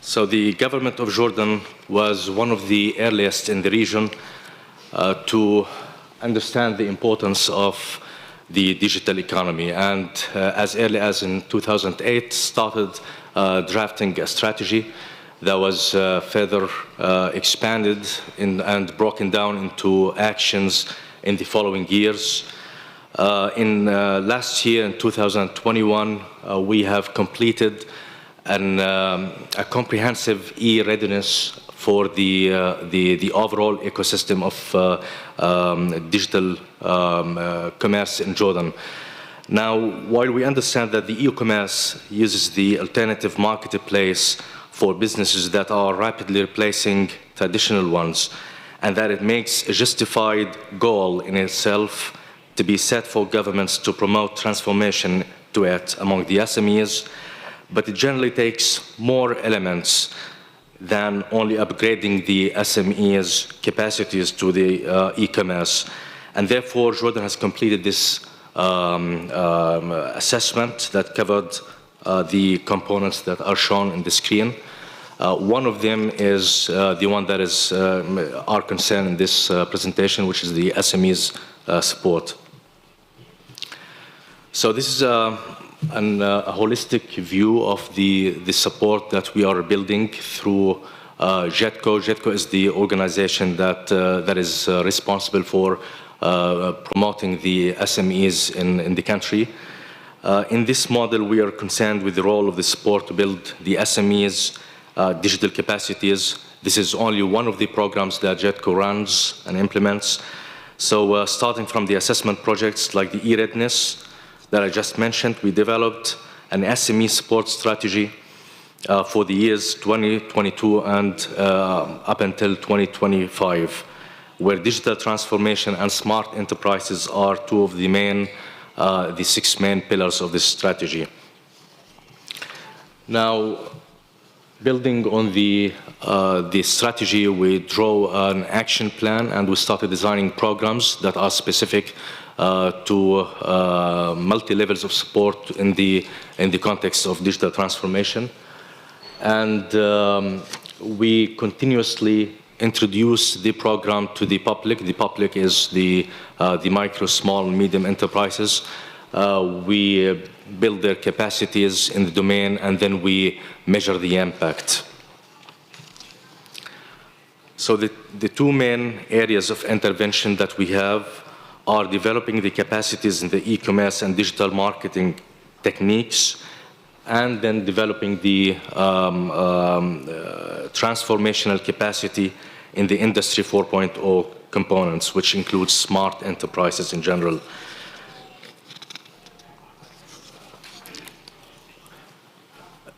S7: So the government of Jordan was one of the earliest in the region to understand the importance of the digital economy, and as early as in 2008 started drafting a strategy that was further expanded and broken down into actions in the following years. In last year, in 2021, we have completed a comprehensive e-readiness for the overall ecosystem of digital commerce in Jordan. Now, while we understand that the e-commerce uses the alternative marketplace for businesses that are rapidly replacing traditional ones, and that it makes a justified goal in itself to be set for governments to promote transformation to it among the SMEs, but it generally takes more elements than only upgrading the SMEs' capacities to the e-commerce. And therefore, Jordan has completed this assessment that covered the components that are shown in the screen. One of them is the one that is our concern in this presentation, which is the SMEs support. So this is a holistic view of the support that we are building through JETCO. JETCO is the organization that is responsible for promoting the SMEs in the country. In this model, we are concerned with the role of the support to build the SMEs digital capacities. This is only one of the programs that JETCO runs and implements. So starting from the assessment projects like the e-readiness that I just mentioned, we developed an SME support strategy for the years 2022 and up until 2025, where digital transformation and smart enterprises are two of the 6 main pillars of this strategy. Now, building on the strategy, we draw an action plan and we started designing programs that are specific to multi-levels of support in the context of digital transformation. And we continuously introduce the program to the public. The public is the micro, small, and medium enterprises. We build their capacities in the domain, and then we measure the impact. So the 2 main areas of intervention that we have are developing the capacities in the e-commerce and digital marketing techniques, and then developing the transformational capacity in the Industry 4.0 components, which includes smart enterprises in general.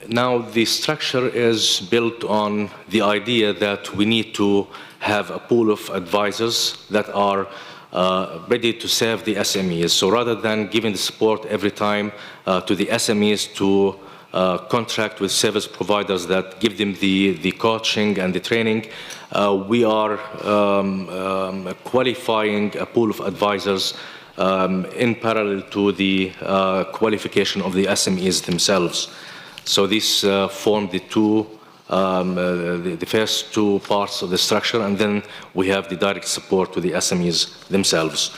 S7: Now, the structure is built on the idea that we need to have a pool of advisors that are ready to serve the SMEs. So rather than giving the support every time to the SMEs to contract with service providers that give them the coaching and the training, we are qualifying a pool of advisors in parallel to the qualification of the SMEs themselves. So this formed the first 2 parts of the structure, and then we have the direct support to the SMEs themselves.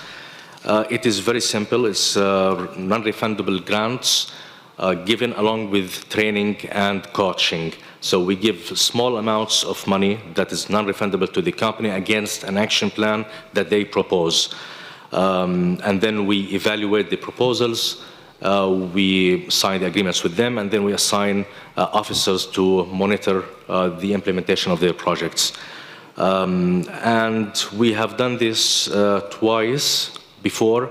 S7: It is very simple. It's non-refundable grants given along with training and coaching. So we give small amounts of money that is non-refundable to the company against an action plan that they propose. And then we evaluate the proposals. We sign the agreements with them, and then we assign officers to monitor the implementation of their projects. And we have done this twice before.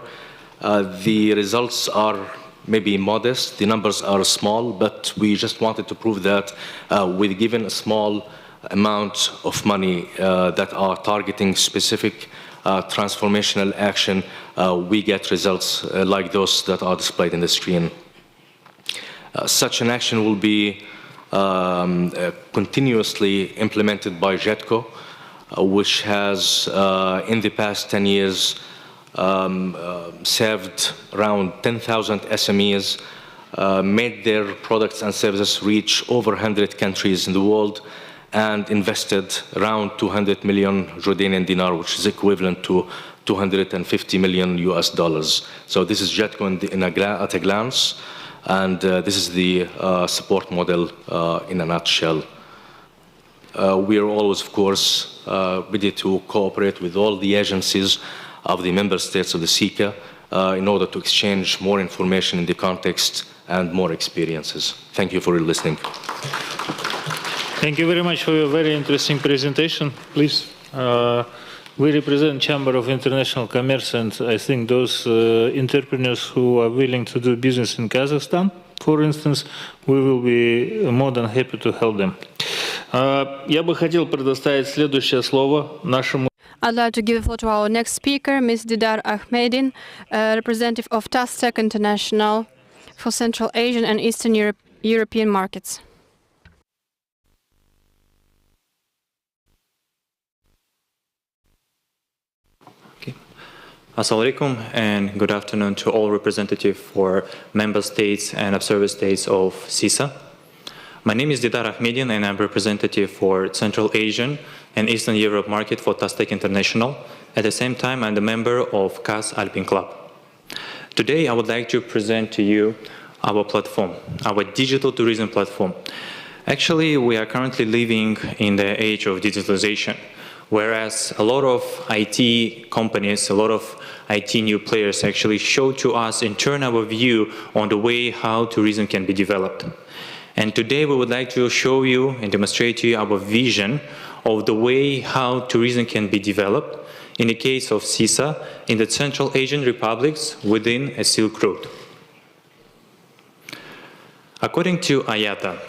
S7: The results are maybe modest, the numbers are small, but we just wanted to prove that with given a small amount of money that are targeting specific transformational action, we get results like those that are displayed in the screen. Such an action will be continuously implemented by JETCO, which has in the past 10 years served around 10,000 SMEs, made their products and services reach over 100 countries in the world, and invested around 200 million Jordanian dinar, which is equivalent to $250 million US. So this is JETCO at a glance, and this is the support model in a nutshell. We are always, of course, ready to cooperate with all the agencies of the member states of the CICA in order to exchange more information in the context and more experiences. Thank you for listening.
S5: Thank you very much for your very interesting presentation. Please, we represent Chamber of International Commerce, and I think those entrepreneurs who are willing to do business in Kazakhstan, for instance, we will be more than happy to help them. Я бы хотел предоставить следующее слово нашему.
S1: I'd like to give the floor to our next speaker, Ms. Didar Ahmedin, representative of TASTEC International for Central Asian and Eastern European markets.
S8: Assalamu alaikum, and good afternoon to all representatives for member states and observer states of CISA. My name is Didar Ahmedin, and I'm representative for Central Asian and Eastern Europe market for TASTEC International. At the same time, I'm the member of CAS Alpine Club. Today, I would like to present to you our platform, our digital tourism platform. Actually, we are currently living in the age of digitalization, whereas a lot of IT companies, a lot of IT new players actually show to us and turn our view on the way how tourism can be developed. And today we would like to show you and demonstrate to you our vision of the way how tourism can be developed in the case of CICA in the Central Asian republics within a Silk Road. According to IATA,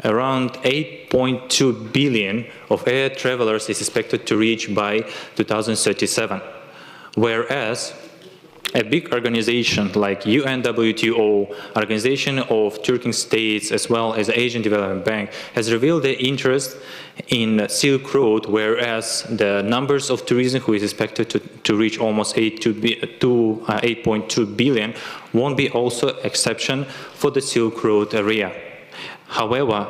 S8: around 8.2 billion of air travelers is expected to reach by 2037, whereas a big organization like UNWTO, Organization of Turkic States, as well as the Asian Development Bank, has revealed their interest in Silk Road, whereas the numbers of tourism who is expected to reach almost 8.2 billion won't be also exception for the Silk Road area. However,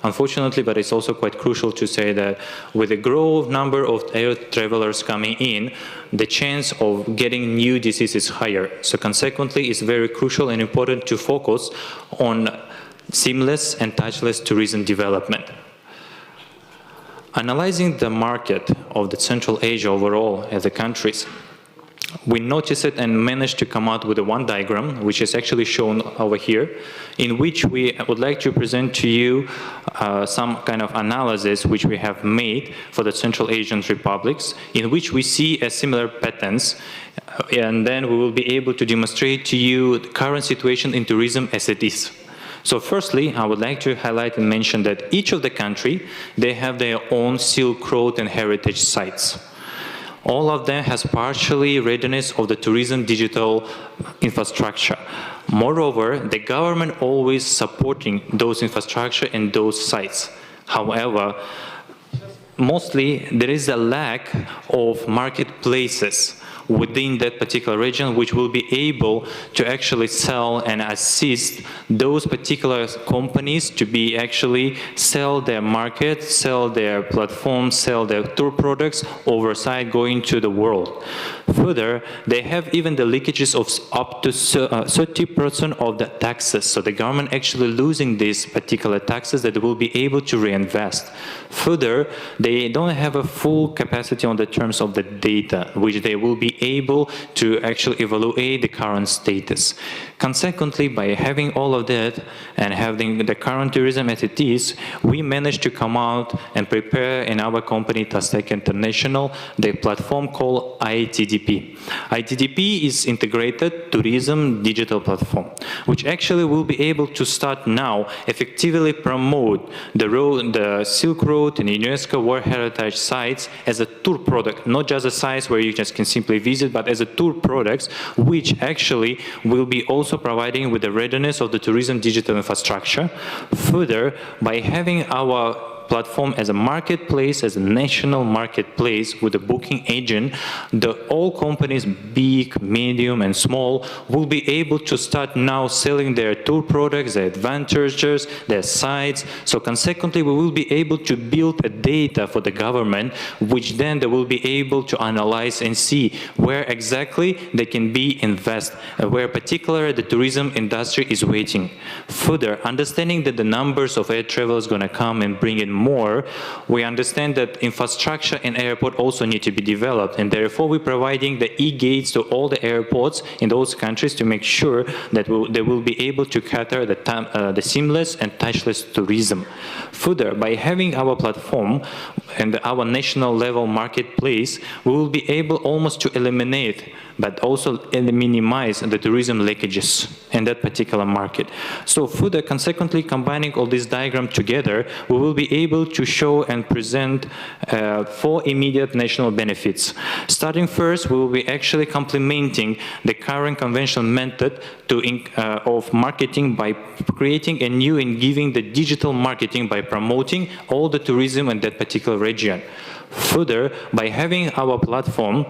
S8: unfortunately, but it's also quite crucial to say that with the growth number of air travelers coming in, the chance of getting new disease is higher. So consequently, it's very crucial and important to focus on seamless and touchless tourism development. Analyzing the market of the Central Asia overall as the countries, we noticed it and managed to come out with one diagram, which is actually shown over here, in which we would like to present to you some kind of analysis which we have made for the Central Asian republics, in which we see a similar patterns, and then we will be able to demonstrate to you the current situation in tourism as it is. So firstly, I would like to highlight and mention that each of the country, they have their own Silk Road and heritage sites. All of them has partially readiness of the tourism digital infrastructure. Moreover, the government always supporting those infrastructure and those sites. However, mostly there is a lack of marketplaces within that particular region which will be able to actually sell and assist those particular companies to be actually sell their market, sell their platforms, sell their tour products oversight going to the world. Further, they have even the leakages of up to 30% of the taxes. So the government actually losing these particular taxes that they will be able to reinvest. Further, they don't have a full capacity on the terms of the data, which they will be able to actually evaluate the current status. Consequently, by having all of that and having the current tourism as it is, we managed to come out and prepare in our company, Tastek International, the platform called ITDP. ITDP is Integrated Tourism Digital Platform, which actually will be able to start now effectively promote the Silk Road and UNESCO World Heritage sites as a tour product, not just a site where you just can simply visit, but as a tour products, which actually will be also providing with the readiness of the tourism digital infrastructure. Further, by having our platform as a marketplace, as a national marketplace with a booking agent, all companies, big, medium, and small, will be able to start now selling their tour products, their advantages, their sites. So consequently, we will be able to build a data for the government, which then they will be able to analyze and see where exactly they can be invest, where particularly the tourism industry is waiting. Further, understanding that the numbers of air travel is going to come and bring in more, we understand that infrastructure in airport also need to be developed, and therefore we're providing the e-gates to all the airports in those countries to make sure that they will be able to cater the seamless and touchless tourism. Further, by having our platform and our national level marketplace, we will be able almost to eliminate but also minimize the tourism leakages in that particular market. So further, consequently, combining all this diagram together, we will be able to show and present 4 immediate national benefits. Starting first, we will be actually complementing the current conventional method of marketing by creating a new and giving the digital marketing by promoting all the tourism in that particular region. Further, by having our platform,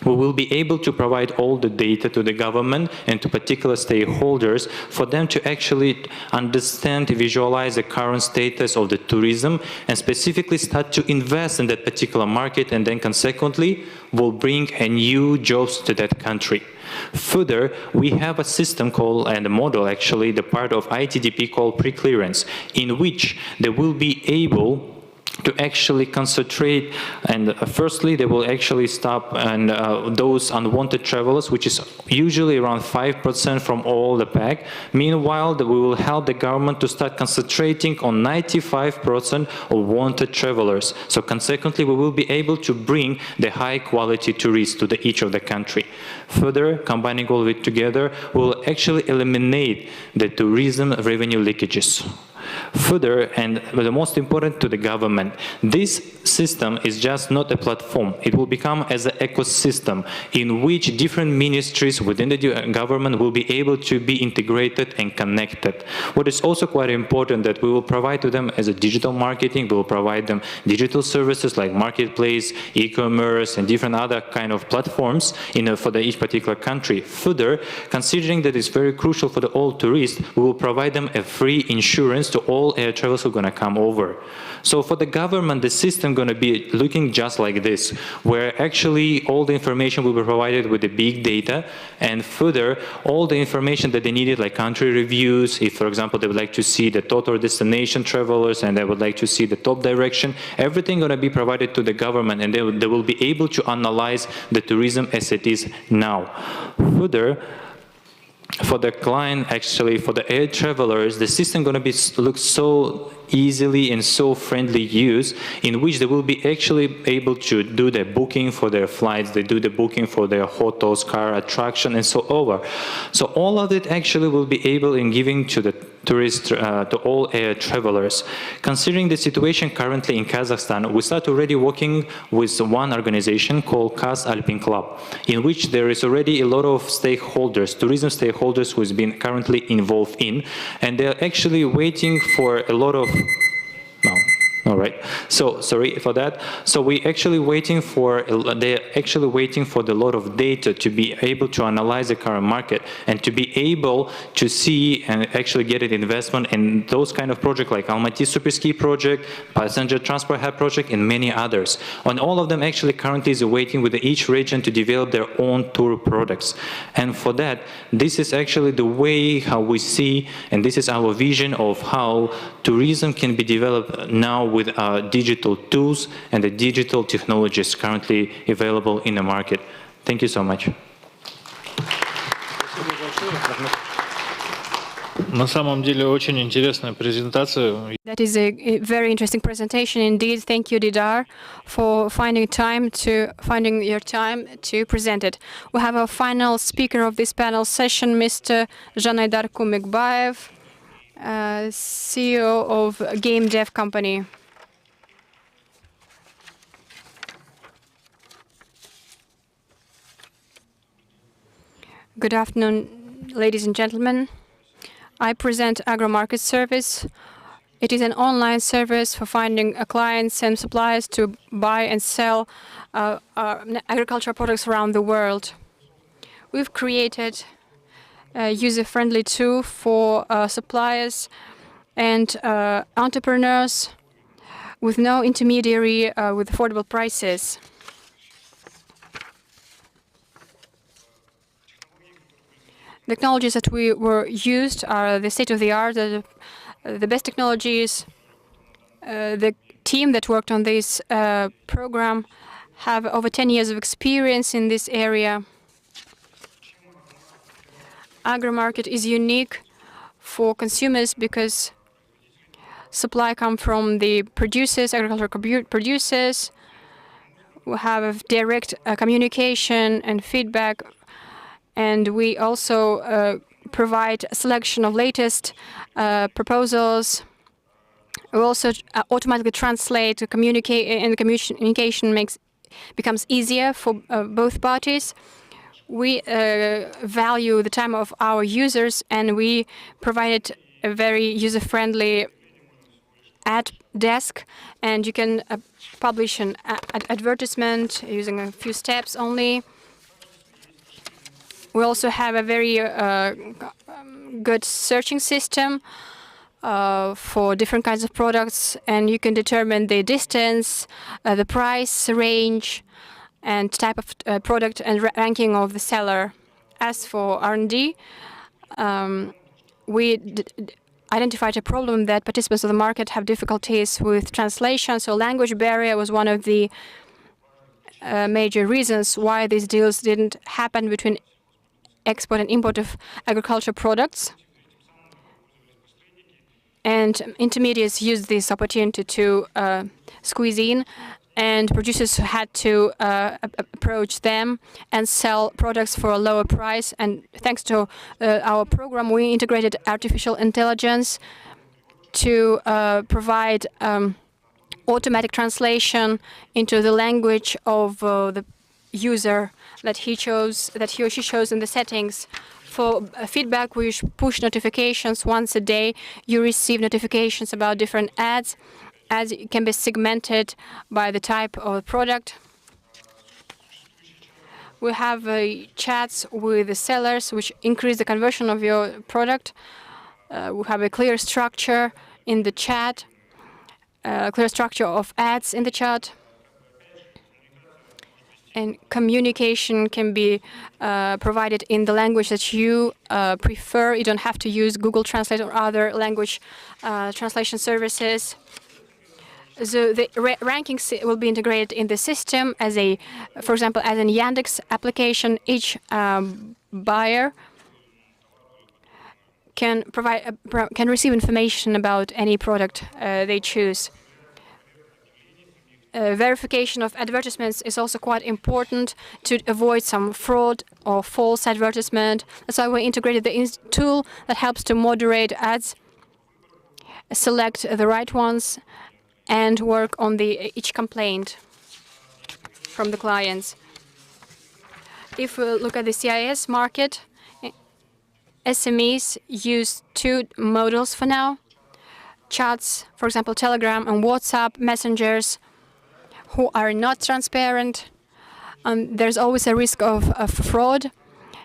S8: we will be able to provide all the data to the government and to particular stakeholders for them to actually understand, visualize the current status of the tourism and specifically start to invest in that particular market, and then consequently will bring a new jobs to that country. Further, we have a system called, and a model actually, the part of ITDP called pre-clearance, in which they will be able to actually concentrate, and firstly they will actually stop and those unwanted travelers, which is usually around 5% from all the pack. Meanwhile, we will help the government to start concentrating on 95% of wanted travelers. So consequently, we will be able to bring the high quality tourists to each of the country. Further, combining all of it together, we will actually eliminate the tourism revenue leakages. Further, and the most important to the government, this system is just not a platform. It will become as an ecosystem in which different ministries within the government will be able to be integrated and connected. What is also quite important that we will provide to them as a digital marketing, we will provide them digital services like marketplace, e-commerce, and different other kind of platforms for each particular country. Further, considering that it's very crucial for all tourists, we will provide them a free insurance to all air travelers who are going to come over. So for the government, the system going to be looking just like this, where actually all the information will be provided with the big data, and further, all the information that they needed, like country reviews, if, for example, they would like to see the total destination travelers and they would like to see the top direction, everything going to be provided to the government, and they will be able to analyze the tourism as it is now. Further, for the client, actually, for the air travelers, the system going to be look so easily and so friendly use, in which they will be actually able to do the booking for their flights, they do the booking for their hotels, car, attraction, and so over. So all of it actually will be able in giving to the tourists, to all air travelers. Considering the situation currently in Kazakhstan, we start already working with one organization called Kaz Alpine Club, in which there is already a lot of stakeholders, tourism stakeholders who has been currently involved in, and they're actually waiting for a lot of all right. So sorry for that. So we actually waiting for they're actually waiting for the lot of data to be able to analyze the current market and to be able to see and actually get an investment in those kind of projects like Almaty Superski project, passenger transport hub project, and many others. And all of them actually currently is waiting with each region to develop their own tour products. And for that, this is actually the way how we see, and this is our vision of how tourism can be developed now with digital tools and the digital technologies currently available in the market. Thank you so much.
S5: На самом деле очень интересная презентация.
S1: That is a very interesting presentation indeed. Thank you, Didar, for finding your time to present it. We have our final speaker of this panel session, Mr. Zhanaydar Kumekbaev, CEO of Game Dev Company. Good afternoon, ladies and gentlemen. I present Agro-Market Service. It is an online service for finding clients and suppliers to buy and sell agricultural products around the world. We've created a user-friendly tool for suppliers and entrepreneurs with no intermediary with affordable prices. The technologies that were used are the state-of-the-art, the best technologies. The team that worked on this program have over 10 years of experience in this area. Agro-market is unique for consumers because supply comes from the producers, agricultural producers, who have direct communication and feedback. And we also provide a selection of latest proposals. We also automatically translate to communicate, and the communication becomes easier for both parties. We value the time of our users, and we provided a very user-friendly ad desk, and you can publish an advertisement using a few steps only. We also have a very good searching system for different kinds of products, and you can determine the distance, the price range, and type of product and ranking of the seller. As for R&D, we identified a problem that participants of the market have difficulties with translation. So language barrier was one of the major reasons why these deals didn't happen between export and import of agricultural products. And intermediaries used this opportunity to squeeze in, and producers had to approach them and sell products for a lower price. And thanks to our program, we integrated artificial intelligence to provide automatic translation into the language of the user that he or she chose in the settings. For feedback, we push notifications once a day. You receive notifications about different ads. Ads can be segmented by the type of product. We have chats with the sellers, which increase the conversion of your product. We have a clear structure in the chat, clear structure of ads in the chat. And communication can be provided in the language that you prefer. You don't have to use Google Translate or other language translation services. So the rankings will be integrated in the system as for example, as an Yandex application. Each buyer can receive information about any product they choose. Verification of advertisements is also quite important to avoid some fraud or false advertisement. That's why we integrated the tool that helps to moderate ads, select the right ones, and work on each complaint from the clients. If we look at the CIS market, SMEs use two models for now. Chats, for example, Telegram and WhatsApp messengers, who are not transparent. There's always a risk of fraud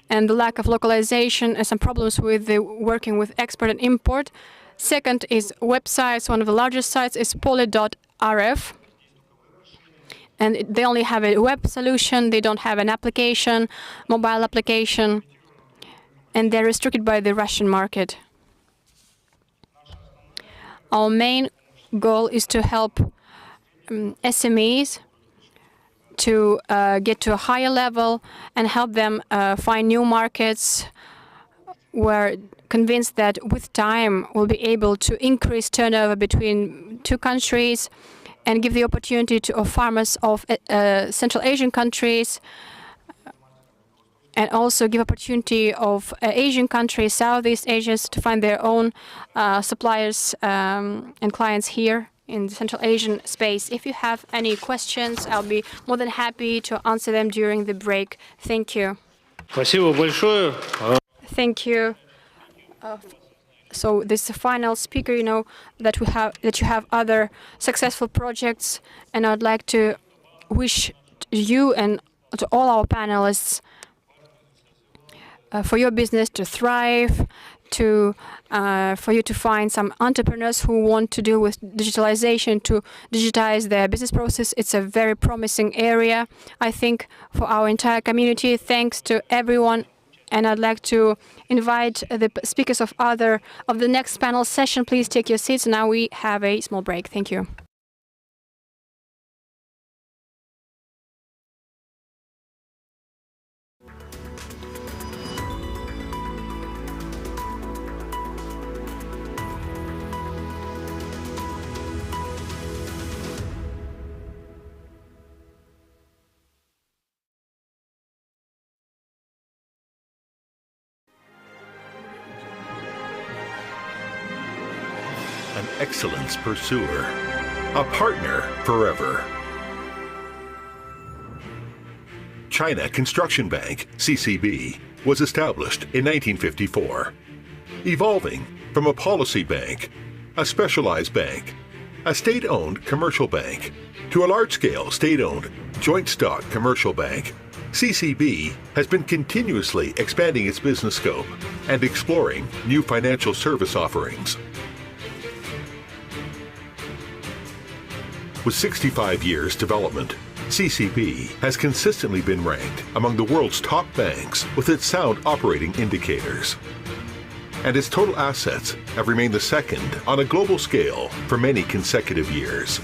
S1: and the lack of localization and some problems with working with export and import. Second is websites. One of the largest sites is poly.rf. And they only have a web solution. They don't have an application, mobile application. And they're restricted by the Russian market. Our main goal is to help SMEs to get to a higher level and help them find new markets. We're convinced that with time we'll be able to increase turnover between two countries and give the opportunity to farmers of Central Asian countries, and also give opportunity of Asian countries, Southeast Asians, to find their own suppliers and clients here in the Central Asian space. If you have any questions, I'll be more than happy to answer them during the break. Thank you. Thank you. So this is the final speaker. You know that you have other successful projects, and I'd like to wish you and to all our panelists for your business to thrive, for you to find some entrepreneurs who want to deal with digitalization, to digitize their business process. It's a very promising area, I think, for our entire community. Thanks to everyone. And I'd like to invite the speakers of the next panel session. Please take your seats. Now we have a small break. Thank you.
S9: An excellence pursuer, a partner forever. China Construction Bank, CCB, was established in 1954, evolving from a policy bank, a specialized bank, a state-owned commercial bank, to a large-scale state-owned joint stock commercial bank. CCB has been continuously expanding its business scope and exploring new financial service offerings. With 65 years development, CCB has consistently been ranked among the world's top banks with its sound operating indicators. and its total assets have remained the second on a global scale for many consecutive years.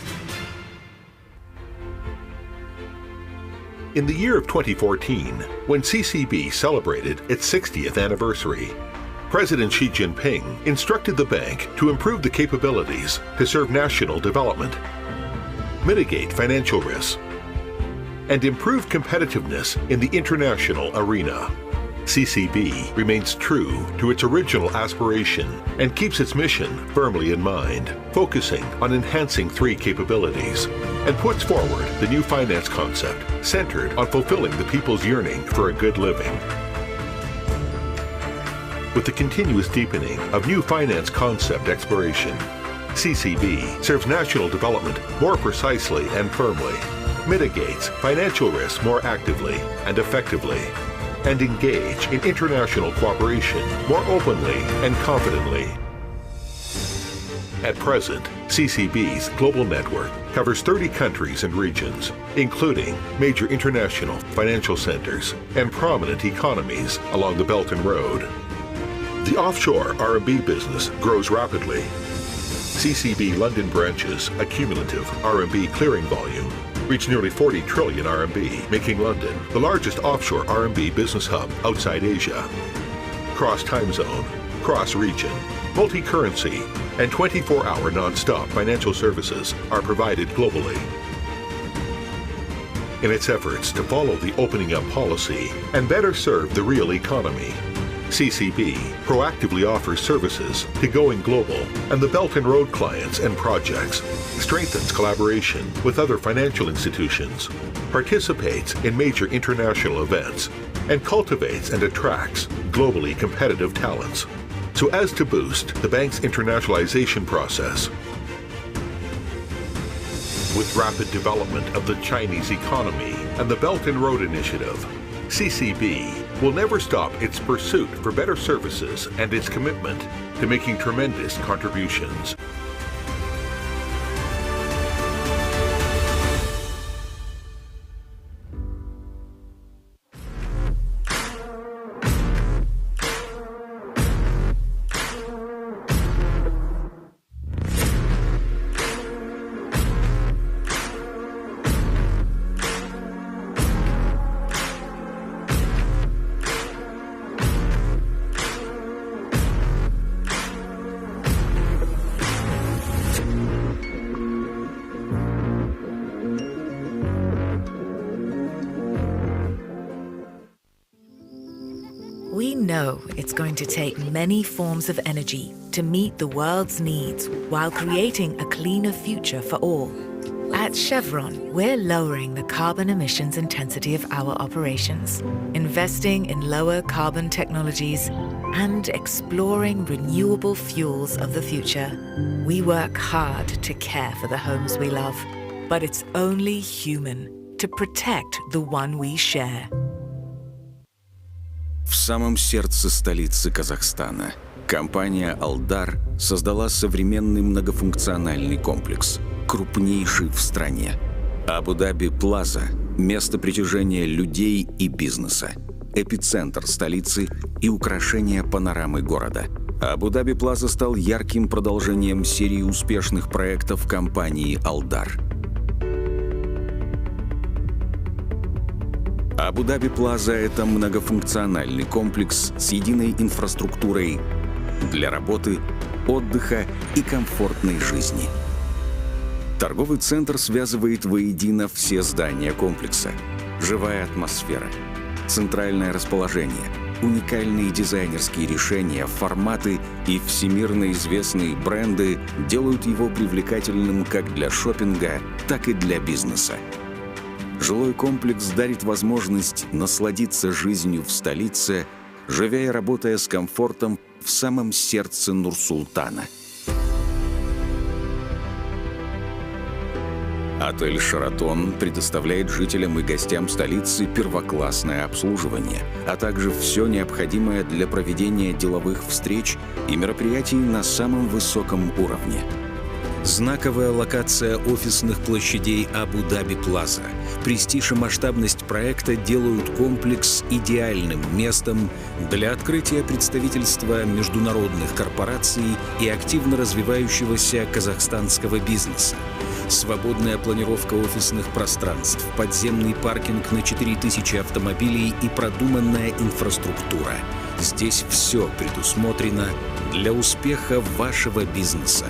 S9: In the year of 2014, when CCB celebrated its 60th anniversary, President Xi Jinping instructed the bank to improve the capabilities to serve national development, mitigate financial risks, and improve competitiveness in the international arena. CCB remains true to its original aspiration and keeps its mission firmly in mind, focusing on enhancing three capabilities, and puts forward the new finance concept centered on fulfilling the people's yearning for a good living. With the continuous deepening of new finance concept exploration, CCB serves national development more precisely and firmly, mitigates financial risks more actively and effectively, and engage in international cooperation more openly and confidently. At present, CCB's global network covers 30 countries and regions, including major international financial centers and prominent economies along the Belt and Road. The offshore RMB business grows rapidly. CCB London branches' accumulative RMB clearing volume reached nearly 40 trillion RMB, making London the largest offshore RMB business hub outside Asia. Cross-time zone, cross-region, multi-currency, and 24-hour non-stop financial services are provided globally. In its efforts to follow the opening up policy and better serve the real economy, CCB proactively offers services to Going Global and the Belt and Road clients and projects, strengthens collaboration with other financial institutions, participates in major international events, and cultivates and attracts globally competitive talents, so as to boost the bank's internationalization process. With rapid development of the Chinese economy and the Belt and Road Initiative, CCB will never stop its pursuit for better services and its commitment to making tremendous contributions.
S6: We know it's going to take many forms of energy to meet the world's needs while creating a cleaner future for all. At Chevron, we're lowering the carbon emissions intensity of our operations, investing in lower carbon technologies, and exploring renewable fuels of the future. We work hard to care for the homes we love, but it's only human to protect the one we share.
S12: В самом сердце столицы Казахстана компания «Алдар» создала современный многофункциональный комплекс, крупнейший в стране. Абу-Даби Плаза – место притяжения людей и бизнеса, эпицентр столицы и украшение панорамы города. Абу-Даби Плаза стал ярким продолжением серии успешных проектов компании «Алдар». Абу-Даби Плаза – это многофункциональный комплекс с единой инфраструктурой для работы, отдыха и комфортной жизни. Торговый центр связывает воедино все здания комплекса. Живая атмосфера, центральное расположение, уникальные дизайнерские решения, форматы и всемирно известные бренды делают его привлекательным как для шопинга, так и для бизнеса. Жилой комплекс дарит возможность насладиться жизнью в столице, живя и работая с комфортом в самом сердце Нур-Султана. Отель «Шаратон» предоставляет жителям и гостям столицы первоклассное обслуживание, а также все необходимое для проведения деловых встреч и мероприятий на самом высоком уровне. Знаковая локация офисных площадей Абу-Даби Плаза. Престиж и масштабность проекта делают комплекс идеальным местом для открытия представительства международных корпораций и активно развивающегося казахстанского бизнеса. Свободная планировка офисных пространств, подземный паркинг на 4000 автомобилей и продуманная инфраструктура. Здесь все предусмотрено для успеха вашего бизнеса.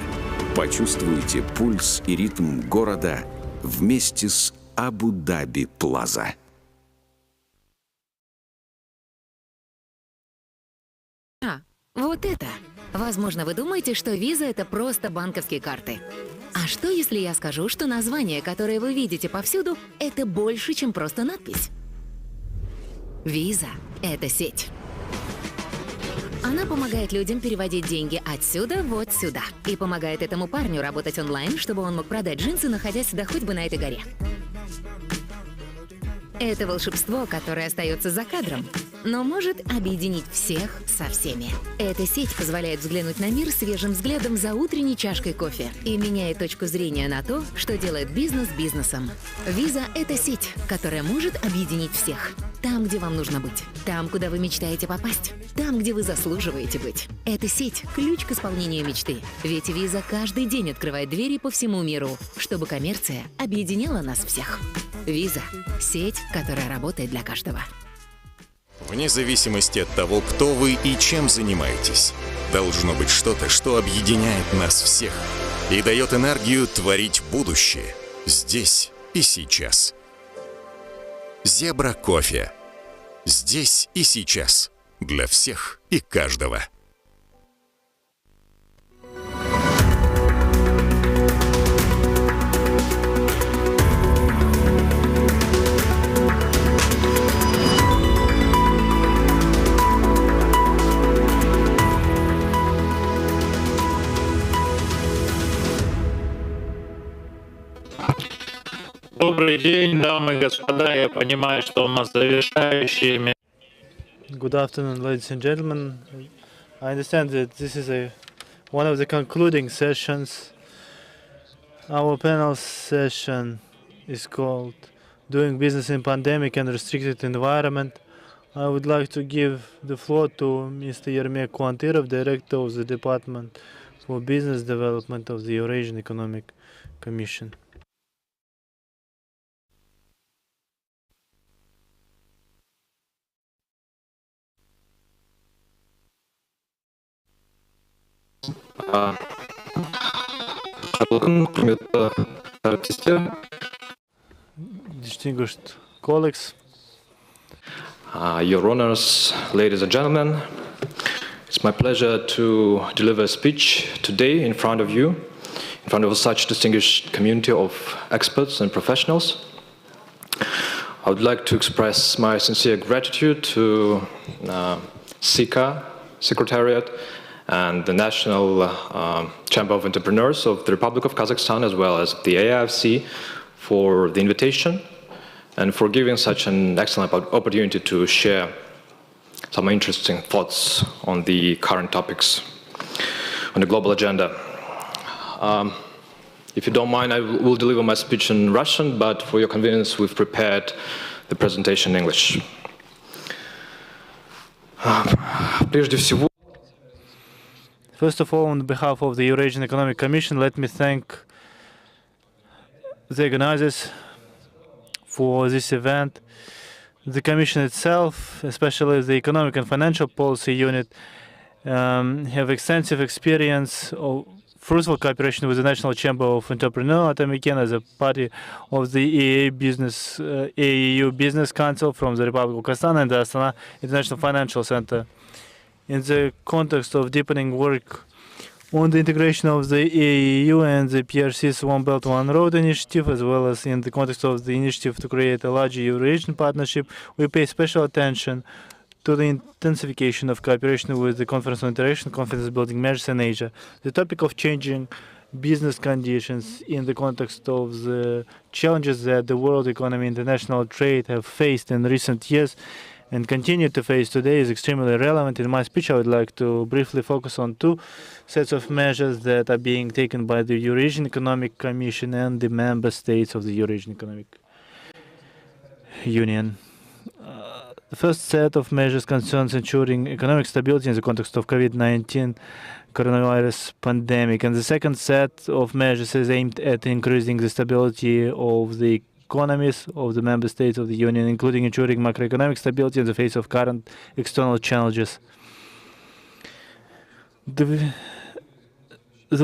S12: Почувствуйте пульс и ритм города вместе с Абу-Даби Плаза.
S10: Вот это! Возможно, вы думаете, что виза — это просто банковские карты. А что, если я скажу, что название, которое вы видите повсюду, это больше, чем просто надпись? Виза — это сеть. Она помогает людям переводить деньги отсюда вот сюда. И помогает этому парню работать онлайн, чтобы он мог продать джинсы, находясь да хоть бы на этой горе. Это волшебство, которое остается за кадром, но может объединить всех со всеми. Эта сеть позволяет взглянуть на мир свежим взглядом за утренней чашкой кофе и меняет точку зрения на то, что делает бизнес бизнесом. Виза — это сеть, которая может объединить всех. Там, где вам нужно быть. Там, куда вы мечтаете попасть. Там, где вы заслуживаете быть. Эта сеть — ключ к исполнению мечты. Ведь виза каждый день открывает двери по всему миру, чтобы коммерция объединяла нас всех. Виза — сеть, которая работает для каждого.
S22: Вне зависимости от того, кто вы и чем занимаетесь, должно быть что-то, что объединяет нас всех и дает энергию творить будущее здесь и сейчас. Зебра кофе. Здесь и сейчас. Для всех и каждого.
S5: Добрый день, дамы и господа. Я понимаю, что у нас завершающие.
S11: Good afternoon, ladies and gentlemen. I understand that this is one of the concluding sessions. Our panel session is called Doing Business in Pandemic and Restricted Environment. I would like to give the floor to Mr. Yermek Kuantyrov, Director of the Department for Business Development of the Eurasian Economic Commission. Distinguished colleagues,
S7: Your Honors, ladies and gentlemen, it's my pleasure to deliver a speech today in front of you, in front of such distinguished community of experts and professionals. I would like to express my sincere gratitude to CICA Secretariat and the National Chamber of Entrepreneurs of the Republic of Kazakhstan, as well as the AIFC, for the invitation and for giving such an excellent opportunity to share some interesting thoughts on the current topics on the global agenda. If you don't mind, I will deliver my speech in Russian, but for your convenience, we've prepared the presentation in English. Прежде всего,
S11: first of all, on behalf of the Eurasian Economic Commission, let me thank the organizers for this event. The Commission itself, especially the Economic and Financial Policy Unit, have extensive experience of fruitful cooperation with the National Chamber of Entrepreneurs Atamikyan as a party of the AEU Business Council from the Republic of Kazakhstan and the Astana International Financial Center. In the context of deepening work on the integration of the AEU and the PRC's One Belt One Road initiative, as well as in the context of the initiative to create a larger Eurasian partnership, we pay special attention to the intensification of cooperation with the Conference on Interaction, Confidence Building Measures in Asia. The topic of changing business conditions in the context of the challenges that the world economy and international trade have faced in recent years and continue to face today is extremely relevant. In my speech, I would like to briefly focus on two sets of measures that are being taken by the Eurasian Economic Commission and the member states of the Eurasian Economic Union. The first set of measures concerns ensuring economic stability in the context of COVID-19 coronavirus pandemic, and the second set of measures is aimed at increasing the stability of the economies of the member states of the Union, including ensuring macroeconomic stability in the face of current external challenges. The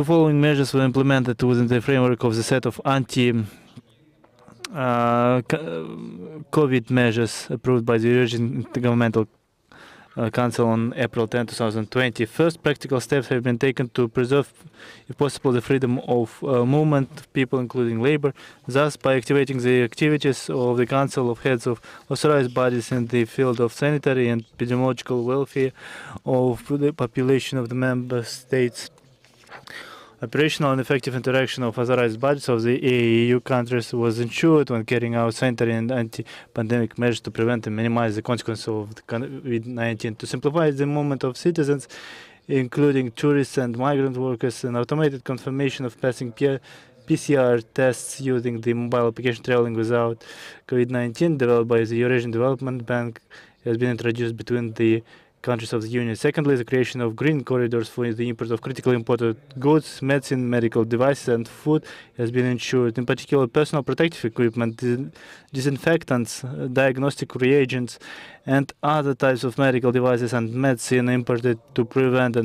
S11: following measures were implemented within the framework of the set of COVID measures approved by the Eurasian Intergovernmental Council on April 10, 2020. First, practical steps have been taken to preserve, if possible, the freedom of movement of people, including labor. Thus, by activating the activities of the Council of Heads of Authorized Bodies in the field of sanitary and epidemiological welfare of the population of the member states, operational and effective interaction of authorized bodies of the EU countries was ensured when carrying out sanitary and anti-pandemic measures to prevent and minimize the consequences of the COVID-19. To simplify the movement of citizens, including tourists and migrant workers, an automated confirmation of passing PCR tests using the mobile application Traveling Without COVID-19, developed by the Eurasian Development Bank, has been introduced between the countries of the Union. Secondly, the creation of green corridors for the import of critically imported goods, medicine, medical devices, and food has been ensured. In particular, personal protective equipment, disinfectants, diagnostic reagents, and other types of medical devices and medicine imported to prevent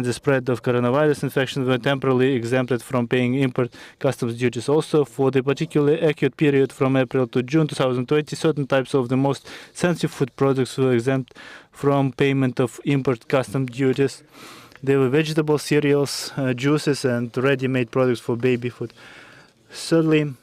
S11: the spread of coronavirus infection were temporarily exempted from paying import customs duties. Also, for the particularly acute period from April to June 2020, certain types of the most sensitive food products were exempt from payment of import customs duties. They were vegetables, cereals, juices, and ready-made products for baby food. Thirdly,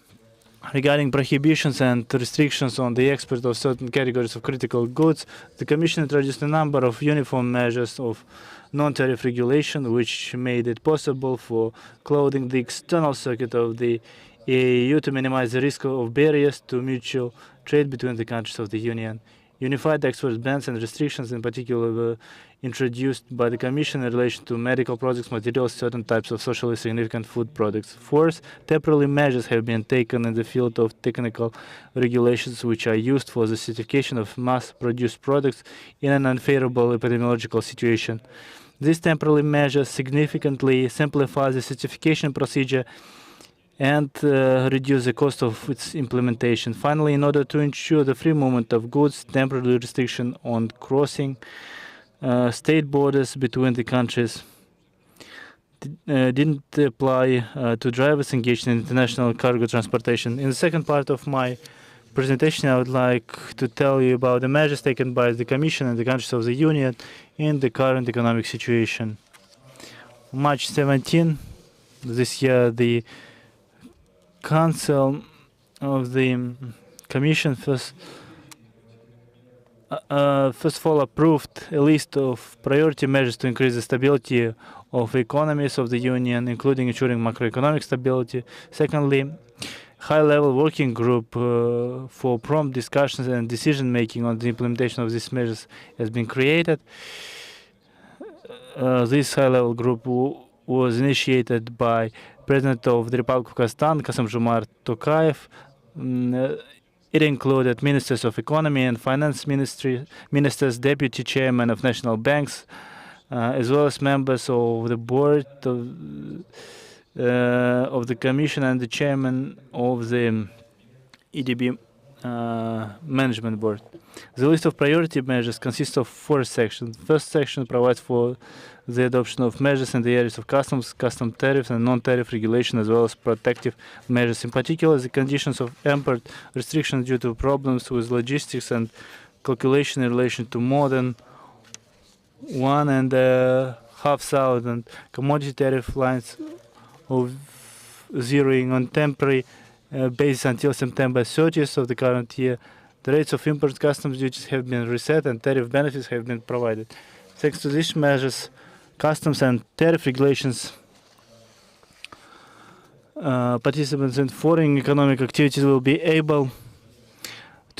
S11: regarding prohibitions and restrictions on the export of certain categories of critical goods, the Commission introduced a number of uniform measures of non-tariff regulation, which made it possible for clothing the external circuit of the EU to minimize the risk of barriers to mutual trade between the countries of the Union. Unified export bans and restrictions in particular were introduced by the Commission in relation to medical products, materials, certain types of socially significant food products. Fourth, temporary measures have been taken in the field of technical regulations which are used for the certification of mass-produced products in an unfavorable epidemiological situation. These temporary measures significantly simplify the certification procedure and reduce the cost of its implementation. Finally, in order to ensure the free movement of goods, temporary restriction on crossing state borders between the countries didn't apply to drivers engaged in international cargo transportation. In the second part of my presentation, I would like to tell you about the measures taken by the Commission and the countries of the Union in the current economic situation. March 17 this year, the Council of the Commission first of all approved a list of priority measures to increase the stability of economies of the Union, including ensuring macroeconomic stability. Secondly, high-level working group for prompt discussions and decision-making on the implementation of these measures has been created. This high-level group was initiated by President of the Republic of Kazakhstan, Kassym-Jomart Tokayev. It included ministers of economy and finance ministers, deputy chairman of national banks, as well as members of the board of the Commission and the chairman of the EDB management board. The list of priority measures consists of 4 sections. The first section provides for the adoption of measures in the areas of customs, custom tariffs, and non-tariff regulation, as well as protective measures. In particular, the conditions of import restrictions due to problems with logistics and calculation in relation to more than 1,500 commodity tariff lines of zeroing on temporary basis until September 30th of the current year. The rates of import customs duties have been reset and tariff benefits have been provided. Thanks to these measures, customs and tariff regulations, participants in foreign economic activities will be able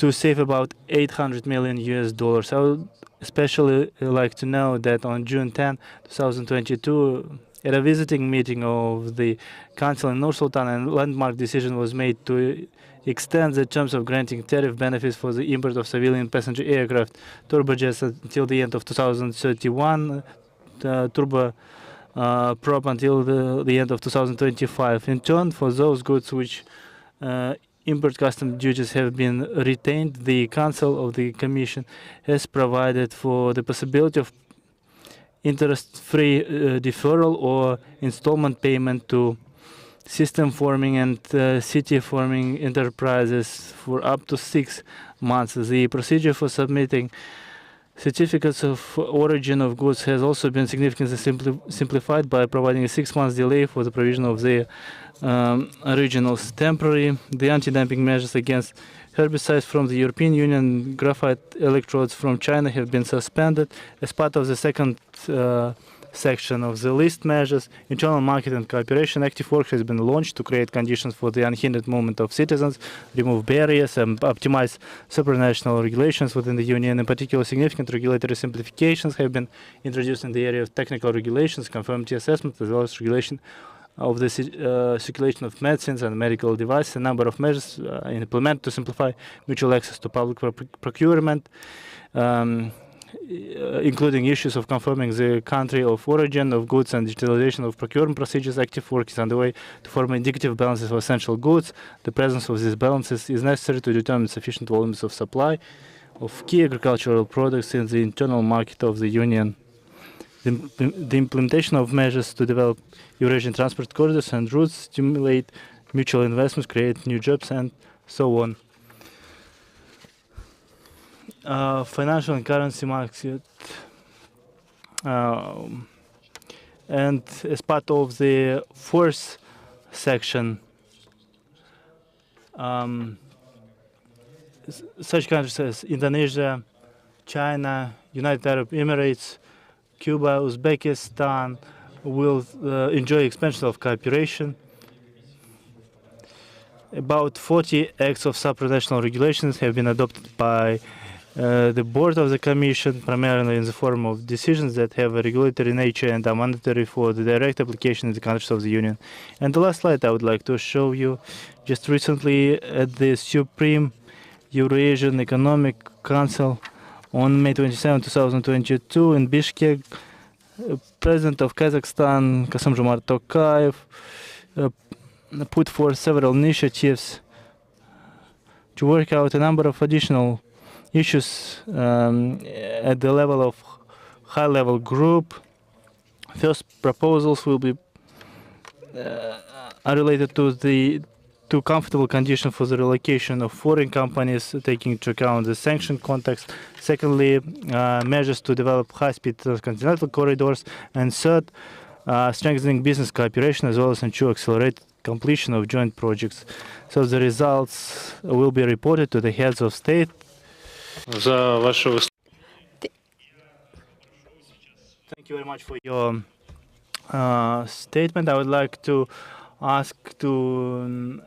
S11: to save about 800 million US dollars. I would especially like to know that on June 10, 2022, at a visiting meeting of the Council in Nur-Sultan, a landmark decision was made to extend the terms of granting tariff benefits for the import of civilian passenger aircraft turbojets until the end of 2031, turboprop until the end of 2025. In turn, for those goods which import custom duties have been retained, the Council of the Commission has provided for the possibility of interest-free deferral or installment payment to system-forming and city-forming enterprises for up to 6 months. The procedure for submitting certificates of origin of goods has also been significantly simplified by providing a 6-month delay for the provision of the originals. Temporary, the anti-dumping measures against herbicides from the European Union, graphite electrodes from China have been suspended. As part of the second section of the list measures, internal market and cooperation, active work has been launched to create conditions for the unhindered movement of citizens, remove barriers, and optimize supranational regulations within the Union. In particular, significant regulatory simplifications have been introduced in the area of technical regulations, conformity assessment, as well as regulation of the circulation of medicines and medical devices. A number of measures implemented to simplify mutual access to public procurement, including issues of confirming the country of origin of goods and digitalization of procurement procedures. Active work is underway to form indicative balances of essential goods. The presence of these balances is necessary to determine sufficient volumes of supply of key agricultural products in the internal market of the Union. The implementation of measures to develop Eurasian transport corridors and routes, stimulate mutual investments, create new jobs, and so on. Financial and currency market. And as part of the fourth section, such countries as Indonesia, China, United Arab Emirates, Cuba, Uzbekistan will enjoy expansion of cooperation. About 40 acts of supranational regulations have been adopted by the board of the Commission, primarily in the form of decisions that have a regulatory nature and are mandatory for the direct application in the countries of the Union. And the last slide I would like to show you, just recently at the Supreme Eurasian Economic Council on May 27, 2022 in Bishkek, President of Kazakhstan, Kassym-Jomart Tokayev, put forth several initiatives to work out a number of additional issues at the level of high-level group. First proposals will be are related to the comfortable conditions for the relocation of foreign companies, taking into account the sanction context. Secondly, measures to develop high-speed transcontinental corridors. And third, strengthening business cooperation as well as ensure accelerated completion of joint projects. So the results will be reported to the heads of state. Thank you very much for your statement. I would like to ask to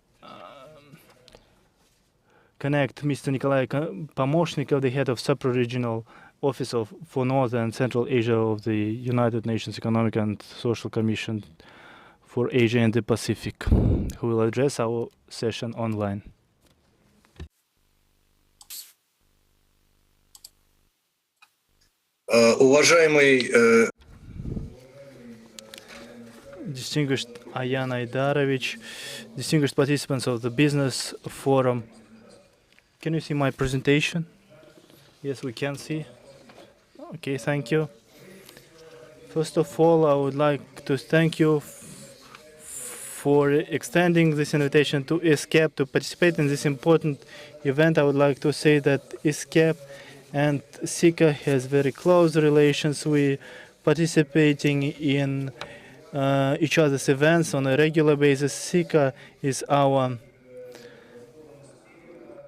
S11: connect Mr. Nikolai Pomoshnikov, the head of Sub-Regional Office for North and Central Asia of the United Nations Economic and Social Commission for Asia and the Pacific, who will address our session online. Distinguished Ayana Idarovich, distinguished participants of the Business Forum. Can you see my presentation? Yes, we can see. Okay, thank you. First of all, I would like to thank you for extending this invitation to ESCAP to participate in this important event. I would like to say that ESCAP and CICA has very close relations. We participating in each other's events on a regular basis. CICA is our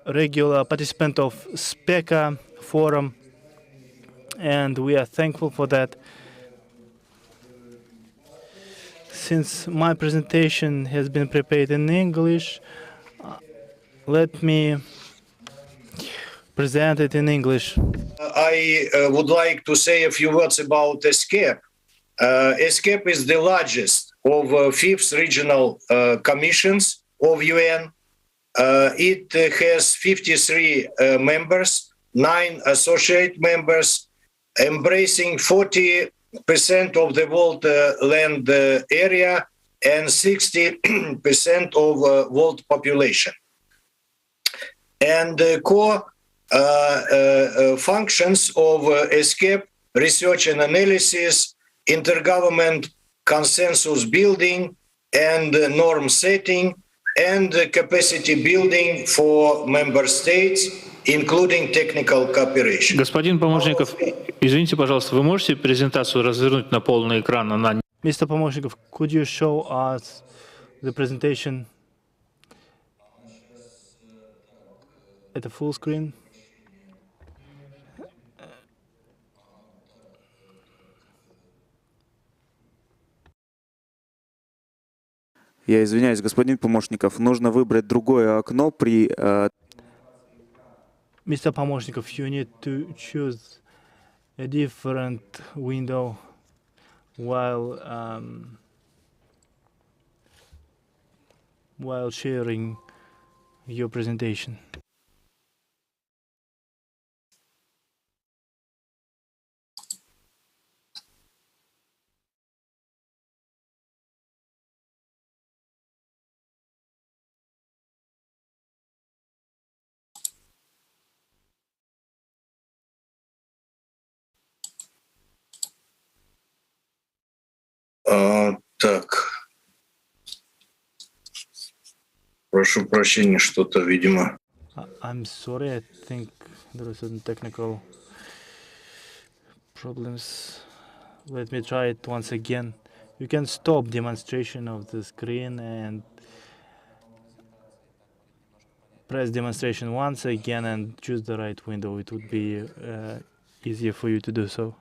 S11: regular participant of SPECA forum, and we are thankful for that. Since my presentation has been prepared in English, let me present it in English.
S13: I would like to say a few words about ESCAPE. ESCAPE is the largest of fifth regional commissions of UN. It has 53 members, 9 associate members, embracing 40% of the world land area and 60% of world population. And core functions of ESCAPE: research and analysis, intergovernment consensus building and norm setting, and capacity building for member states, including technical cooperation.
S5: Господин Помощников, извините, пожалуйста, вы можете презентацию развернуть на полный экран?
S11: Mr. Помощников, could you show us the presentation at the full screen?
S14: Я извиняюсь, господин Помощников, нужно выбрать другое окно при...
S11: Mr. Помощников, you need to choose a different window while sharing your presentation.
S13: Так. Прошу прощения, что-то, видимо.
S11: I'm sorry, I think there are certain technical problems. Let me try it once again. You can stop demonstration of the screen and press demonstration once again and choose the right window. It would be easier for you to do so.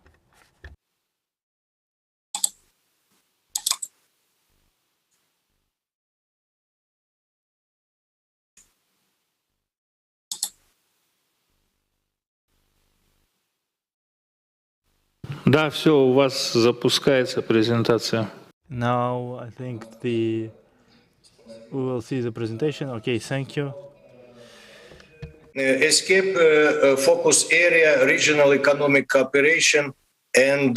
S5: Да, все, у вас запускается презентация.
S11: Now I think we will see the presentation. Okay, thank you.
S13: ESCAPE focus area, regional economic cooperation and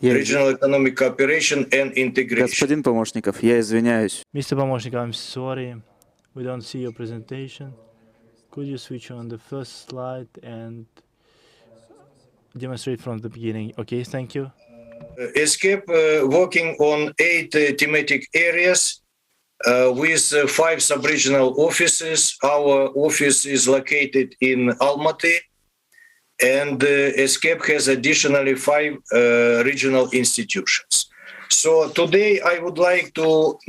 S13: regional economic cooperation and integration.
S14: Господин Помощников, я извиняюсь.
S11: Mr. Помощников, I'm sorry, we don't see your presentation. Could you switch on the first slide and demonstrate from the beginning? Okay, thank you.
S13: ESCAPE working on 8 thematic areas with 5 sub-regional offices. Our office is located in Almaty, and ESCAPE has additionally 5 regional institutions. So today I would like to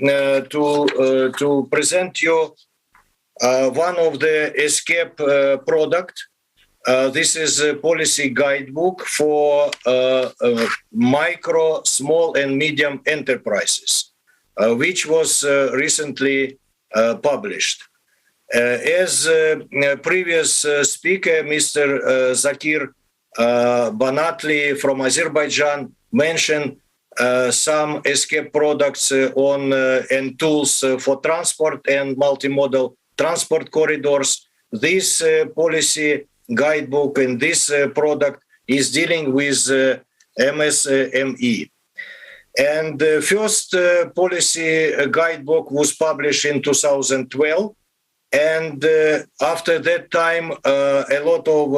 S13: present you one of the ESCAPE product. This is a policy guidebook for micro, small, and medium enterprises, which was recently published. As previous speaker, Mr. Zakir Banatli from Azerbaijan mentioned some ESCAPE products on and tools for transport and multimodal transport corridors. This policy guidebook and this product is dealing with MSME. And the first policy guidebook was published in 2012. And after that time, a lot of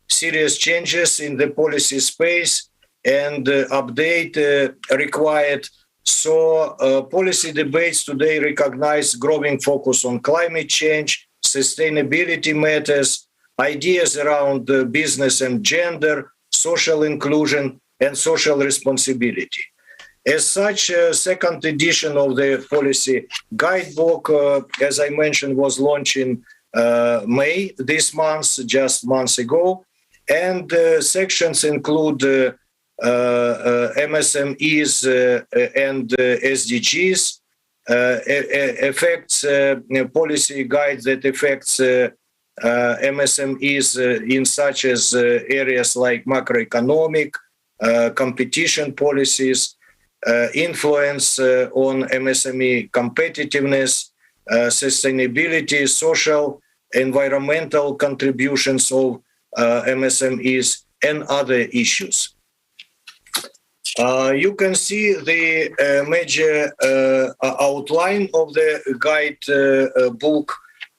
S13: serious changes in the policy space and update required. So policy debates today recognize growing focus on climate change, sustainability matters, ideas around business and gender, social inclusion, and social responsibility. As such, second edition of the policy guidebook, as I mentioned, was launched in May this month, just months ago. And sections include MSMEs and SDGs, affects policy guides that affects MSMEs in such as areas like macroeconomic, competition policies, influence on MSME competitiveness, sustainability, social, environmental contributions of MSMEs, and other issues. You can see the major outline of the guide book.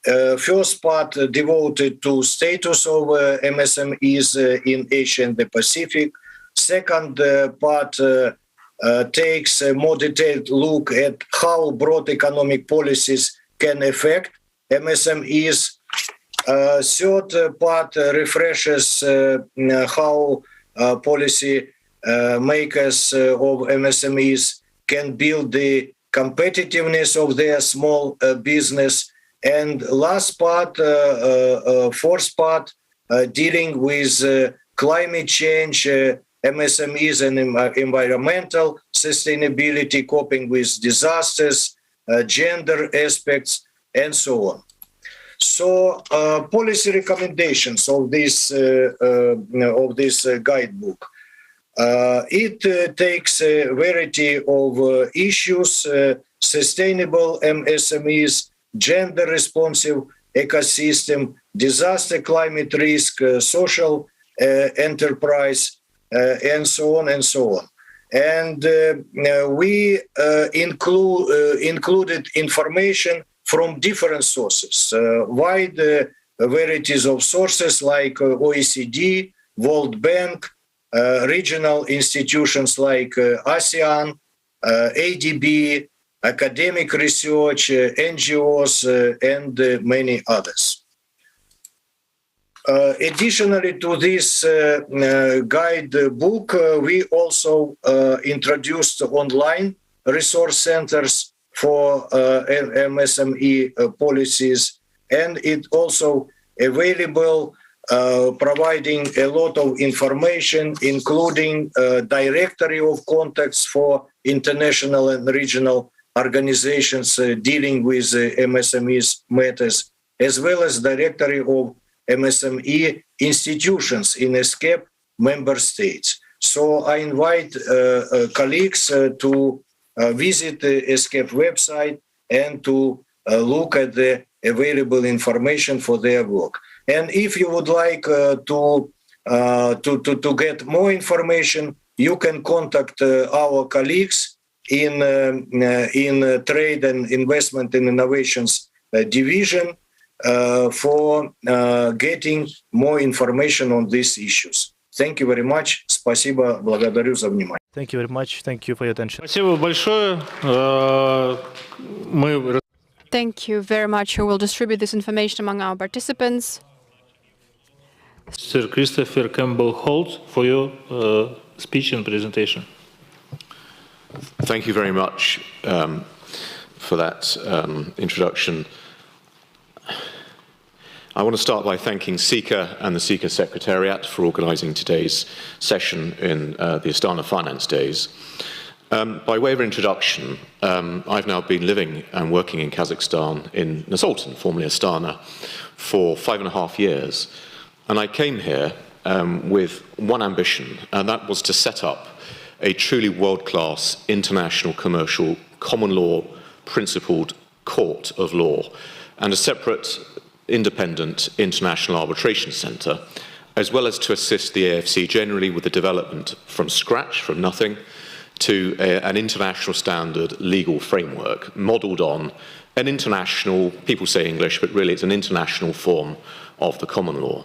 S13: First part devoted to status of MSMEs in Asia and the Pacific. Second part takes a more detailed look at how broad economic policies can affect MSMEs. Third part refreshes how policy makers of MSMEs can build the competitiveness of their small business. And last part, fourth part, dealing with climate change, MSMEs and environmental sustainability, coping with disasters, gender aspects, and so on. So, policy recommendations of this guidebook. It takes a variety of issues: sustainable MSMEs, gender-responsive ecosystem, disaster climate risk, social enterprise, and so on and so on. And we included information from different sources, wide varieties of sources like OECD, World Bank, regional institutions like ASEAN, ADB, academic research, NGOs, and many others. Additionally to this guidebook, we also introduced online resource centers for MSME policies, and it also available, providing a lot of information, including a directory of contacts for international and regional organizations dealing with MSMEs matters, as well as directory of MSME institutions in ESCAP member states. So I invite colleagues to visit the ESCAP website and to look at the available information for their work. And if you would like to get more information, you can contact our colleagues in Trade and Investment and Innovations Division for getting more information on these issues. Thank you very much. Спасибо, благодарю за внимание.
S11: Thank you very much. Thank you for your attention.
S5: Спасибо большое.
S1: Thank you very much. We will distribute this information among our participants.
S5: Sir Christopher Campbell Holt, for your speech and presentation.
S17: Thank you very much for that introduction. I want to start by thanking CICA and the CICA Secretariat for organising today's session in the Astana Finance Days. By way of introduction, I've now been living and working in Kazakhstan in Nursultan, formerly Astana, for 5.5 years. And I came here with one ambition, and that was to set up a truly world-class international commercial common law principled court of law and a separate independent international arbitration centre, as well as to assist the AIFC generally with the development from scratch, from nothing, to an international standard legal framework modelled on an international, people say English, but really it's an international form of the common law.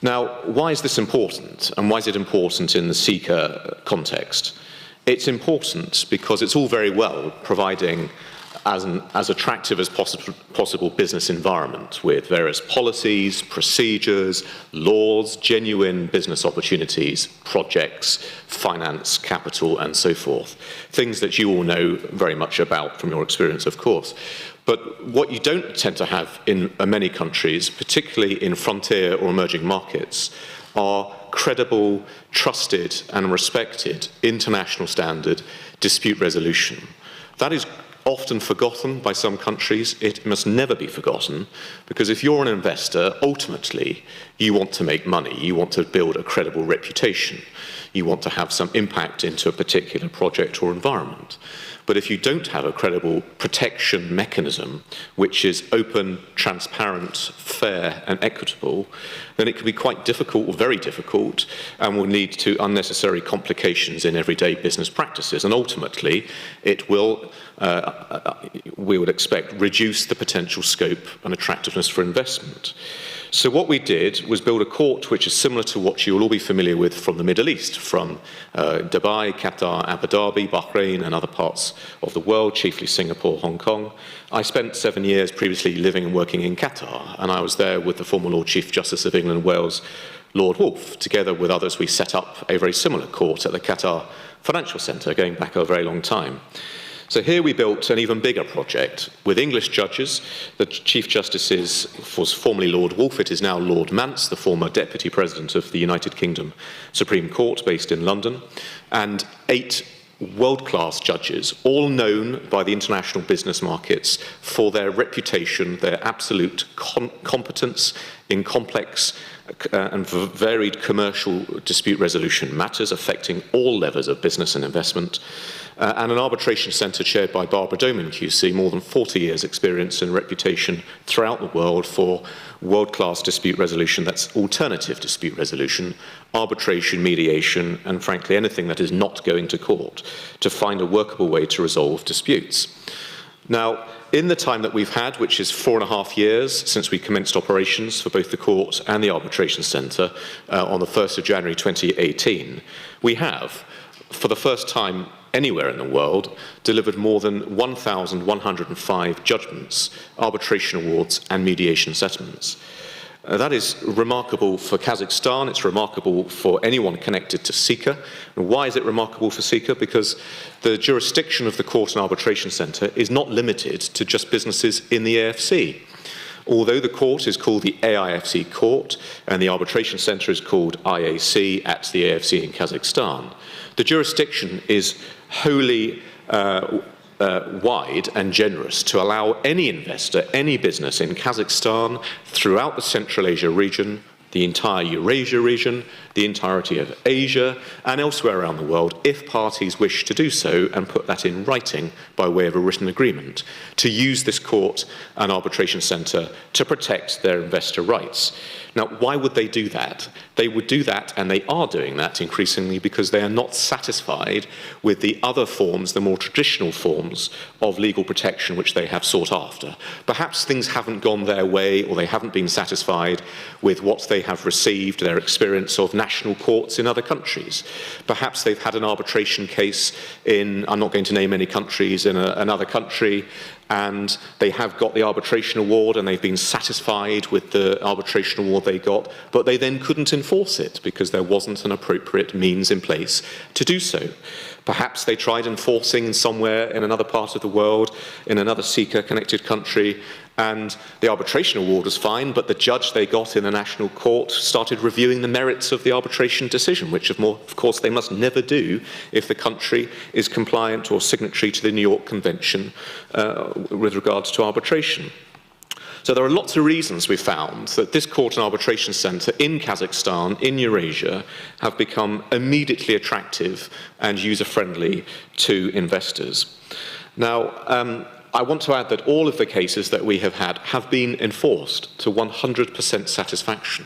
S17: Now, why is this important, and why is it important in the CICA context? It's important because it's all very well providing as attractive as possible business environment with various policies, procedures, laws, genuine business opportunities, projects, finance, capital, and so forth. Things that you all know very much about from your experience, of course. But what you don't tend to have in many countries, particularly in frontier or emerging markets, are credible, trusted, and respected international standard dispute resolution. That is
S15: often forgotten by some countries. It must never be forgotten, because if you're an investor, ultimately you want to make money, you want to build a credible reputation, you want to have some impact into a particular project or environment. But if you don't have a credible protection mechanism, which is open, transparent, fair and equitable, then it can be quite difficult, or very difficult, and will lead to unnecessary complications in everyday business practices. And ultimately, it will, we would expect, reduce the potential scope and attractiveness for investment. So what we did was build a court which is similar to what you will all be familiar with from the Middle East, from Dubai, Qatar, Abu Dhabi, Bahrain and other parts of the world, chiefly Singapore, Hong Kong. I spent 7 years previously living and working in Qatar, and I was there with the former Lord Chief Justice of England and Wales, Lord Wolfe. Together with others, we set up a very similar court at the Qatar Financial Centre, going back a very long time. So here we built an even bigger project with English judges. The Chief Justice was formerly Lord Wolfe. It is now Lord Mance, the former Deputy President of the United Kingdom Supreme Court, based in London, and 8 world-class judges, all known by the international business markets for their reputation, their absolute competence in complex and varied commercial dispute resolution matters affecting all levels of business and investment, and an arbitration centre chaired by Barbara Doman QC, more than 40 years experience and reputation throughout the world for world-class dispute resolution, that's alternative dispute resolution, arbitration, mediation, and frankly anything that is not going to court, to find a workable way to resolve disputes. Now, in the time that we've had, which is 4.5 years since we commenced operations for both the court and the arbitration centre on the 1st of January 2018, we have, for the first time anywhere in the world, delivered more than 1,105 judgments, arbitration awards and mediation settlements. That is remarkable for Kazakhstan, it's remarkable for anyone connected to CICA. And why is it remarkable for CICA? Because the jurisdiction of the Court and Arbitration Centre is not limited to just businesses in the AFC. Although the court is called the AIFC Court and the Arbitration Centre is called IAC at the AFC in Kazakhstan, the jurisdiction is wholly wide and generous to allow any investor, any business in Kazakhstan, throughout the Central Asia region, the entire Eurasia region, the entirety of Asia, and elsewhere around the world, if parties wish to do so and put that in writing by way of a written agreement, to use this court and arbitration centre to protect their investor rights. Now, why would they do that? They would do that, and they are doing that increasingly, because they are not satisfied with the other forms, the more traditional forms of legal protection which they have sought after. Perhaps things haven't gone their way, or they haven't been satisfied with what they have received, their experience of national courts in other countries. Perhaps they've had an arbitration case in, I'm not going to name any countries, in another country, and they have got the arbitration award and they've been satisfied with the arbitration award they got, but they then couldn't enforce it because there wasn't an appropriate means in place to do so. Perhaps they tried enforcing somewhere in another part of the world, in another CICA-connected country, and the arbitration award was fine, but the judge they got in the national court started reviewing the merits of the arbitration decision, which of course they must never do if the country is compliant or signatory to the New York Convention with regards to arbitration. So there are lots of reasons we've found that this court and arbitration centre in Kazakhstan, in Eurasia, have become immediately attractive and user-friendly to investors. Now, I want to add that all of the cases that we have had have been enforced to 100% satisfaction.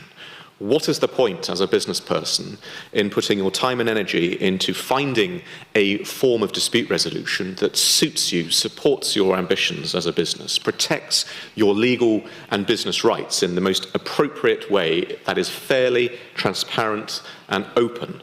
S15: What is the point as a business person in putting your time and energy into finding a form of dispute resolution that suits you, supports your ambitions as a business, protects your legal and business rights in the most appropriate way that is fairly, transparent and open?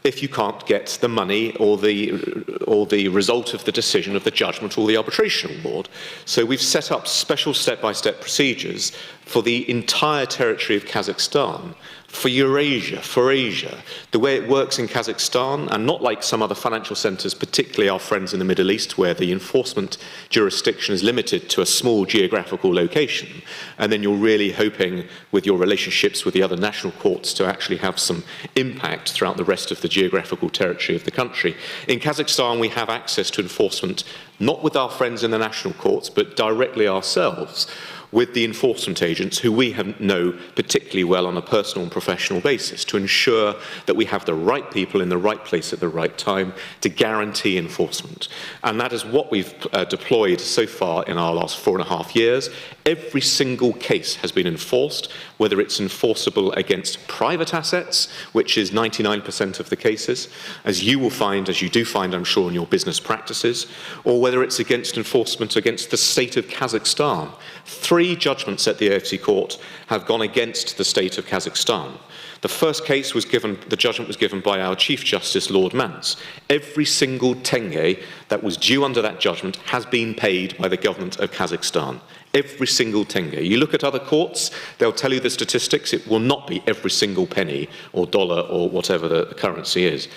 S15: If you can't get the money or the result of the decision of the judgment or the arbitration award. So we've set up special step-by-step procedures for the entire territory of Kazakhstan, for Eurasia, for Asia, the way it works in Kazakhstan, and not like some other financial centres, particularly our friends in the Middle East, where the enforcement jurisdiction is limited to a small geographical location, and then you're really hoping with your relationships with the other national courts to actually have some impact throughout the rest of the geographical territory of the country. In Kazakhstan, we have access to enforcement, not with our friends in the national courts, but directly ourselves, with the enforcement agents who we know particularly well on a personal and professional basis, to ensure that we have the right people in the right place at the right time to guarantee enforcement. And that is what we've deployed so far in our last 4.5 years. Every single case has been enforced, whether it's enforceable against private assets, which is 99% of the cases, as you will find, as you do find, I'm sure, in your business practices, or whether it's against enforcement against the state of Kazakhstan. 3 judgments at the AIFC court have gone against the state of Kazakhstan. The first case was given, the judgment was given by our Chief Justice, Lord Mance. Every single tenge that was due under that judgment has been paid by the government of Kazakhstan. Every single tenge. You look at other courts, they'll tell you the statistics. It will not be every single penny or dollar or whatever the currency is.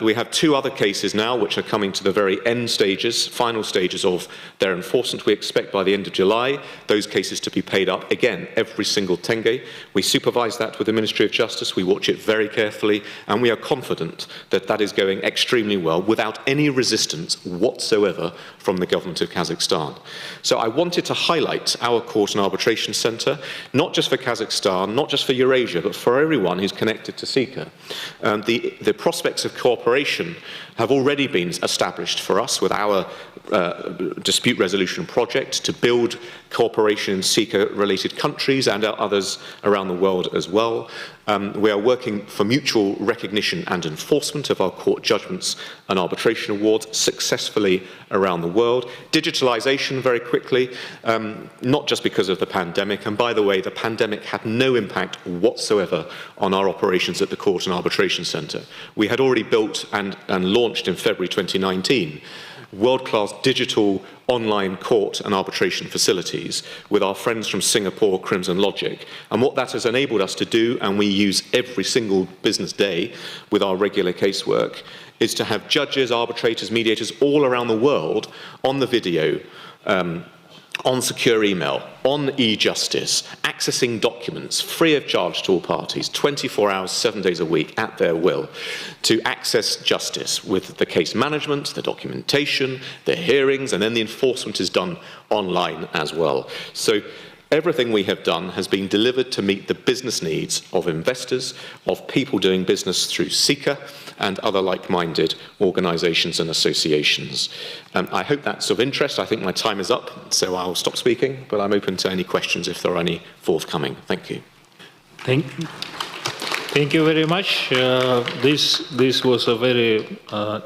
S15: We have 2 other cases now which are coming to the very end stages, final stages of their enforcement. We expect by the end of July those cases to be paid up. Again, every single tenge. We supervise that with the Ministry of Justice. We watch it very carefully, and we are confident that that is going extremely well without any resistance whatsoever from the government of Kazakhstan. So I wanted to highlight our court and arbitration centre, not just for Kazakhstan, not just for Eurasia, but for everyone who's connected to CICA. The prospects of cooperation have already been established for us with our dispute resolution project to build cooperation in CICA-related countries and others around the world as well. We are working for mutual recognition and enforcement of our court judgments and arbitration awards successfully around the world. Digitalization, very quickly, not just because of the pandemic, and by the way, the pandemic had no impact whatsoever on our operations at the Court and Arbitration Centre. We had already built and launched in February 2019 world-class digital online court and arbitration facilities with our friends from Singapore, Crimson Logic. And what that has enabled us to do, and we use every single business day with our regular casework, is to have judges, arbitrators, mediators all around the world on the video, on secure email, on e-justice, accessing documents free of charge to all parties, 24 hours, 7 days a week, at their will, to access justice with the case management, the documentation, the hearings, and then the enforcement is done online as well. So everything we have done has been delivered to meet the business needs of investors, of people doing business through CICA and other like-minded organisations and associations. I hope that's of interest. I think my time is up, so I'll stop speaking, but I'm open to any questions if there are any forthcoming. Thank you.
S5: Thank you very much. This was a very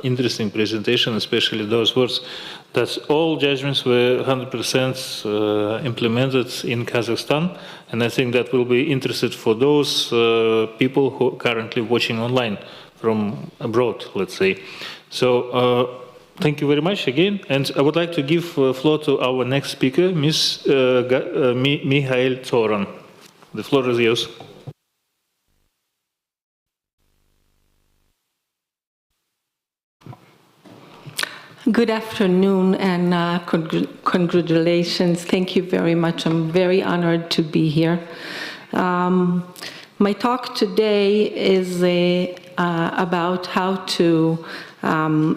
S5: interesting presentation, especially those words that all judgments were 100% implemented in Kazakhstan, and I think that will be interesting for those people who are currently watching online from abroad, let's say. So thank you very much again, and I would like to give floor to our next speaker, Ms. Mikhail Toran. The floor is yours.
S16: Good afternoon and congratulations. Thank you very much. I'm very honored to be here. My talk today is about how to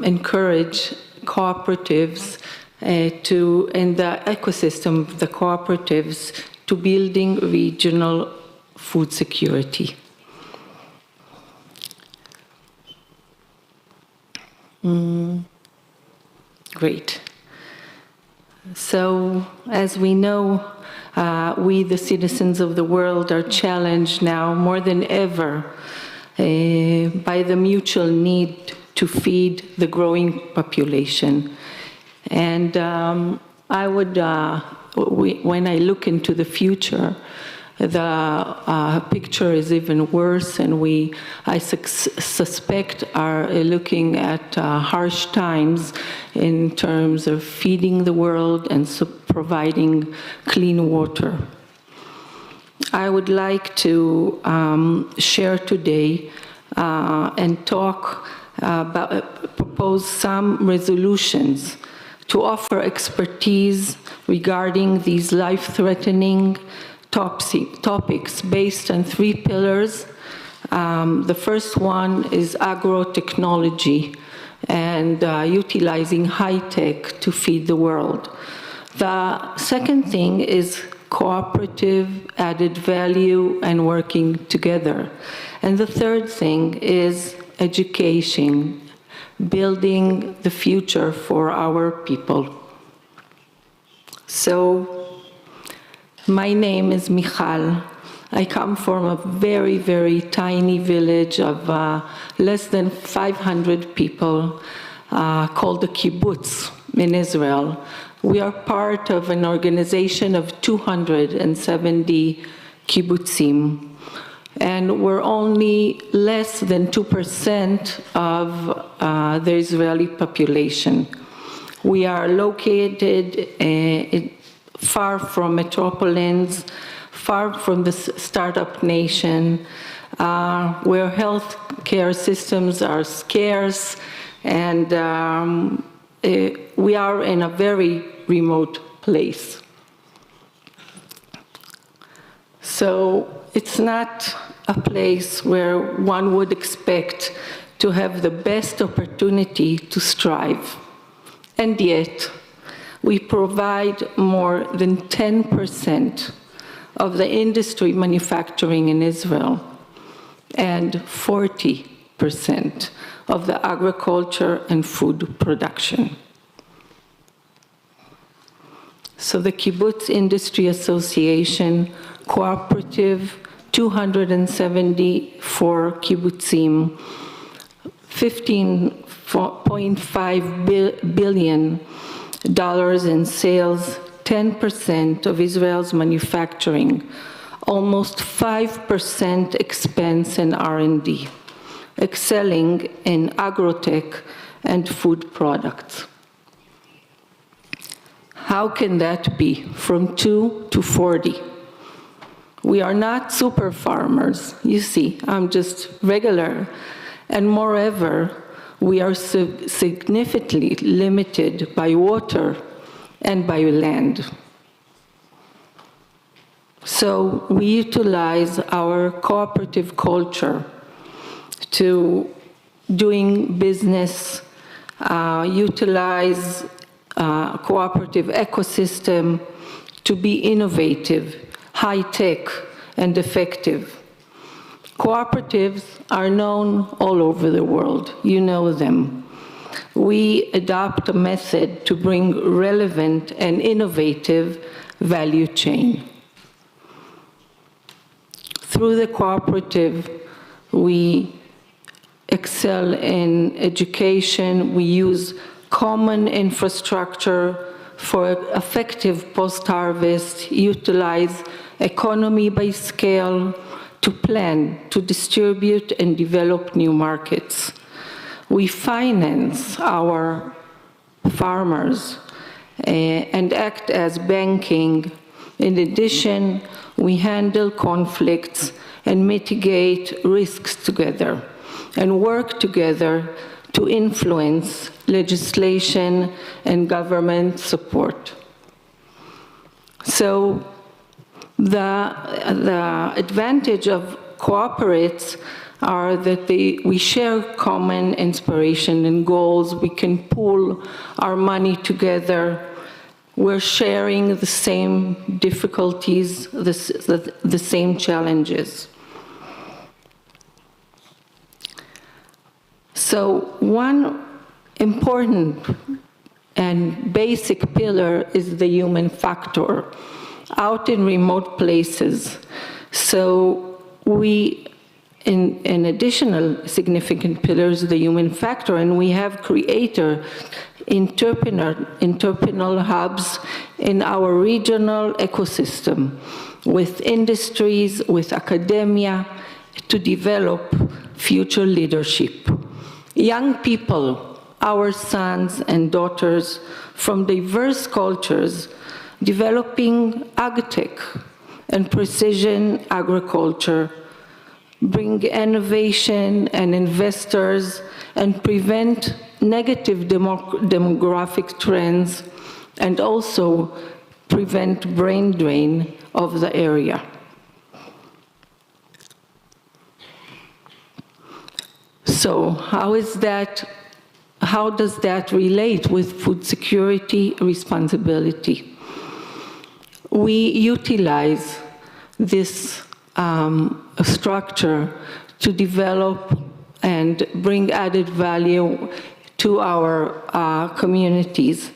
S16: encourage cooperatives in the ecosystem of the cooperatives to building regional food security. Great. So, as we know, we, the citizens of the world, are challenged now more than ever by the mutual need to feed the growing population. And I would, when I look into the future, the picture is even worse, and I suspect are looking at harsh times in terms of feeding the world and providing clean water. I would like to share today and talk about, propose some resolutions to offer expertise regarding these life-threatening topics based on 3 pillars. The first one is agrotechnology and utilizing high-tech to feed the world. The second thing is cooperative, added value, and working together. And the third thing is education, building the future for our people. So, my name is Michal. I come from a very, very tiny village of less than 500 people called the kibbutz in Israel. We are part of an organization of 270 kibbutzim, and we're only less than 2% of the Israeli population. We are located far from metropolises, far from the startup nation, where healthcare systems are scarce, and we are in a very remote place. So it's not a place where one would expect to have the best opportunity to strive. And yet, we provide more than 10% of the industry manufacturing in Israel and 40% of the agriculture and food production. So the Kibbutz Industry Association, cooperative, 274 kibbutzim, $15.5 billion in sales, 10% of Israel's manufacturing, almost 5% expense in R&D, excelling in agrotech and food products. How can that be, from 2 to 40? We are not super farmers. You see, I'm just regular. And moreover, we are significantly limited by water and by land. So we utilize our cooperative culture to doing business, utilize cooperative ecosystem to be innovative, high-tech, and effective. Cooperatives are known all over the world. You know them. We adopt a method to bring relevant and innovative value chain. Through the cooperative, we excel in education. We use common infrastructure for effective post-harvest, utilize economy by scale to plan, to distribute and develop new markets. We finance our farmers and act as banking. In addition, we handle conflicts and mitigate risks together and work together to influence legislation and government support. So the advantage of cooperates are that we share common inspiration and goals. We can pool our money together. We're sharing the same difficulties, the same challenges. So one important and basic pillar is the human factor out in remote places. So we, in additional significant pillars, the human factor, and we have created entrepreneurial hubs in our regional ecosystem with industries, with academia, to develop future leadership. Young people, our sons and daughters from diverse cultures, developing agtech and precision agriculture, bring innovation and investors, and prevent negative demographic trends, and also prevent brain drain of the area. So how does that relate with food security responsibility? We utilize this structure to develop and bring added value to our communities.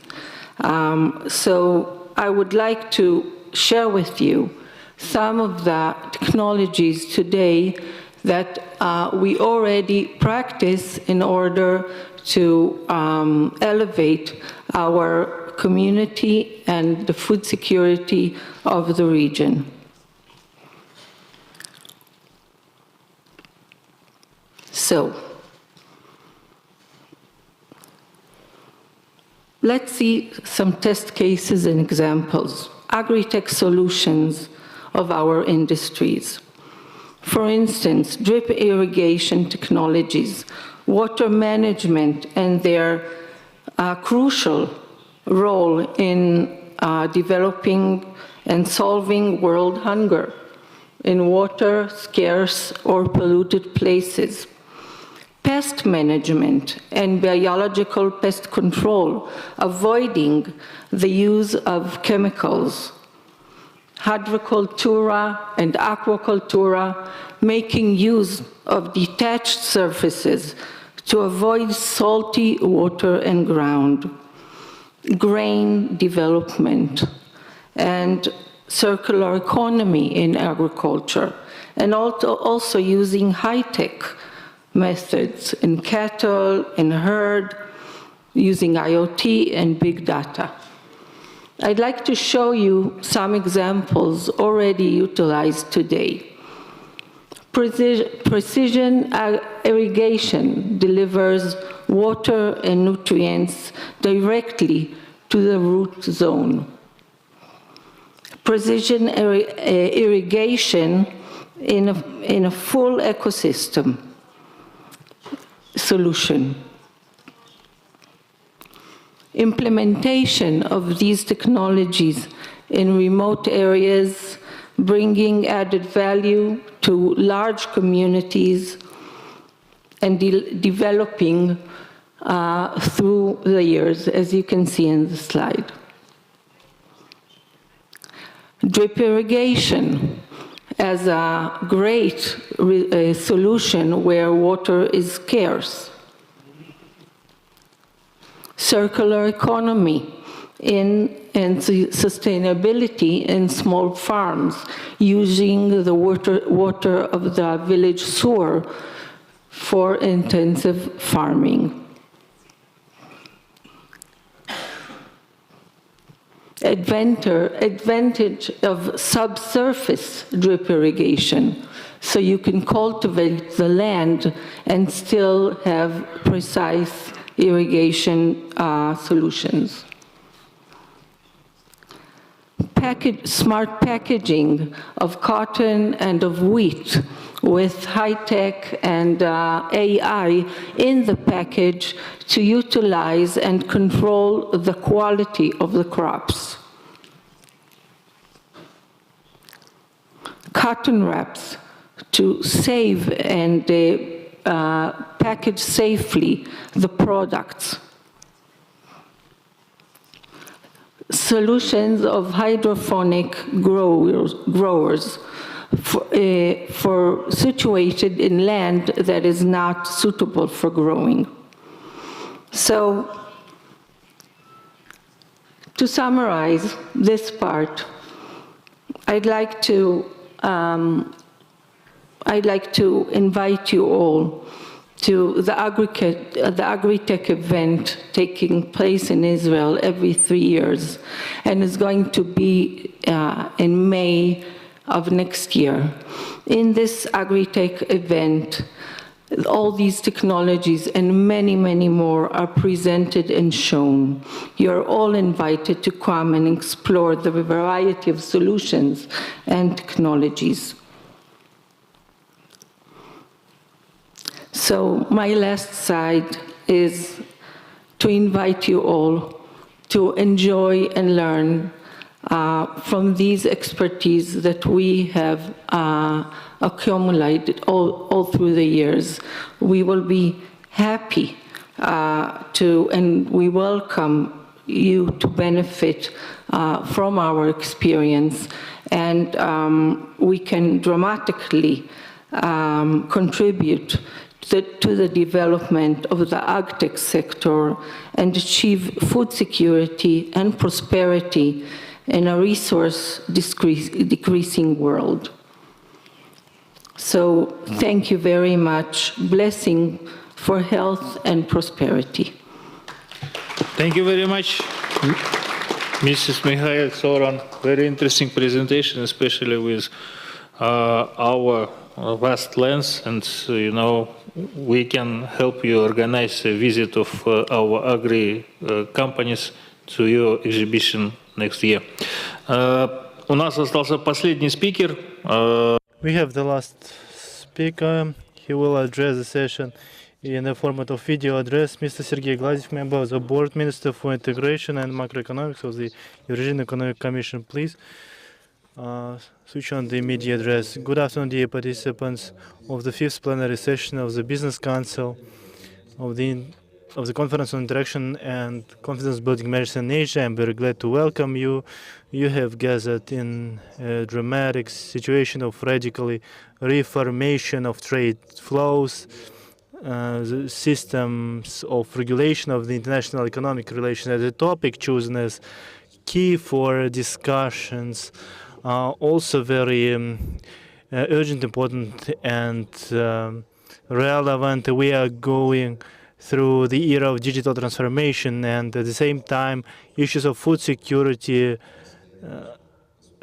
S16: So I would like to share with you some of the technologies today that we already practice in order to elevate our community and the food security of the region. So, let's see some test cases and examples. Agri-tech solutions of our industries. For instance, drip irrigation technologies, water management, and their crucial role in developing and solving world hunger in water scarce or polluted places. Pest management and biological pest control, avoiding the use of chemicals. Hydrocultura and aquacultura, making use of detached surfaces to avoid salty water and ground. Grain development and circular economy in agriculture, and also using high-tech methods in cattle, in herd, using IoT and big data. I'd like to show you some examples already utilized today. Precision irrigation delivers water and nutrients directly to the root zone. Precision irrigation in a full ecosystem solution. Implementation of these technologies in remote areas, bringing added value to large communities and developing through the years, as you can see in the slide. Drip irrigation as a great solution where water is scarce. Circular economy and sustainability in small farms, using the water of the village sewer for intensive farming. Advantage of subsurface drip irrigation, so you can cultivate the land and still have precise irrigation solutions. Smart packaging of cotton and of wheat with high-tech and AI in the package to utilize and control the quality of the crops. Cotton wraps to save and package safely the products. Solutions of hydroponic growers for situated in land that is not suitable for growing. So, to summarize this part, I'd like to invite you all to the Agri-Tech event taking place in Israel every 3 years, and is going to be in May of next year. In this Agri-Tech event, All these technologies and many, many more are presented and shown. You're all invited to come and explore the variety of solutions and technologies. So my last slide is to invite you all to enjoy and learn from these expertise that we have accumulated all through the years. We will be happy and we welcome you to benefit from our experience, and we can dramatically contribute to the development of the agtech sector and achieve food security and prosperity in a resource decreasing world. So thank you very much. Blessing for health and prosperity.
S5: Thank you very much, Mrs. Mikhail Soran. Very interesting presentation, especially with our vast lands, and you know, we can help you organize a visit of our agri companies to your exhibition next year. У нас остался последний спикер.
S11: We have the last speaker. He will address the session in the format of video address. Mr. Sergei Glazyev, member of the board, Minister for Integration and Macroeconomics of the Eurasian Economic Commission. Please switch on the media address. Good afternoon, dear participants of the 5th plenary session of the Business Council of the Conference on Interaction and Confidence Building Measures in Asia. I'm very glad to welcome you. You have gathered in a dramatic situation of radically reformation of trade flows, the systems of regulation of the international economic relations as a topic chosen as key for discussions, also very urgent, important, and relevant. We are going through the era of digital transformation, and at the same time, issues of food security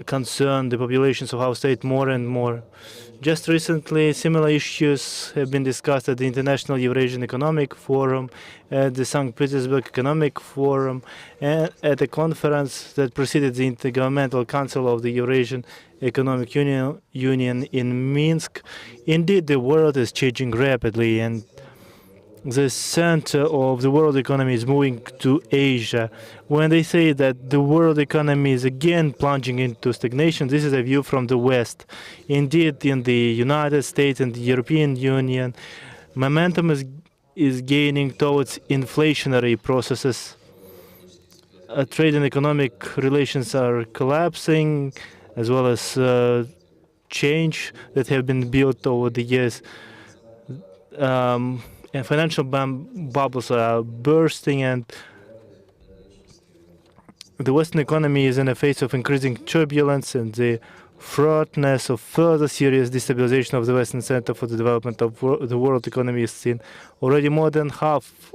S11: concern the populations of our state more and more. Just recently, similar issues have been discussed at the International Eurasian Economic Forum, at the St. Petersburg Economic Forum, and at a conference that preceded the Intergovernmental Council of the Eurasian Economic Union in Minsk. Indeed, the world is changing rapidly, and the center of the world economy is moving to Asia. When they say that the world economy is again plunging into stagnation, this is a view from the West. Indeed, in the United States and the European Union, momentum is gaining towards inflationary processes. Trade and economic relations are collapsing, as well as change that have been built over the years. And financial bubbles are bursting, and the Western economy is in a phase of increasing turbulence, and the fraughtness of further serious destabilization of the Western Center for the Development of the world economy is seen. Already more than half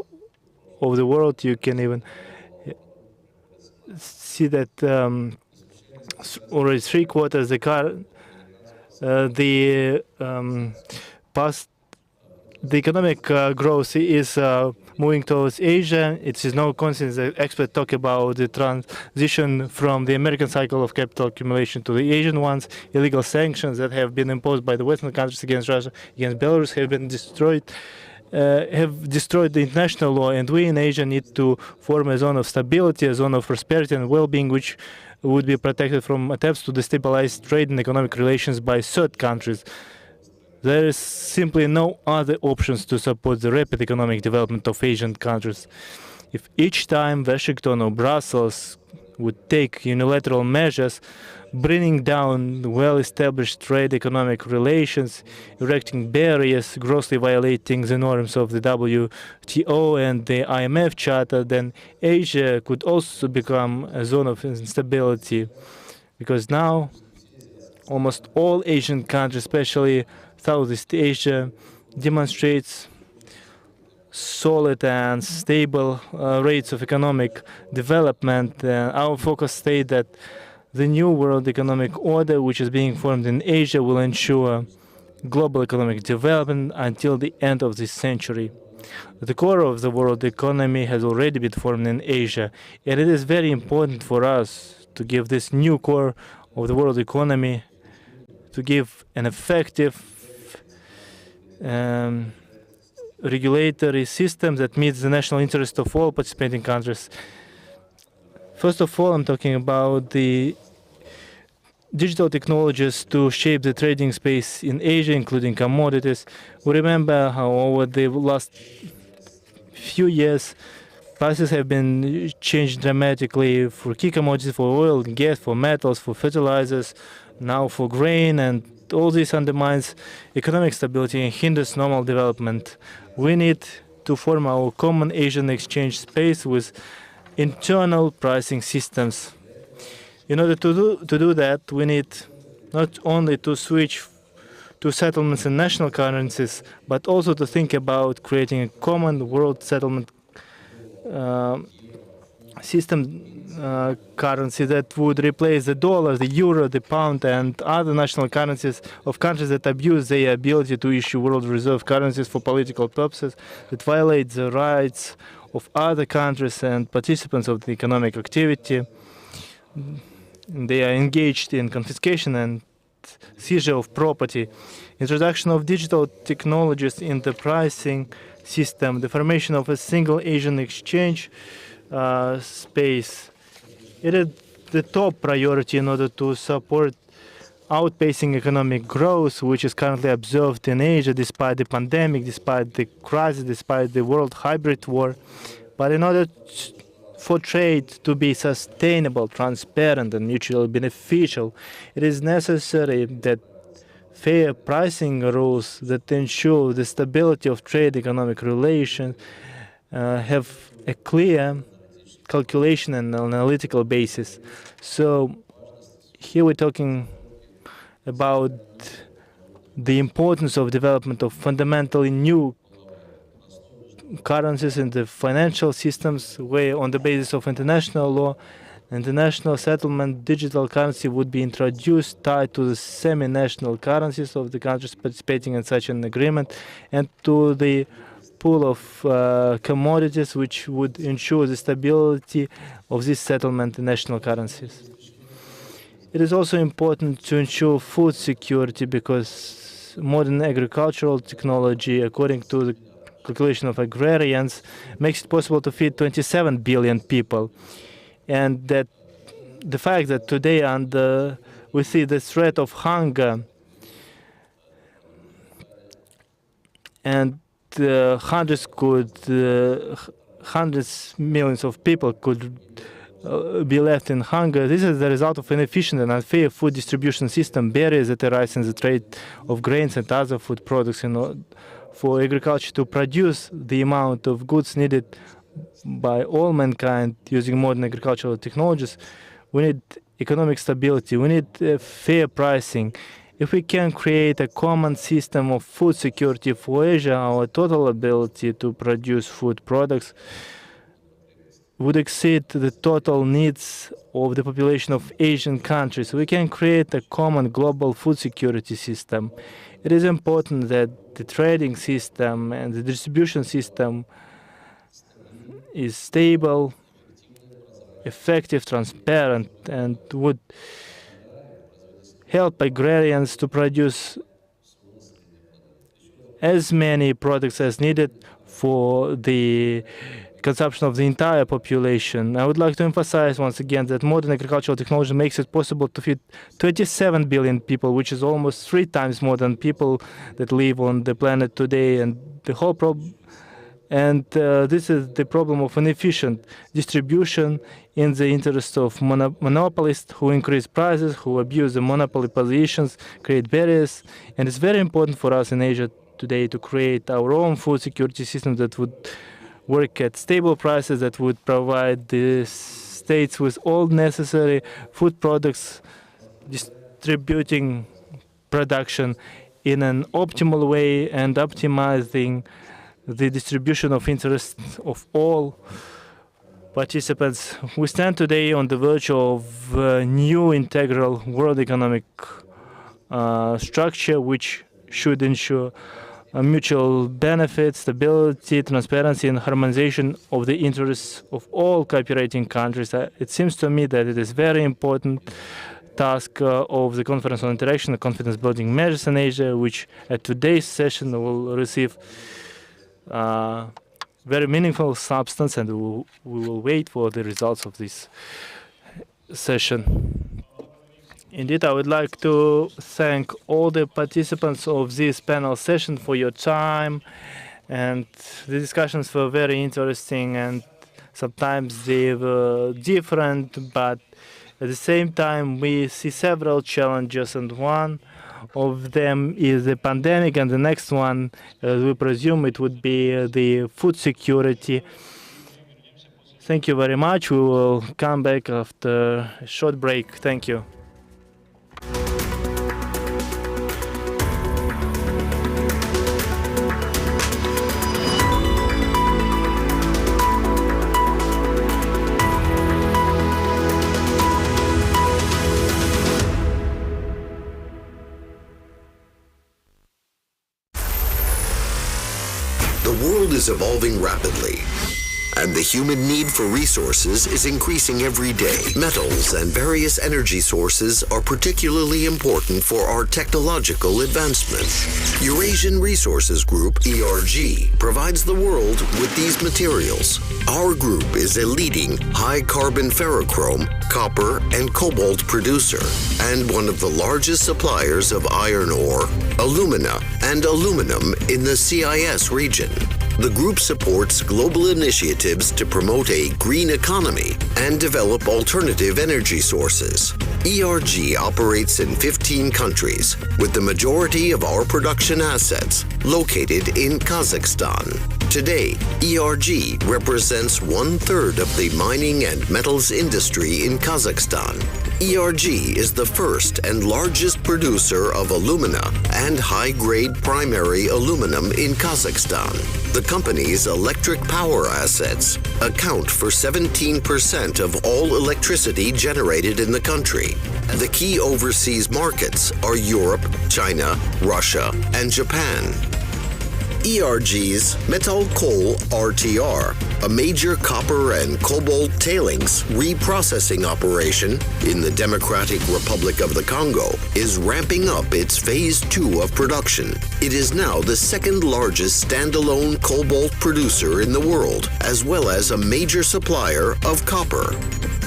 S11: of the world, you can even see that already 3/4 the economic growth is moving towards Asia. It is no coincidence that experts talk about the transition from the American cycle of capital accumulation to the Asian ones. Illegal sanctions that have been imposed by the Western countries against Russia, against Belarus, have been destroyed the international law, and we in Asia need to form a zone of stability, a zone of prosperity and well-being, which would be protected from attempts to destabilize trade and economic relations by third countries. There is simply no other options to support the rapid economic development of Asian countries. If each time Washington or Brussels would take unilateral measures, bringing down well-established trade economic relations, erecting barriers, grossly violating the norms of the WTO and the IMF Charter, then Asia could also become a zone of instability. Because now, almost all Asian countries, especially Southeast Asia, demonstrates solid and stable rates of economic development. Our focus states that the new world economic order, which is being formed in Asia, will ensure global economic development until the end of this century. The core of the world economy has already been formed in Asia, and it is very important for us to give this new core of the world economy, to give an effective regulatory system that meets the national interest of all participating countries. First of all, I'm talking about the digital technologies to shape the trading space in Asia, including commodities. We remember how over the last few years, prices have been changed dramatically for key commodities, for oil and gas, for metals, for fertilizers, now for grain, and all this undermines economic stability and hinders normal development. We need to form our common Asian exchange space with internal pricing systems. In order to do that, we need not only to switch to settlements in national currencies, but also to think about creating a common world settlement system currency that would replace the dollar, the euro, the pound, and other national currencies of countries that abuse their ability to issue world reserve currencies for political purposes, that violate the rights of other countries and participants of the economic activity. They are engaged in confiscation and seizure of property. Introduction of digital technologies in the pricing system, the formation of a single Asian exchange space. It is the top priority in order to support outpacing economic growth, which is currently observed in Asia despite the pandemic, despite the crisis, despite the world hybrid war. But in order for trade to be sustainable, transparent, and mutually beneficial, it is necessary that fair pricing rules that ensure the stability of trade economic relations have a clear calculation and analytical basis. So here we're talking about the importance of development of fundamentally new currencies in the financial systems, where on the basis of international law, international settlement digital currency would be introduced tied to the semi-national currencies of the countries participating in such an agreement and to the pool of commodities which would ensure the stability of this settlement in national currencies. It is also important to ensure food security because modern agricultural technology, according to the calculation of agrarians, makes it possible to feed 27 billion people. And that the fact that today we see the threat of hunger and hundreds millions of people could be left in hunger. This is the result of inefficient and unfair food distribution system, barriers that arise in the trade of grains and other food products for agriculture to produce the amount of goods needed by all mankind using modern agricultural technologies. We need economic stability. We need fair pricing. If we can create a common system of food security for Asia, our total ability to produce food products would exceed the total needs of the population of Asian countries. We can create a common global food security system. It is important that the trading system and the distribution system is stable, effective, transparent, and would help agrarians to produce as many products as needed for the consumption of the entire population. I would like to emphasize once again that modern agricultural technology makes it possible to feed 27 billion people, which is almost 3 times more than people that live on the planet today. And the whole problem, and this is the problem of inefficient distribution in the interest of monopolists who increase prices, who abuse the monopoly positions, create barriers. And it's very important for us in Asia today to create our own food security system that would work at stable prices, that would provide the states with all necessary food products, distributing production in an optimal way and optimizing the distribution of interests of all participants. We stand today on the verge of a new integral world economic structure which should ensure mutual benefit, stability, transparency, and harmonization of the interests of all cooperating countries. It seems to me that it is very important task of the Conference on Interaction and Confidence Building Measures in Asia, which at today's session will receive very meaningful substance, and we will wait for the results of this session. Indeed, I would like to thank all the participants of this panel session for your time, and the discussions were very interesting, and sometimes they were different, but at the same time we see several challenges, and one of them is the pandemic, and the next one, we presume it would be the food security. Thank you very much. We will come back after a short break. Thank you.
S3: The world is evolving rapidly, and the human need for resources is increasing every day. Metals and various energy sources are particularly important for our technological advancement. Eurasian Resources Group, ERG, provides the world with these materials. Our group is a leading high-carbon ferrochrome, copper, and cobalt producer, and one of the largest suppliers of iron ore, alumina, and aluminum in the CIS region. The group supports global initiatives to promote a green economy and develop alternative energy sources. ERG operates in 15 countries, with the majority of our production assets located in Kazakhstan. Today, ERG represents 1/3 of the mining and metals industry in Kazakhstan. ERG is the first and largest producer of alumina and high-grade primary aluminum in Kazakhstan. The company's electric power assets account for 17% of all electricity generated in the country. The key overseas markets are Europe, China, Russia, and Japan. ERG's Metal Coal RTR, a major copper and cobalt tailings reprocessing operation in the Democratic Republic of the Congo, is ramping up its Phase 2 of production. It is now the second largest standalone cobalt producer in the world, as well as a major supplier of copper.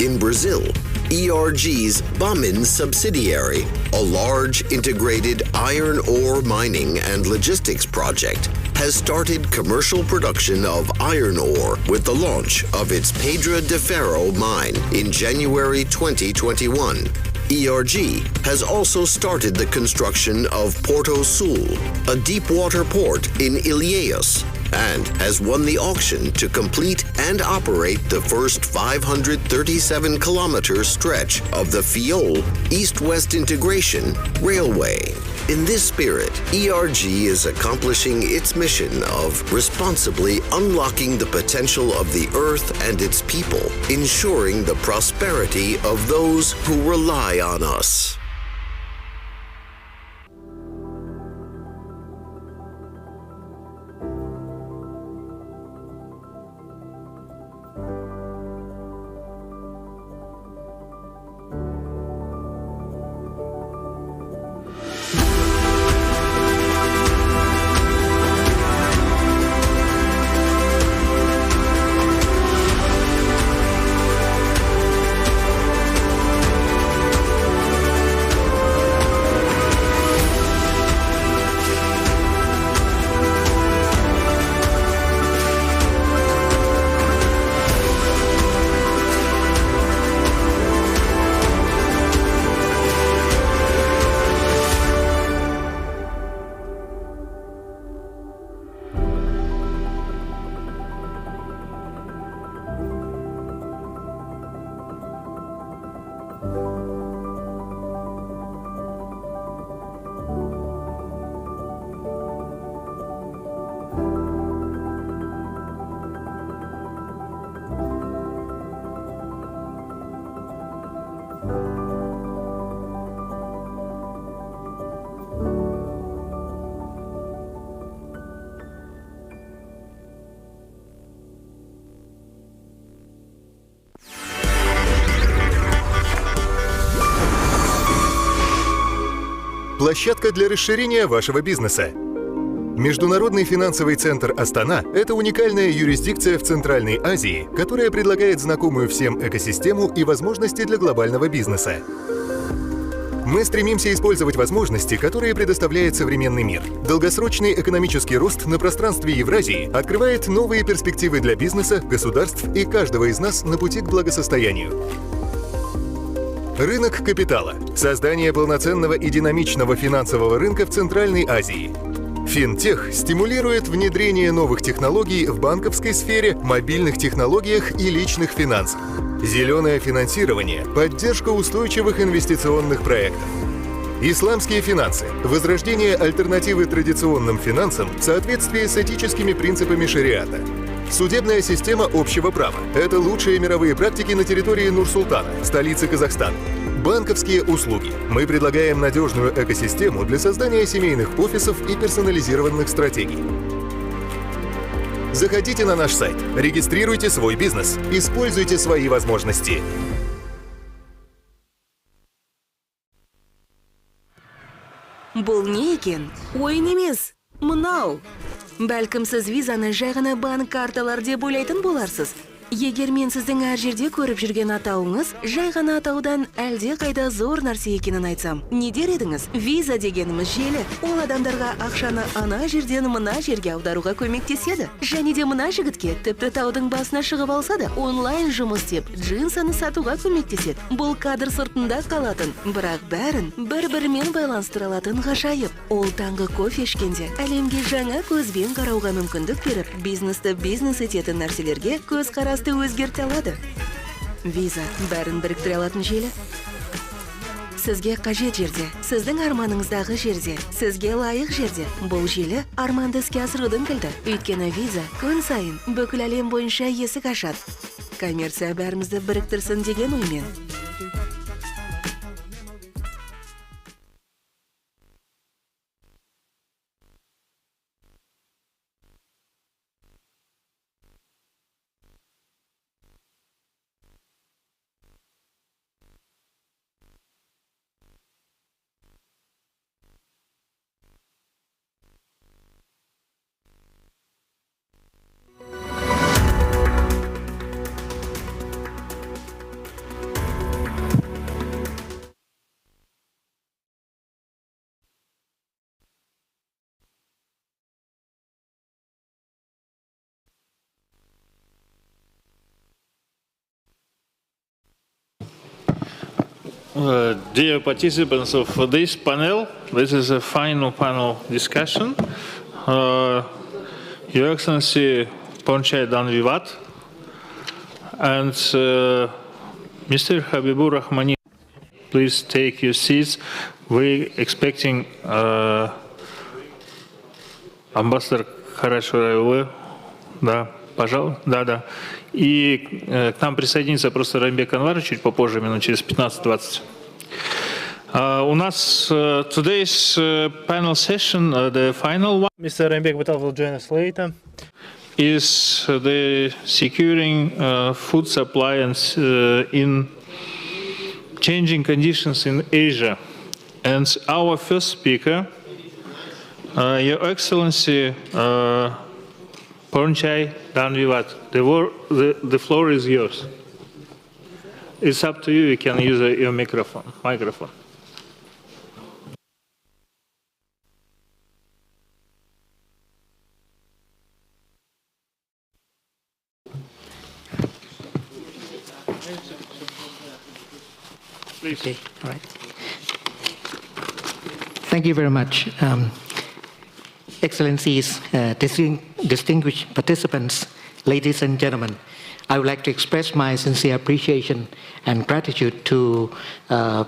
S3: In Brazil, ERG's Bamin subsidiary, a large integrated iron ore mining and logistics project, has started commercial production of iron ore with the launch of its Pedra de Ferro mine in January 2021. ERG has also started the construction of Porto Sul, a deep-water port in Ilhéus, and has won the auction to complete and operate the first 537-kilometer stretch of the Fiol East-West Integration Railway. In this spirit, ERG is accomplishing its mission of responsibly unlocking the potential of the Earth and its people, ensuring the prosperity of those who rely on us.
S19: площадка для расширения вашего бизнеса. Международный финансовый центр Астана – это уникальная юрисдикция в Центральной Азии, которая предлагает знакомую всем экосистему и возможности для глобального бизнеса. Мы стремимся использовать возможности, которые предоставляет современный мир. Долгосрочный экономический рост на пространстве Евразии открывает новые перспективы для бизнеса, государств и каждого из нас на пути к благосостоянию. Рынок капитала. Создание полноценного и динамичного финансового рынка в Центральной Азии. Финтех стимулирует внедрение новых технологий в банковской сфере, мобильных технологиях и личных финансах. Зеленое финансирование, поддержка устойчивых инвестиционных проектов. Исламские финансы. Возрождение альтернативы традиционным финансам в соответствии с этическими принципами шариата. Судебная система общего права. Это лучшие мировые практики на территории Нур-Султана, столицы Казахстана. Банковские услуги. Мы предлагаем надежную экосистему для создания семейных офисов и персонализированных стратегий. Заходите на наш сайт, регистрируйте свой бизнес, используйте свои возможности.
S4: Бұл не екен? Ойын емес, мынау. Бәлкім сіз визаны жай ғана банк карталар деп ойлайтын боларсыз. Егер мен сіздің әр жерде көріп жүрген атауыңыз жай ғана атаудан әлде қайда зор нәрсе екенін айтсам, не дер едіңіз? Виза дегеніміз желі. Ол адамдарға ақшаны ана жерден мына жерге аударуға көмектеседі. Және де мына жігітке тіпті таудың басына шығып алса да онлайн жұмыс істеп, джинсаны сатуға көмектеседі. Бұл кадр сыртында қалатын, бірақ бәрін бір-бірімен байланыстыра алатын ғажайып. Ол таңғы кофе ішкенде әлемге жаңа көзбен қарауға мүмкіндік беріп, бизнесті бизнес ететін нәрселерге көз қарасты өзгерте алады. Виза бәрін біріктіре алатын желі. Сізге қажет жерде, сіздің арманыңыздағы жерде, сізге лайық жерде. Бұл желі арманды іске асырудың кілті. Өйткені виза күн сайын бүкіл әлем бойынша есік ашады. Коммерция бәрімізді біріктірсін деген оймен.
S5: Dear participants of this panel, this is a final panel discussion. Your Excellency Ponchai Danvivat and Mr. Habibur Rahmani, please take your seats. We're expecting Ambassador Харачураеву. Да, пожалуйста, да. И к нам присоединится просто Рамбек Анвар чуть попозже, минут через 15-20. У нас today's panel session, the final one,
S11: Mr. Рамбек will join us later,
S5: is the securing food supply and in changing conditions in Asia. And our first speaker, Your Excellency Ponchai Danvivat, the floor is yours. It's up to you. You can use your microphone. Please.
S21: Okay, all right. Thank you very much. Excellencies, distinguished participants, ladies and gentlemen, I would like to express my sincere appreciation and gratitude to the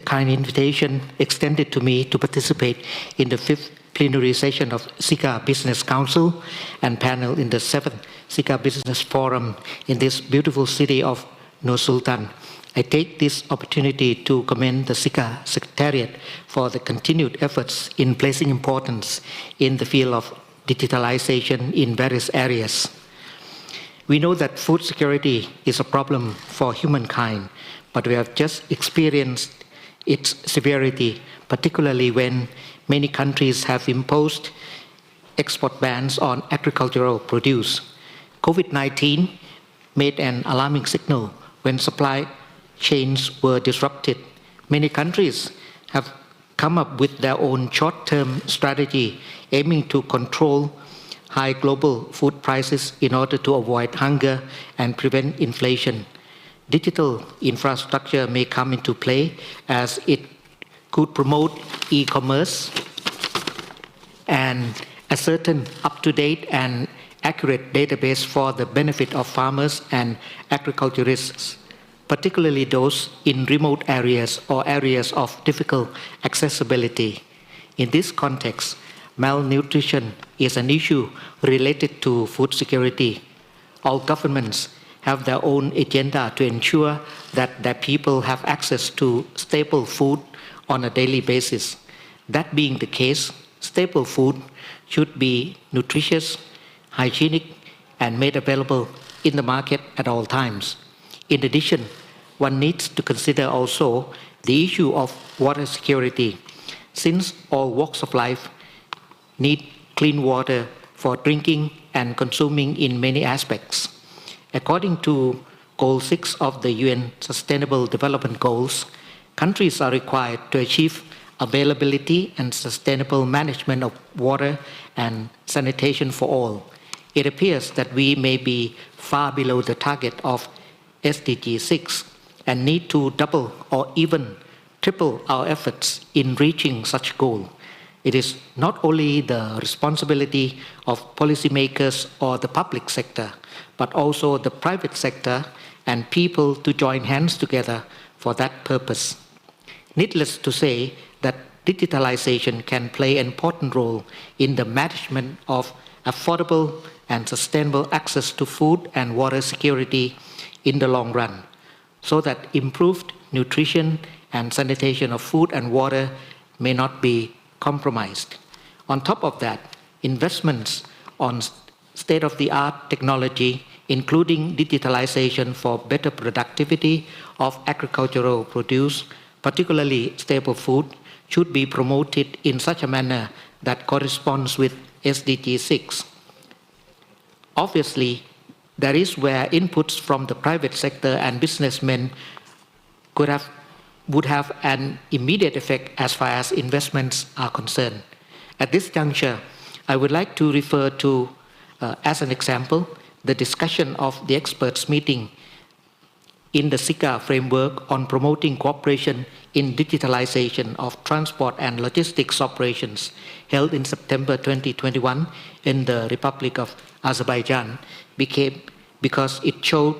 S21: kind invitation extended to me to participate in the 5th plenary session of CICA Business Council and panel in the 7th CICA Business Forum in this beautiful city of Nur-Sultan. I take this opportunity to commend the CICA Secretariat for the continued efforts in placing importance in the field of digitalization in various areas. We know that food security is a problem for humankind, but we have just experienced its severity, particularly when many countries have imposed export bans on agricultural produce. COVID-19 made an alarming signal when supply chains were disrupted. Many countries have come up with their own short-term strategy aiming to control high global food prices in order to avoid hunger and prevent inflation. Digital infrastructure may come into play as it could promote e-commerce and a certain up-to-date and accurate database for the benefit of farmers and agriculturists, particularly those in remote areas or areas of difficult accessibility. In this context, malnutrition is an issue related to food security. All governments have their own agenda to ensure that their people have access to staple food on a daily basis. That being the case, staple food should be nutritious, hygienic, and made available in the market at all times. In addition, one needs to consider also the issue of water security, since all walks of life need clean water for drinking and consuming in many aspects. According to Goal 6 of the UN Sustainable Development Goals, countries are required to achieve availability and sustainable management of water and sanitation for all. It appears that we may be far below the target of SDG 6 and need to double or even triple our efforts in reaching such goal. It is not only the responsibility of policymakers or the public sector, but also the private sector and people to join hands together for that purpose. Needless to say that digitalization can play an important role in the management of affordable and sustainable access to food and water security in the long run, so that improved nutrition and sanitation of food and water may not be compromised. On top of that, investments on state-of-the-art technology, including digitalization for better productivity of agricultural produce, particularly staple food, should be promoted in such a manner that corresponds with SDG 6. Obviously, there is where inputs from the private sector and businessmen would have an immediate effect as far as investments are concerned. At this juncture, I would like to refer to, as an example, the discussion of the experts meeting in the CICA framework on promoting cooperation in digitalization of transport and logistics operations held in September 2021 in the Republic of Azerbaijan because it showed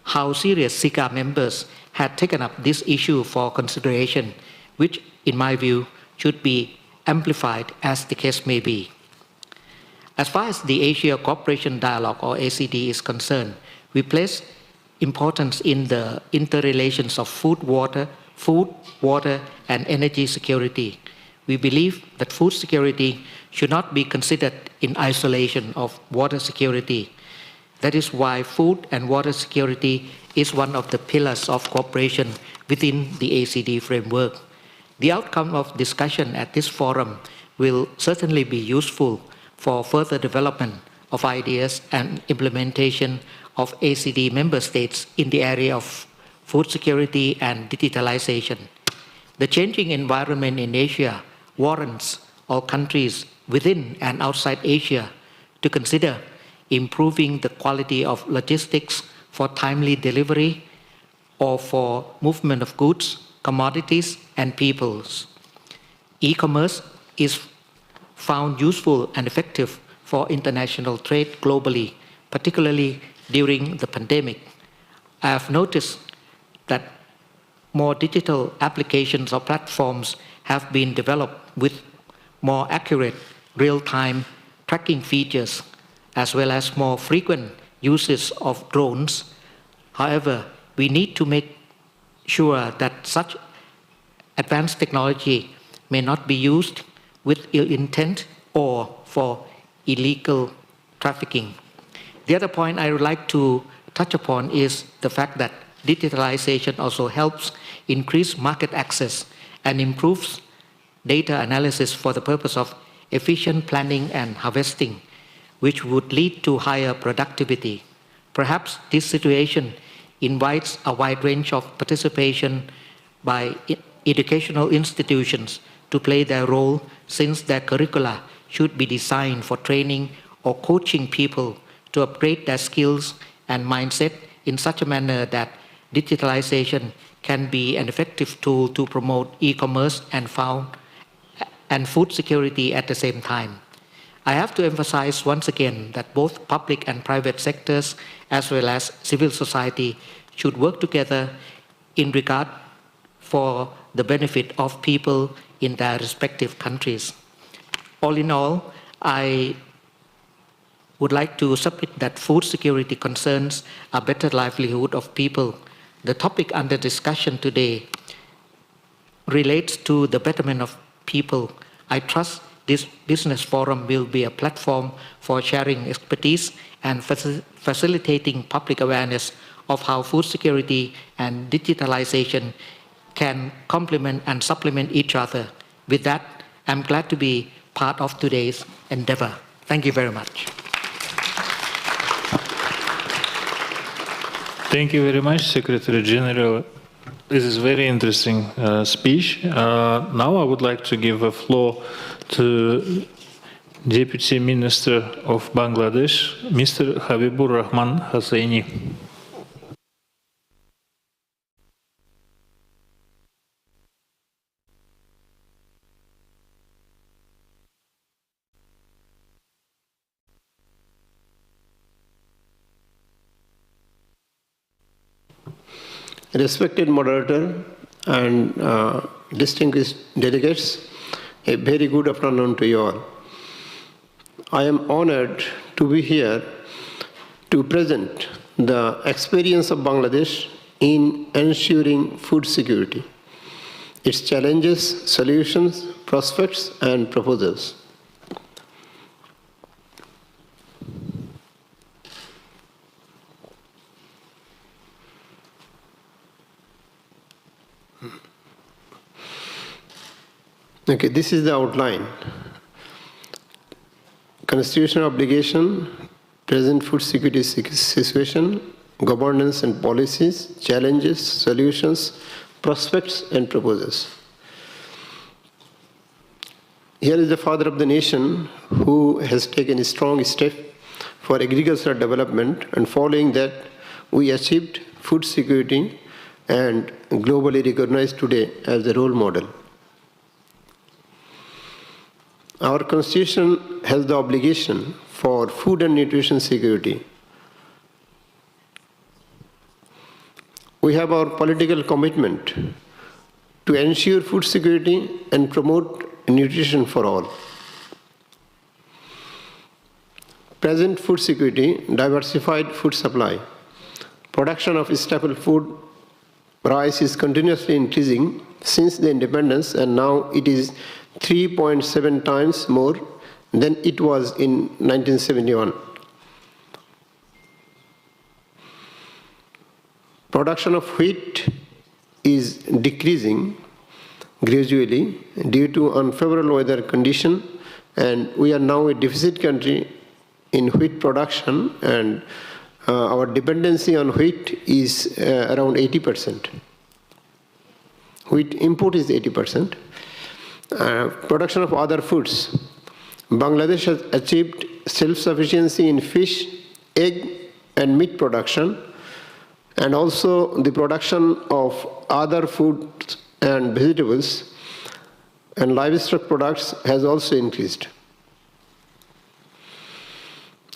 S21: how serious CICA members had taken up this issue for consideration, which, in my view, should be amplified as the case may be. As far as the Asia Cooperation Dialogue, or ACD, is concerned, we place importance in the interrelations of food, water, and energy security. We believe that food security should not be considered in isolation of water security. That is why food and water security is one of the pillars of cooperation within the ACD framework. The outcome of discussion at this forum will certainly be useful for further development of ideas and implementation of ACD member states in the area of food security and digitalization. The changing environment in Asia warrants all countries within and outside Asia to consider improving the quality of logistics for timely delivery or for movement of goods, commodities, and peoples. E-commerce is found useful and effective for international trade globally, particularly during the pandemic. I have noticed that more digital applications or platforms have been developed with more accurate real-time tracking features, as well as more frequent uses of drones. However, we need to make sure that such advanced technology may not be used with ill intent or for illegal trafficking. The other point I would like to touch upon is the fact that digitalization also helps increase market access and improves data analysis for the purpose of efficient planning and harvesting, which would lead to higher productivity. Perhaps this situation invites a wide range of participation by educational institutions to play their role, since their curricula should be designed for training or coaching people to upgrade their skills and mindset in such a manner that digitalization can be an effective tool to promote e-commerce and food security at the same time. I have to emphasize once again that both public and private sectors, as well as civil society, should work together in regard for the benefit of people in their respective countries. All in all, I would like to submit that food security concerns a better livelihood of people. The topic under discussion today relates to the betterment of people. I trust this business forum will be a platform for sharing expertise and facilitating public awareness of how food security and digitalization can complement and supplement each other. With that, I'm glad to be part of today's endeavor. Thank you very much.
S5: Thank you very much, Secretary General. This is a very interesting speech. Now I would like to give the floor to Deputy Minister of Bangladesh, Mr. Habibur Rahman Hosseini.
S18: Respected moderator and distinguished delegates, a very good afternoon to you all. I am honored to be here to present the experience of Bangladesh in ensuring food security, its challenges, solutions, prospects, and proposals. Okay, this is the outline. Constitutional obligation, present food security situation, governance and policies, challenges, solutions, prospects, and proposals. Here is the father of the nation who has taken a strong step for agricultural development, and following that, we achieved food security and globally recognized today as a role model. Our Constitution has the obligation for food and nutrition security. We have our political commitment to ensure food security and promote nutrition for all. Present food security, diversified food supply. Production of staple food, rice is continuously increasing since the independence, and now it is 3.7 times more than it was in 1971. Production of wheat is decreasing gradually due to unfavorable weather condition, and we are now a deficit country in wheat production, and our dependency on wheat is around 80%. Wheat import is 80%. Production of other foods. Bangladesh has achieved self-sufficiency in fish, egg, and meat production, and also the production of other foods and vegetables and livestock products has also increased.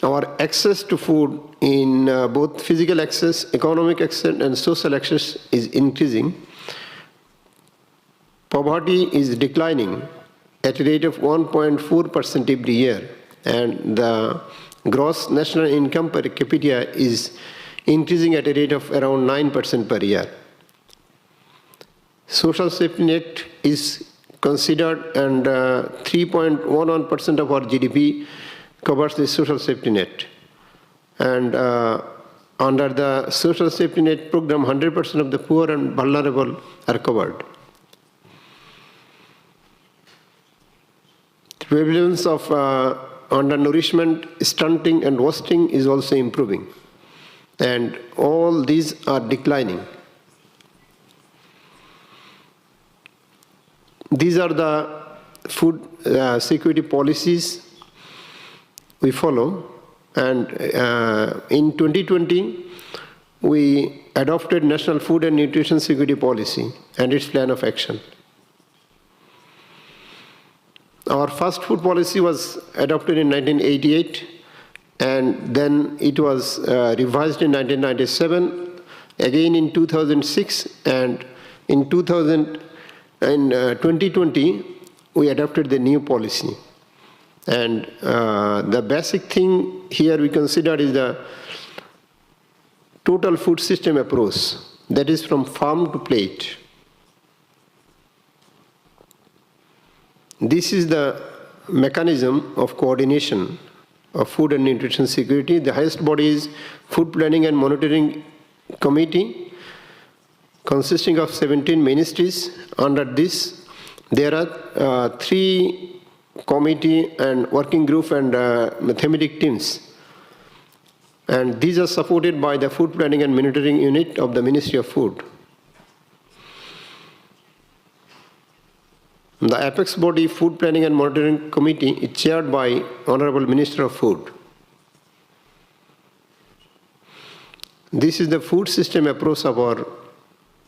S18: Our access to food in both physical access, economic access, and social access is increasing. Poverty is declining at a rate of 1.4% every year, and the gross national income per capita is increasing at a rate of around 9% per year. Social safety net is considered, and 3.11% of our GDP covers the social safety net. And under the social safety net program, 100% of the poor and vulnerable are covered. The prevalence of undernourishment, stunting, and wasting is also improving. And all these are declining. These are the food security policies we follow. And in 2020, we adopted National Food and Nutrition Security Policy and its plan of action. Our first food policy was adopted in 1988, and then it was revised in 1997, again in 2006, and in 2020, we adopted the new policy. And the basic thing here we consider is the total food system approach, that is from farm to plate. This is the mechanism of coordination of food and nutrition security. The highest body is Food Planning and Monitoring Committee, consisting of 17 ministries. Under this, there are 3 committee and working group and thematic teams. And these are supported by the Food Planning and Monitoring Unit of the Ministry of Food. The apex body, Food Planning and Monitoring Committee, is chaired by Honorable Minister of Food. This is the food system approach of our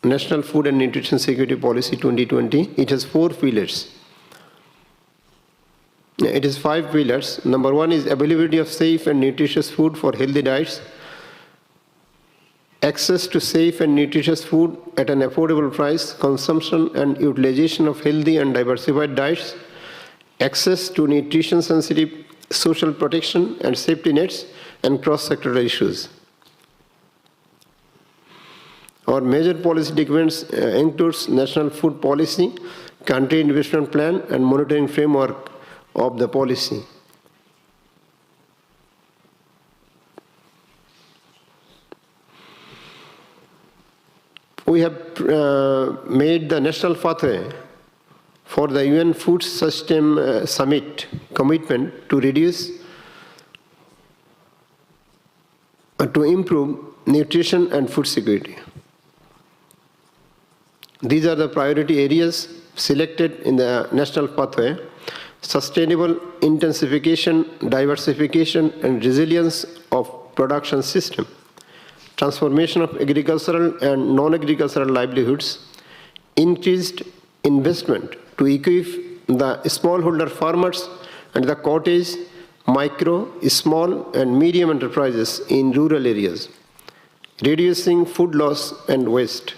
S18: National Food and Nutrition Security Policy 2020. It has 4 pillars. It is 5 pillars. Number 1 is availability of safe and nutritious food for healthy diets. Access to safe and nutritious food at an affordable price, consumption and utilization of healthy and diversified diets, access to nutrition-sensitive social protection and safety nets, and cross-sectoral issues. Our major policy documents includes National Food Policy, Country Investment Plan, and monitoring framework of the policy. We have made the national pathway for the UN Food System Summit commitment to reduce, to improve nutrition and food security. These are the priority areas selected in the national pathway: sustainable intensification, diversification, and resilience of production system, transformation of agricultural and non-agricultural livelihoods, increased investment to equip the smallholder farmers and the cottage, micro, small, and medium enterprises in rural areas, reducing food loss and waste,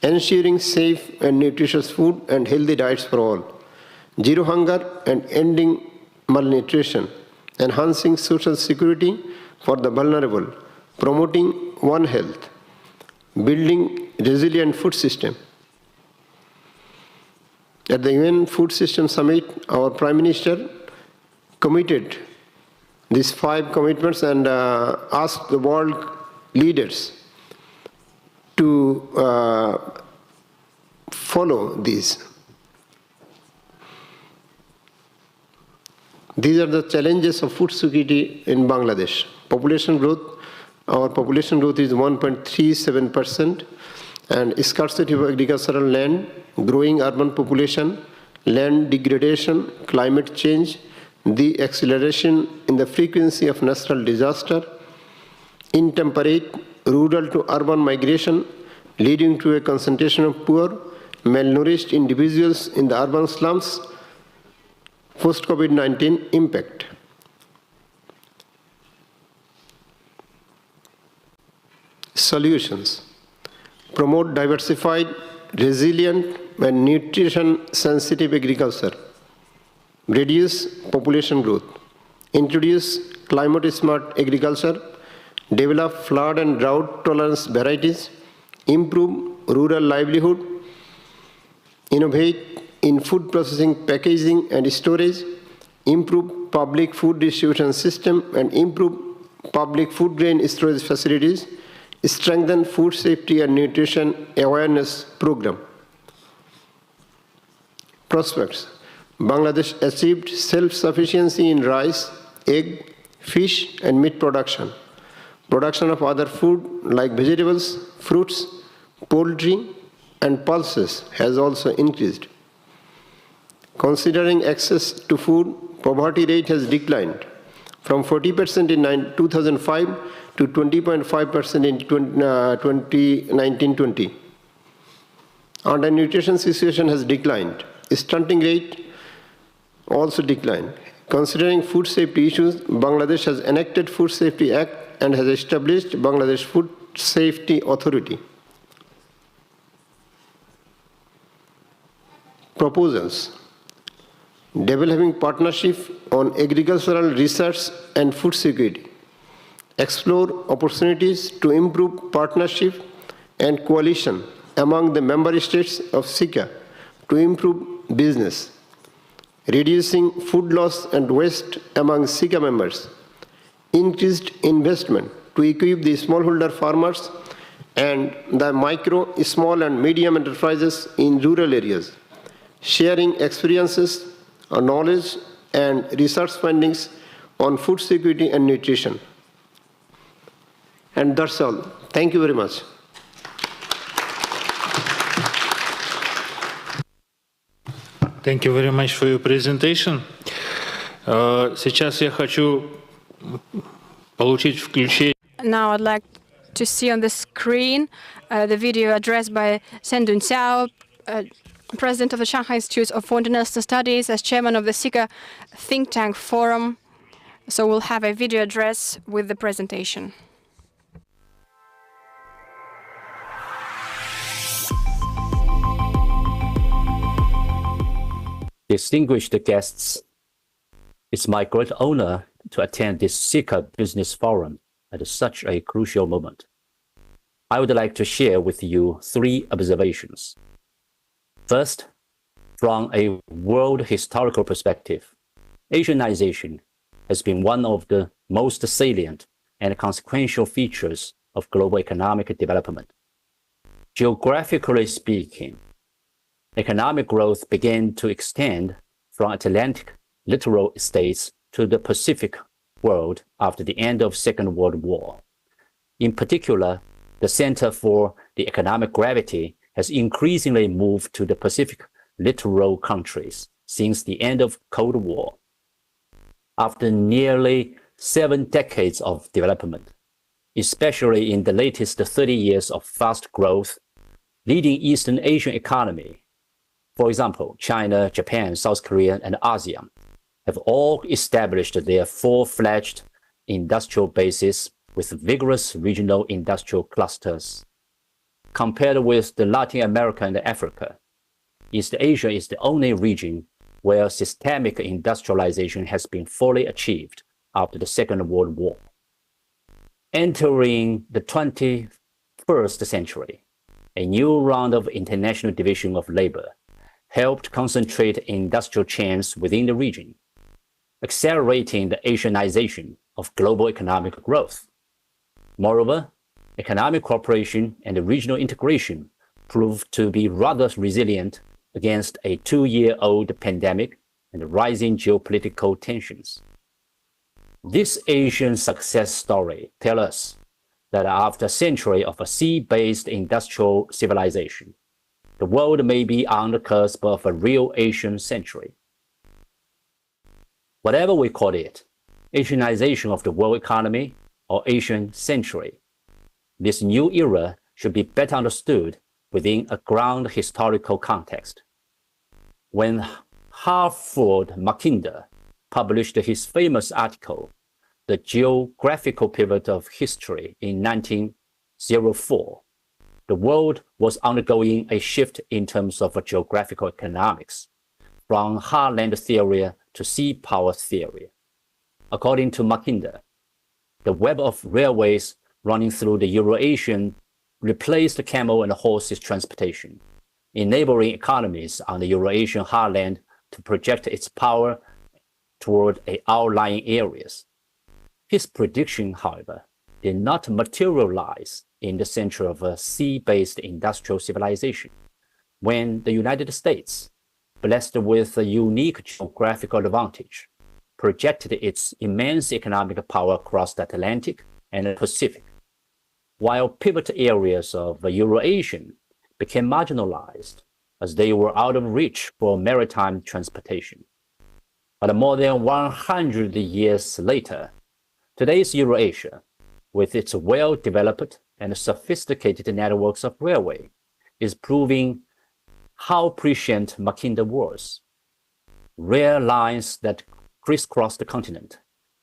S18: ensuring safe and nutritious food and healthy diets for all, zero hunger and ending malnutrition, enhancing social security for the vulnerable, promoting One Health, building resilient food system. At the UN Food System Summit, our Prime Minister committed these 5 commitments and asked the world leaders to follow these. These are the challenges of food security in Bangladesh. Population growth. Our population growth is 1.37%, and scarcity of agricultural land, growing urban population, land degradation, climate change, the acceleration in the frequency of natural disaster, intemperate rural to urban migration, leading to a concentration of poor, malnourished individuals in the urban slums, post-COVID-19 impact. Solutions: promote diversified, resilient, and nutrition-sensitive agriculture, reduce population growth, introduce climate-smart agriculture, develop flood and drought tolerance varieties, improve rural livelihood, innovate in food processing, packaging, and storage, improve public food distribution system, and improve public food grain storage facilities, strengthen food safety and nutrition awareness program. Prospects. Bangladesh achieved self-sufficiency in rice, egg, fish, and meat production. Production of other food like vegetables, fruits, poultry, and pulses has also increased. Considering access to food, poverty rate has declined from 40% in 2005 to 20.5% in 2019-20. Undernutrition situation has declined. Stunting rate also declined. Considering food safety issues, Bangladesh has enacted Food Safety Act and has established Bangladesh Food Safety Authority. Proposals. Developing partnership on agricultural research and food security. Explore opportunities to improve partnership and coalition among the member states of CICA to improve business. Reducing food loss and waste among CICA members. Increased investment to equip the smallholder farmers and the micro, small and medium enterprises in rural areas. Sharing experiences, knowledge and research findings on food security and nutrition. And that's all. Thank you very much.
S5: Thank you very much for your presentation. Сейчас я хочу получить включение.
S1: Now I'd like to see on the screen the video addressed by Sendun Xiao, President of the Shanghai Institute of Foreign International Studies, as Chairman of the CICA Think Tank Forum. So we'll have a video address with the presentation.
S2: Distinguished guests, it's my great honor to attend this CICA Business Forum at such a crucial moment. I would like to share with you 3 observations. First, from a world historical perspective, Asianization has been one of the most salient and consequential features of global economic development. Geographically speaking, economic growth began to extend from Atlantic littoral states to the Pacific world after the end of Second World War. In particular, the center for the economic gravity has increasingly moved to the Pacific littoral countries since the end of Cold War. After nearly 7 decades of development, especially in the latest 30 years of fast growth, leading Eastern Asian economy, for example, China, Japan, South Korea, and ASEAN, have all established their full-fledged industrial bases with vigorous regional industrial clusters. Compared with the Latin America and Africa, East Asia is the only region where systemic industrialization has been fully achieved after the Second World War. Entering the 21st century, a new round of international division of labor helped concentrate industrial chains within the region, accelerating the Asianization of global economic growth. Moreover, economic cooperation and regional integration proved to be rather resilient against a 2-year-old pandemic and rising geopolitical tensions. This Asian success story tells us that after a century of a sea-based industrial civilization, the world may be on the cusp of a real Asian century. Whatever we call it, Asianization of the world economy or Asian century, this new era should be better understood within a ground historical context. When Hartford Mackinder published his famous article, The Geographical Pivot of History, in 1904, the world was undergoing a shift in terms of geographical economics, from heartland theory to sea power theory. According to Mackinder, the web of railways running through the Eurasian replaced camel and horses transportation, enabling economies on the Eurasian heartland to project its power toward outlying areas. His prediction, however, did not materialize in the center of a sea-based industrial civilization, when the United States, blessed with a unique geographical advantage, projected its immense economic power across the Atlantic and the Pacific, while pivot areas of Eurasia became marginalized as they were out of reach for maritime transportation. But more than 100 years later, today's Eurasia, with its well-developed and sophisticated networks of railway, is proving how prescient Mackinder was. Rail lines that crisscross the continent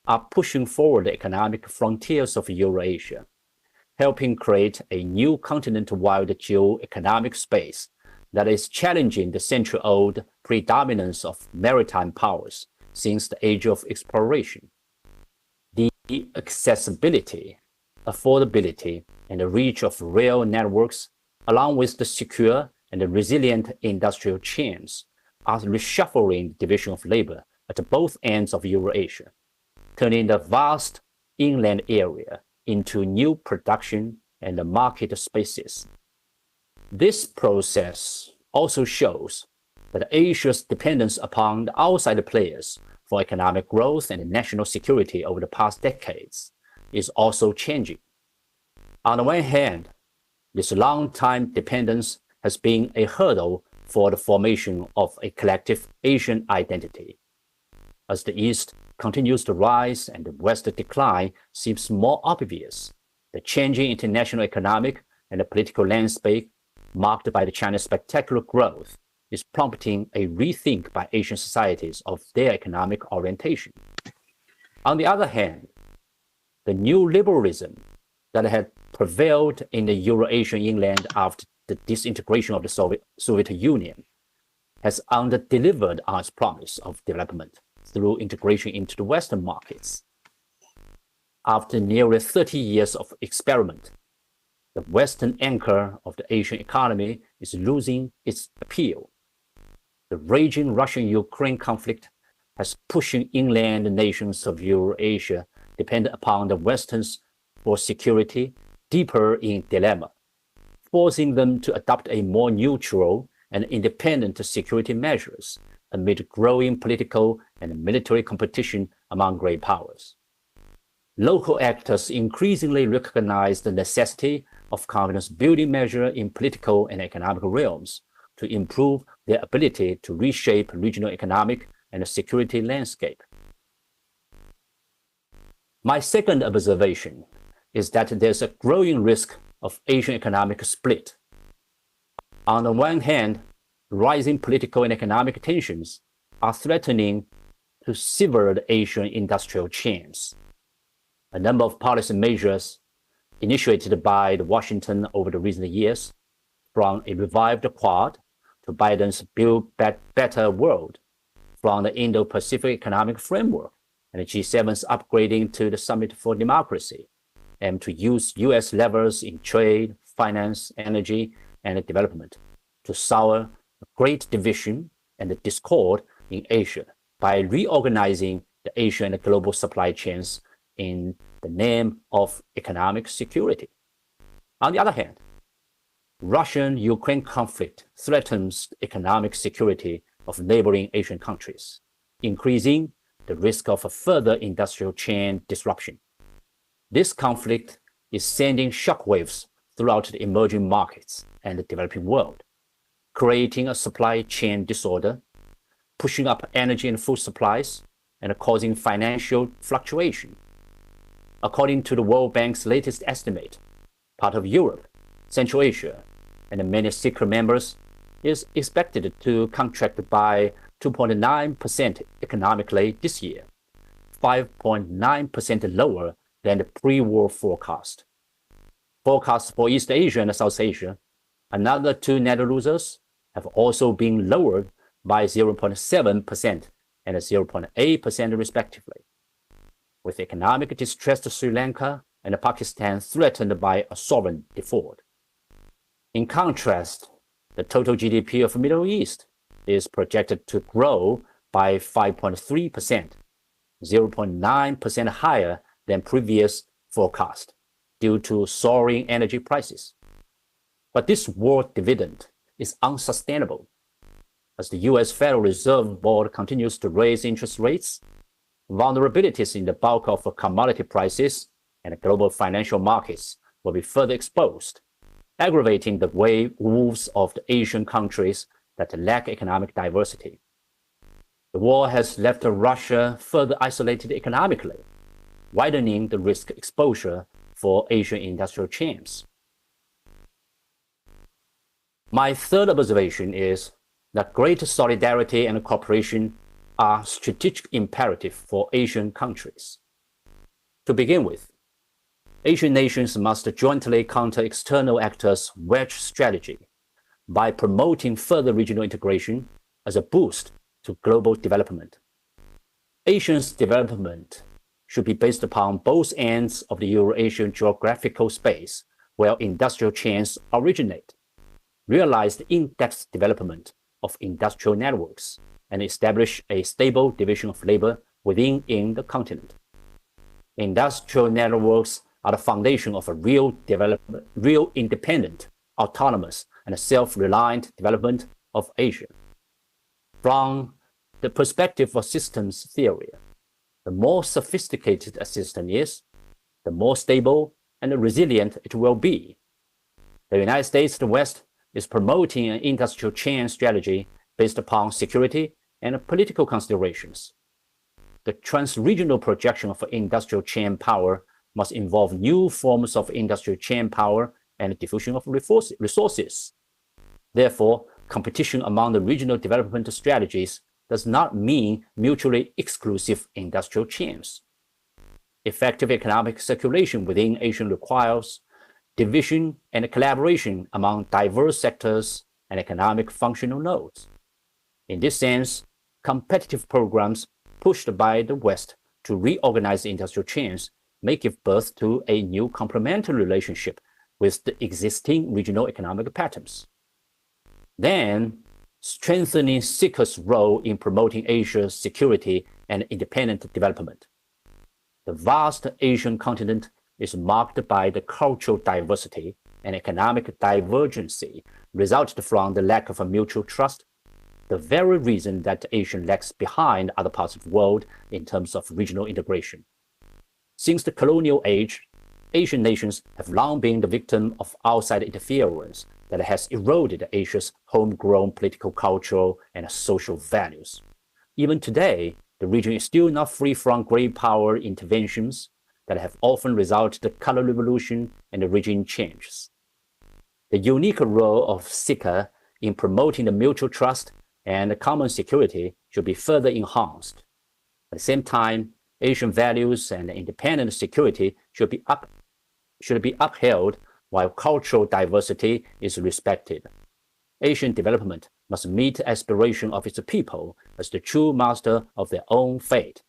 S2: are pushing forward the economic frontiers of Eurasia, helping create a new continent-wide geo-economic space that is challenging the century-old predominance of maritime powers since the age of exploration. The accessibility, affordability, and the reach of rail networks, along with the secure and the resilient industrial chains, are reshuffling the division of labor at both ends of Eurasia, turning the vast inland area into new production and market spaces. This process also shows that Asia's dependence upon the outside players for economic growth and national security over the past decades is also changing. On the one hand, this long-time dependence has been a hurdle for the formation of a collective Asian identity. As the East continues to rise and the West decline seems more obvious, the changing international economic and political landscape marked by the China's spectacular growth is prompting a rethink by Asian societies of their economic orientation. On the other hand, the new liberalism that had prevailed in the Eurasian inland after the disintegration of the Soviet Union has under-delivered on its promise of development through integration into the Western markets. After nearly 30 years of experiment, the Western anchor of the Asian economy is losing its appeal. The raging Russian-Ukraine conflict has pushed inland nations of Eurasia dependent upon the Westerns for security deeper in dilemma, forcing them to adopt a more neutral and independent security measures amid growing political and military competition among great powers. Local actors increasingly recognize the necessity of confidence-building measures in political and economic realms to improve their ability to reshape regional economic and security landscape. My second observation is that there's a growing risk of Asian economic split. On the one hand, rising political and economic tensions are threatening to sever the Asian industrial chains. A number of policy measures initiated by Washington over the recent years, from a revived Quad to Biden's Build Better World, from the Indo-Pacific Economic Framework and the G7's upgrading to the Summit for Democracy, and to use U.S. levers in trade, finance, energy, and development to sour the great division and the discord in Asia by reorganizing the Asian and global supply chains in the name of economic security. On the other hand, Russian-Ukraine conflict threatens economic security of neighboring Asian countries, increasing the risk of a further industrial chain disruption. This conflict is sending shockwaves throughout the emerging markets and the developing world, creating a supply chain disorder, pushing up energy and food supplies, and causing financial fluctuation. According to the World Bank's latest estimate, part of Europe, Central Asia, and many CICA members is expected to contract by 2.9% economically this year, 5.9% lower than the pre-war forecast. Forecasts for East Asia and South Asia, another two net losers, have also been lowered by 0.7% and 0.8% respectively, with economic distress to Sri Lanka and Pakistan threatened by a sovereign default. In contrast, the total GDP of the Middle East is projected to grow by 5.3%, 0.9% higher than previous forecast, due to soaring energy prices. But this world dividend is unsustainable. As the US Federal Reserve Board continues to raise interest rates, vulnerabilities in the bulk of commodity prices and global financial markets will be further exposed, aggravating the woes of the Asian countries that lack economic diversity. The war has left Russia further isolated economically, widening the risk exposure for Asian industrial chains. My third observation is that greater solidarity and cooperation are strategic imperative for Asian countries. To begin with, Asian nations must jointly counter external actors' wedge strategy by promoting further regional integration as a boost to global development. Asia's development should be based upon both ends of the Euro-Asian geographical space where industrial chains originate, realize the in-depth development of industrial networks, and establish a stable division of labor within the continent. Industrial networks are the foundation of a real independent, autonomous, and self-reliant development of Asia. From the perspective of systems theory, the more sophisticated a system is, the more stable and resilient it will be. The United States, the West, is promoting an industrial chain strategy based upon security and political considerations. The trans-regional projection of industrial chain power must involve new forms of industrial chain power and diffusion of resources. Therefore, competition among the regional development strategies does not mean mutually exclusive industrial chains. Effective economic circulation within Asia requires division and collaboration among diverse sectors and economic functional nodes. In this sense, competitive programs pushed by the West to reorganize industrial chains may give birth to a new complementary relationship with the existing regional economic patterns. Then, strengthening CICA's role in promoting Asia's security and independent development. The vast Asian continent is marked by the cultural diversity and economic divergency resulted from the lack of a mutual trust, the very reason that Asia lags behind other parts of the world in terms of regional integration. Since the colonial age, Asian nations have long been the victim of outside interference that has eroded Asia's homegrown political, cultural, and social values. Even today, the region is still not free from great power interventions that have often resulted in the color revolution and the regime changes. The unique role of CICA in promoting the mutual trust and the common security should be further enhanced. At the same time, Asian values and independent security should be upheld while cultural diversity is respected. Asian development must meet the aspiration of its people as the true master of their own fate.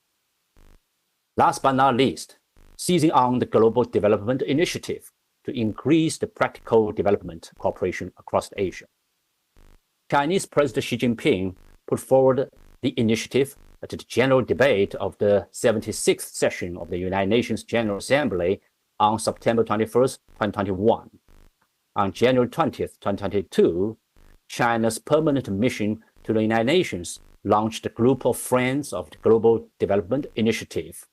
S2: Last but not least, seizing on the Global Development Initiative to increase the practical development cooperation across Asia. Chinese President Xi Jinping put forward the initiative at the general debate of the 76th session of the United Nations General Assembly on September 21st, 2021. On January 20th, 2022, China's permanent mission to the United Nations launched the Group of Friends of the Global Development Initiative,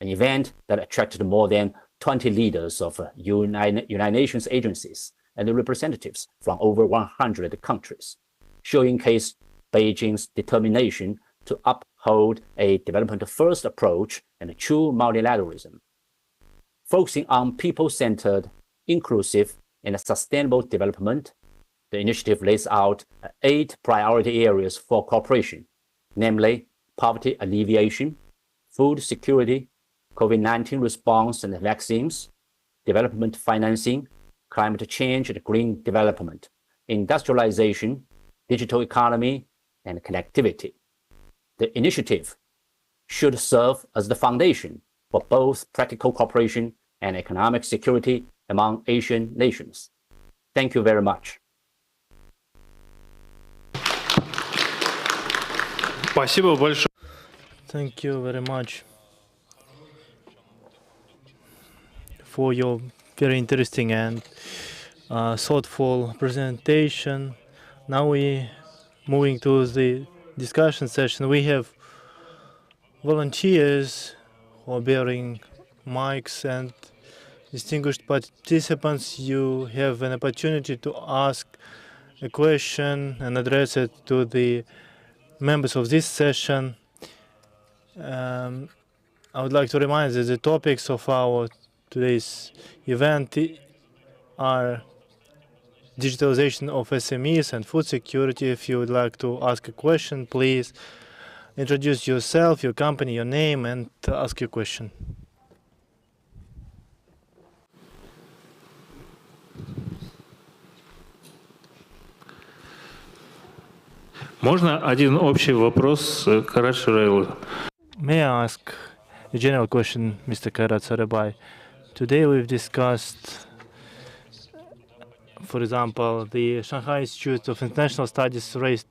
S2: an event that attracted more than 20 leaders of United Nations agencies and representatives from over 100 countries, showcasing Beijing's determination to uphold a development-first approach and true multilateralism. Focusing on people-centered, inclusive, and sustainable development, the initiative lays out 8 priority areas for cooperation, namely poverty alleviation, food security, COVID-19 response and vaccines, development financing, climate change and green development, industrialization, digital economy, and connectivity. The initiative should serve as the foundation for both practical cooperation and economic security among Asian nations. Thank you very much.
S11: Thank you very much for your very interesting and thoughtful presentation. Now we moving to the discussion session. We have volunteers who are bearing mics, and distinguished participants, you have an opportunity to ask a question and address it to the members of this session. I would like to remind that the topics of our today's event are digitalization of SMEs and food security. If you would like to ask a question, please introduce yourself, your company, your name, and ask your question.
S5: Можно один общий вопрос Карачи Раилу?
S11: May I ask a general question, Mr. Kairat Sarabhai? Today we've discussed, for example, the Shanghai Institute of International Studies raised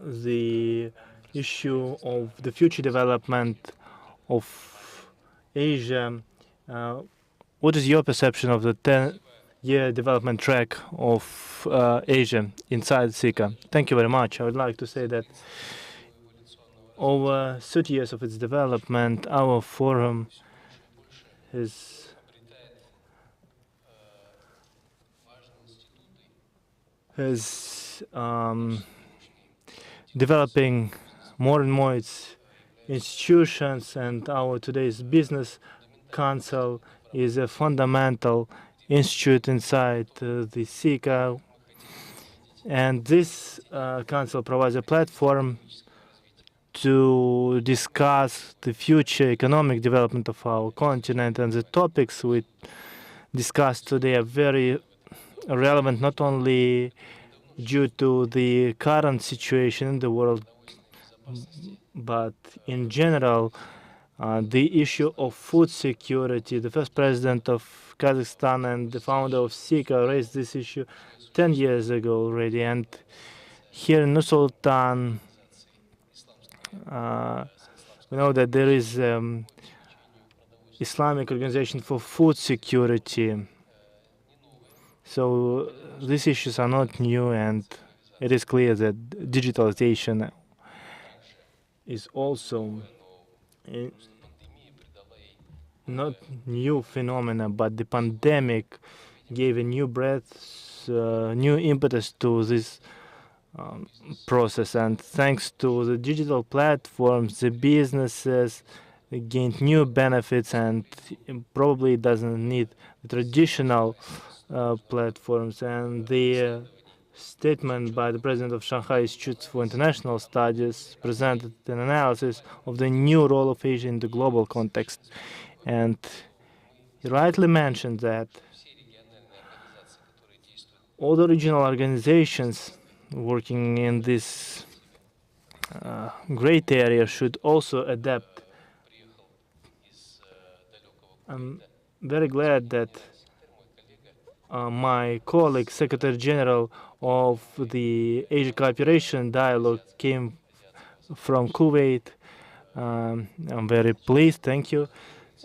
S11: the issue of the future development of Asia. What is your perception of the 10-year development track of Asia inside CICA? Thank you very much. I would like to say that over 30 years of its development, our forum is developing more and more its institutions, and our today's business council is a fundamental institute inside the CICA, and this council provides a platform to discuss the future economic development of our continent, and the topics we discussed today are very relevant not only due to the current situation in the world, but in general, the issue of food security. The first president of Kazakhstan and the founder of CICA raised this issue 10 years ago already, and here in Nur-Sultan, we know that there is Islamic Organization for Food Security. So these issues are not new, and it is clear that digitalization is also a not new phenomena, but the pandemic gave a new breath, new impetus to this process, and thanks to the digital platforms, the businesses gained new benefits, and probably doesn't need the traditional platforms. And the statement by the president of Shanghai Institute for International Studies presented an analysis of the new role of Asia in the global context, and he rightly mentioned that all the regional organizations working in this great area should also adapt. I'm very glad that my colleague, Secretary General of the Asia Cooperation Dialogue, came from Kuwait. I'm very pleased, thank you.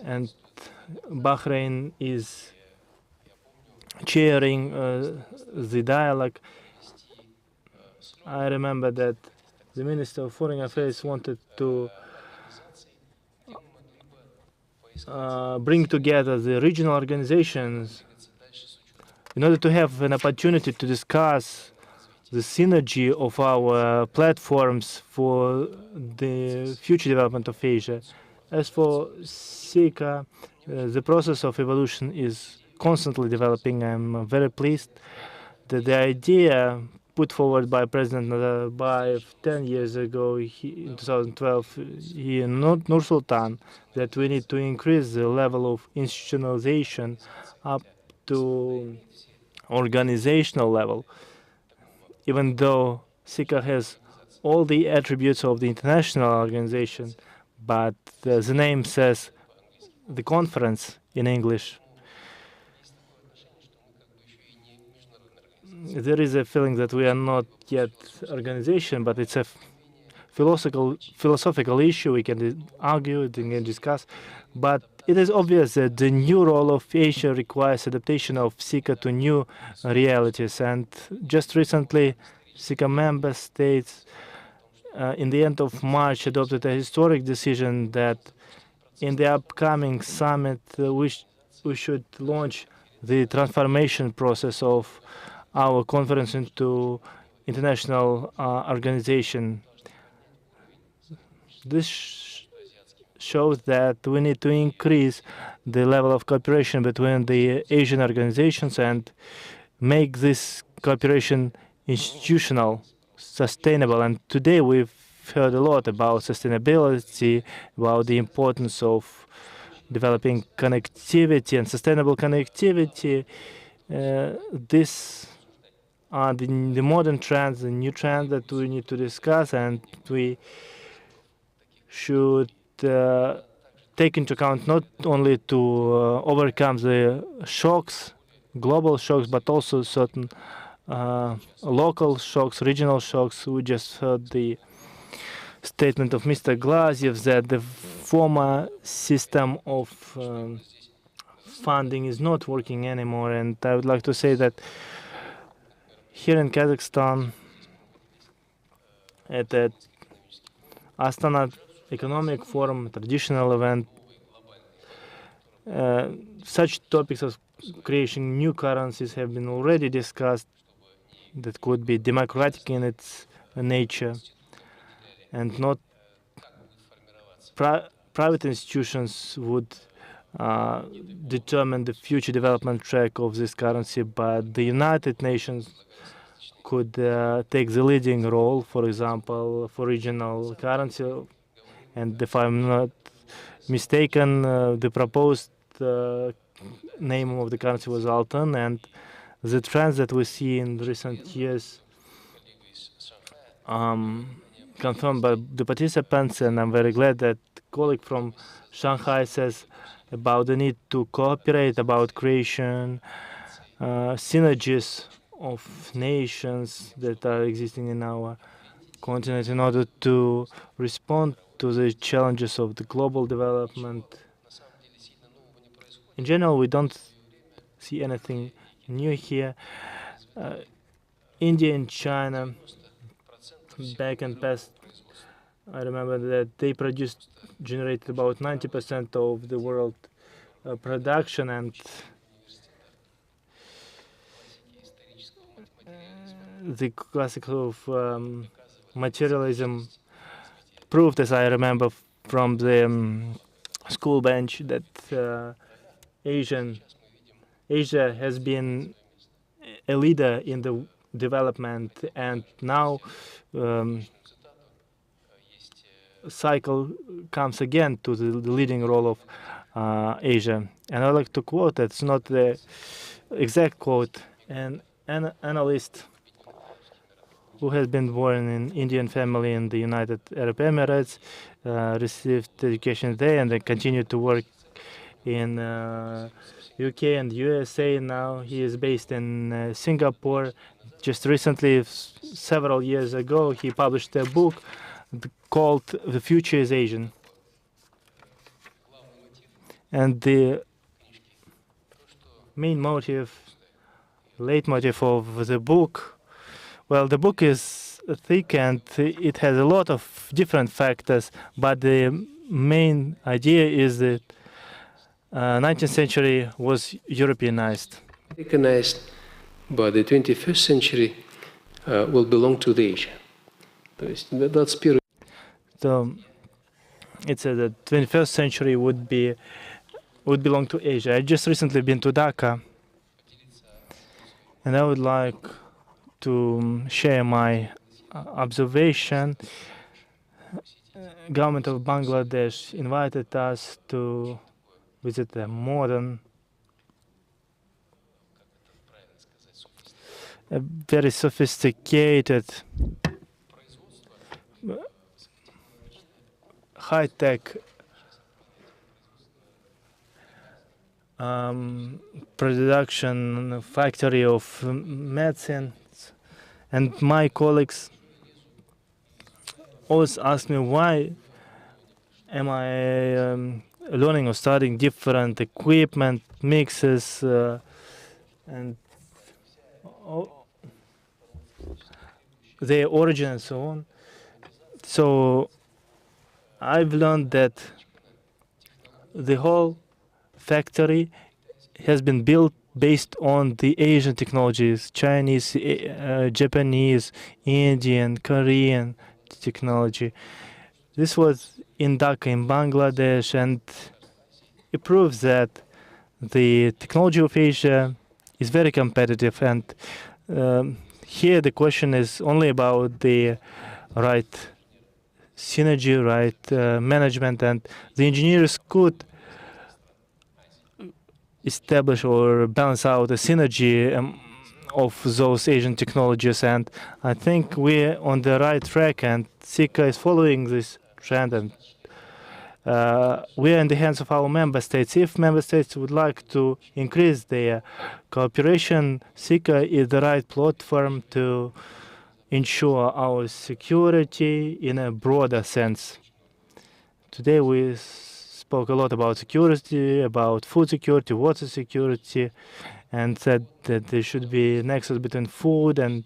S11: And Bahrain is chairing the dialogue. I remember that the Minister of Foreign Affairs wanted to bring together the regional organizations in order to have an opportunity to discuss the synergy of our platforms for the future development of Asia. As for CICA, the process of evolution is constantly developing. I'm very pleased that the idea put forward by President Nazarbayev 10 years ago in 2012 here in Nur-Sultan, that we need to increase the level of institutionalization up to organizational level. Even though CICA has all the attributes of the international organization, but the name says the conference in English. There is a feeling that we are not yet organization, but it's a philosophical issue. We can argue, we can discuss, but it is obvious that the new role of Asia requires adaptation of CICA to new realities. And just recently, CICA member states, in the end of March, adopted a historic decision that in the upcoming summit, we should launch the transformation process of our conference into international organization. This shows that we need to increase the level of cooperation between the Asian organizations and make this cooperation institutional, sustainable. And today we've heard a lot about sustainability, about the importance of developing connectivity and sustainable connectivity. These are the modern trends, the new trends that we need to discuss, and we should take into account not only to overcome the shocks, global shocks, but also certain local shocks, regional shocks. We just heard the statement of Mr. Glaziev that the former system of funding is not working anymore. And I would like to say that here in Kazakhstan, at the Astana Economic Forum, traditional event, such topics as creating new currencies have been already discussed that could be democratic in its nature and not private institutions would determine the future development track of this currency, but the United Nations could take the leading role, for example, for regional currency. And if I'm not mistaken, the proposed name of the currency was Altan, and the trends that we see in recent years confirmed by the participants, and I'm very glad that a colleague from Shanghai says about the need to cooperate, about creation, synergies of nations that are existing in our continent in order to respond to the challenges of the global development. In general, we don't see anything new here. India and China, back in past, I remember that they generated about 90% of the world production, and the classic of materialism proved, as I remember from the school bench, that Asia has been a leader in the development, and now cycle comes again to the leading role of Asia. And I like to quote, it's not the exact quote, an analyst who has been born in Indian family in the United Arab Emirates, received education there, and then continued to work in UK and USA. Now he is based in Singapore. Just recently, several years ago, he published a book called The Future is Asian. And the main motive, leitmotif of the book, well, the book is thick and it has a lot of different factors, but the main idea is that 19th century was Europeanized.
S8: Recognized by the 21st century will belong to the Asia. That's pure.
S11: So it said that 21st century would belong to Asia. I just recently been to Dhaka, and I would like to share my observation. Government of Bangladesh invited us to visit a modern, a very sophisticated, high-tech production factory of medicine, and my colleagues always ask me why am I learning or studying different equipment mixes and their origin and so on. So I've learned that the whole factory has been built based on the Asian technologies, Chinese, Japanese, Indian, Korean technology. This was in Dhaka in Bangladesh, and it proves that the technology of Asia is very competitive. And here the question is only about the right synergy, right management, and the engineers could establish or balance out a synergy of those Asian technologies. And I think we're on the right track, and CICA is following this trend, and we're in the hands of our member states. If member states would like to increase their cooperation, CICA is the right platform to ensure our security in a broader sense. Today we spoke a lot about security, about food security, water security, and said that there should be an nexus between food and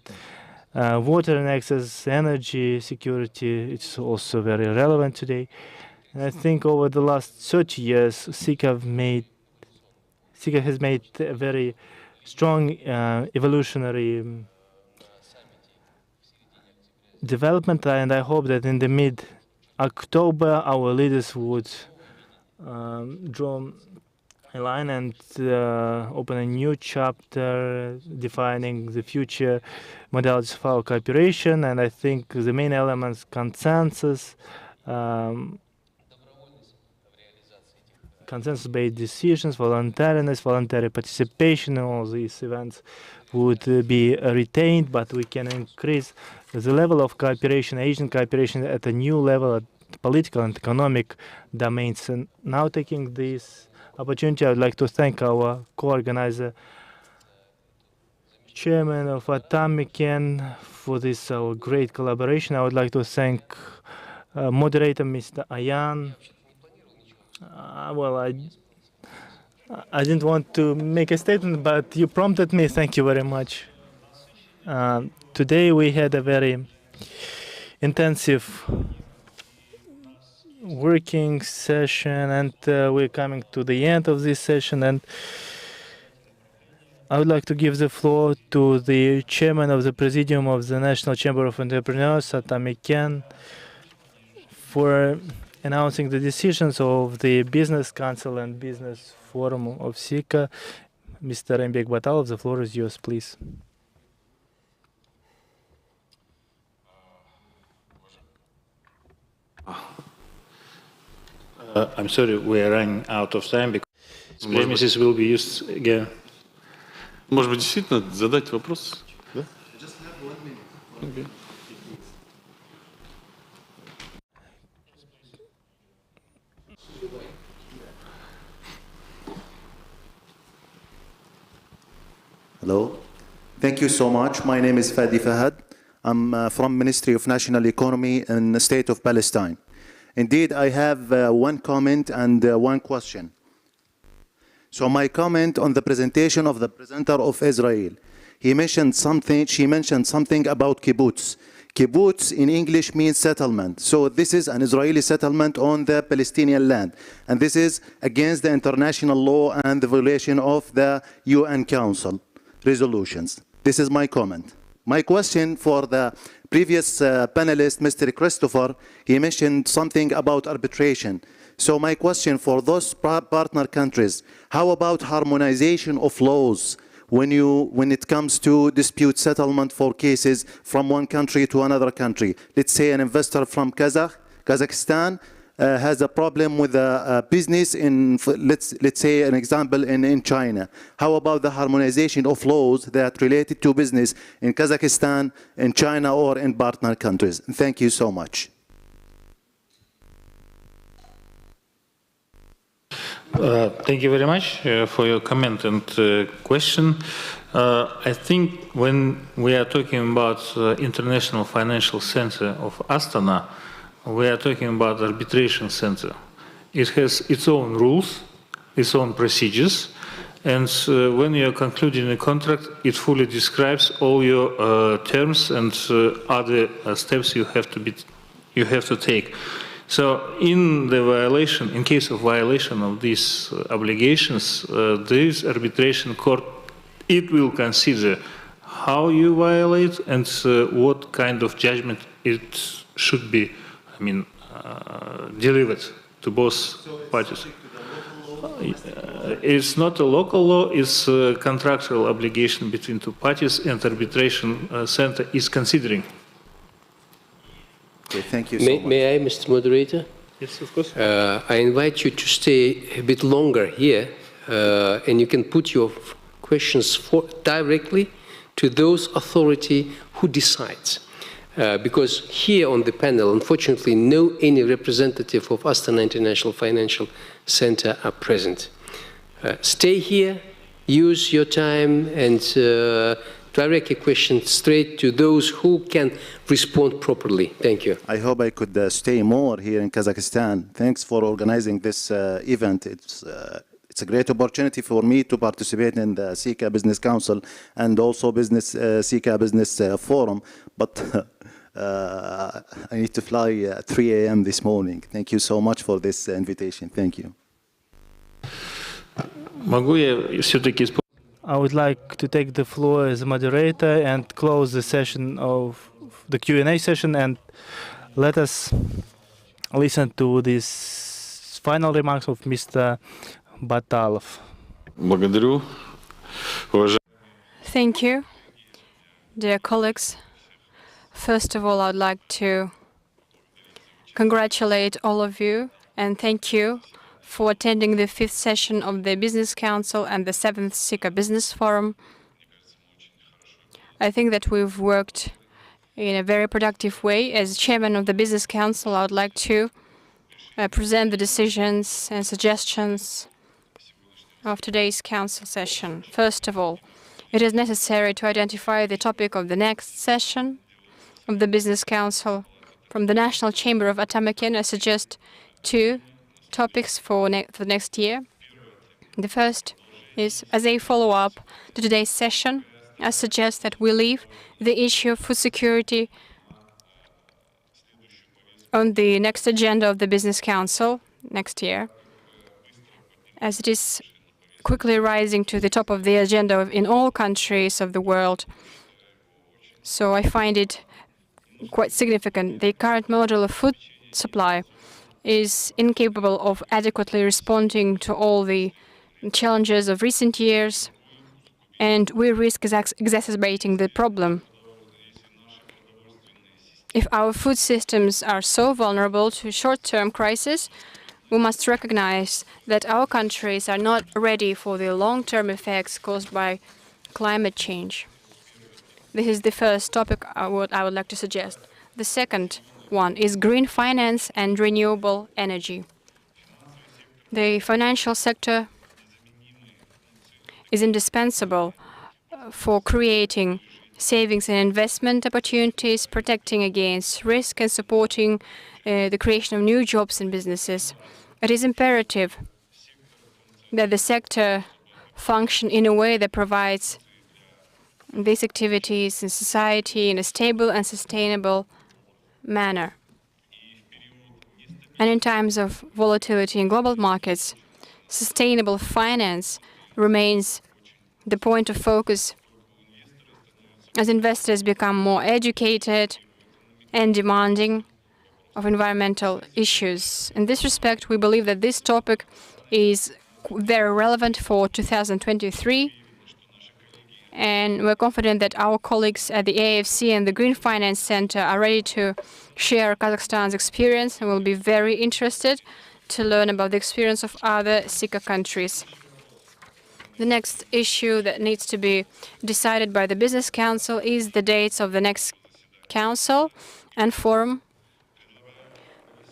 S11: water and access, energy security. It's also very relevant today. And I think over the last 30 years, CICA has made a very strong evolutionary development, and I hope that in the mid-October our leaders would draw a line and open a new chapter defining the future modalities of our cooperation. And I think the main elements: consensus, consensus-based decisions, voluntariness, voluntary participation in all these events would be retained, but we can increase the level of cooperation, Asian cooperation, at a new level at political and economic domains. And now, taking this opportunity, I would like to thank our co-organizer, Chairman of Atomican, for this our great collaboration. I would like to thank moderator, Mr. Ayan. Well, I didn't want to make a statement, but you prompted me. Thank you very much. Today we had a very intensive working session, and we're coming to the end of this session. And I would like to give the floor to the chairman of the Presidium of the National Chamber of Entrepreneurs, Atomican, for announcing the decisions of the Business Council and Business Forum of CICA. Mr. Rembek Batalov, the floor is yours, please.
S5: I'm sorry, we are running out of time because premises will be used again.
S9: Может быть, действительно задать вопрос? Да? Okay.
S20: Hello. Thank you so much. My name is Fadi Fahad. I'm from Ministry of National Economy in the State of Palestine. Indeed, I have one comment and one question. So my comment on the presentation of the presenter of Israel. She mentioned something about kibbutz. Kibbutz in English means settlement. So this is an Israeli settlement on the Palestinian land. And this is against the international law and the violation of the UN Council resolutions. This is my comment. My question for the previous panelist, Mr. Christopher, he mentioned something about arbitration. So my question for those partner countries, how about harmonization of laws when it comes to dispute settlement for cases from one country to another country? Let's say an investor from Kazakhstan has a problem with a business in, let's say an example, in China. How about the harmonization of laws that related to business in Kazakhstan, in China, or in partner countries? Thank you so much.
S5: Thank you very much for your comment and question. I think when we are talking about International Financial Center of Astana, we are talking about arbitration center. It has its own rules, its own procedures, and when you are concluding a contract, it fully describes all your terms and other steps you have to take. So, in case of violation of these obligations, this arbitration court, it will consider how you violate and what kind of judgment it should be, delivered to both parties. It's not a local law, it's a contractual obligation between two parties, and arbitration center is considering.
S20: Okay, thank you so much.
S8: May I, Mr. Moderator?
S5: Yes, of course.
S8: I invite you to stay a bit longer here, and you can put your questions directly to those authority who decides. Because here on the panel, unfortunately, any representative of Astana International Financial Center are present. Stay here, use your time, and direct a question straight to those who can respond properly. Thank you.
S20: I hope I could stay more here in Kazakhstan. Thanks for organizing this event. It's a great opportunity for me to participate in the CICA Business Council and also CICA Business Forum. But I need to fly at 3 a.m. this morning. Thank you so much for this invitation. Thank you.
S11: I would like to take the floor as a moderator and close the session of the Q&A session, and let us listen to these final remarks of Mr. Batalov.
S1: Thank you, dear colleagues. First of all, I'd like to congratulate all of you and thank you for attending the 5th session of the Business Council and the 7th CICA Business Forum. I think that we've worked in a very productive way. As chairman of the Business Council, I would like to present the decisions and suggestions of today's council session. First of all, it is necessary to identify the topic of the next session of the Business Council. From the National Chamber of Atomic Energy, I suggest 2 topics for the next year. The first is, as a follow-up to today's session, I suggest that we leave the issue of food security on the next agenda of the Business Council next year, as it is quickly rising to the top of the agenda in all countries of the world. So I find it quite significant. The current model of food supply is incapable of adequately responding to all the challenges of recent years, and we risk exacerbating the problem. If our food systems are so vulnerable to short-term crisis, we must recognize that our countries are not ready for the long-term effects caused by climate change. This is the first topic I would like to suggest. The second one is green finance and renewable energy. The financial sector is indispensable for creating savings and investment opportunities, protecting against risk, and supporting the creation of new jobs and businesses. It is imperative that the sector function in a way that provides these activities in society in a stable and sustainable manner. And in times of volatility in global markets, sustainable finance remains the point of focus as investors become more educated and demanding of environmental issues. In this respect, we believe that this topic is very relevant for 2023, and we're confident that our colleagues at the AIFC and the Green Finance Center are ready to share Kazakhstan's experience and will be very interested to learn about the experience of other CICA countries. The next issue that needs to be decided by the Business Council is the dates of the next council and forum.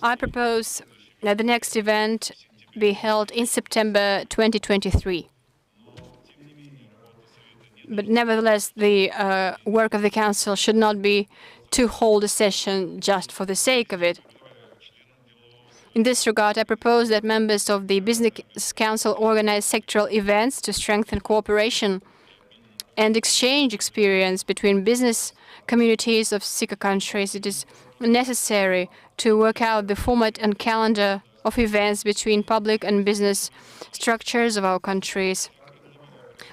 S1: I propose that the next event be held in September 2023. But nevertheless, the work of the Council should not be to hold a session just for the sake of it. In this regard, I propose that members of the Business Council organize sectoral events to strengthen cooperation and exchange experience between business communities of CICA countries. It is necessary to work out the format and calendar of events between public and business structures of our countries.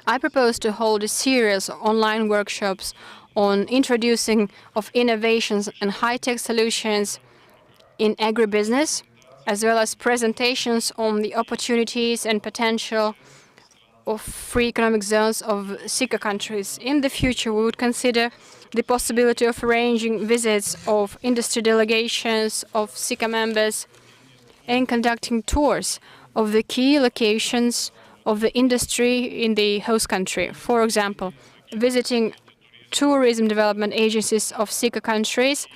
S1: I propose to hold a series of online workshops on introducing of innovations and high-tech solutions in agribusiness, as well as presentations on the opportunities and potential of free economic zones of CICA countries. In the future, we would consider the possibility of arranging visits of industry delegations of CICA members and conducting tours of the key locations of the industry in the host country. For example, visiting tourism development agencies of CICA countries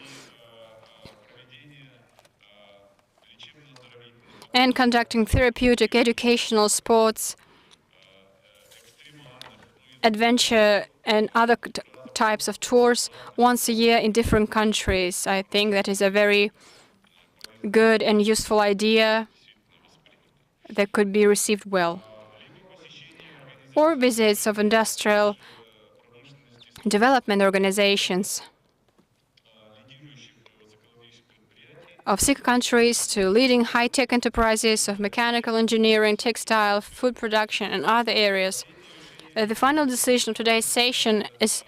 S1: and conducting therapeutic, educational, sports, adventure, and other types of tours once a year in different countries. I think that is a very good and useful idea that could be received well. Or visits of industrial development organizations of CICA countries to leading high-tech enterprises of mechanical engineering, textile, food production, and other areas. The final decision of today's session is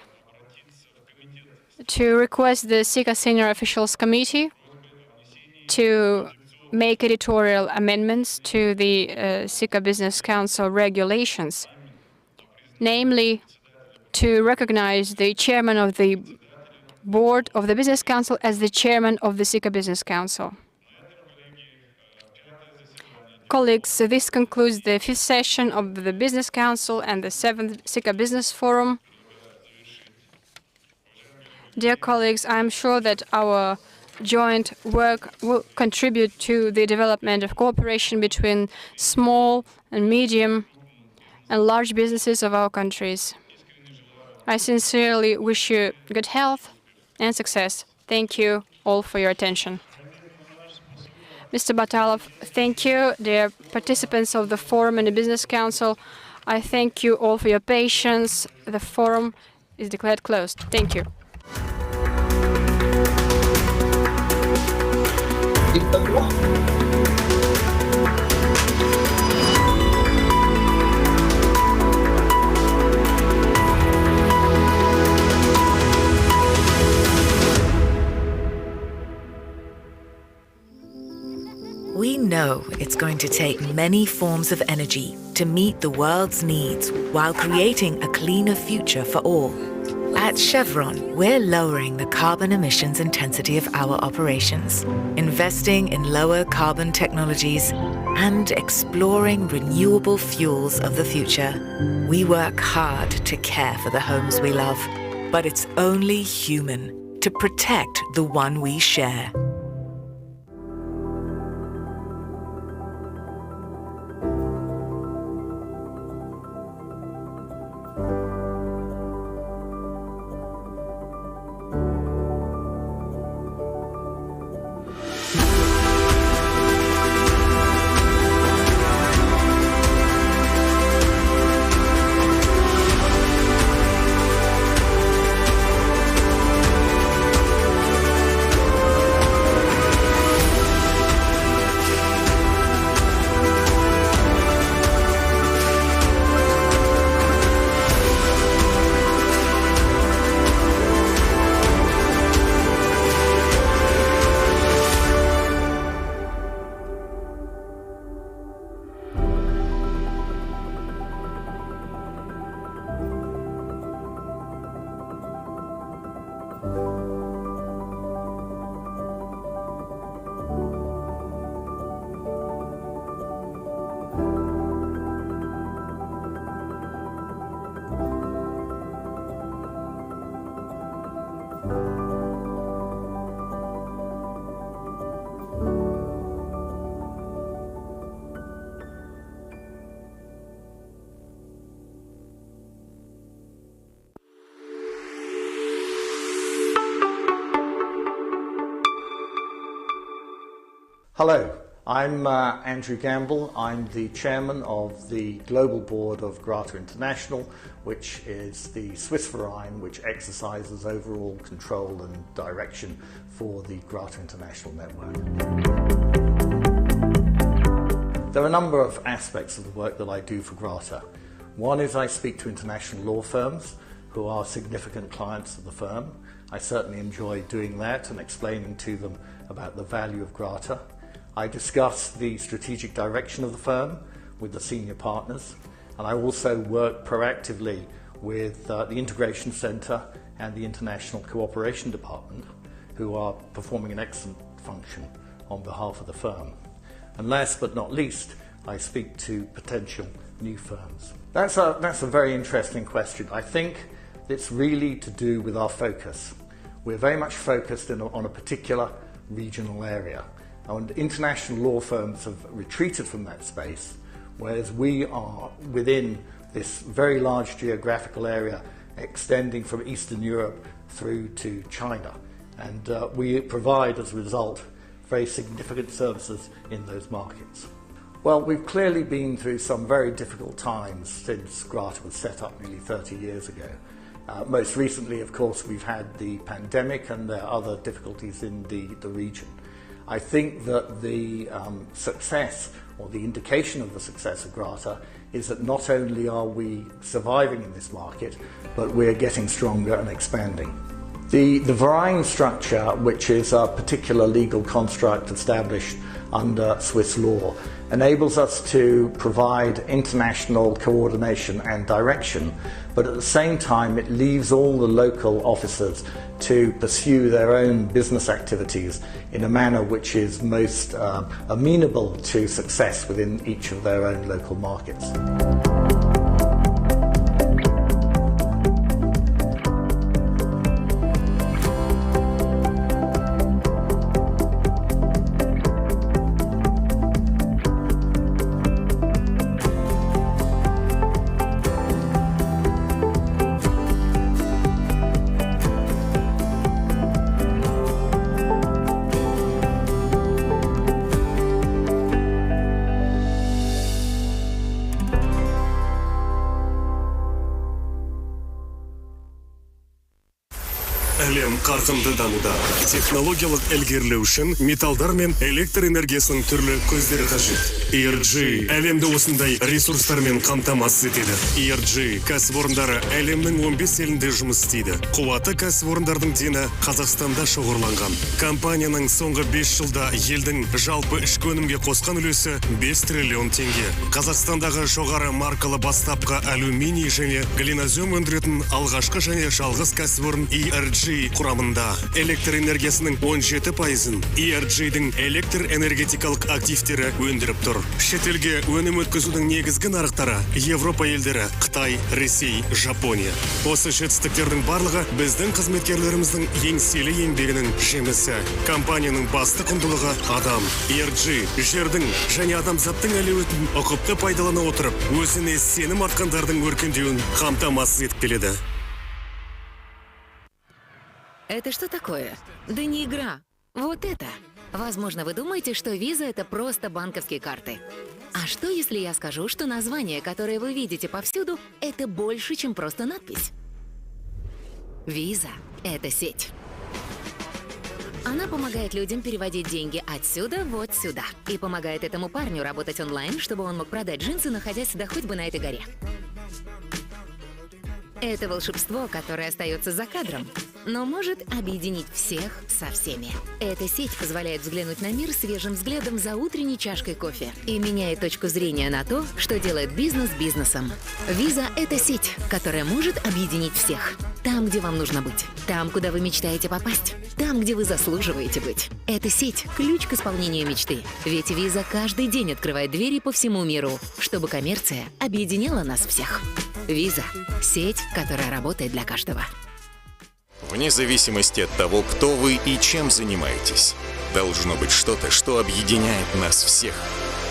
S1: to request the CICA Senior Officials Committee to make editorial amendments to the CICA Business Council regulations, namely to recognize the chairman of the board of the Business Council as the chairman of the CICA Business Council. Colleagues, this concludes the 5th session of the Business Council and the 7th CICA Business Forum. Dear colleagues, I am sure that our joint work will contribute to the development of cooperation between small and medium and large businesses of our countries. I sincerely wish you good health and success. Thank you all for your attention. Mr. Batalov, thank you. Dear participants of the Forum and the Business Council, I thank you all for your patience. The Forum is declared closed. Thank you.
S6: We know it's going to take many forms of energy to meet the world's needs while creating a cleaner future for all. At Chevron, we're lowering the carbon emissions intensity of our operations, investing in lower carbon technologies, and exploring renewable fuels of the future. We work hard to care for the homes we love, but it's only human to protect the one we share.
S10: Hello, I'm Andrew Gamble. I'm the chairman of the global board of Grata International, which is the Swiss Verein which exercises overall control and direction for the Grata International network. There are a number of aspects of the work that I do for Grata. One is I speak to international law firms who are significant clients of the firm. I certainly enjoy doing that and explaining to them about the value of Grata. I discuss the strategic direction of the firm with the senior partners, and I also work proactively with the Integration Centre and the International Cooperation Department, who are performing an excellent function on behalf of the firm. And last but not least, I speak to potential new firms. That's a very interesting question. I think it's really to do with our focus. We're very much focused on a particular regional area. And international law firms have retreated from that space, whereas we are within this very large geographical area extending from Eastern Europe through to China. And we provide, as a result, very significant services in those markets. Well, we've clearly been through some very difficult times since Grata was set up nearly 30 years ago. Most recently, of course, we've had the pandemic and there are other difficulties in the region. I think that the success, or the indication of the success of Grata, is that not only are we surviving in this market, but we're getting stronger and expanding. The Verein structure, which is a particular legal construct established under Swiss law, enables us to provide international coordination and direction, but at the same time it leaves all the local officers to pursue their own business activities in a manner which is most amenable to success within each of their own local markets.
S12: Әлем қарқынды дамуда. Технологиялық ілгерілеу үшін металдар мен электр энергиясының түрлі көздері қажет. ENG әлемді осындай ресурстармен қамтамасыз етеді. ENG кәсіпорындары әлемнің 15 елінде жұмыс істейді. Қуаты кәсіпорындардың дені Қазақстанда шоғырланған. Компанияның соңғы 5 жылда елдің жалпы ішкі өнімге қосқан үлесі 5 триллион теңге. Қазақстандағы жоғары маркалы бастапқы алюминий және глинозем өндіретін алғашқы және жалғыз кәсіпорын ENG құрамында. Электр энергиясының 17%-ын ENG-дің электр энергетикалық активтері өндіріп тұр. Шетелге өнім өткізудің негізгі нарықтары Европа елдері, Қытай, Ресей, Жапония. Осы жетістіктердің барлығы біздің қызметкерлеріміздің еңселі еңбегінің жемісі. Компанияның басты құндылығы адам. ENG жердің және адамзаттың әлеуетін ұқыпты пайдалана отырып, өзіне сенім артқандардың өркендеуін қамтамасыз етіп келеді.
S6: Это что такое? Да не игра. Вот это. Возможно, вы думаете, что виза — это просто банковские карты. А что, если я скажу, что название, которое вы видите повсюду, это больше, чем просто надпись? Виза — это сеть. Она помогает людям переводить деньги отсюда вот сюда. И помогает этому парню работать онлайн, чтобы он мог продать джинсы, находясь да хоть бы на этой горе. Это волшебство, которое остается за кадром, но может объединить всех со всеми. Эта сеть позволяет взглянуть на мир свежим взглядом за утренней чашкой кофе и меняет точку зрения на то, что делает бизнес бизнесом. Виза — это сеть, которая может объединить всех. Там, где вам нужно быть. Там, куда вы мечтаете попасть. Там, где вы заслуживаете быть. Эта сеть — ключ к исполнению мечты. Ведь виза каждый день открывает двери по всему миру, чтобы коммерция объединяла нас всех. Виза — сеть, которая работает для каждого.
S22: Вне зависимости от того, кто вы и чем занимаетесь, должно быть что-то, что объединяет нас всех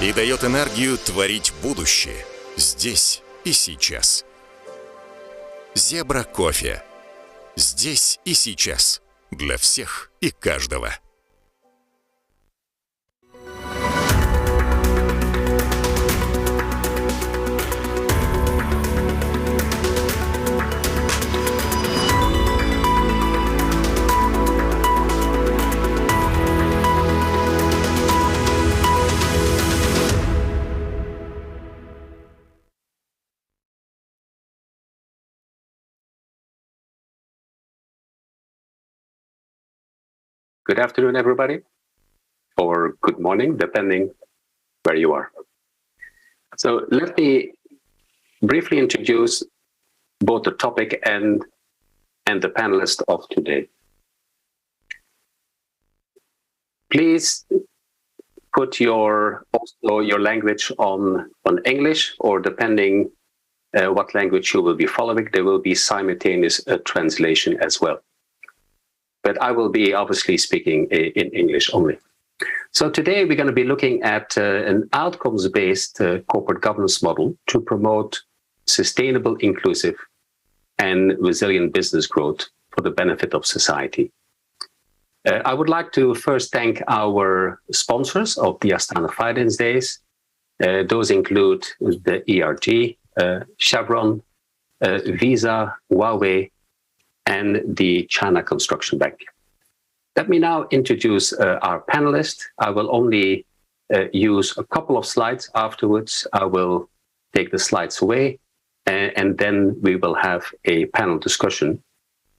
S22: и дает энергию творить будущее здесь и сейчас. Зебра кофе. Здесь и сейчас. Для всех и каждого.
S7: good afternoon, everybody, or good morning, depending where you are. So let me briefly introduce both the topic and the panelists of today. Please put your language on English, or depending what language you will be following, there will be simultaneous translation as well. But I will be obviously speaking in English only. So today we're going to be looking at an outcomes-based corporate governance model to promote sustainable, inclusive, and resilient business growth for the benefit of society. I would like to first thank our sponsors of the Astana Finance Days. Those include the ERG, Chevron, Visa, Huawei, and the China Construction Bank. Let me now introduce our panelists. I will only use a couple of slides. Afterwards, I will take the slides away, and then we will have a panel discussion.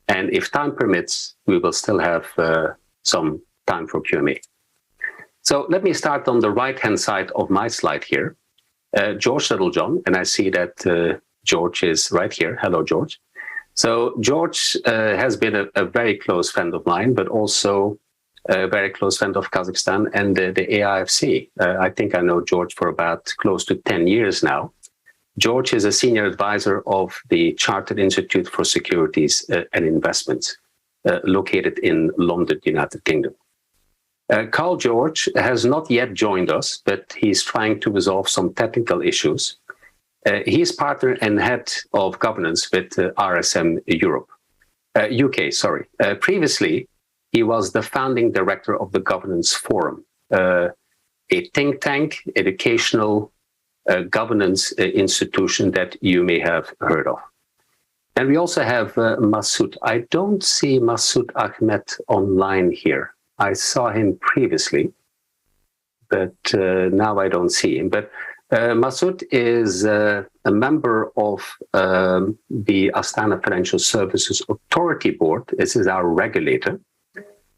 S7: And if time permits, we will still have some time for Q&A. So let me start on the right-hand side of my slide here. George Littlejohn, and I see that George is right here. Hello, George. So George has been a very close friend of mine, but also a very close friend of Kazakhstan and the AIFC. I think I know George for about close to 10 years now. George is a senior advisor of the Chartered Institute for Securities and Investments, located in London, United Kingdom. Carl George has not yet joined us, but he's trying to resolve some technical issues. He is partner and head of governance with RSM UK. Previously, he was the founding director of the Governance Forum, a think tank, educational governance institution that you may have heard of. And we also have Masoud. I don't see Masoud Ahmed online here. I saw him previously, but now I don't see him. But Masoud is a member of the Astana Financial Services Authority Board. This is our regulator.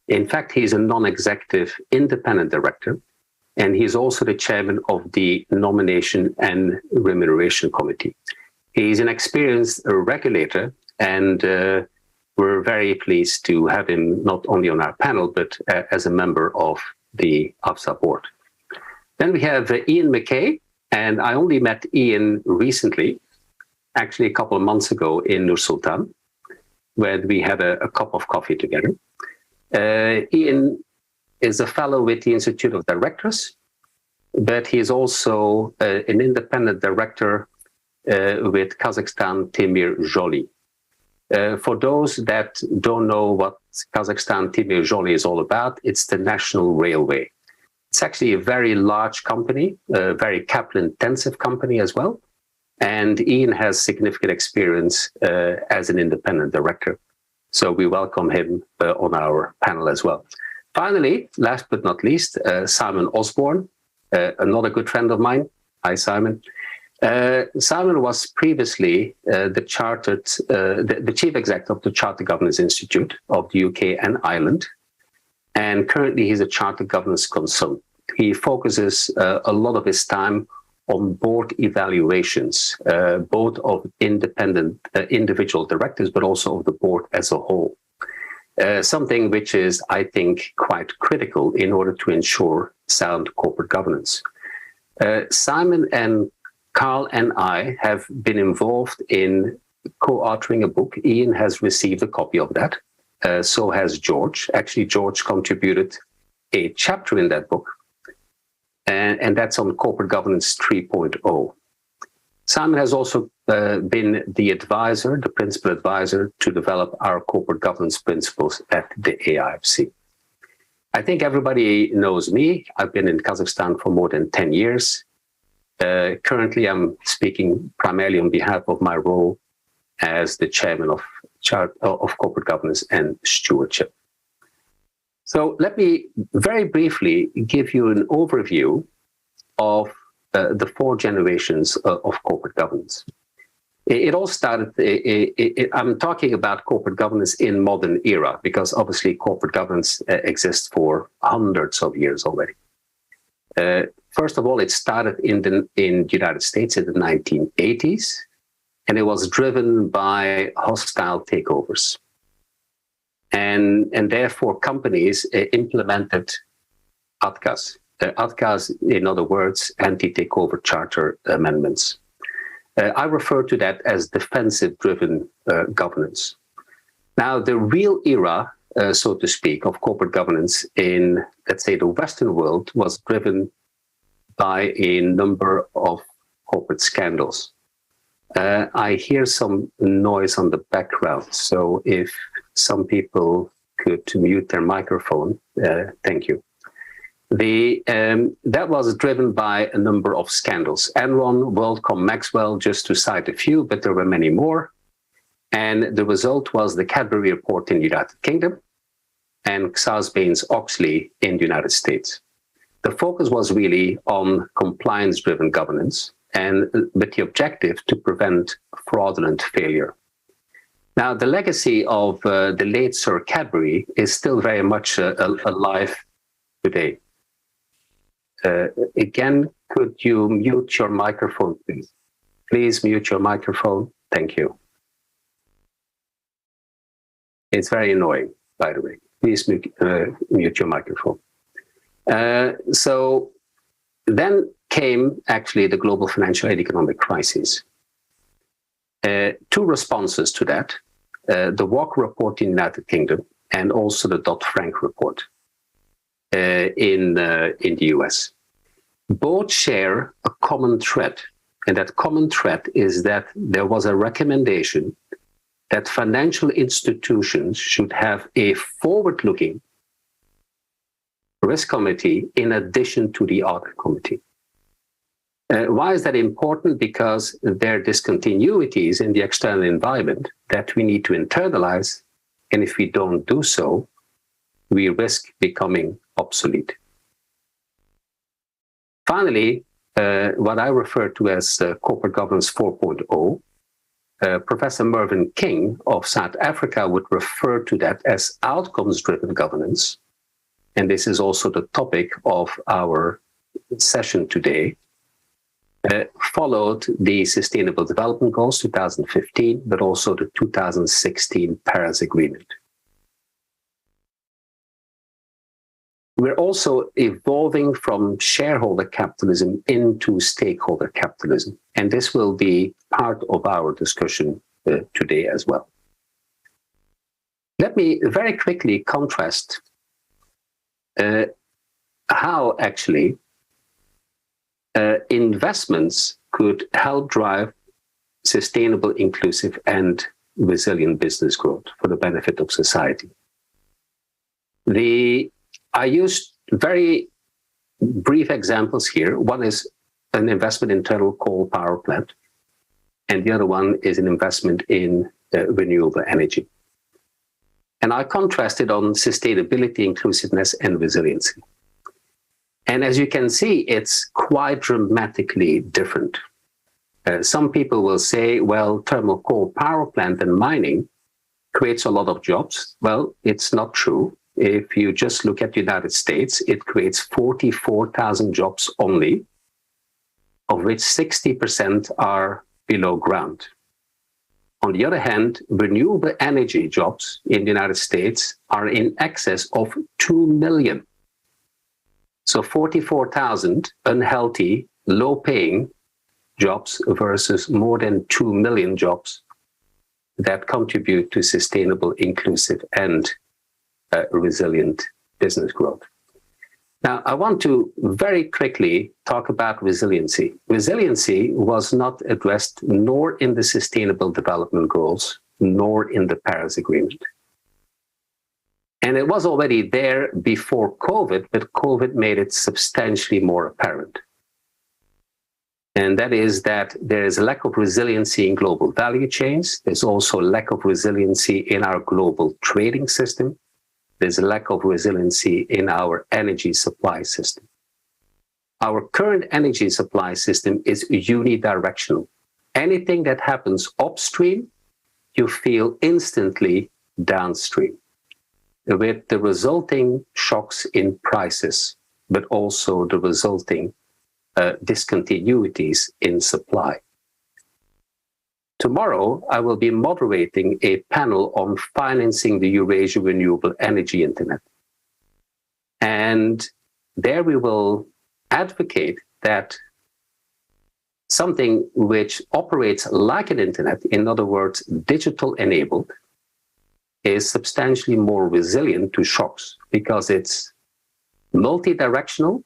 S7: In fact, he's a non-executive independent director, and he's also the chairman of the Nomination and Remuneration Committee. He's an experienced regulator, and we're very pleased to have him not only on our panel, but as a member of the AFSA board. Then we have Ian McKay, and I only met Ian recently, actually a couple of months ago in Nur Sultan, where we had a cup of coffee together. Ian is a fellow with the Institute of Directors, but he is also an independent director with Kazakhstan Temir Zholi. For those that don't know what Kazakhstan Temir Zholi is all about, it's the national railway. It's actually a very large company, a very capital-intensive company as well. And Ian has significant experience as an independent director. So we welcome him on our panel as well. Finally, last but not least, Simon Osborne, another good friend of mine. Hi, Simon. Simon was previously the chief executive of the Chartered Governance Institute of the UK and Ireland. And currently he's a chartered governance consultant. He focuses a lot of his time on board evaluations, both of independent individual directors, but also of the board as a whole. Something which is, I think, quite critical in order to ensure sound corporate governance. Simon and Carl and I have been involved in co-authoring a book. Ian has received a copy of that. So has George. Actually, George contributed a chapter in that book, and that's on Corporate Governance 3.0. Simon has also been the advisor, the principal advisor, to develop our corporate governance principles at the AIFC. I think everybody knows me. I've been in Kazakhstan for more than 10 years. Currently, I'm speaking primarily on behalf of my role as the chairman of corporate governance and stewardship. So let me very briefly give you an overview of the four generations of corporate governance. It all started, I'm talking about corporate governance in modern era, because obviously corporate governance exists for hundreds of years already. First of all, it started in the United States in the 1980s, and it was driven by hostile takeovers. And therefore companies implemented ATCAs. ATCAs, in other words, anti-takeover charter amendments. I refer to that as defensive-driven governance. Now, the real era, so to speak, of corporate governance in, let's say, the Western world was driven by a number of corporate scandals. I hear some noise on the background, so if some people could mute their microphone, thank you. That was driven by a number of scandals. Enron, WorldCom, Maxwell, just to cite a few, but there were many more. And the result was the Cadbury Report in the United Kingdom and Sarbanes-Oxley in the United States. The focus was really on compliance-driven governance and with the objective to prevent fraudulent failure. Now, the legacy of the late Sir Cadbury is still very much alive today. Again, could you mute your microphone, please? Please mute your microphone. Thank you. It's very annoying, by the way. Please mute your microphone. So then came actually the global financial and economic crisis. Two responses to that, the Walker Report in the United Kingdom and also the Dodd-Frank Report in the US. Both share a common thread, and that common thread is that there was a recommendation that financial institutions should have a forward-looking risk committee in addition to the audit committee. Why is that important? Because there are discontinuities in the external environment that we need to internalize, and if we don't do so, we risk becoming obsolete. Finally, what I refer to as corporate governance 4.0, Professor Mervyn King of South Africa would refer to that as outcomes-driven governance. And this is also the topic of our session today. Followed the Sustainable Development Goals 2015, but also the 2016 Paris Agreement. We're also evolving from shareholder capitalism into stakeholder capitalism, and this will be part of our discussion today as well. Let me very quickly contrast how actually investments could help drive sustainable, inclusive, and resilient business growth for the benefit of society. I used very brief examples here. One is an investment in thermal coal power plant, and the other one is an investment in renewable energy. And I contrasted on sustainability, inclusiveness, and resiliency. And as you can see, it's quite dramatically different. Some people will say, well, thermal coal power plant and mining creates a lot of jobs. Well, it's not true. If you just look at the United States, it creates 44,000 jobs only, of which 60% are below ground. On the other hand, renewable energy jobs in the United States are in excess of 2 million. So 44,000 unhealthy, low-paying jobs versus more than 2 million jobs that contribute to sustainable, inclusive, and resilient business growth. Now, I want to very quickly talk about resiliency. Resiliency was not addressed nor in the Sustainable Development Goals, nor in the Paris Agreement. And it was already there before COVID, but COVID made it substantially more apparent. And that is that there is a lack of resiliency in global value chains. There's also a lack of resiliency in our global trading system. There's a lack of resiliency in our energy supply system. Our current energy supply system is unidirectional. anything that happens upstream, you feel instantly downstream, with the resulting shocks in prices, but also the resulting discontinuities in supply. Tomorrow, I will be moderating a panel on financing the Eurasia Renewable Energy Internet. And there we will advocate that something which operates like an internet, in other words, digital enabled, is substantially more resilient to shocks because it's multi-directional.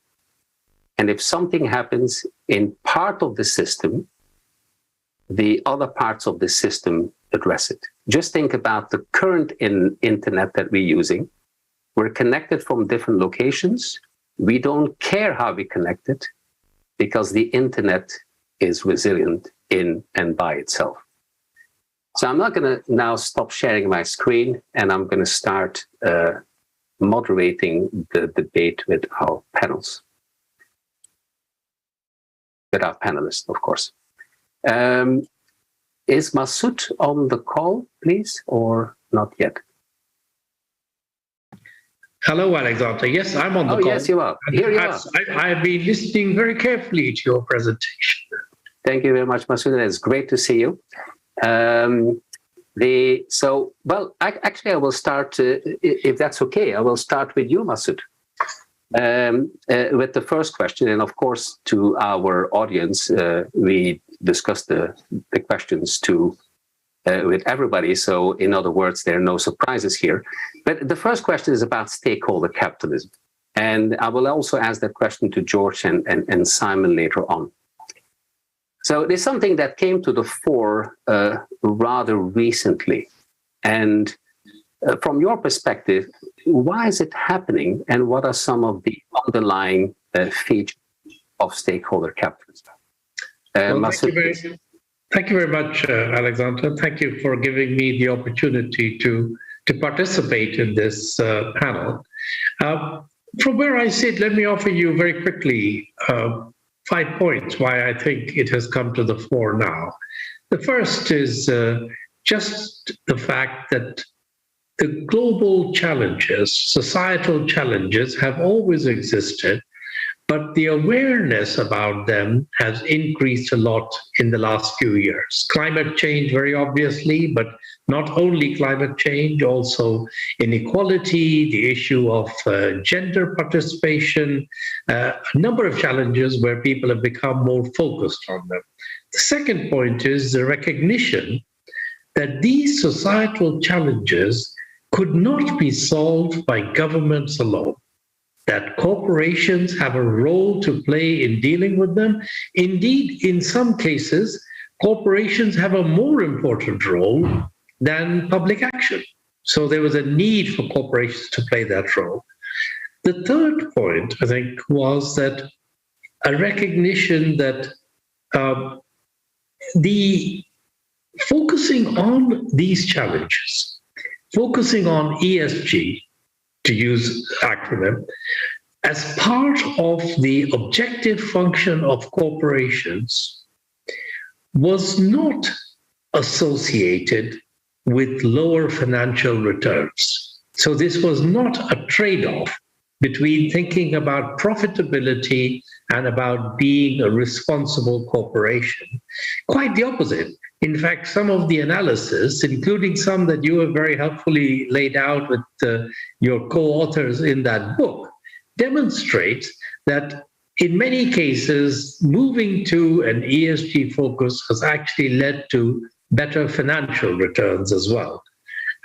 S7: And if something happens in part of the system, the other parts of the system address it. Just think about the current internet that we're using. We're connected from different locations. We don't care how we connect it because the internet is resilient in and by itself. So I'm not going to now stop sharing my screen, and I'm going to start moderating the debate with our panels. With our panelists, of course. Is Masoud on the call, please, or not yet?
S13: Hello, Alexander. Yes, I'm on the call.
S7: Oh, yes, you are. Here you are.
S13: I've been listening very carefully to your presentation.
S7: Thank you very much, Masoud. It's great to see you. Actually, I will start, if that's okay, I will start with you, Masoud. With the first question, and of course, to our audience, we discussed the questions with everybody. So, in other words, there are no surprises here. But the first question is about stakeholder capitalism. And I will also ask that question to George and Simon later on. So there's something that came to the fore rather recently. And from your perspective, why is it happening, and what are some of the underlying features of stakeholder capitalism?
S13: Thank you very much, Alexander. Thank you for giving me the opportunity to participate in this panel. From where I sit, let me offer you very quickly 5 points why I think it has come to the fore now. The first is just the fact that the global challenges, societal challenges, have always existed, but the awareness about them has increased a lot in the last few years. Climate change, very obviously, but not only climate change, also inequality, the issue of gender participation, a number of challenges where people have become more focused on them. The second point is the recognition that these societal challenges could not be solved by governments alone, that corporations have a role to play in dealing with them. Indeed, in some cases, corporations have a more important role than public action. So there was a need for corporations to play that role. The third point, I think, was that a recognition that the focusing on these challenges, focusing on ESG, to use acronym, as part of the objective function of corporations was not associated with lower financial returns. So this was not a trade-off between thinking about profitability and about being a responsible corporation. Quite the opposite. In fact, some of the analysis, including some that you have very helpfully laid out with your co-authors in that book, demonstrates that in many cases, moving to an ESG focus has actually led to better financial returns as well.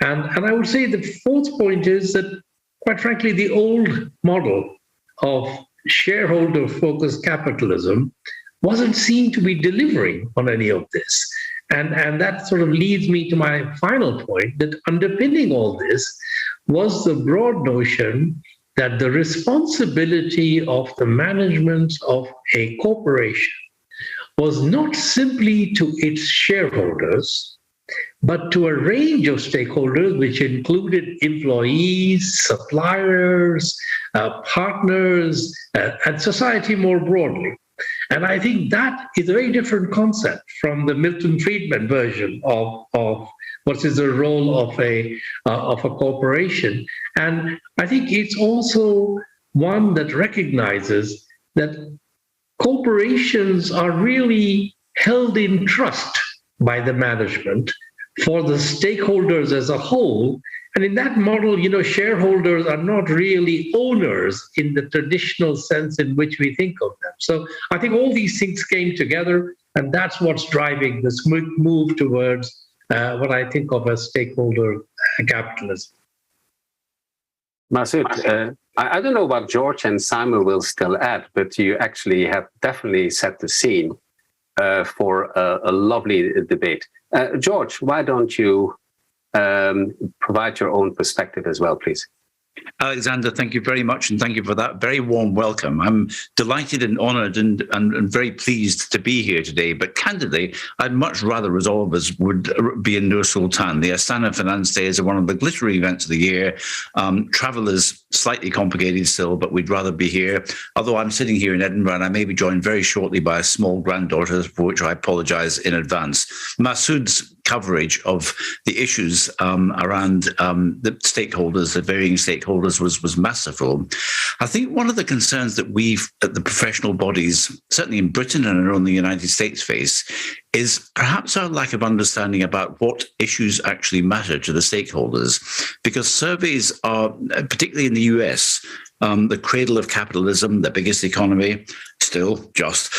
S13: And I would say the fourth point is that, quite frankly, the old model of shareholder-focused capitalism wasn't seen to be delivering on any of this. And that sort of leads me to my final point, that underpinning all this was the broad notion that the responsibility of the management of a corporation was not simply to its shareholders, but to a range of stakeholders, which included employees, suppliers, partners, and society more broadly. And I think that is a very different concept from the Milton Friedman version of what is the role of a corporation. And I think it's also one that recognizes that corporations are really held in trust by the management for the stakeholders as a whole. And in that model, shareholders are not really owners in the traditional sense in which we think of them. So I think all these things came together, and that's what's driving this move towards what I think of as stakeholder capitalism.
S7: Masood, I don't know what George and Simon will still add, but you actually have definitely set the scene for a lovely debate. George, why don't you provide your own perspective as well, please?
S14: Alexander, thank you very much, and thank you for that very warm welcome. I'm delighted and honoured and very pleased to be here today, but candidly, I'd much rather resolve as would be in Nur Sultan. The Astana Finance Days are one of the glittery events of the year. Travel is slightly complicated still, but we'd rather be here. Although I'm sitting here in Edinburgh, and I may be joined very shortly by a small granddaughter, for which I apologise in advance. Masood's coverage of the issues around the stakeholders, the varying stakeholders, was masterful. I think one of the concerns that we've, at the professional bodies, certainly in Britain and around the United States, face is perhaps our lack of understanding about what issues actually matter to the stakeholders, because surveys are, particularly in the US, the cradle of capitalism, the biggest economy, still just,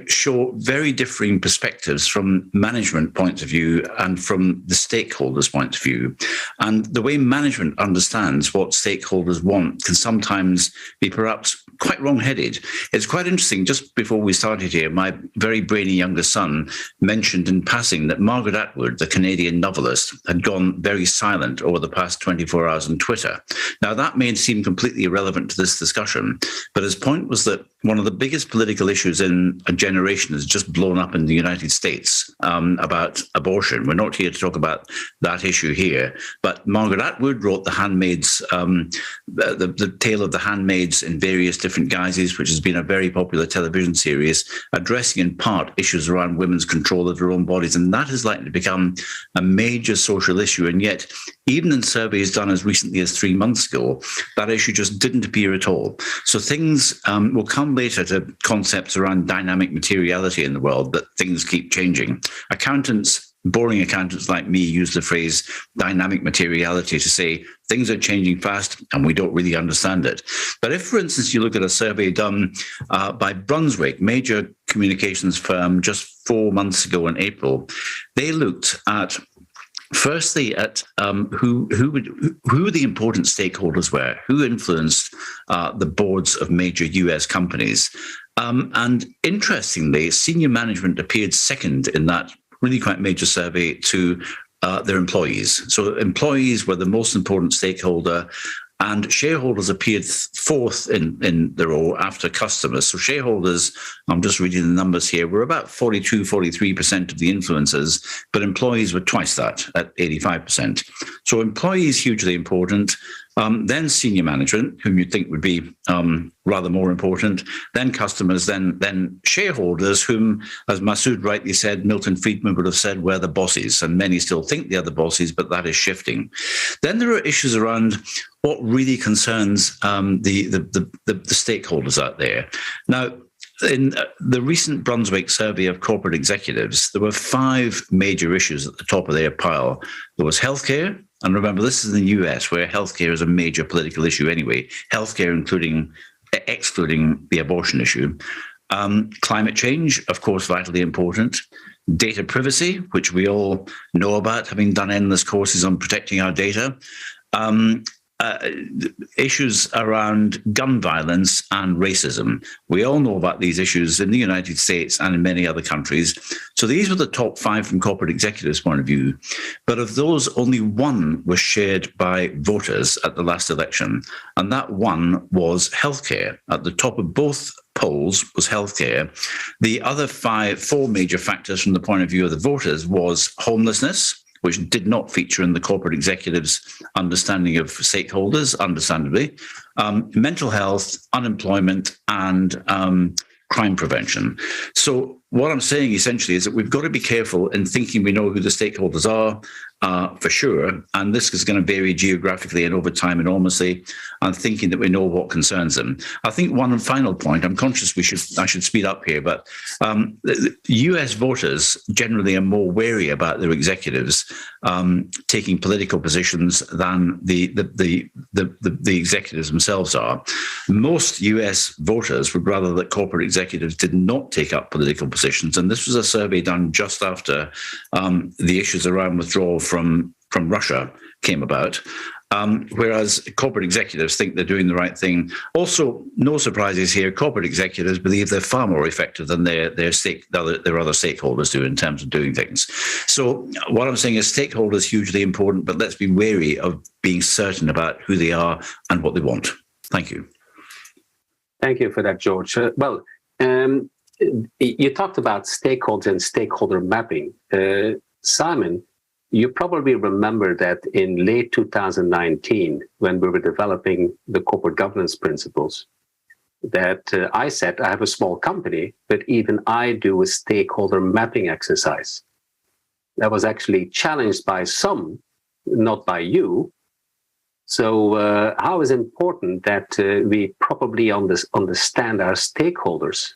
S14: show very differing perspectives from management point of view and from the stakeholders' point of view. And the way management understands what stakeholders want can sometimes be perhaps quite wrong-headed. It's quite interesting, just before we started here, my very brainy younger son mentioned in passing that Margaret Atwood, the Canadian novelist, had gone very silent over the past 24 hours on Twitter. Now, that may seem completely irrelevant to this discussion, but his point was that one of the biggest political issues in a generation has just blown up in the United States about abortion. We're not here to talk about that issue here, but Margaret Atwood wrote The Handmaids, the Tale of the Handmaids in various different guises, which has been a very popular television series, addressing in part issues around women's control of their own bodies. And that is likely to become a major social issue. And yet, even in surveys done as recently as 3 months ago, that issue just didn't appear at all. So things will come later to concepts around dynamic materiality in the world, that things keep changing. Accountants, boring accountants like me, use the phrase dynamic materiality to say things are changing fast and we don't really understand it. But if, for instance, you look at a survey done by Brunswick, major communications firm, just 4 months ago in April, they looked at firstly at who the important stakeholders were, who influenced the boards of major US companies. And interestingly, senior management appeared second in that really quite major survey to their employees. So employees were the most important stakeholder, and shareholders appeared fourth in the row after customers. So shareholders, I'm just reading the numbers here, were about 43% of the influencers, but employees were twice that at 85%. So employees hugely important. Then senior management, whom you'd think would be rather more important, then customers, then shareholders, whom, as Masood rightly said, Milton Friedman would have said, were the bosses, and many still think they are the bosses, but that is shifting. Then there are issues around what really concerns the stakeholders out there. Now, in the recent Brunswick survey of corporate executives, there were 5 major issues at the top of their pile. There was healthcare. And remember, this is in the US, where healthcare is a major political issue anyway. Healthcare, excluding the abortion issue. Climate change, of course, vitally important. Data privacy, which we all know about, having done endless courses on protecting our data. Issues around gun violence and racism. We all know about these issues in the United States and in many other countries. So these were the top 5 from corporate executives' point of view. But of those, only one was shared by voters at the last election. And that one was healthcare. At the top of both polls was healthcare. The other 4 major factors from the point of view of the voters was homelessness, which did not feature in the corporate executives' understanding of stakeholders, understandably, mental health, unemployment, and crime prevention. So what I'm saying essentially is that we've got to be careful in thinking we know who the stakeholders are for sure, and this is going to vary geographically and over time enormously, and thinking that we know what concerns them. I think one final point, I'm conscious I should speed up here, but the US voters generally are more wary about their executives taking political positions than the executives themselves are. Most US voters would rather that corporate executives did not take up political positions, and this was a survey done just after the issues around withdrawal from Russia came about. Whereas corporate executives think they're doing the right thing. Also, no surprises here, corporate executives believe they're far more effective than their other stakeholders do in terms of doing things. So what I'm saying is stakeholders hugely important, but let's be wary of being certain about who they are and what they want. Thank you.
S7: Thank you for that, George. You talked about stakeholders and stakeholder mapping. Simon, you probably remember that in late 2019, when we were developing the corporate governance principles, that I said, I have a small company, but even I do a stakeholder mapping exercise. That was actually challenged by some, not by you. So how is it important that we probably understand our stakeholders?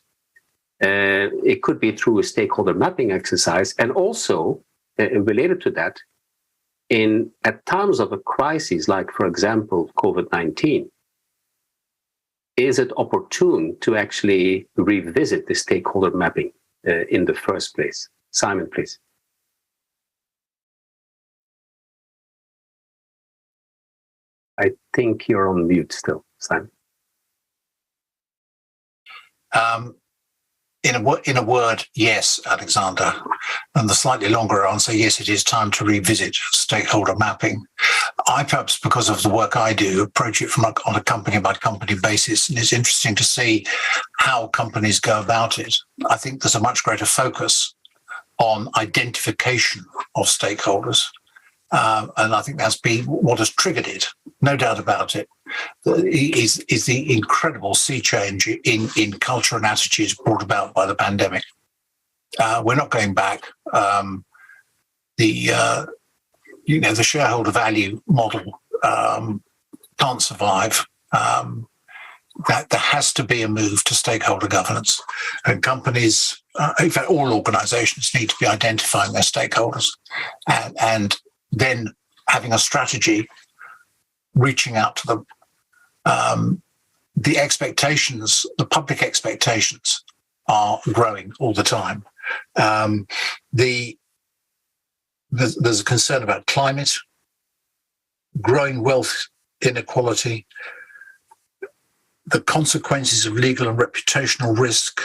S7: It could be through a stakeholder mapping exercise, and also related to that, at times of a crisis, like, for example, COVID-19, is it opportune to actually revisit the stakeholder mapping in the first place? Simon, please. I think you're on mute still, Simon.
S15: In a word, yes, Alexander. And the slightly longer answer, yes, it is time to revisit stakeholder mapping. I, perhaps because of the work I do, approach it on a company-by-company basis, and it's interesting to see how companies go about it. I think there's a much greater focus on identification of stakeholders. And I think that's been what has triggered it, no doubt about it, is the incredible sea change in culture and attitudes brought about by the pandemic. We're not going back. The shareholder value model can't survive. That there has to be a move to stakeholder governance, and companies, in fact, all organisations need to be identifying their stakeholders, and then having a strategy, reaching out to them. The expectations, the public expectations, are growing all the time. There's a concern about climate, growing wealth inequality, the consequences of legal and reputational risk,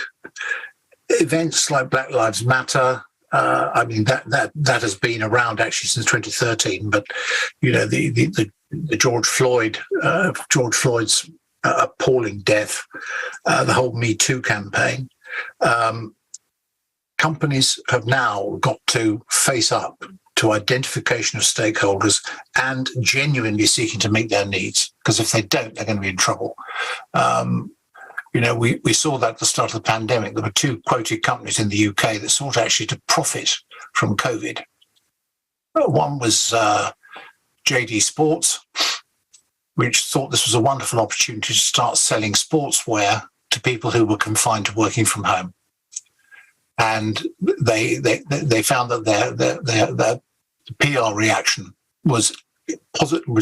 S15: events like Black Lives Matter. I mean, that has been around actually since 2013, but the George Floyd's appalling death, the whole Me Too campaign. Companies have now got to face up to identification of stakeholders and genuinely seeking to meet their needs, because if they don't, they're going to be in trouble. We saw that at the start of the pandemic. There were two quoted companies in the UK that sought actually to profit from COVID. One was JD Sports, which thought this was a wonderful opportunity to start selling sportswear to people who were confined to working from home. And they found that their PR reaction was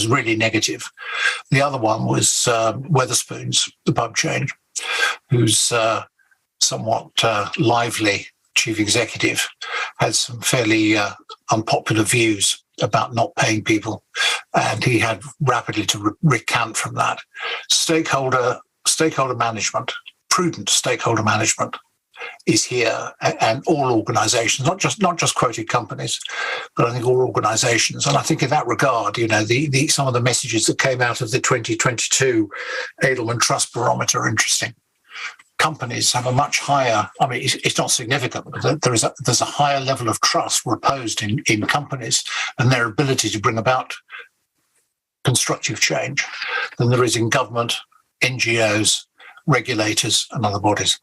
S15: really negative. The other one was Wetherspoons, the pub chain, whose somewhat lively chief executive had some fairly unpopular views about not paying people, and he had rapidly to recant from that. Stakeholder management, prudent stakeholder management, is here, and all organisations, not just quoted companies, but I think all organisations. And I think in that regard, some of the messages that came out of the 2022 Edelman Trust Barometer are interesting. Companies have a much higher, I mean, it's not significant, but there's a higher level of trust reposed in companies and their ability to bring about constructive change than there is in government, NGOs, regulators, and other bodies.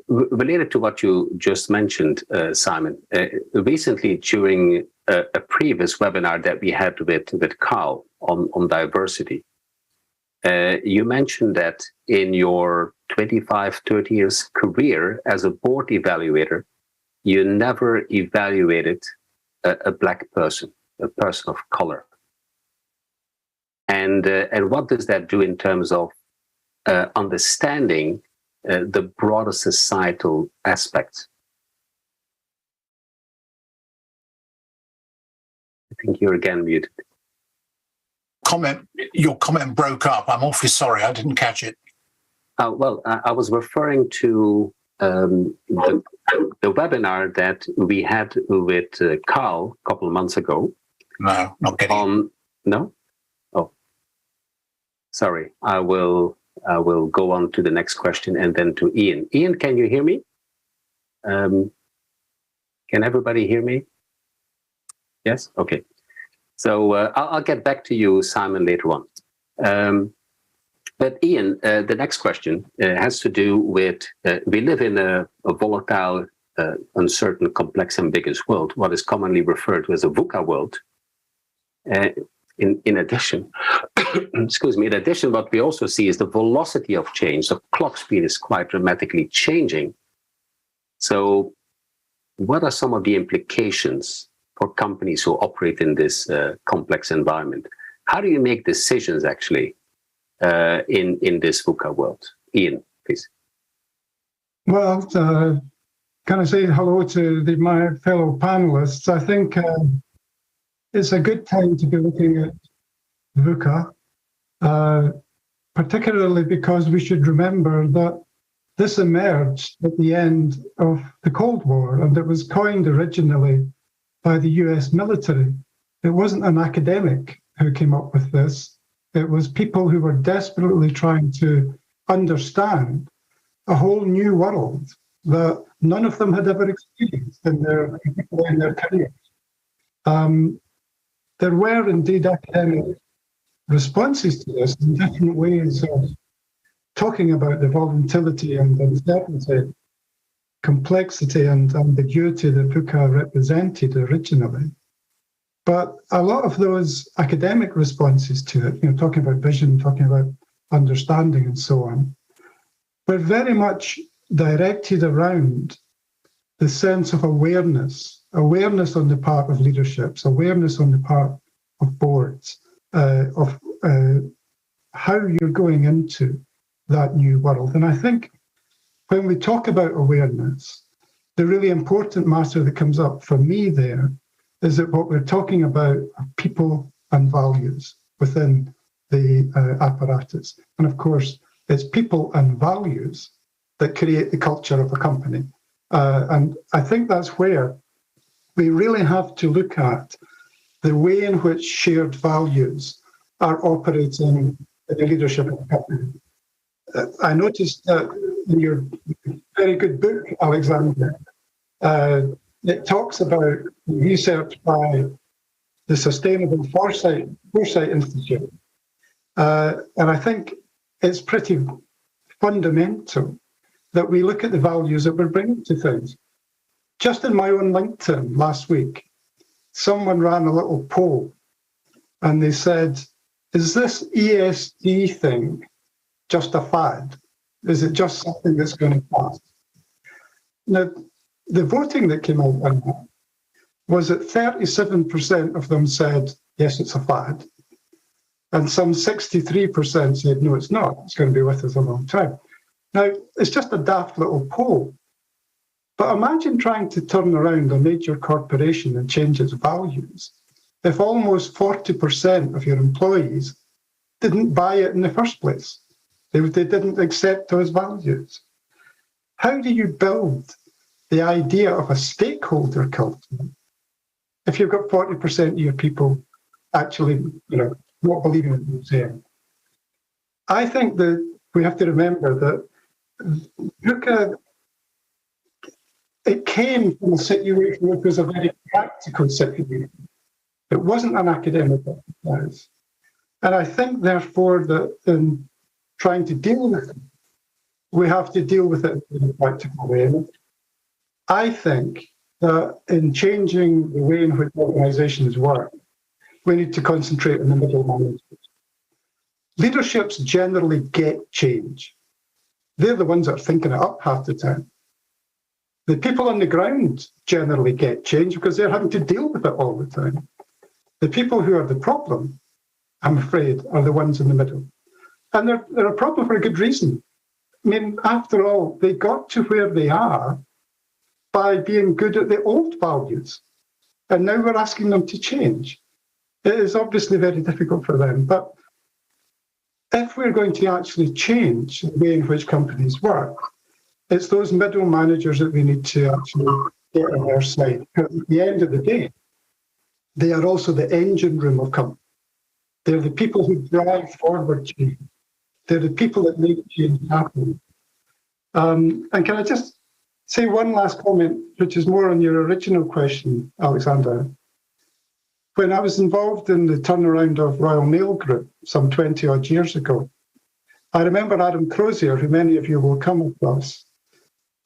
S7: related to what you just mentioned, Simon, recently during a previous webinar that we had with Carl on diversity, you mentioned that in your 25, 30 years career as a board evaluator, you never evaluated a black person, a person of color. And what does that do in terms of understanding the broader societal aspects? I think you're again muted.
S15: Your comment broke up. I'm awfully sorry, I didn't catch it.
S7: Well, I was referring to the webinar that we had with Carl a couple of months ago.
S15: No, not getting
S7: No? Oh, sorry. I will go on to the next question and then to Ian. Ian, can you hear me? Can everybody hear me? Yes? Okay. So I'll get back to you, Simon, later on. But Ian, the next question has to do with, we live in a volatile, uncertain, complex, ambiguous world, what is commonly referred to as a VUCA world. In addition, excuse me, in addition, what we also see is the velocity of change. The clock speed is quite dramatically changing. So what are some of the implications for companies who operate in this complex environment? How do you make decisions actually in this VUCA world? Ian, please.
S16: Well, can I say hello to my fellow panelists? I think it's a good time to be looking at VUCA, particularly because we should remember that this emerged at the end of the Cold War, and it was coined originally by the US military. It wasn't an academic who came up with this. It was people who were desperately trying to understand a whole new world that none of them had ever experienced in their careers. There were indeed academic responses to this in different ways of talking about the volatility and uncertainty, complexity and ambiguity that VUCA represented originally. But a lot of those academic responses to it, talking about vision, talking about understanding and so on, were very much directed around the sense of awareness on the part of leaderships, awareness on the part of boards, of how you're going into that new world. And I think when we talk about awareness, the really important matter that comes up for me there is that what we're talking about are people and values within the apparatus. And of course, it's people and values that create the culture of a company. And I think that's where we really have to look at the way in which shared values are operating in the leadership of a company. I noticed that in your very good book, Alexander, it talks about research by the Sustainable Foresight Institute. And I think it's pretty fundamental that we look at the values that we're bringing to things. Just in my own LinkedIn last week, someone ran a little poll and they said, is this ESG thing just a fad? Is it just something that's going to pass? Now, the voting that came out on that was that 37% of them said, yes, it's a fad. And some 63% said, no, it's not. It's going to be with us a long time. Now, it's just a daft little poll. But imagine trying to turn around a major corporation and change its values if almost 40% of your employees didn't buy it in the first place. They didn't accept those values. How do you build the idea of a stakeholder culture if you've got 40% of your people actually, not believing in what you're saying? I think that we have to remember that VUCA, it came from a situation which was a very practical situation. It wasn't an academic exercise. And I think, therefore, that in trying to deal with it, we have to deal with it in a practical way. I think that in changing the way in which organisations work, we need to concentrate on the middle management. Leaderships generally get change. They're the ones that are thinking it up half the time. The people on the ground generally get change because they're having to deal with it all the time. The people who are the problem, I'm afraid, are the ones in the middle. And they're a problem for a good reason. I mean, after all, they got to where they are by being good at the old values. And now we're asking them to change. It is obviously very difficult for them. But if we're going to actually change the way in which companies work, it's those middle managers that we need to actually get on our side. Because at the end of the day, they are also the engine room of companies. They're the people who drive forward change. They're the people that make change happen. And can I just say one last comment, which is more on your original question, Alexander? When I was involved in the turnaround of Royal Mail Group some 20 odd years ago, I remember Adam Crozier, who many of you will come across,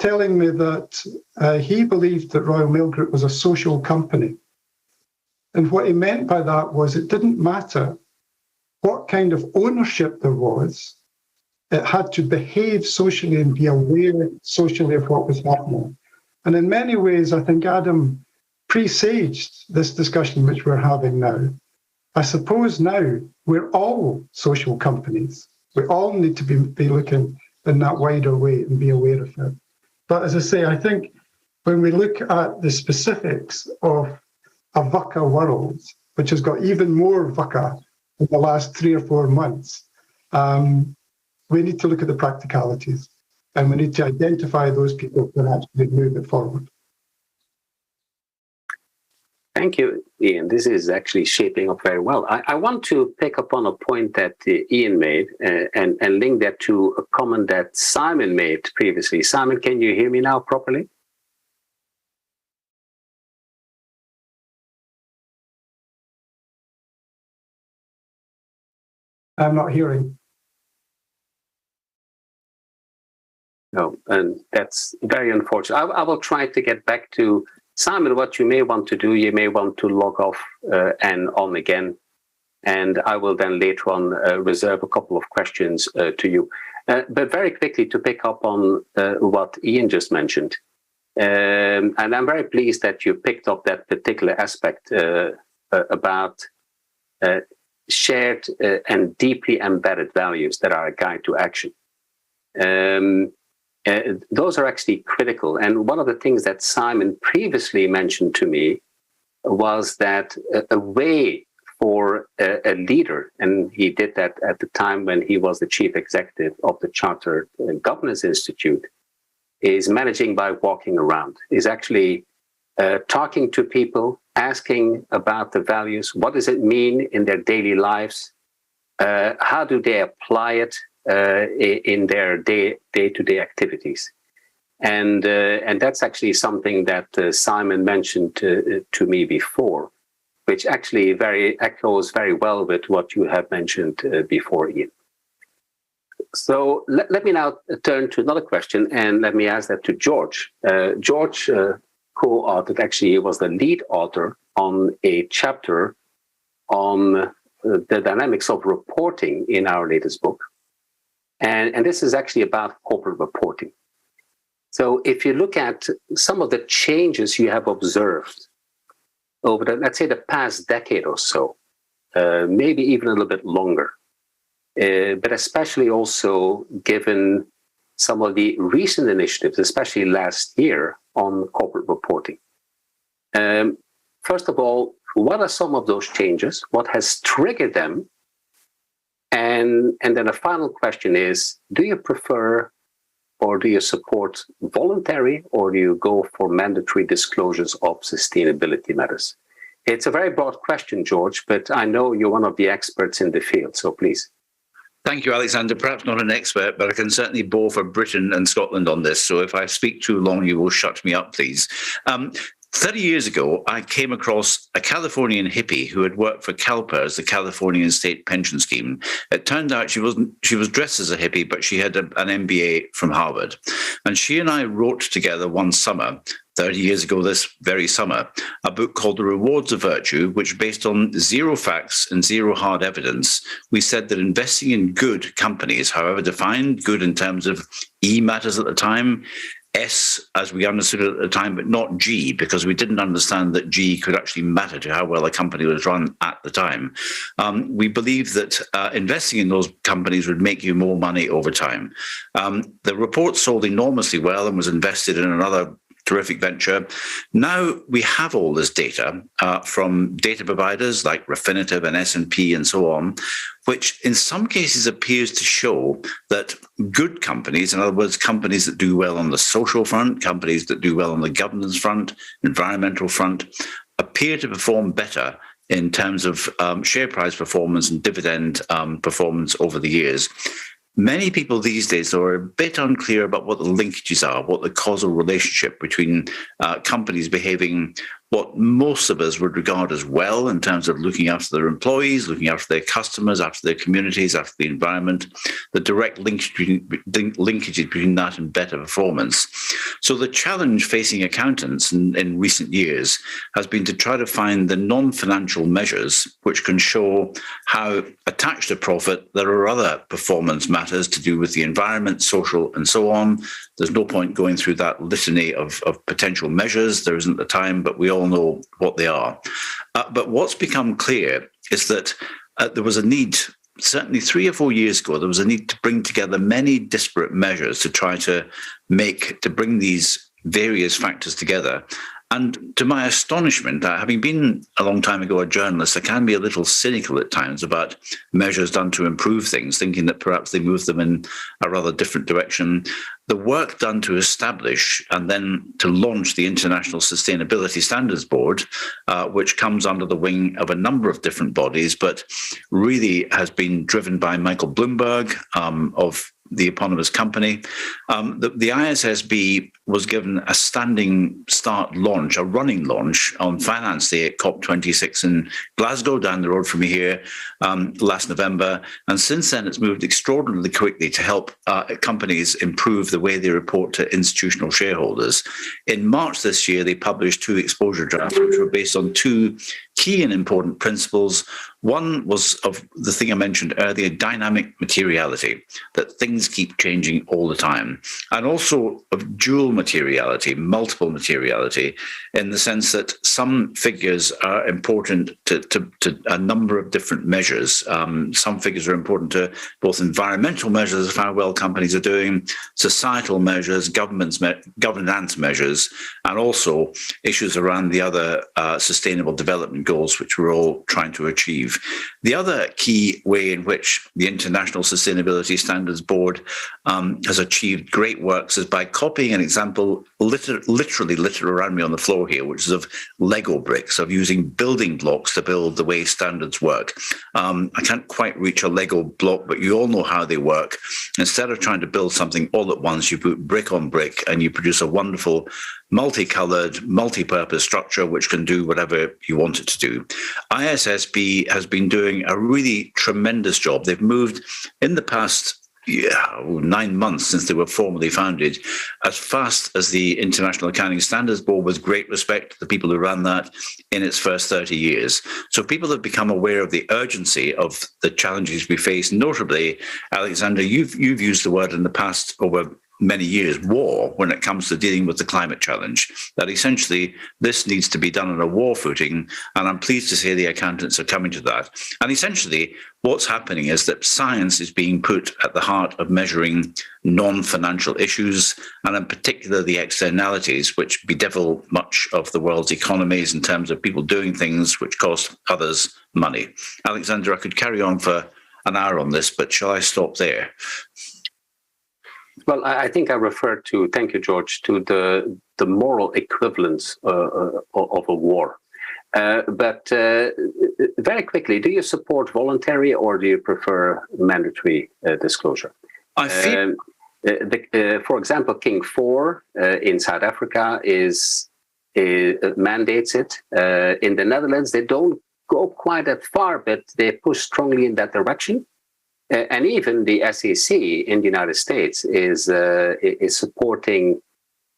S16: telling me that he believed that Royal Mail Group was a social company. And what he meant by that was it didn't matter what kind of ownership there was, it had to behave socially and be aware socially of what was happening. And in many ways, I think Adam presaged this discussion which we're having now. I suppose now we're all social companies. We all need to be looking in that wider way and be aware of it. But as I say, I think when we look at the specifics of a VUCA world, which has got even more VUCA in the last 3 or 4 months, we need to look at the practicalities and we need to identify those people who can actually move it forward.
S7: Thank you, Ian. This is actually shaping up very well. I want to pick up on a point that Ian made and link that to a comment that Simon made previously. Simon, can you hear me now properly?
S16: I'm not hearing.
S7: No, and that's very unfortunate. I will try to get back to Simon. What you may want to do, you may want to log off and on again, and I will then later on reserve a couple of questions to you. But very quickly to pick up on what Ian just mentioned, and I'm very pleased that you picked up that particular aspect about shared and deeply embedded values that are a guide to action. Those are actually critical. And one of the things that Simon previously mentioned to me was that a way for a leader, and he did that at the time when he was the chief executive of the Chartered Governance Institute, is managing by walking around, is actually talking to people, asking about the values. What does it mean in their daily lives? How do they apply it in their day-to-day activities? And that's actually something that Simon mentioned to me before, which actually echoes very well with what you have mentioned before, Ian. So let me now turn to another question, and let me ask that to George. George co-authored, actually he was the lead author on a chapter on the dynamics of reporting in our latest book. And this is actually about corporate reporting. So if you look at some of the changes you have observed over the, let's say, the past decade or so, maybe even a little bit longer, but especially also given some of the recent initiatives, especially last year, on corporate reporting. First of all, what are some of those changes? What has triggered them? And then a final question is, do you prefer or do you support voluntary, or do you go for mandatory disclosures of sustainability matters? It's a very broad question, George, but I know you're one of the experts in the field, so please.
S14: Thank you, Alexander. Perhaps not an expert, but I can certainly bore for Britain and Scotland on this. So if I speak too long, you will shut me up, please. 30 years ago, I came across a Californian hippie who had worked for CalPERS, the Californian State Pension Scheme. It turned out she was dressed as a hippie, but she had an MBA from Harvard. And she and I wrote together one summer, 30 years ago this very summer, a book called The Rewards of Virtue, which, based on zero facts and zero hard evidence, we said that investing in good companies, however defined, good in terms of E matters at the time, S, as we understood it at the time, but not G, because we didn't understand that G could actually matter to how well a company was run at the time. We believe that investing in those companies would make you more money over time. The report sold enormously well and was invested in another terrific venture. Now we have all this data from data providers like Refinitiv and S&P and so on, which in some cases appears to show that good companies, in other words, companies that do well on the social front, companies that do well on the governance front, environmental front, appear to perform better in terms of share price performance and dividend performance over the years. Many people these days are a bit unclear about what the linkages are, what the causal relationship between companies behaving what most of us would regard as well in terms of looking after their employees, looking after their customers, after their communities, after the environment, the direct linkages between that and better performance. So the challenge facing accountants in recent years has been to try to find the non-financial measures which can show how attached to profit there are other performance matters to do with the environment, social, and so on. There's no point going through that litany of potential measures. There isn't the time, but we all know what they are. But what's become clear is that there was a need, certainly 3 or 4 years ago, there was a need to bring together many disparate measures to try to bring these various factors together. And to my astonishment, having been a long time ago a journalist, I can be a little cynical at times about measures done to improve things, thinking that perhaps they move them in a rather different direction. The work done to establish and then to launch the International Sustainability Standards Board, which comes under the wing of a number of different bodies, but really has been driven by Michael Bloomberg of the eponymous company. The ISSB was given a standing start launch, a running launch on Finance Day at COP26 in Glasgow, down the road from here, last November. And since then, it's moved extraordinarily quickly to help companies improve the way they report to institutional shareholders. In March this year, they published 2 exposure drafts, which were based on 2 key and important principles. One was of the thing I mentioned earlier, dynamic materiality, that things keep changing all the time. And also of dual materiality, multiple materiality, in the sense that some figures are important to a number of different measures. Some figures are important to both environmental measures of how well companies are doing, societal measures, governance measures, and also issues around the other sustainable development goals, which we're all trying to achieve. The other key way in which the International Sustainability Standards Board has achieved great works is by copying an example literally around me on the floor here, which is of Lego bricks, of using building blocks to build the way standards work. I can't quite reach a Lego block, but you all know how they work. Instead of trying to build something all at once, you put brick on brick and you produce a wonderful multicolored, multi-purpose structure which can do whatever you want it to do. ISSB has been doing a really tremendous job. They've moved in the past 9 months since they were formally founded, as fast as the International Accounting Standards Board, with great respect to the people who ran that, in its first 30 years. So people have become aware of the urgency of the challenges we face. Notably, Alexander, you've used the word in the past over many years, war, when it comes to dealing with the climate challenge, that essentially this needs to be done on a war footing. And I'm pleased to say the accountants are coming to that. And essentially what's happening is that science is being put at the heart of measuring non-financial issues, and in particular the externalities which bedevil much of the world's economies in terms of people doing things which cost others money. Alexander, I could carry on for an hour on this, but shall I stop there?
S7: Well, I think I referred to, thank you, George, to the moral equivalence of a war. But very quickly, do you support voluntary or do you prefer mandatory disclosure?
S14: I feel...
S7: for example, King 4 in South Africa is mandates it. In the Netherlands, they don't go quite that far, but they push strongly in that direction. And even the SEC in the United States is supporting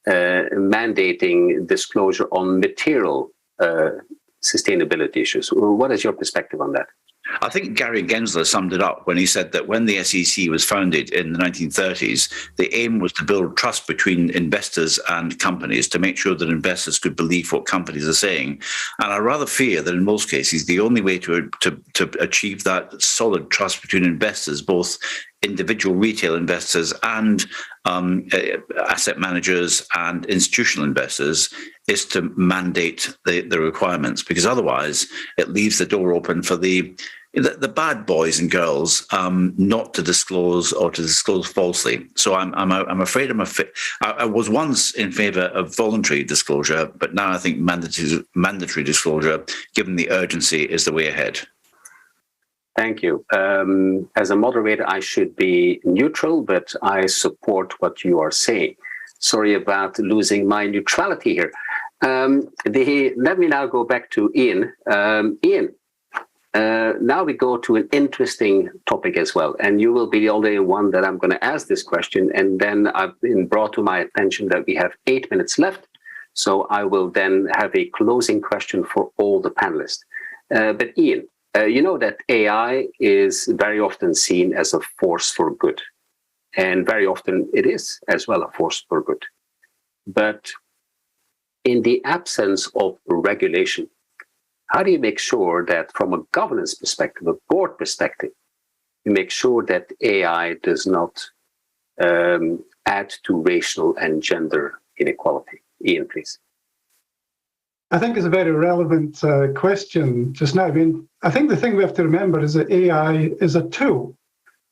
S7: mandating disclosure on material sustainability issues. What is your perspective on that?
S14: I think Gary Gensler summed it up when he said that when the SEC was founded in the 1930s, the aim was to build trust between investors and companies to make sure that investors could believe what companies are saying. And I rather fear that in most cases, the only way to achieve that solid trust between investors, both individual retail investors and asset managers and institutional investors, is to mandate the requirements, because otherwise it leaves the door open for the bad boys and girls not to disclose or to disclose falsely. So I'm afraid I was once in favour of voluntary disclosure, but now I think mandatory disclosure, given the urgency, is the way ahead.
S7: Thank you. As a moderator, I should be neutral, but I support what you are saying. Sorry about losing my neutrality here. Let me now go back to Ian. Ian, now we go to an interesting topic as well, and you will be the only one that I'm going to ask this question, and then I've been brought to my attention that we have 8 minutes left, so I will then have a closing question for all the panelists. But Ian, you know that AI is very often seen as a force for good, and very often it is as well a force for good. But in the absence of regulation, how do you make sure that from a governance perspective, a board perspective, you make sure that AI does not add to racial and gender inequality? Ian, please.
S16: I think it's a very relevant question just now. I mean, I think the thing we have to remember is that AI is a tool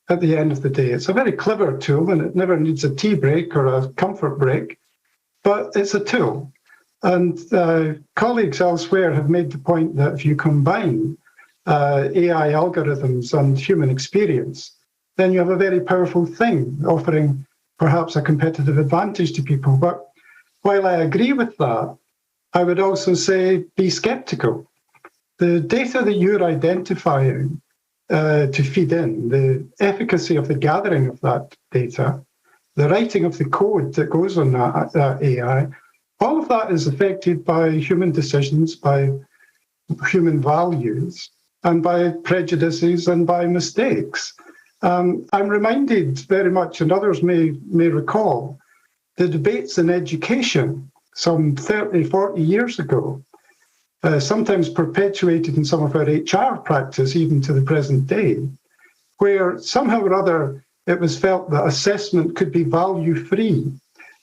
S16: at the end of the day. It's a very clever tool, and it never needs a tea break or a comfort break, but it's a tool. And colleagues elsewhere have made the point that if you combine AI algorithms and human experience, then you have a very powerful thing, offering perhaps a competitive advantage to people. But while I agree with that, I would also say be skeptical. The data that you're identifying to feed in, the efficacy of the gathering of that data, the writing of the code that goes on that AI, all of that is affected by human decisions, by human values, and by prejudices and by mistakes. I'm reminded very much, and others may recall, the debates in education some 30, 40 years ago, sometimes perpetuated in some of our HR practice, even to the present day, where somehow or other it was felt that assessment could be value-free,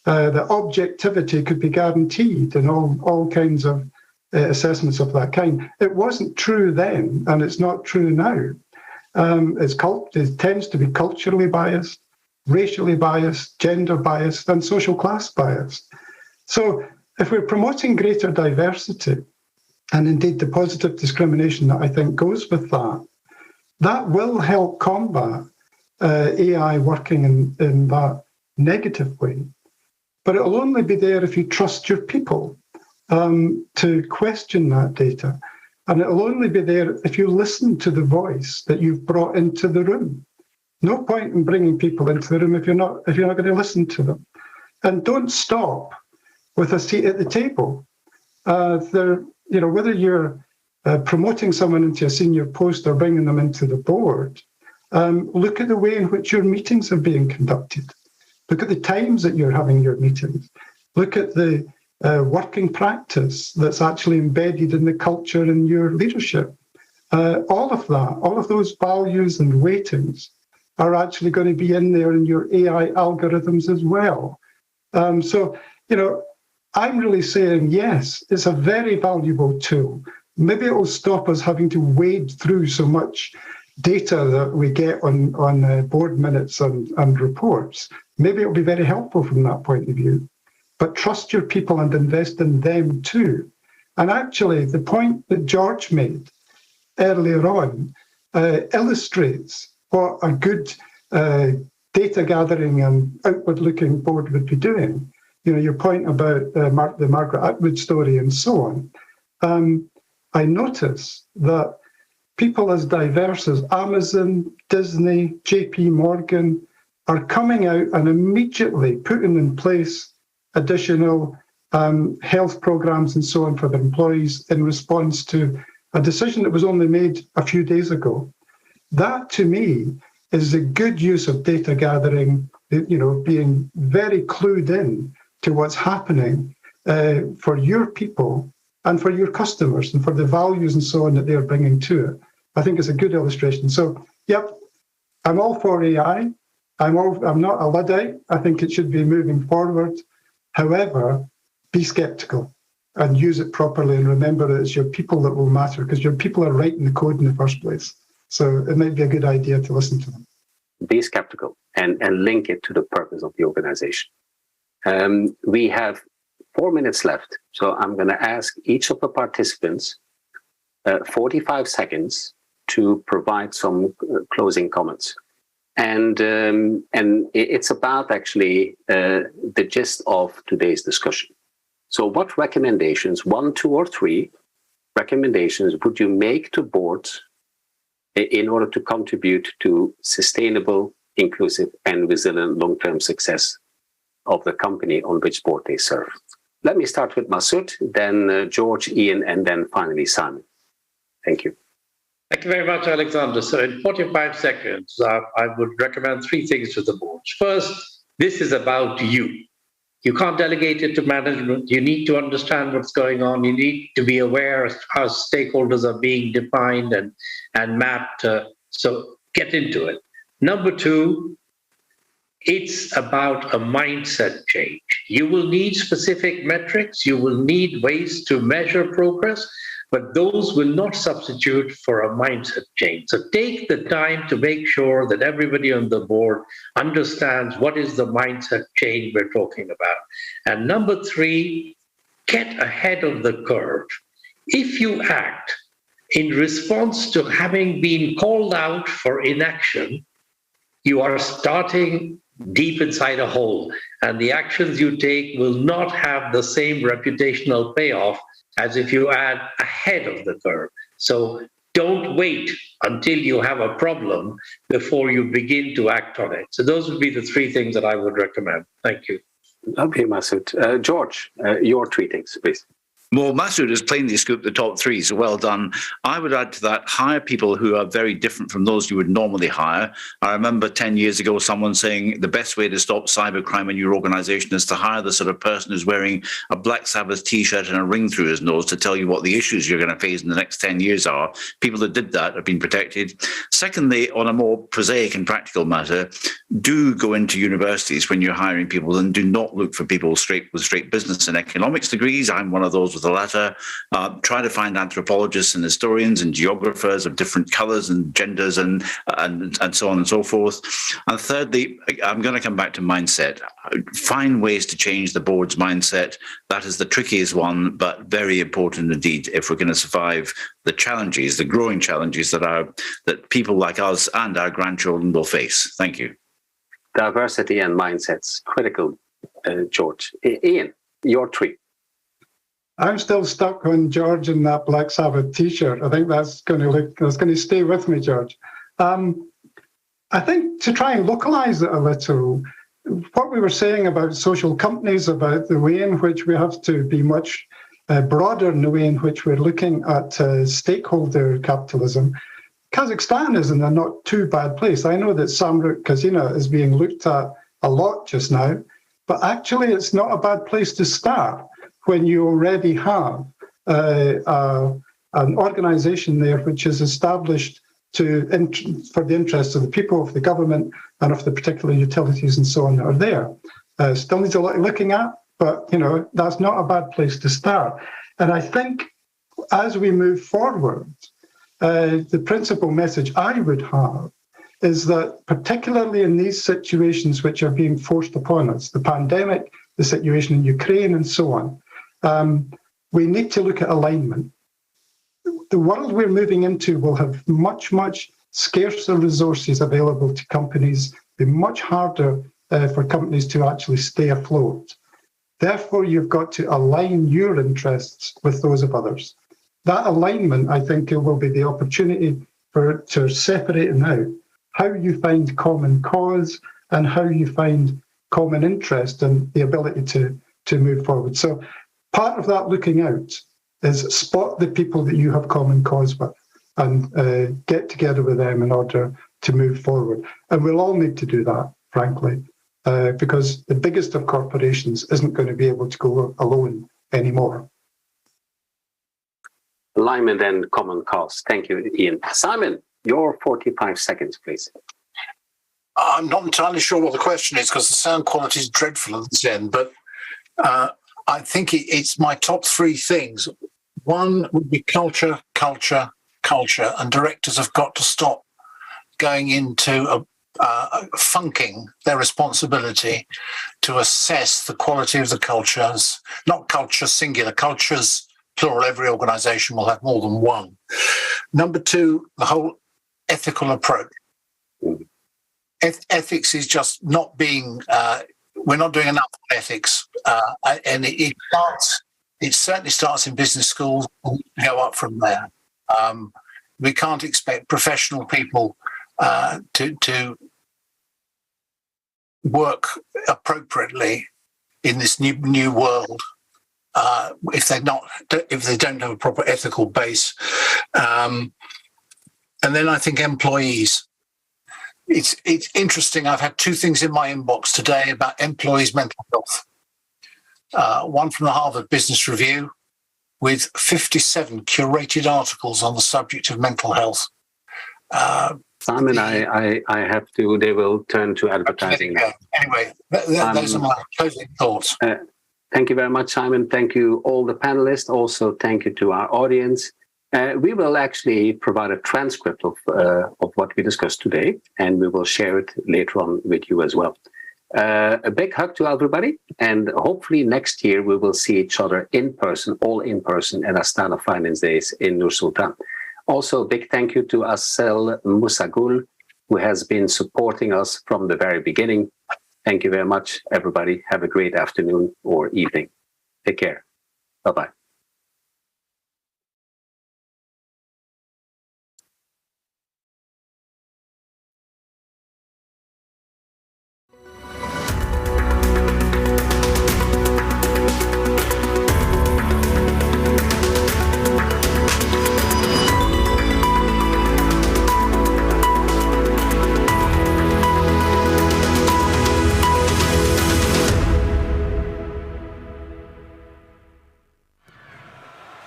S16: that objectivity could be guaranteed, and all kinds of assessments of that kind. It wasn't true then, and it's not true now. It tends to be culturally biased, racially biased, gender biased, and social class biased. So if we're promoting greater diversity, and indeed the positive discrimination that I think goes with that, that will help combat AI working in that negative way. But it'll only be there if you trust your people to question that data. And it'll only be there if you listen to the voice that you've brought into the room. No point in bringing people into the room if you're not going to listen to them. And don't stop with a seat at the table. Whether you're promoting someone into a senior post or bringing them into the board, look at the way in which your meetings are being conducted. Look at the times that you're having your meetings. Look at the working practice that's actually embedded in the culture and your leadership. All of that, all of those values and weightings are actually going to be in there in your AI algorithms as well. I'm really saying, yes, it's a very valuable tool. Maybe it will stop us having to wade through so much data that we get on board minutes and reports. Maybe it'll be very helpful from that point of view. But trust your people and invest in them too. And actually, the point that George made earlier on illustrates what a good data gathering and outward-looking board would be doing. your point about the Margaret Atwood story and so on, I notice that people as diverse as Amazon, Disney, JP Morgan are coming out and immediately putting in place additional health programs and so on for their employees in response to a decision that was only made a few days ago. That, to me, is a good use of data gathering, being very clued in to what's happening for your people and for your customers and for the values and so on that they're bringing to it. I think it's a good illustration. So, yep, I'm all for AI. I'm not a Luddite. I think it should be moving forward. However, be skeptical and use it properly, and remember that it's your people that will matter, because your people are writing the code in the first place. So it might be a good idea to listen to them.
S7: Be skeptical and link it to the purpose of the organization. We have 4 minutes left, so I'm going to ask each of the participants 45 seconds to provide some closing comments. And it's about actually the gist of today's discussion. So what recommendations, 1, 2, or 3 recommendations would you make to boards in order to contribute to sustainable, inclusive, and resilient long-term success of the company on which board they serve? Let me start with Masood, then George, Ian, and then finally Simon. Thank you.
S13: Thank you very much, Alexander. So in 45 seconds, I would recommend 3 things to the boards. First, this is about you. You can't delegate it to management. You need to understand what's going on. You need to be aware of how stakeholders are being defined and mapped. So get into it. Number 2, it's about a mindset change. You will need specific metrics. You will need ways to measure progress, but those will not substitute for a mindset change. So take the time to make sure that everybody on the board understands what is the mindset change we're talking about. And number 3, get ahead of the curve. If you act in response to having been called out for inaction, you are starting deep inside a hole, and the actions you take will not have the same reputational payoff as if you add ahead of the curve. So don't wait until you have a problem before you begin to act on it. So those would be the 3 things that I would recommend. Thank you.
S7: Okay, Masood. George, your 3 things, please.
S14: Well, Masood has plainly scooped the top 3, so well done. I would add to that, hire people who are very different from those you would normally hire. I remember 10 years ago someone saying the best way to stop cybercrime in your organization is to hire the sort of person who's wearing a Black Sabbath T-shirt and a ring through his nose to tell you what the issues you're going to face in the next 10 years are. People that did that have been protected. Secondly, on a more prosaic and practical matter, do go into universities when you're hiring people and do not look for people with straight business and economics degrees. I'm one of those with the latter. Try to find anthropologists and historians and geographers of different colors and genders and so on and so forth. And thirdly, I'm going to come back to mindset. Find ways to change the board's mindset. That is the trickiest one, but very important indeed if we're going to survive the challenges, the growing challenges that people like us and our grandchildren will face. Thank you.
S7: Diversity and mindsets, critical, George. Ian, your 3.
S16: I'm still stuck on George in that Black Sabbath T-shirt. I think that's going to stay with me, George. I think to try and localize it a little, what we were saying about social companies, about the way in which we have to be much broader in the way in which we're looking at stakeholder capitalism. Kazakhstan is in a not too bad place. I know that Samruk Kazina is being looked at a lot just now, but actually it's not a bad place to start when you already have an organization there which is established for the interests of the people, of the government, and of the particular utilities and so on that are there. Still needs a lot of looking at, but that's not a bad place to start. And I think as we move forward, the principal message I would have is that particularly in these situations which are being forced upon us, the pandemic, the situation in Ukraine and so on, we need to look at alignment. The world we're moving into will have much, much scarcer resources available to companies, be much harder for companies to actually stay afloat. Therefore, you've got to align your interests with those of others. That alignment, I think, will be the opportunity to separating out how you find common cause and how you find common interest and the ability to move forward. So part of that looking out is spot the people that you have common cause with and get together with them in order to move forward. And we'll all need to do that, frankly, because the biggest of corporations isn't going to be able to go alone anymore.
S7: Alignment and common cause. Thank you, Ian. Simon, your 45 seconds, please.
S15: I'm not entirely sure what the question is because the sound quality is dreadful at this end, but I think it's my top three things. One would be culture, culture, culture, and directors have got to stop going into funking their responsibility to assess the quality of the cultures, not culture singular, cultures plural. Every organisation will have more than one. Number two, the whole ethical approach. Ethics is just not being, we're not doing enough on ethics. And it certainly starts in business schools and go up from there. We can't expect professional people to work appropriately in this new world if they don't have a proper ethical base. And then I think employees. It's interesting. I've had two things in my inbox today about employees' mental health. One from the Harvard Business Review with 57 curated articles on the subject of mental health.
S7: Simon, I have to, they will turn to advertising now.
S15: Anyway, those are my closing thoughts.
S7: Thank you very much, Simon. Thank you, all the panelists. Also, thank you to our audience. We will actually provide a transcript of what we discussed today, and we will share it later on with you as well. A big hug to everybody, and hopefully next year we will see each other in person, all in person at Astana Finance Days in Nur Sultan. Also, a big thank you to Asel Musagul, who has been supporting us from the very beginning. Thank you very much, everybody. Have a great afternoon or evening. Take care. Bye-bye.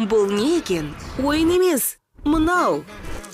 S4: Бұл не екен? Ойын емес, мынау.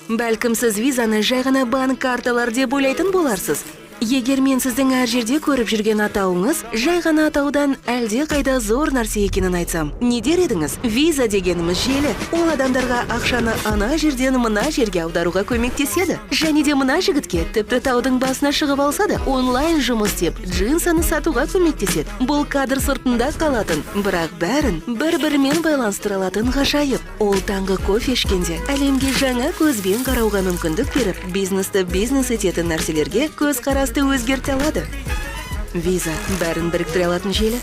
S4: Бәлкім сіз визаны жай ғана банк карталар деп ойлайтын боларсыз. Егер мен сіздің әр жерде көріп жүрген атауыңыз жай ғана атаудан әлде қайда зор нәрсе екенін айтсам, не дер едіңіз? Виза дегеніміз желі. Ол адамдарға ақшаны ана жерден мына жерге аударуға көмектеседі. Және де мына жігітке тіпті таудың басына шығып алса да онлайн жұмыс істеп джинсаны сатуға көмектеседі. Бұл кадр сыртында қалатын, бірақ бәрін бір-бірімен байланыстыра алатын ғажайып. Ол таңғы кофе ішкенде әлемге жаңа көзбен қарауға мүмкіндік беріп, бизнесті бизнес ететін нәрселерге көз қарасты өзгерте алады. Виза бәрін біріктіре алатын желі.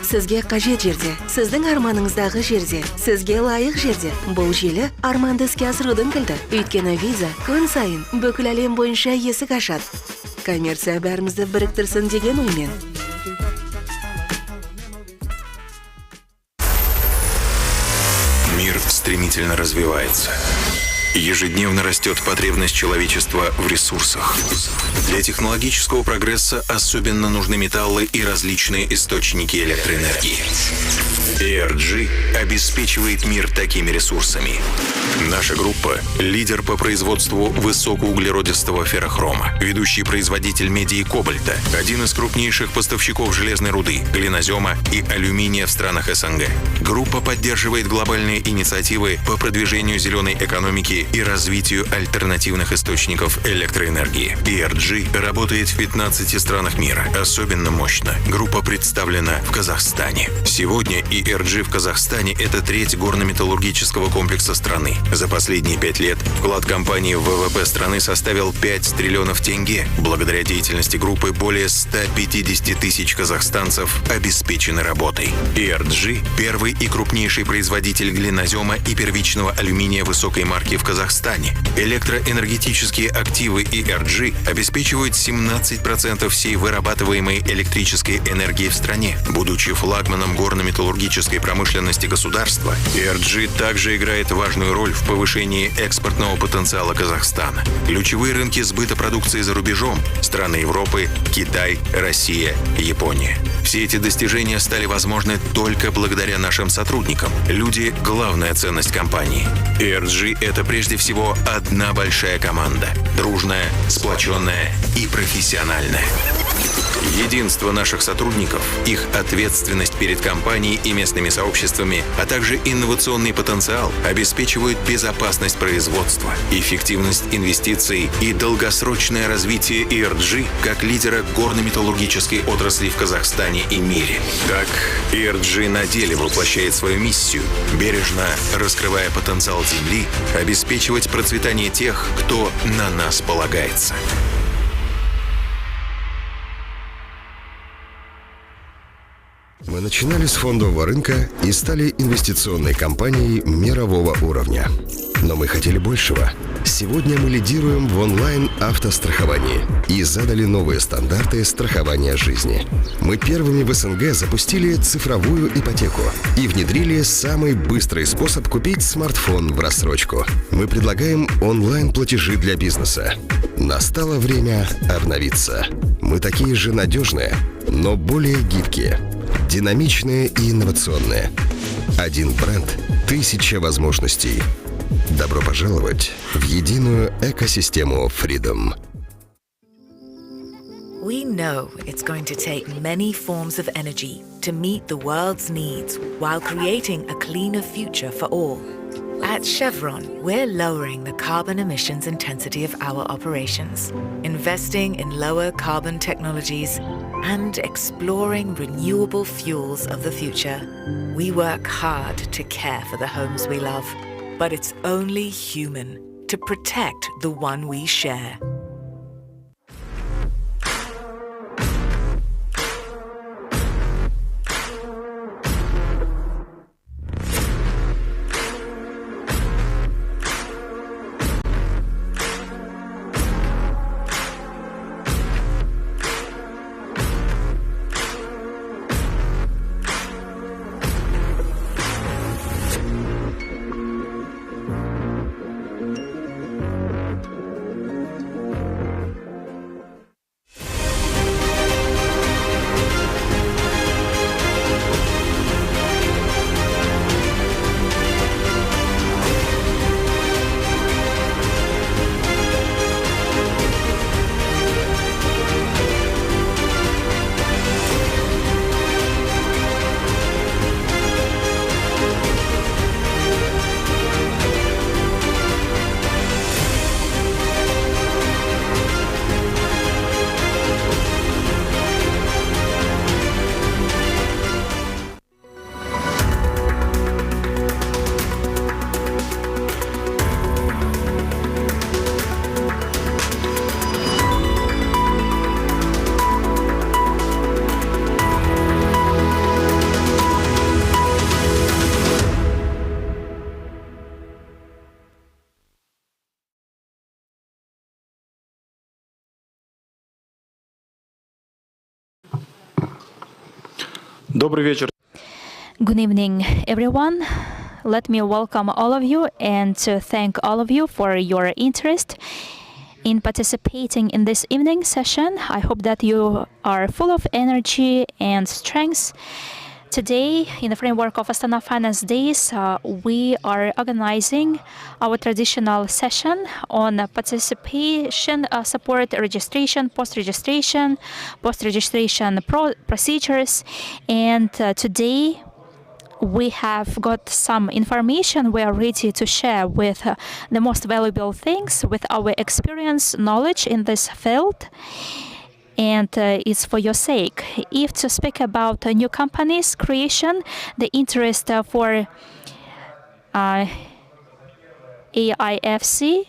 S4: Сізге қажет жерде, сіздің арманыңыздағы жерде, сізге лайық жерде. Бұл желі арманды іске асырудың кілті. Өйткені виза күн сайын бүкіл әлем бойынша есік ашады. Коммерция бәрімізді біріктірсін деген оймен.
S22: Мир стремительно развивается. Ежедневно растет потребность человечества в ресурсах. Для технологического прогресса особенно нужны металлы и различные источники электроэнергии. ENG обеспечивает мир такими ресурсами. Наша группа – лидер по производству высокоуглеродистого феррохрома, ведущий производитель меди и кобальта, один из крупнейших поставщиков железной руды, глинозема и алюминия в странах СНГ. Группа поддерживает глобальные инициативы по продвижению зеленой экономики энергии и развитию альтернативных источников электроэнергии. ERG работает в 15 странах мира. Особенно мощно. Группа представлена в Казахстане. Сегодня ERG в Казахстане – это треть горно-металлургического комплекса страны. За последние 5 лет вклад компании в ВВП страны составил 5 триллионов тенге. Благодаря деятельности группы более 150 тысяч казахстанцев обеспечены работой. ERG – первый и крупнейший производитель глинозема и первичного алюминия высокой марки в Казахстане. Электроэнергетические активы ERG обеспечивают 17% всей вырабатываемой электрической энергии в стране. Будучи флагманом горно-металлургической промышленности государства, ERG также играет важную роль в повышении экспортного потенциала Казахстана. Ключевые рынки сбыта продукции за рубежом – страны Европы, Китай, Россия, Япония. Все эти достижения стали возможны только благодаря нашим сотрудникам. Люди – главная ценность компании. ERG – это прежде всего одна большая команда. Дружная, сплоченная и профессиональная. Единство наших сотрудников, их ответственность перед компанией и местными сообществами, а также инновационный потенциал обеспечивают безопасность производства, эффективность инвестиций и долгосрочное развитие ERG как лидера горно-металлургической отрасли в Казахстане и мире. Так, ERG на деле воплощает свою миссию, бережно раскрывая потенциал Земли, обеспечивать процветание тех, кто на нас полагается.
S3: Мы начинали с фондового рынка и стали инвестиционной компанией мирового уровня. Но мы хотели большего. Сегодня мы лидируем в онлайн-автостраховании и задали новые стандарты страхования жизни. Мы первыми в СНГ запустили цифровую ипотеку и внедрили самый быстрый способ купить смартфон в рассрочку. Мы предлагаем онлайн-платежи для бизнеса. Настало время обновиться. Мы такие же надежные, но более гибкие. Динамичные и инновационные. Один бренд, 1000 возможностей. Добро пожаловать в единую экосистему Freedom.
S6: We know it's going to take many forms of energy to meet the world's needs while creating a cleaner future for all. At Chevron, we're lowering the carbon emissions intensity of our operations, investing in lower carbon technologies, and exploring renewable fuels of the future. We work hard to care for the homes we love, but it's only human to protect the one we share.
S17: Добрый вечер.
S23: Good evening, everyone. Let me welcome all of you and to thank all of you for your interest in participating in this evening session. I hope that you are full of energy and strength. Today, in the framework of Astana Finance Days, we are organizing our traditional session on participation support, registration, post-registration procedures. And today, we have got some information we are ready to share with the most valuable things with our experience, knowledge in this field. And it's for your sake. If to speak about new companies creation, the interest for AIFC,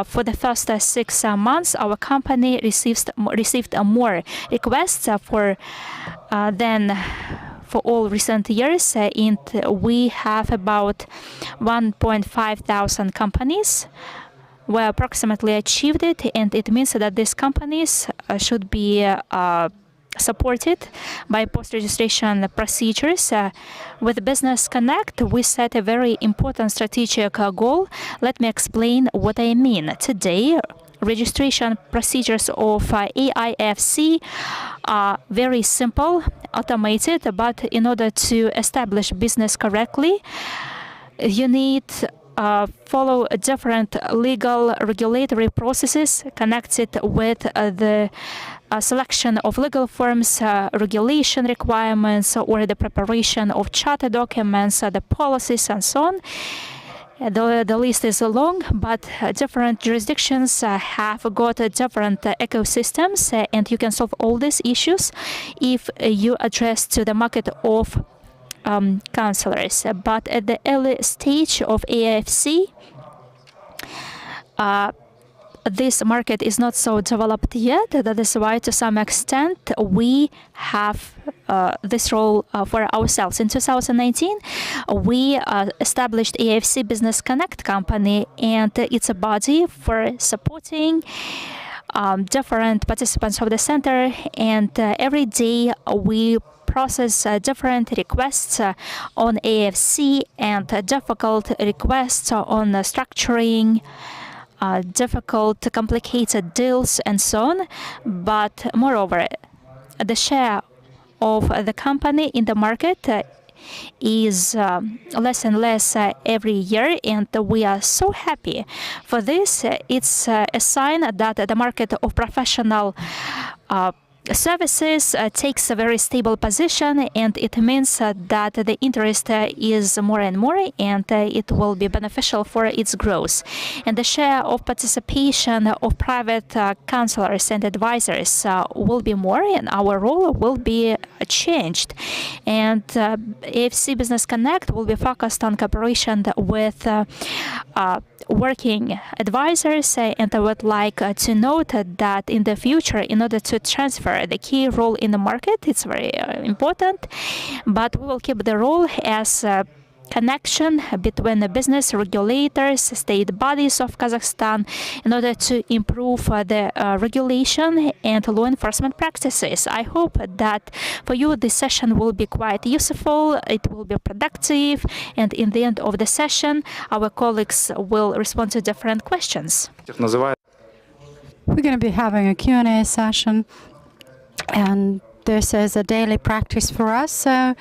S23: for the first 6 months, our company received more requests than for all recent years. And we have about 1,500 companies were approximately achieved it, and it means that these companies should be supported by post-registration procedures. With Business Connect, we set a very important strategic goal. Let me explain what I mean. Today, registration procedures of AIFC are very simple, automated, but in order to establish business correctly, you need follow different legal regulatory processes connected with the selection of legal firms, regulation requirements, or the preparation of charter documents, the policies, and so on. The list is long, but different jurisdictions have got different ecosystems, and you can solve all these issues if you address to the market of counselors. But at the early stage of AIFC, this market is not so developed yet. That is why, to some extent, we have this role for ourselves. In 2019, we established AIFC Business Connect company, and it's a body for supporting different participants of the center. And every day we process different requests on AIFC and difficult requests on structuring, difficult, complicated deals, and so on. But moreover, the share of the company in the market is less and less every year, and we are so happy for this. It's a sign that the market of professional services takes a very stable position, and it means that the interest is more and more, and it will be beneficial for its growth. And the share of participation of private counselors and advisors will be more, and our role will be changed. And AIFC Business Connect will be focused on cooperation with working advisors, and I would like to note that in the future, in order to transfer the key role in the market, it's very important, but we will keep the role as a connection between the business regulators, state bodies of Kazakhstan, in order to improve the regulation and law enforcement practices. I hope that for you this session will be quite useful, it will be productive, and in the end of the session our colleagues will respond to different questions.
S17: We're going to be having a Q&A session, and this is a daily practice for us. So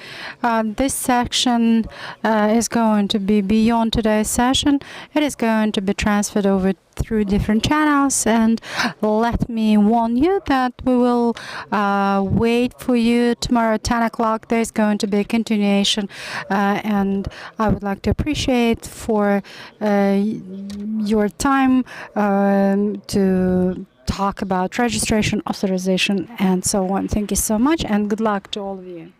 S17: this section is going to be beyond today's session. It is going to be transferred over through different channels, and let me warn you that we will wait for you tomorrow at 10 o'clock. There's going to be a continuation, and I would like to appreciate for your time to talk about registration, authorization, and so on. Thank you so much, and good luck to all of you.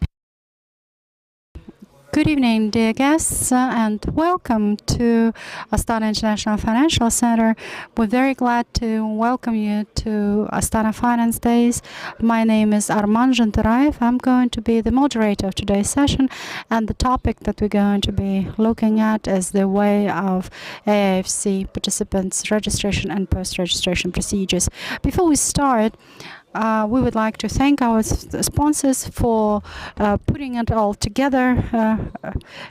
S17: Good evening, dear guests, and welcome to Astana International Financial Center. We're very glad to welcome you to Astana Finance Days. My name is Arman Zhentarayev. I'm going to be the moderator of today's session, and the topic that we're going to be looking at is the way of AIFC participants' registration and post-registration procedures. Before we start, we would like to thank our sponsors for putting it all together.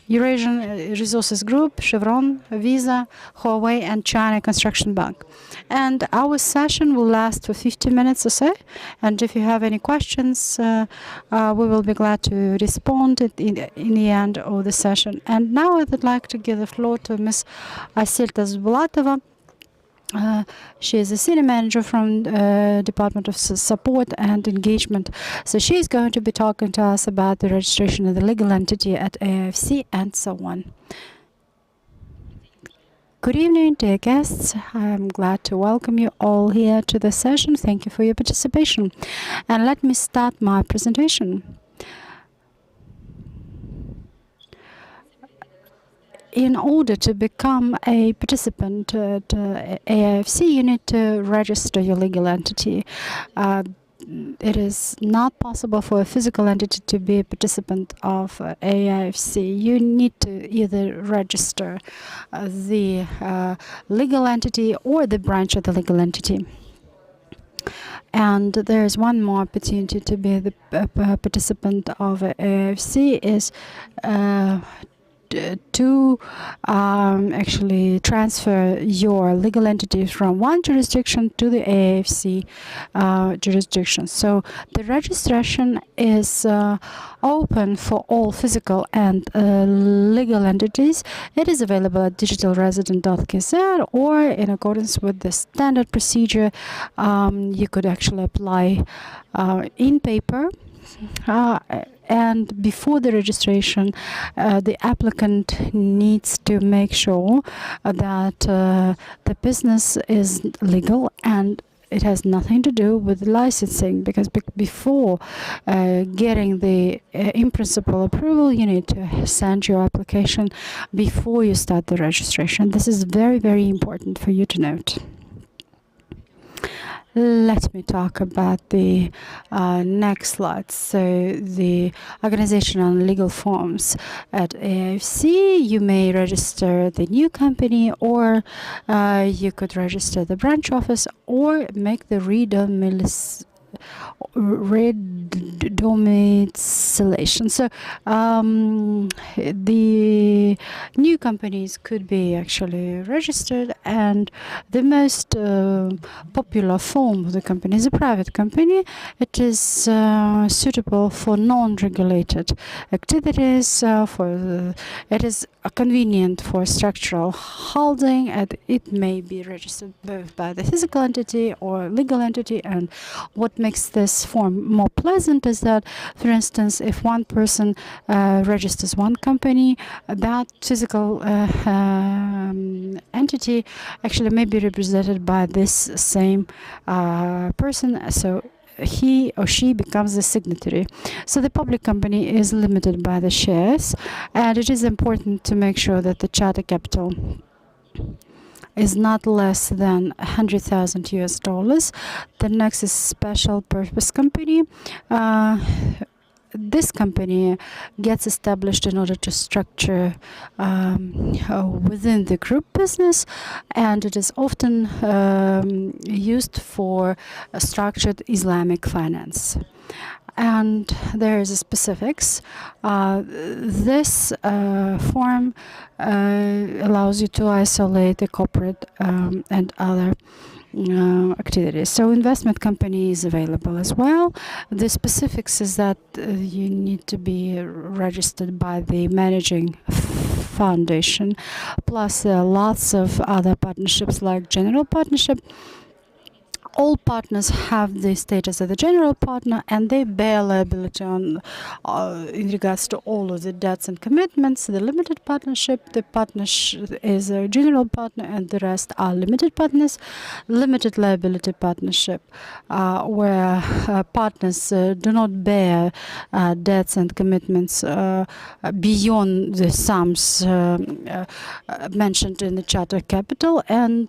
S17: Eurasian Resources Group, Chevron, Visa, Huawei, and China Construction Bank. And our session will last for 50 minutes or so. And if you have any questions, we will be glad to respond in the end of the session. And now I would like to give the floor to Ms. Asilta Zbulatova, She is a senior manager from Department of Support and Engagement. So she is going to be talking to us about the registration of the legal entity at AIFC and so on. Good evening, dear guests. I'm glad to welcome you all here to the session. Thank you for your participation. And let me start my presentation. In order to become a participant at AIFC, you need to register your legal entity. It is not possible for a physical entity to be a participant of AIFC. You need to either register the legal entity or the branch of the legal entity. And there is one more opportunity to be the participant of AIFC is to actually transfer your legal entity from one jurisdiction to the AIFC jurisdiction. So the registration is open for all physical and legal entities. It is available at digitalresident.kz, or in accordance with the standard procedure, you could actually apply in paper. And before the registration, the applicant needs to make sure that the business is legal and it has nothing to do with licensing, because before getting the in-principle approval, you need to send your application before you start the registration. This is very, very important for you to note. Let me talk about the next slide. So the organization and legal forms at AIFC, you may register the new company, or you could register the branch office, or make the redomiciliation. So the new companies could be actually registered, and the most popular form of the company is a private company. It is suitable for non-regulated activities. It is convenient for structural holding, and it may be registered both by the physical entity or legal entity. And what makes this form more pleasant is that, for instance, if one person registers one company, that physical entity actually may be represented by this same person. So he or she becomes the signatory. So the public company is limited by the shares, and it is important to make sure that the charter capital is not less than $100,000. The next is special purpose company. This company gets established in order to structure within the group business, and it is often used for structured Islamic finance. And there is a specifics. This form allows you to isolate the corporate and other activities. So investment company is available as well. The specifics is that you need to be registered by the managing foundation, plus lots of other partnerships like general partnership. All partners have the status of the general partner, and they bear liability on in regards to all of the debts and commitments. The limited partnership, the partnership is a general partner, and the rest are limited partners. Limited liability partnership, where partners do not bear debts and commitments beyond the sums mentioned in the charter capital, and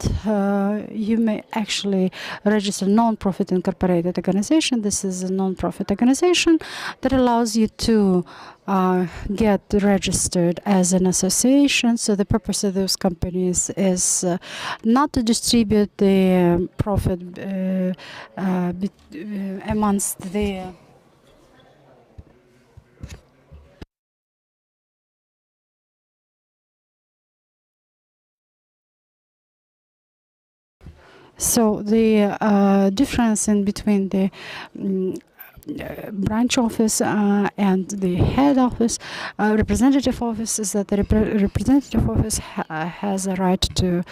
S17: you may actually register non-profit incorporated organization. This is a non-profit organization that allows you to get registered as an association. So the purpose of those companies is not to distribute the profit amongst the So the difference in between the branch office and the head office, representative office, is that the representative office has a right to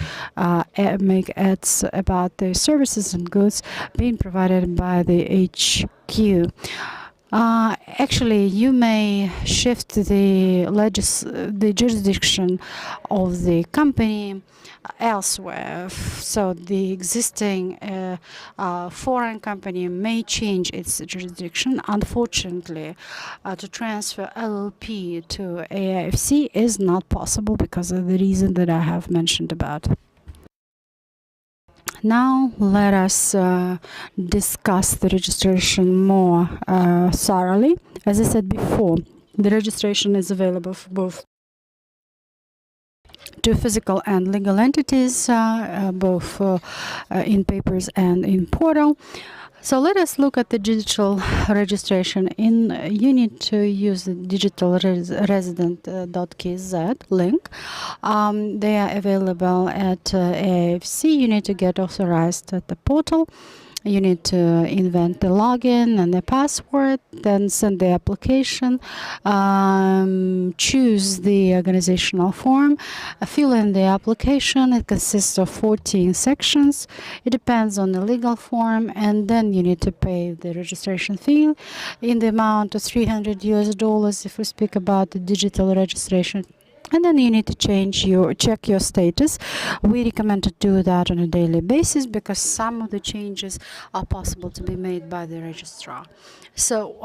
S17: make ads about the services and goods being provided by the HQ. Actually, you may shift the jurisdiction of the company elsewhere. So the existing foreign company may change its jurisdiction. Unfortunately, to transfer LLP to AIFC is not possible because of the reason that I have mentioned about. Now let us discuss the registration more thoroughly. As I said before, the registration is available for both to physical and legal entities, both in papers and in portal. So let us look at the digital registration. You need to use the digitalresident.kz link. They are available at AIFC. You need to get authorized at the portal. You need to invent the login and the password, then send the application, choose the organizational form, fill in the application. It consists of 14 sections. It depends on the legal form, and then you need to pay the registration fee in the amount of $300 if we speak about the digital registration. And then you need to check your status. We recommend to do that on a daily basis because some of the changes are possible to be made by the registrar. So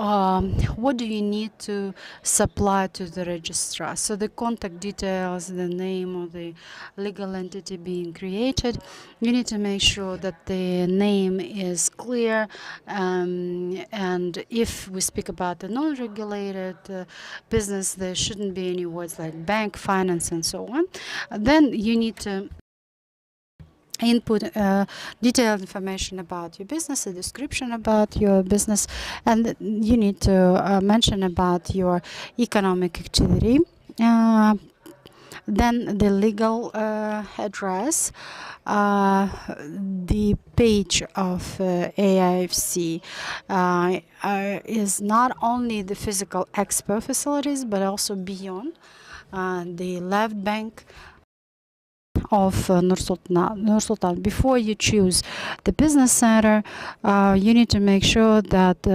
S17: what do you need to supply to the registrar? So the contact details, the name of the legal entity being created. You need to make sure that the name is clear. And if we speak about the non-regulated business, there shouldn't be any words like bank, finance, and so on. Then you need to input detailed information about your business, a description about your business, and you need to mention about your economic activity. Then the legal address, the page of AIFC is not only the physical expo facilities, but also beyond the left bank of Nur-Sultan. Before you choose the business center, you need to make sure that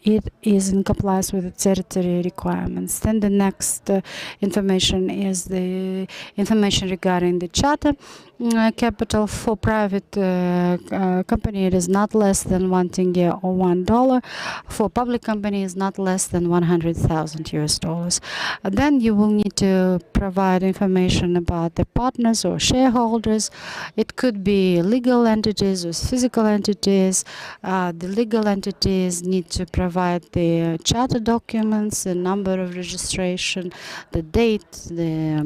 S17: it is in compliance with the territory requirements. Then the next information is the information regarding the charter. Capital for private company, it is not less than $1 or $1. For public company, is not less than $100,000. Then you will need to provide information about the partners or shareholders. It could be legal entities or physical entities. The legal entities need to provide the charter documents, the number of registration, the date, the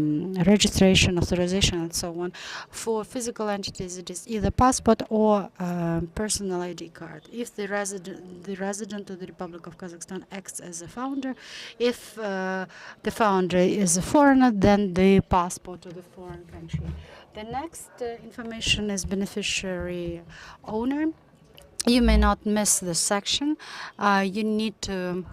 S17: registration, authorization, and so on. For physical entities, it is either passport or personal ID card. If the resident of the Republic of Kazakhstan acts as a founder, if the founder is a foreigner, then the passport of the foreign country. The next information is beneficiary owner. You may not miss this section. You need to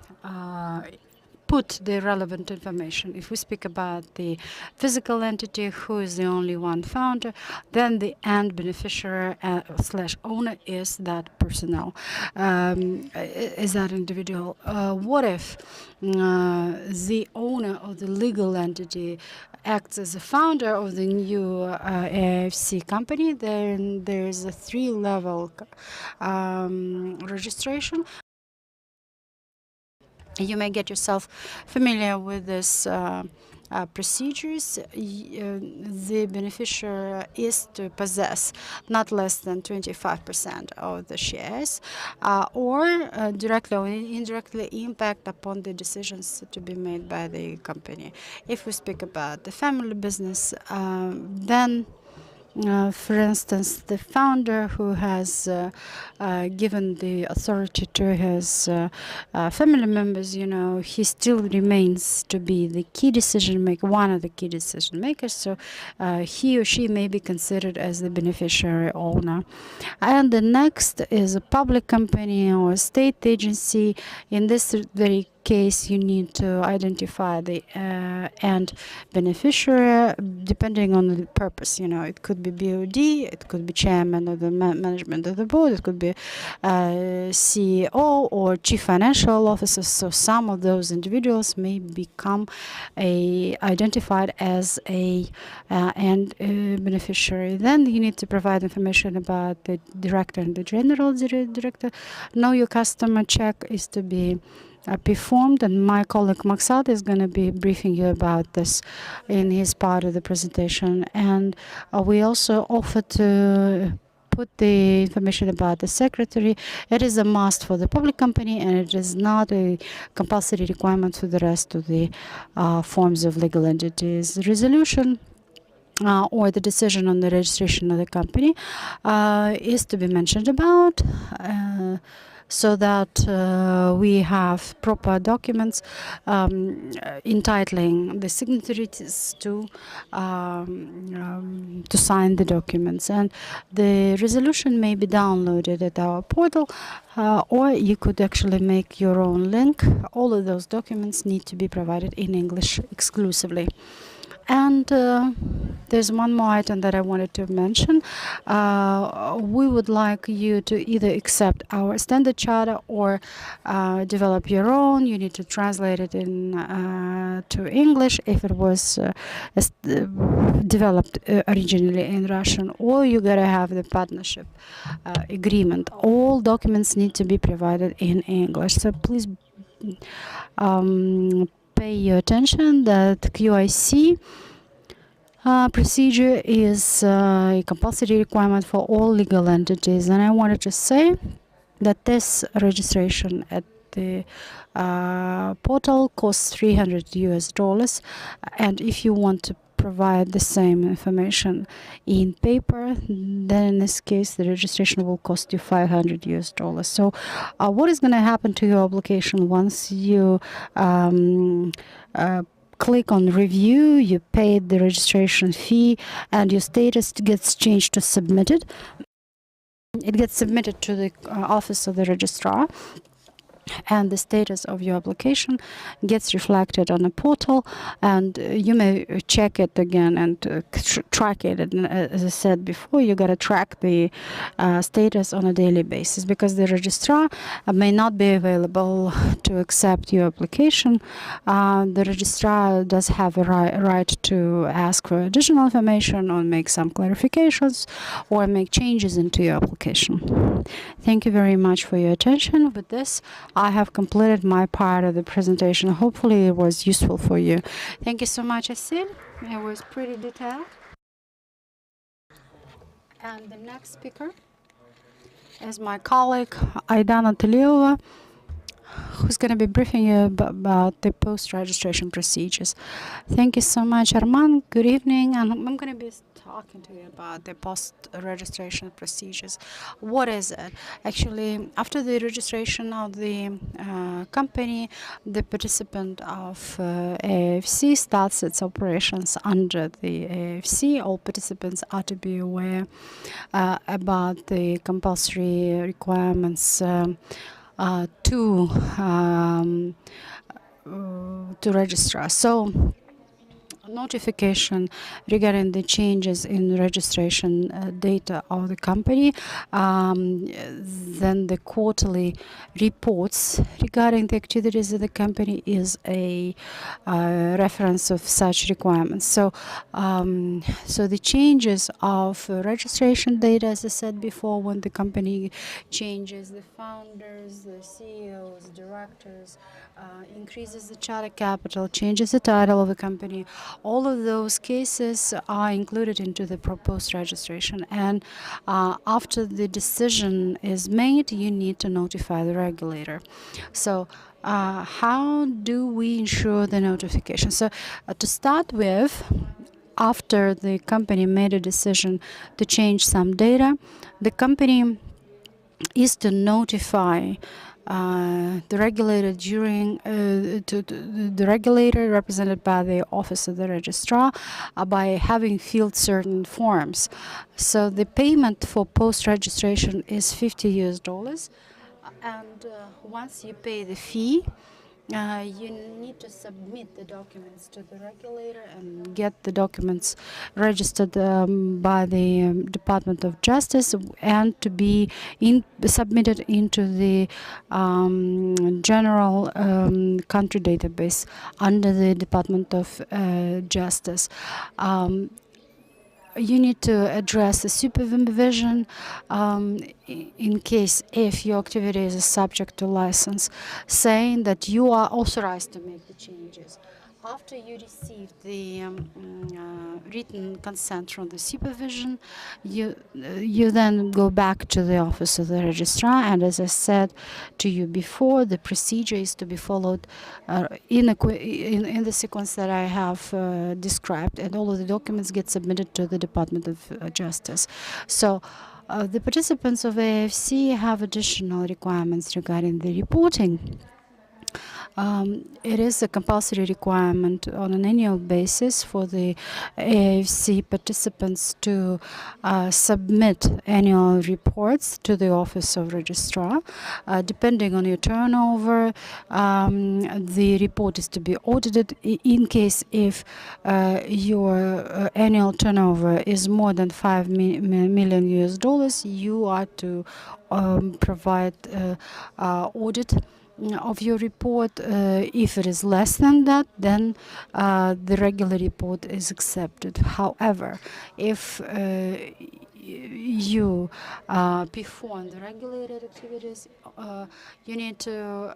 S17: put the relevant information. If we speak about the physical entity, who is the only one founder, then the end beneficiary / owner is that personnel, is that individual. What if the owner of the legal entity acts as a founder of the new AIFC company? Then there is a 3-level registration. You may get yourself familiar with this procedures. The beneficiary is to possess not less than 25% of the shares, or directly or indirectly impact upon the decisions to be made by the company. If we speak about the family business, then For instance, the founder who has given the authority to his family members, he still remains to be the key decision maker, one of the key decision makers. So he or she may be considered as the beneficiary owner. And the next is a public company or a state agency. In this very case, you need to identify the end beneficiary depending on the purpose. It could be BOD, it could be chairman of the management of the board, it could be CEO or chief financial officer. So some of those individuals may become identified as a end beneficiary. Then you need to provide information about the director and the general director. Know your customer check is to be performed, and my colleague Maksat is going to be briefing you about this in his part of the presentation. And we also offer to put the information about the secretary. It is a must for the public company, and it is not a compulsory requirement for the rest of the forms of legal entities. The resolution or the decision on the registration of the company is to be mentioned about so that we have proper documents entitling the signatories to sign the documents. And the resolution may be downloaded at our portal, or you could actually make your own link. All of those documents need to be provided in English exclusively. And there's one more item that I wanted to mention. We would like you to either accept our standard charter or develop your own. You need to translate it to English if it was developed originally in Russian, or you gotta have the partnership agreement. All documents need to be provided in English. So please pay your attention that QIC procedure is a compulsory requirement for all legal entities. And I wanted to say that this registration at the portal costs $300. And if you want to provide the same information in paper, then in this case the registration will cost you $500. So what is going to happen to your application once you click on review, you paid the registration fee, and your status gets changed to submitted? It gets submitted to the office of the registrar, and the status of your application gets reflected on a portal, and you may check it again and track it. And as I said before, you got to track the status on a daily basis, because the registrar may not be available to accept your application. The registrar does have a right to ask for additional information or make some clarifications or make changes into your application. Thank you very much for your attention. With this, I have completed my part of the presentation. Hopefully it was useful for you. Thank you so much, Asil. It was pretty detailed. And the next speaker is my colleague, Aidana Teliova, who's going to be briefing you about the post-registration procedures. Thank you so much, Arman. Good evening. And I'm going to be talking to you about the post-registration procedures. What is it? Actually, after the registration of the company, the participant of AIFC starts its operations under the AIFC. All participants are to be aware about the compulsory requirements to register. So notification regarding the changes in registration data of the company, then the quarterly reports regarding the activities of the company is a reference of such requirements. So so the changes of registration data, as I said before, when the company changes the founders, the CEOs, directors, increases the charter capital, changes the title of the company, all of those cases are included into the proposed registration. And after the decision is made, you need to notify the regulator. So how do we ensure the notification? So to start with, after the company made a decision to change some data, the company is to notify the regulator the regulator represented by the office of the registrar by having filled certain forms. So the payment for post-registration is $50, and once you pay the fee, you need to submit the documents to the regulator and get the documents registered by the Department of Justice and to be submitted into the general country database under the Department of Justice. You need to address the supervision in case if your activity is subject to license, saying that you are authorized to make the changes. After you receive the written consent from the supervision, you then go back to the office of the registrar, and as I said to you before, the procedure is to be followed in the sequence that I have described, and all of the documents get submitted to the Department of Justice. So the participants of AIFC have additional requirements regarding the reporting. It is a compulsory requirement on an annual basis for the AIFC participants to submit annual reports to the Office of Registrar. Depending on your turnover, the report is to be audited. In case if your annual turnover is more than $5 million, you are to provide audit of your report. If it is less than that, then the regular report is accepted. However, if you perform the regulated activities, you need to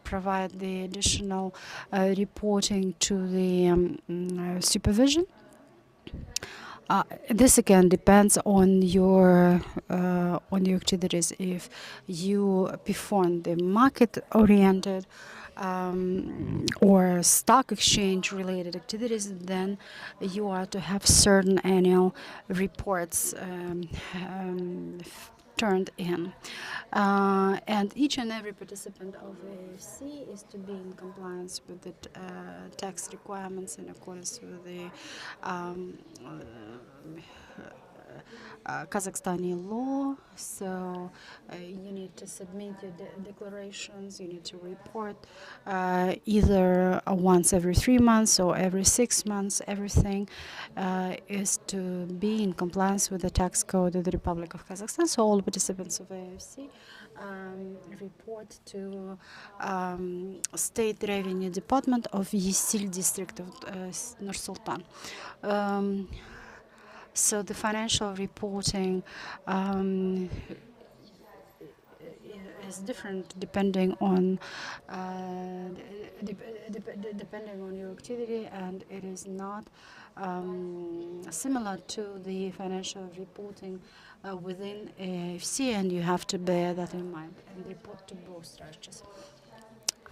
S17: provide the additional reporting to the supervision. This again depends on your activities. If you perform the market-oriented or stock exchange-related activities, then you are to have certain annual reports turned in. And each and every participant of AIFC is to be in compliance with the tax requirements in accordance with the Kazakhstani law. So you need to submit your declarations, you need to report either once every 3 months or every 6 months. Everything is to be in compliance with the tax code of the Republic of Kazakhstan. So all participants of AIFC report to State Revenue Department of Yesil District of Nur-Sultan. So the financial reporting is different depending on your activity, and it is not similar to the financial reporting within AIFC, and you have to bear that in mind and report to both structures.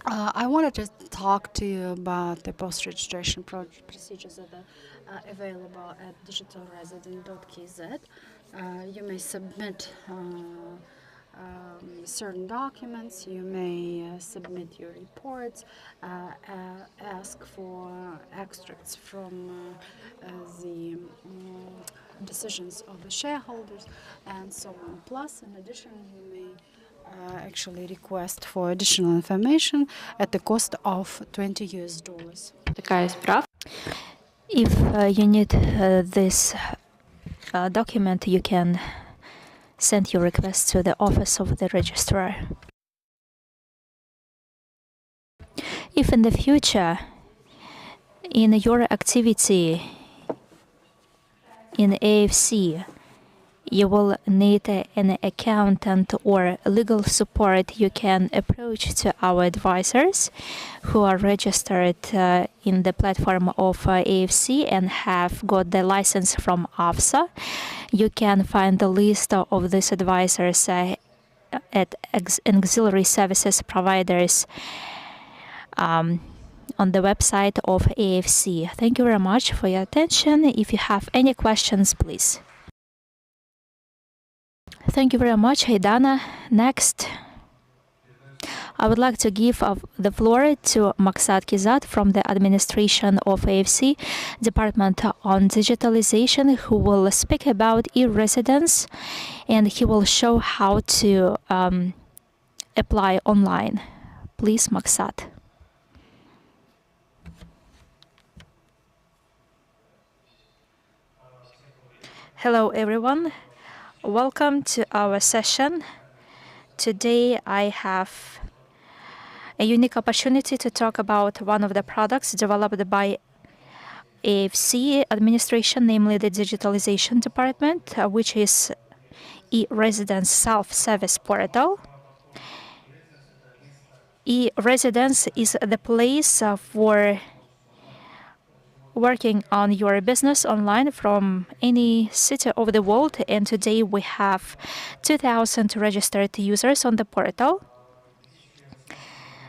S17: I wanted to talk to you about the post-registration procedures that are available at digitalresident.kz. You may submit certain documents, you may submit your reports, ask for extracts from the decisions of the shareholders, and so on. Plus, in addition, you may actually request for additional information at the cost of $20.
S23: If you need this document, you can send your request to the office of the registrar. If in the future, in your activity in AIFC, you will need an accountant or legal support, you can approach to our advisors who are registered in the platform of AIFC and have got the license from AFSA. You can find the list of these advisors at auxiliary services providers on the website of AIFC. Thank you very much for your attention. If you have any questions, please. Thank you very much, Haydana. Next, I would like to give the floor to Maksat Kizat from the administration of AIFC Department on Digitalization, who will speak about e-residence, and he will show how to apply online. Please, Maksat. Hello, everyone. Welcome to our session. Today, I have a unique opportunity to talk about one of the products developed by AIFC administration, namely the Digitalization Department, which is e-residence self-service portal. E-residence is the place for working on your business online from any city of the world, and today we have 2,000 registered users on the portal.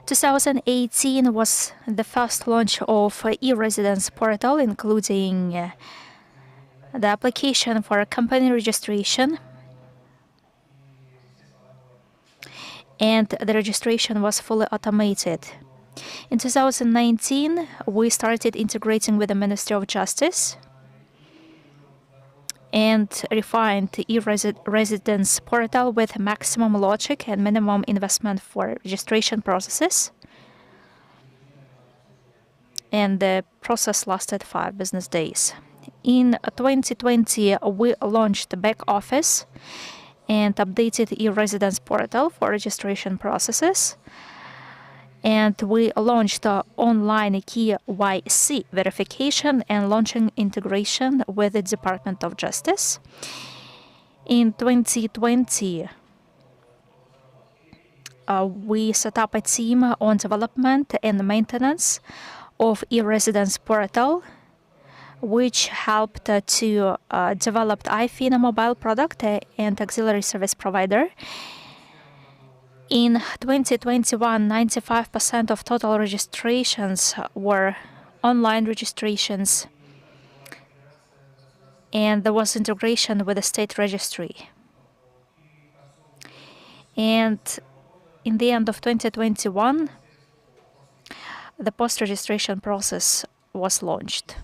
S23: 2018 was the first launch of e-residence portal, including the application for company registration, and the registration was fully automated. In 2019, we started integrating with the Ministry of Justice and refined the e-residence portal with maximum logic and minimum investment for registration processes. And the process lasted 5 business days. In 2020, we launched the back office and updated e-residence portal for registration processes. And we launched online KYC verification and launching integration with the Department of Justice. In 2020, we set up a team on development and maintenance of e-residence portal, which helped to develop the iFIN mobile product and auxiliary service provider. In 2021, 95% of total registrations were online registrations, and there was integration with the state registry. And in the end of 2021, the post-registration process was launched.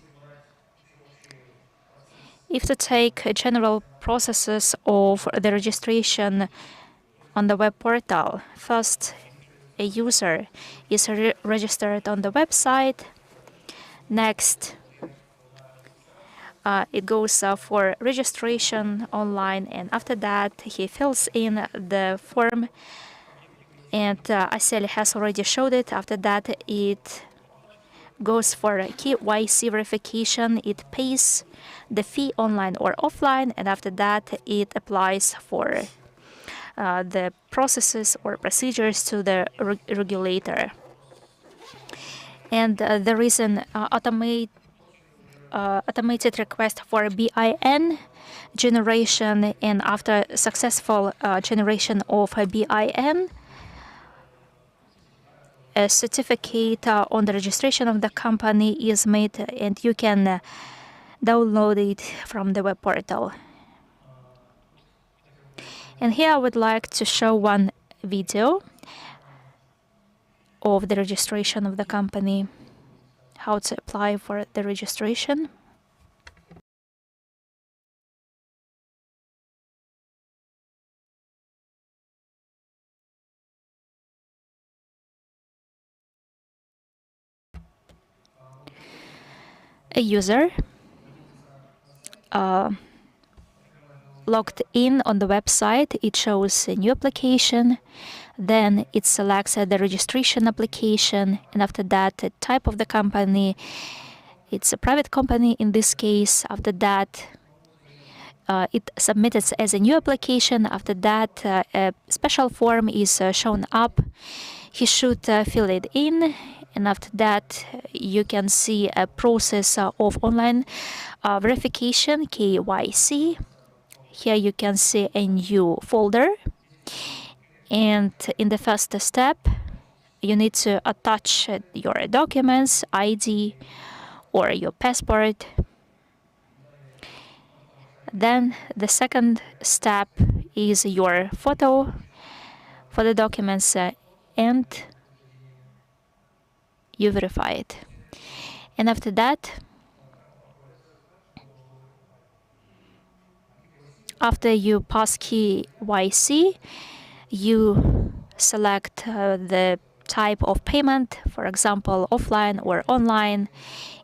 S23: If to take general processes of the registration on the web portal, first, a user is registered on the website. Next, it goes for registration online, and after that, he fills in the form, and Aseli has already showed it. After that, it goes for KYC verification. It pays the fee online or offline, and after that, it applies for the processes or procedures to the regulator. And there is an automated request for BIN generation, and after successful generation of a BIN, a certificate on the registration of the company is made, and you can download it from the web portal. And here I would like to show one video of the registration of the company, how to apply for the registration. A user logged in on the website, it shows a new application, then it selects the registration application, and after that, the type of the company, it's a private company in this case. After that, it submits as a new application. After that, a special form is shown up. He should fill it in, and after that, you can see a process of online verification, KYC. Here you can see a new folder, and in the first step, you need to attach your documents, ID, or your passport. Then the second step is your photo for the documents, and you verify it. And after that, after you pass KYC, you select the type of payment, for example, offline or online.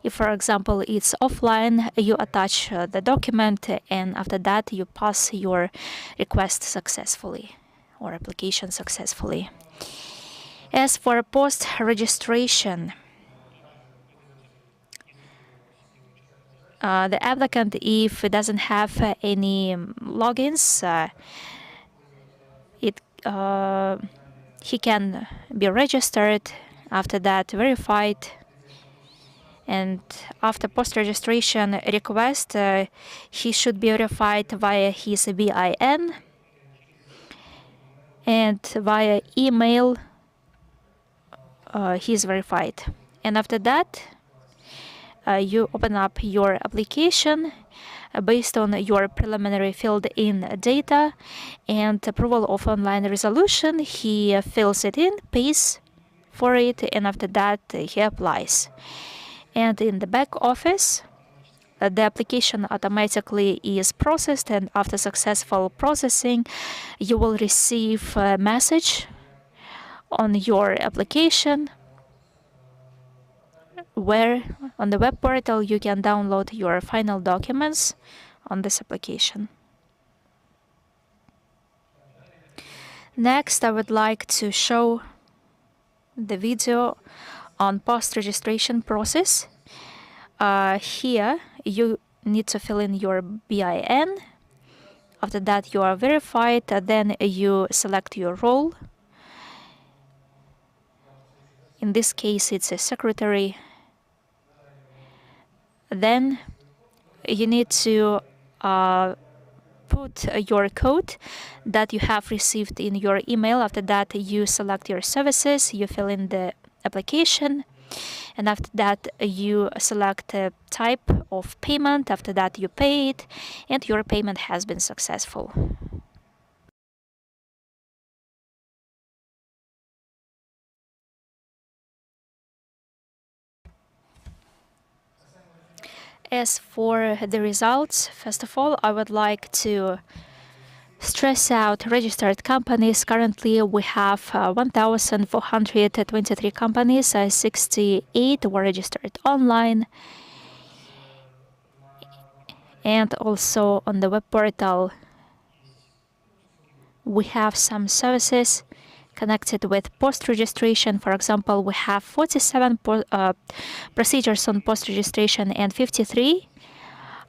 S23: If, for example, it's offline, you attach the document, and after that, you pass your request successfully or application successfully. As for post-registration, the applicant, if it doesn't have any logins, he can be registered, after that verified, and after post-registration request, he should be verified via his BIN, and via email he is verified. And after that, you open up your application based on your preliminary filled in data and approval of online resolution. He fills it in, pays for it, and after that he applies. And in the back office, the application automatically is processed, and after successful processing, you will receive a message on your application where on the web portal you can download your final documents on this application. Next, I would like to show the video on post-registration process. Here you need to fill in your BIN. After that, you are verified. Then you select your role. In this case, it's a secretary. Then you need to put your code that you have received in your email. After that, you select your services, you fill in the application, and after that, you select a type of payment. After that, you pay it, and your payment has been successful. As for the results, first of all, I would like to stress out registered companies. Currently, we have 1,423 companies, 68 were registered online. And also on the web portal, we have some services connected with post-registration. For example, we have 47 procedures on post-registration, and 53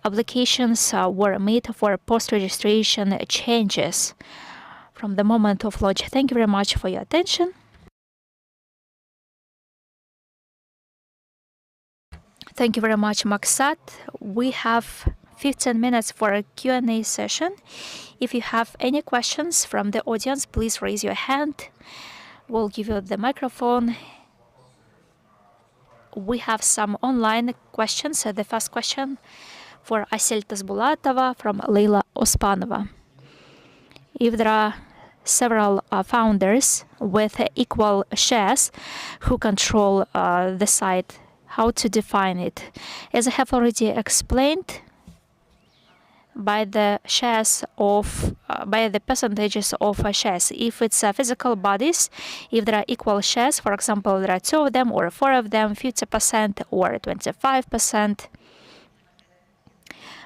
S23: applications were made for post-registration changes from the moment of launch. Thank you very much for your attention. Thank you very much, Maksat. We have 15 minutes for a Q&A session. If you have any questions from the audience, please raise your hand. We'll give you the microphone. We have some online questions. The first question for Asel Tasbulatova from Leila Ospanova. If there are several founders with equal shares who control the site, how to define it? As I have already explained, by the shares of by the percentages of shares. If it's physical bodies, if there are equal shares, for example, there are 2 of them or 4 of them, 50% or 25%,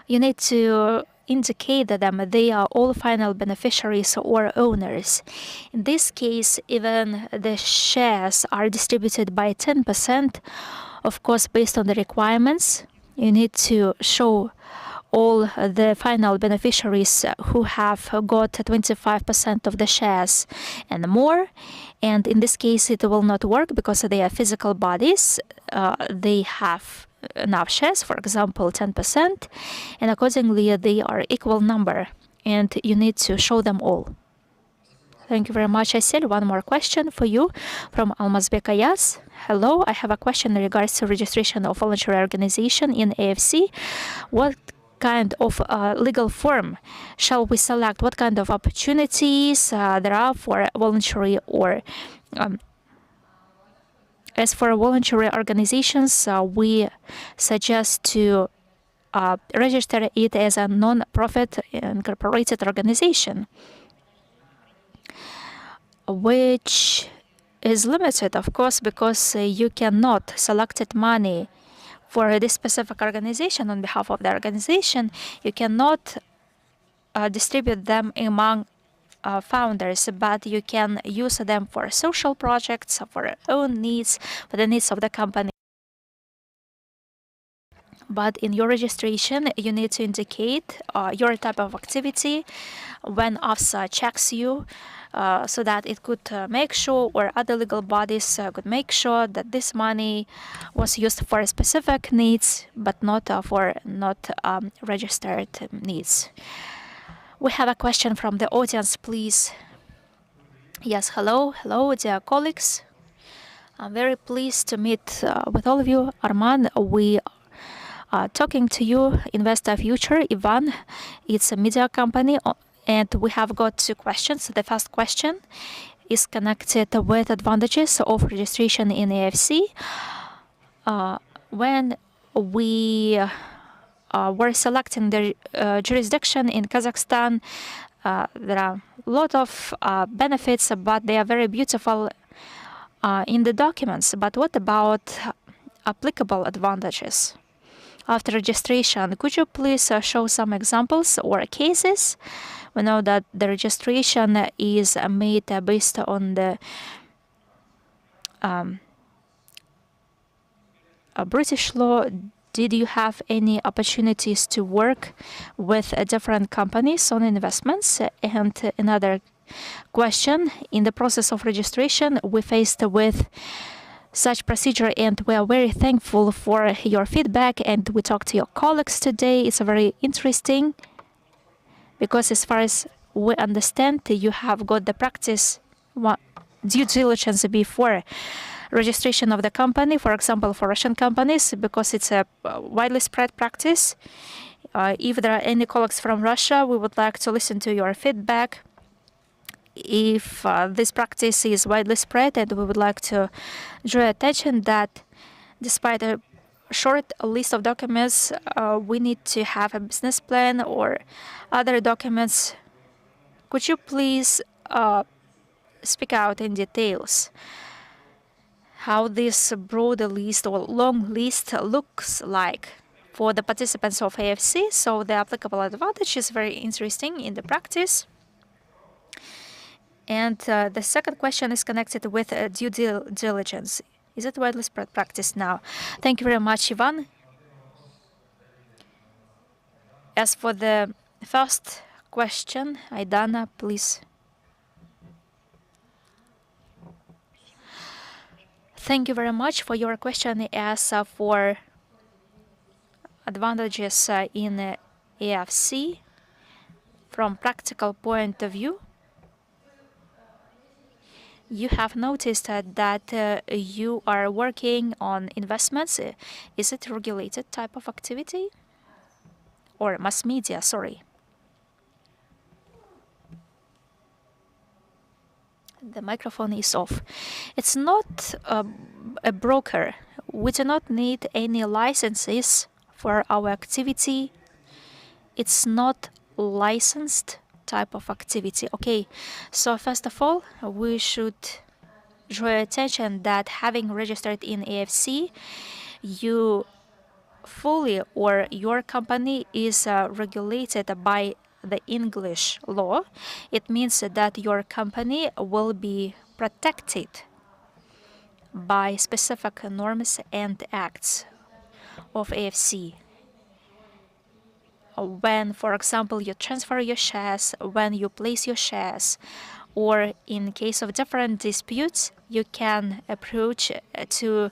S23: you need to indicate that they are all final beneficiaries or owners. In this case, even the shares are distributed by 10%. Of course, based on the requirements, you need to show all the final beneficiaries who have got 25% of the shares and more. And in this case, it will not work because they are physical bodies. They have enough shares, for example, 10%, and accordingly, they are equal number, and you need to show them all. Thank you very much, Asil. One more question for you from Almazbek Ayaz. Hello, I have a question in regards to registration of voluntary organization in AFC. What kind of legal form shall we select? What kind of opportunities there are for voluntary or as for voluntary organizations, we suggest to register it as a non-profit incorporated organization, which is limited, of course, because you cannot select money for this specific organization on behalf of the organization. You cannot distribute them among founders, but you can use them for social projects, for your own needs, for the needs of the company. But in your registration, you need to indicate your type of activity when AFSA checks you, so that it could make sure, or other legal bodies could make sure that this money was used for specific needs, but not for not registered needs. We have a question from the audience, please. Yes, hello, dear colleagues. I'm very pleased to meet with all of you. Arman, we are talking to you, Investor Future. Ivan, it's a media company, and we have got two questions. The first question is connected with advantages of registration in AFC. When we were selecting the jurisdiction in Kazakhstan, there are a lot of benefits, but they are very beautiful in the documents. But what about applicable advantages? After registration, could you please show some examples or cases? We know that the registration is made based on the British law. Did you have any opportunities to work with different companies on investments? And another question, in the process of registration, we faced with such procedure, and we are very thankful for your feedback, and we talked to your colleagues today. It's very interesting because as far as we understand, you have got the practice due diligence before registration of the company, for example, for Russian companies, because it's a widely spread practice. If there are any colleagues from Russia, we would like to listen to your feedback. If this practice is widely spread, and we would like to draw attention that despite a short list of documents, we need to have a business plan or other documents. Could you please speak out in details how this broad list or long list looks like for the participants of AFC? So the applicable advantage is very interesting in the practice. And the second question is connected with due diligence. Is it widely spread practice now? Thank you very much, Ivan. As for the first question, Aidana, please. Thank you very much for your question. As for advantages in AFC from practical point of view, you have noticed that you are working on investments. Is it a regulated type of activity? Or mass media, sorry. The microphone is off. It's not a broker. We do not need any licenses for our activity. It's not licensed type of activity. Okay, so first of all, we should draw attention that having registered in AFC, you fully or your company is regulated by the English law. It means that your company will be protected by specific norms and acts of AFC. When, for example, you transfer your shares, when you place your shares, or in case of different disputes, you can approach to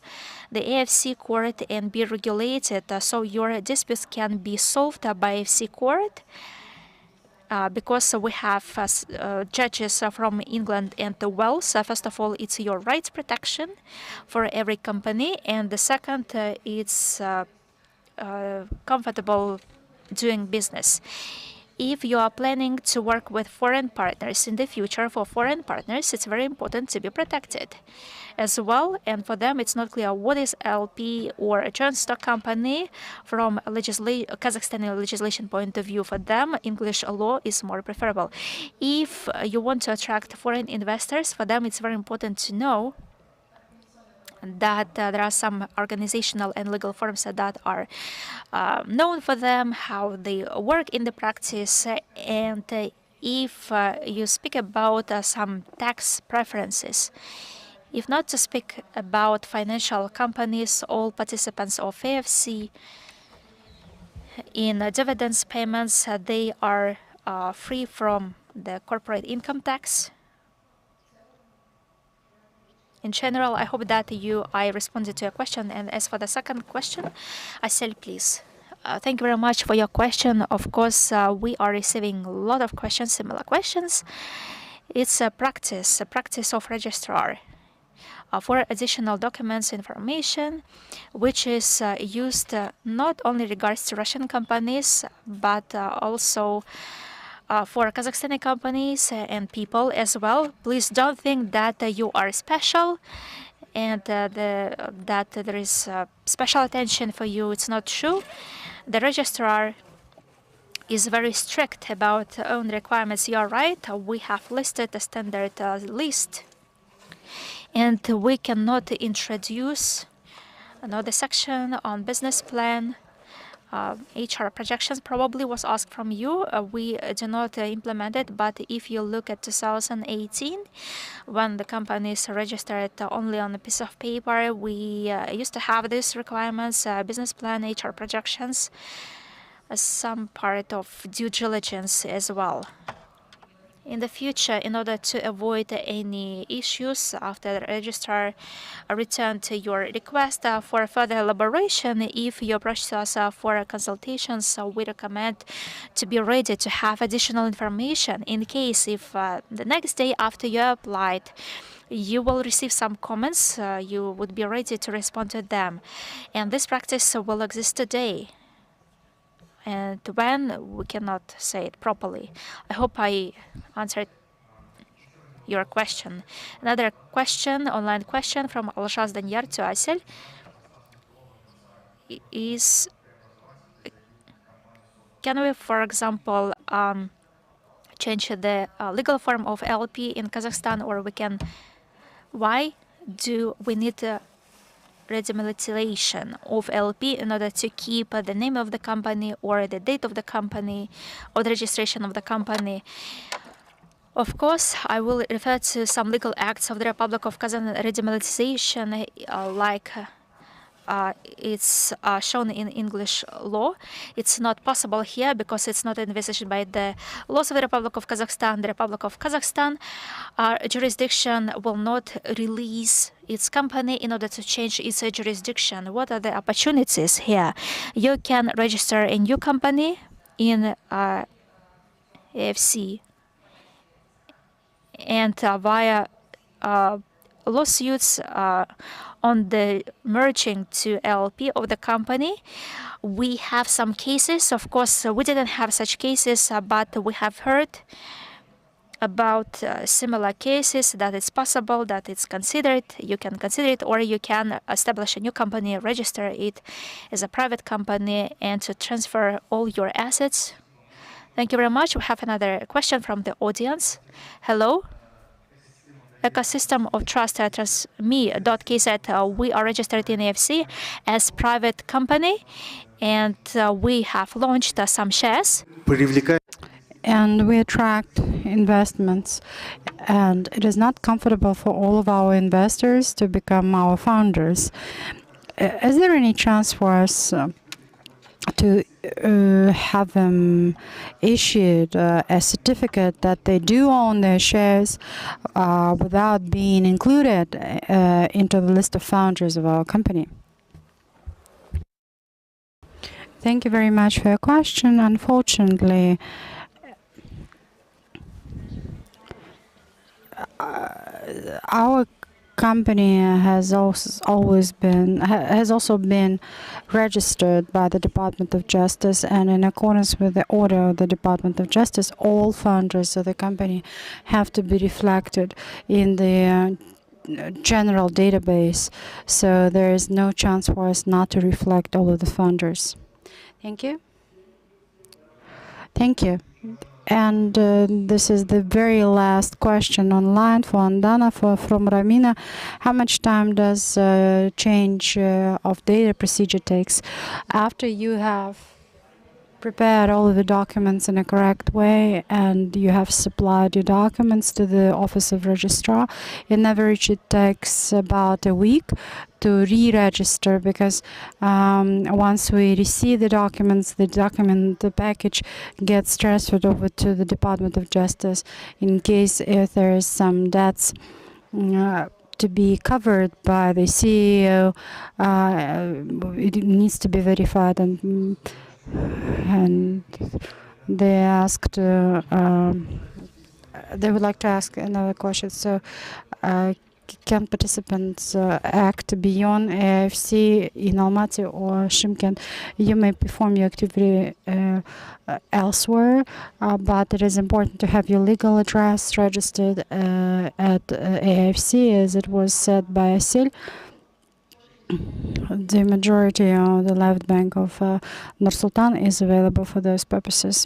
S23: the AFC court and be regulated. So your disputes can be solved by AFC court. because we have judges from England and Wales. First of all, it's your rights protection for every company, and the second, it's comfortable doing business. If you are planning to work with foreign partners in the future, for foreign partners, it's very important to be protected as well. And for them, it's not clear what is LP or a joint stock company from a Kazakhstani legislation point of view. For them, English law is more preferable. If you want to attract foreign investors, for them, it's very important to know that there are some organizational and legal forms that are known for them, how they work in the practice, and if you speak about some tax preferences. If not to speak about financial companies, all participants of AIFC in dividends payments, they are free from the corporate income tax. In general, I hope that I responded to your question. And as for the second question, Asel, please. Thank you very much for your question. Of course, we are receiving a lot of questions, similar questions. It's a practice of registrar for additional documents information, which is used not only regards to Russian companies, but also for Kazakhstani companies and people as well. Please don't think that you are special and that there is special attention for you. It's not true. The registrar is very strict about own requirements. You are right. We have listed a standard list, and we cannot introduce another section on business plan. HR projections probably was asked from you. We do not implement it, but if you look at 2018, when the company is registered only on a piece of paper, we used to have these requirements, business plan, HR projections, as some part of due diligence as well. In the future, in order to avoid any issues after the registrar return to your request for further elaboration, if you approach us for consultations, we recommend to be ready to have additional information in case if the next day after you applied, you will receive some comments, you would be ready to respond to them. And this practice will exist today. And when, we cannot say it properly. I hope I answered your question. Another question, online question from Alshaz Danyar to Asel is, can we, for example, change the legal form of LP in Kazakhstan, or we can, why do we need redemilitarization of LP in order to keep the name of the company or the date of the company or the registration of the company? Of course, I will refer to some legal acts of the Republic of Kazakhstan. Redemilitarization, like it's shown in English law. It's not possible here because it's not envisaged by the laws of the Republic of Kazakhstan. The Republic of Kazakhstan jurisdiction will not release its company in order to change its jurisdiction. What are the opportunities here? You can register a new company in AFC and via lawsuits on the merging to LP of the company. We have some cases. Of course, we didn't have such cases, but we have heard about similar cases that it's possible, that it's considered. You can consider it, or you can establish a new company, register it as a private company, and to transfer all your assets. Thank you very much. We have another question from the audience. Hello. Ecosystem of Trust Trustme.kz. We are registered in AFC as private company, and we have launched some shares.
S17: And we attract investments, and it is not comfortable for all of our investors to become our founders. Is there any chance for us to have them issued a certificate that they do own their shares without being included into the list of founders of our company? Thank you very much for your question. Unfortunately, our company has also been registered by the Department of Justice, and in accordance with the order of the Department of Justice, all funders of the company have to be reflected in the general database. So there is no chance for us not to reflect all of the funders. Thank you. Thank you. And this is the very last question online for Andana from Ramina. How much time does change of data procedure takes? After you have prepared all of the documents in a correct way and you have supplied your documents to the Office of Registrar, in average it takes about a week to re-register, because once we receive the documents, the package gets transferred over to the Department of Justice in case if there is some debts to be covered by the CEO. It needs to be verified, and they asked they would like to ask another question. So can participants act beyond AIFC in Almaty or Shymkent? You may perform your activity elsewhere, but it is important to have your legal address registered at AIFC, as it was said by Asil. The majority of the left bank of Nur-Sultan is available for those purposes.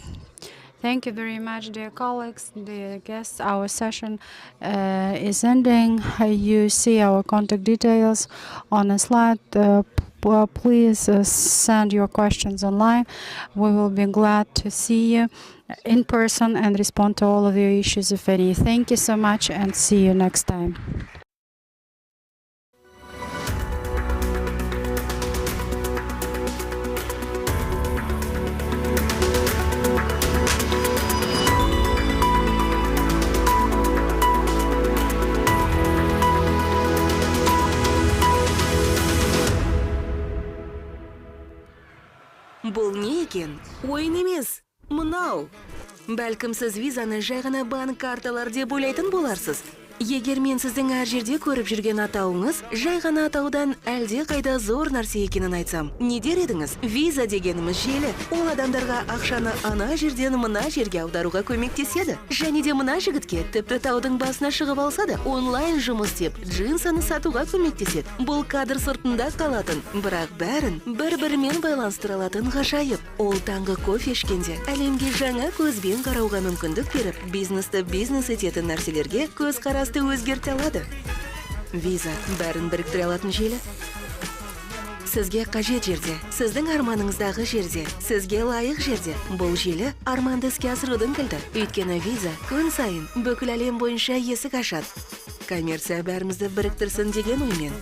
S17: Thank you very much, dear colleagues, dear guests. Our session is ending. You see our contact details on a slide. Please send your questions online. We will be glad to see you in person and respond to all of your issues, if any. Thank you so much, and see you next time.
S4: Бұл не екен? Ойын емес, мынау. Бәлкім сіз визаны жай ғана банк карталар деп ойлайтын боларсыз. Егер мен сіздің әр жерде көріп жүрген атауыңыз жай ғана атаудан әлде қайда зор нәрсе екенін айтсам, не дер едіңіз? Виза дегеніміз желі. Ол адамдарға ақшаны ана жерден мына жерге аударуға көмектеседі. Және де мына жігітке тіпті таудың басына шығып алса да онлайн жұмыс істеп, джинсаны сатуға көмектеседі. Бұл кадр сыртында қалатын, бірақ бәрін бір-бірімен байланыстыра алатын ғажайып. Ол таңғы кофе ішкенде әлемге жаңа көзбен қарауға мүмкіндік беріп, бизнесті бизнес ететін нәрселерге көз қарасты өзгерте алады. Виза бәрін біріктіре алатын желі. Сізге қажет жерде, сіздің арманыңыздағы жерде, сізге лайық жерде. Бұл желі арманды іске асырудың кілті. Өйткені виза күн сайын бүкіл әлем бойынша есік ашады. Коммерция бәрімізді біріктірсін деген оймен.